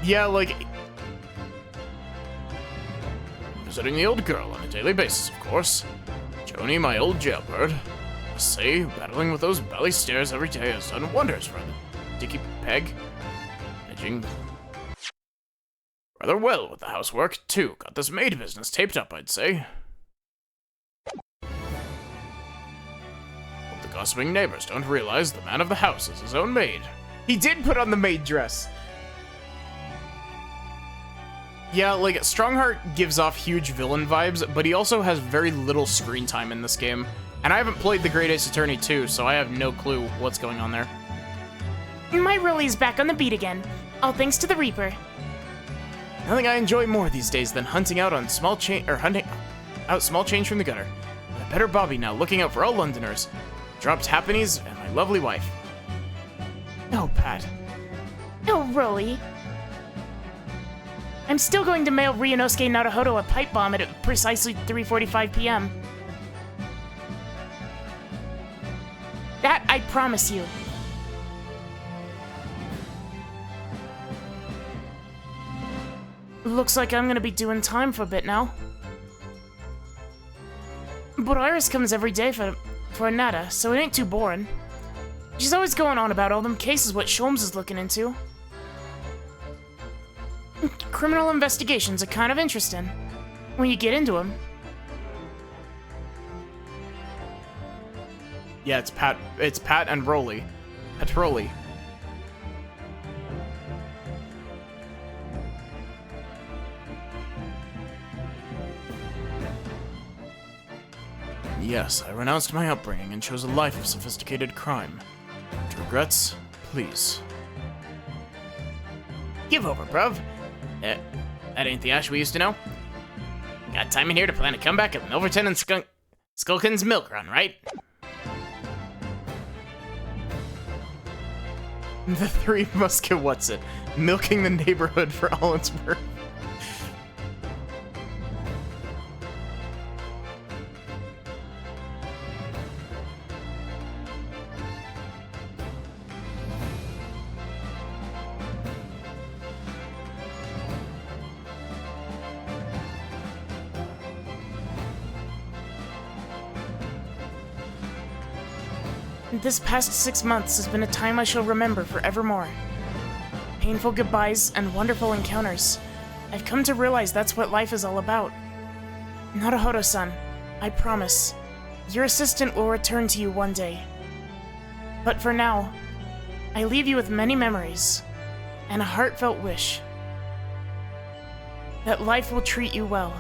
Yeah, like, Visiting the old girl on a daily basis, of course. Joni, my old jailbird. I say, battling with those belly stairs every day has done wonders for the dicky peg. Managing rather well with the housework, too. Got this maid business taped up, I'd say. Hope the gossiping neighbors don't realize the man of the house is his own maid. he did put on the maid dress. Yeah, like, Strongheart gives off huge villain vibes, but he also has very little screen time in this game. And I haven't played the Great Ace Attorney 2, so I have no clue what's going on there. My Rolly's back on the beat again, all thanks to the Reaper. Nothing I enjoy more these days than hunting out on small change from the gutter. With a better Bobby now, looking out for all Londoners. Dropped Happinies and my lovely wife. Oh, Pat. Oh, Rolly. I'm still going to mail Ryunosuke Naruhodo a pipe bomb at precisely 3:45 p.m. That I promise you. Looks like I'm gonna be doing time for a bit now. But Iris comes every day for Nada, so it ain't too boring. She's always going on about all them cases what Sholmes is looking into. Criminal investigations are kind of interesting when you get into them. Yeah, it's Pat and Rolly. Patrolli. Yes, I renounced my upbringing and chose a life of sophisticated crime. To regrets, please. Give over, bruv. That ain't the Ash we used to know. Got time in here to plan a comeback at Milverton and Skulkin's milk run, right? The Three Musket what's it? Milking the neighborhood for all it's worth. This past 6 months has been a time I shall remember forevermore. Painful goodbyes and wonderful encounters. I've come to realize that's what life is all about. Naruhodo-san, I promise, your assistant will return to you one day. But for now, I leave you with many memories and a heartfelt wish that life will treat you well.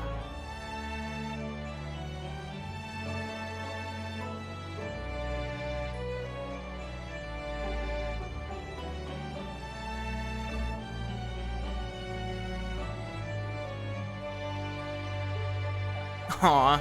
Aww.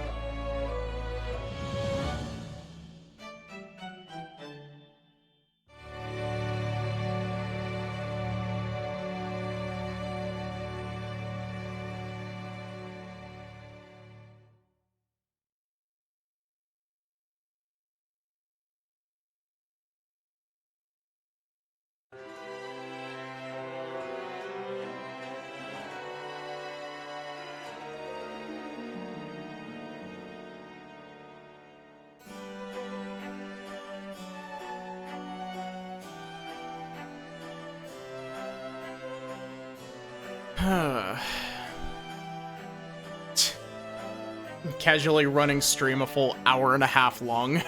Casually running stream a full hour and a half long.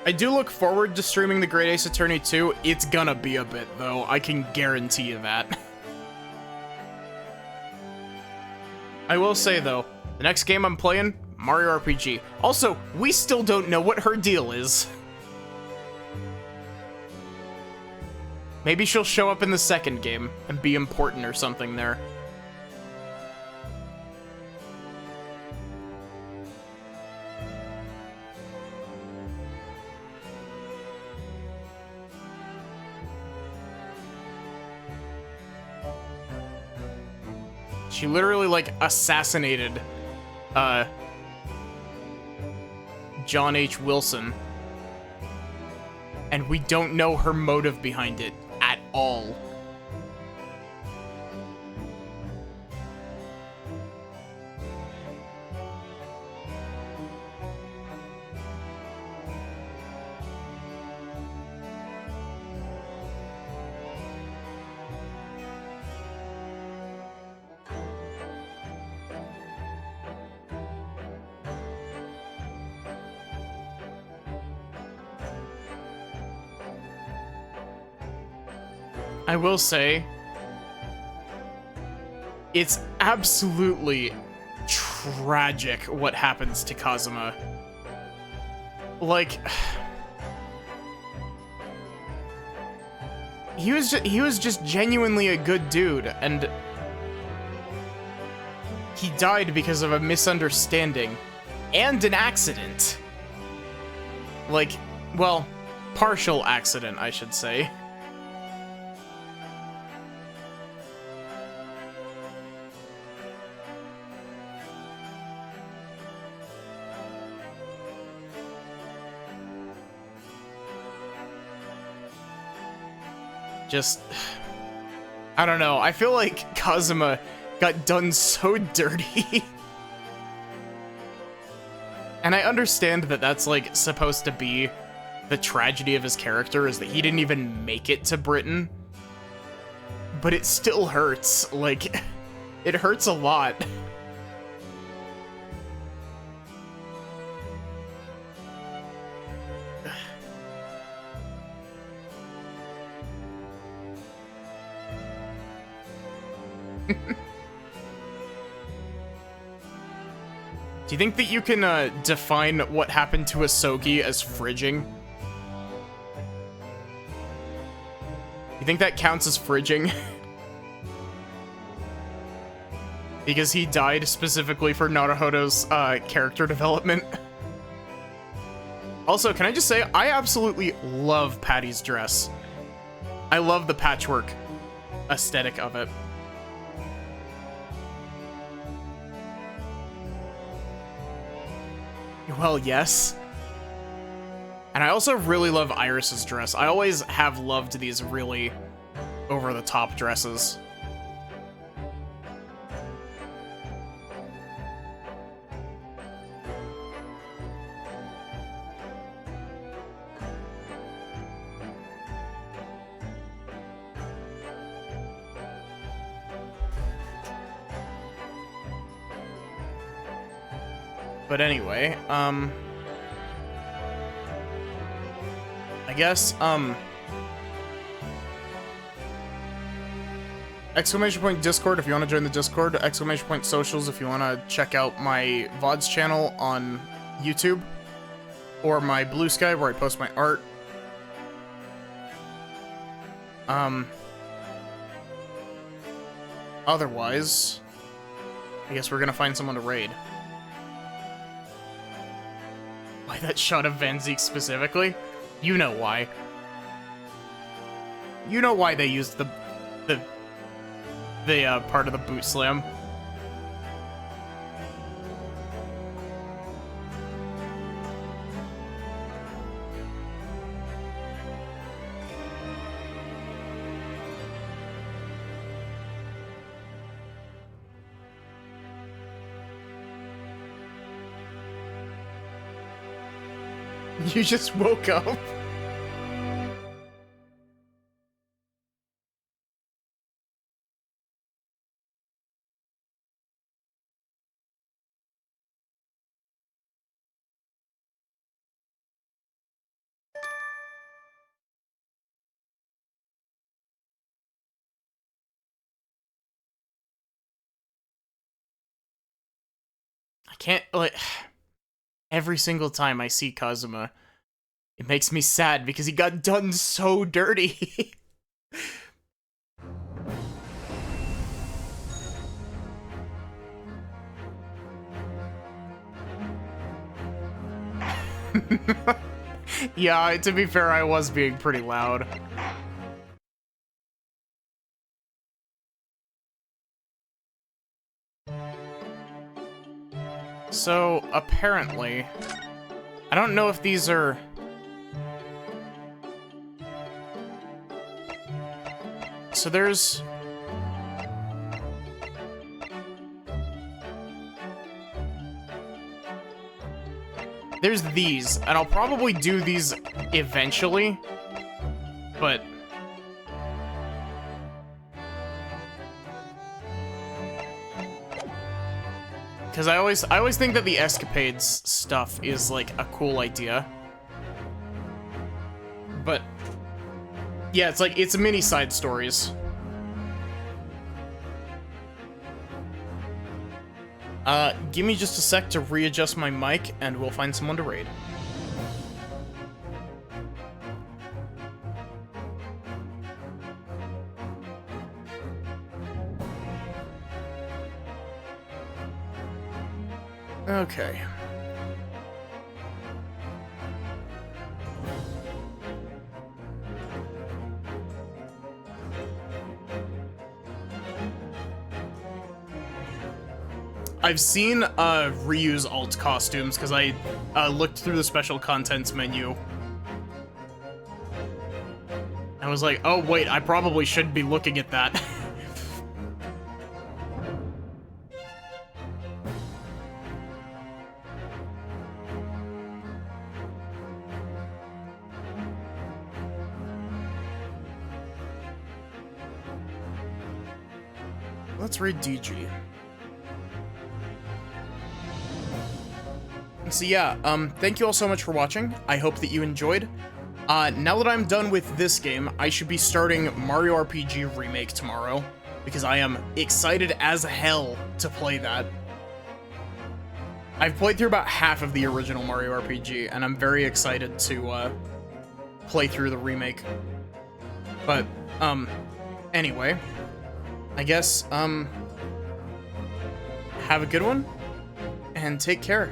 I do look forward to streaming the Great Ace Attorney 2. It's gonna be a bit, though. I can guarantee you that. I will say, though, the next game I'm playing, Mario RPG. Also, we still don't know what her deal is. Maybe she'll show up in the second game and be important or something there. She literally, like, assassinated, John H. Wilson. And we don't know her motive behind it at all. I will say, it's absolutely tragic what happens to Kazuma. Like, he was just genuinely a good dude, and he died because of a misunderstanding and an accident. Like, well, partial accident, I should say. Just, I don't know. I feel like Kazuma got done so dirty. And I understand that that's, like, supposed to be the tragedy of his character, is that he didn't even make it to Britain. But it still hurts. Like, it hurts a lot. Do you think that you can define what happened to Asogi as fridging? You think that counts as fridging? Because he died specifically for Naruhodo's character development. Also, can I just say, I absolutely love Patty's dress. I love the patchwork aesthetic of it. Well, yes. And I also really love Iris's dress. I always have loved these really over-the-top dresses. But anyway, I guess, exclamation point Discord if you want to join the Discord, exclamation point socials if you want to check out my VODs channel on YouTube, or my Blue Sky where I post my art. Otherwise, I guess we're gonna find someone to raid. Why that shot of Van Zeke specifically? You know why. You know why they used the part of the boot slam. You just woke up. I can't, like, every single time I see Kazuma, it makes me sad because he got done so dirty. Yeah, to be fair, I was being pretty loud. So, apparently, I don't know if these are... So there's... There's these, and I'll probably do these eventually, but... Because I always think that the escapades stuff is, like, a cool idea. But... Yeah, it's like, it's mini side stories. Give me just a sec to readjust my mic, and we'll find someone to raid. Okay. I've seen reuse alt costumes because I looked through the special contents menu. I was like, oh wait, I probably shouldn't be looking at that. Let's read DG. So yeah, thank you all so much for watching. I hope that you enjoyed. Now that I'm done with this game, I should be starting Mario RPG Remake tomorrow, because I am excited as hell to play that. I've played through about half of the original Mario RPG, and I'm very excited to play through the remake. But, anyway, I guess, have a good one, and take care.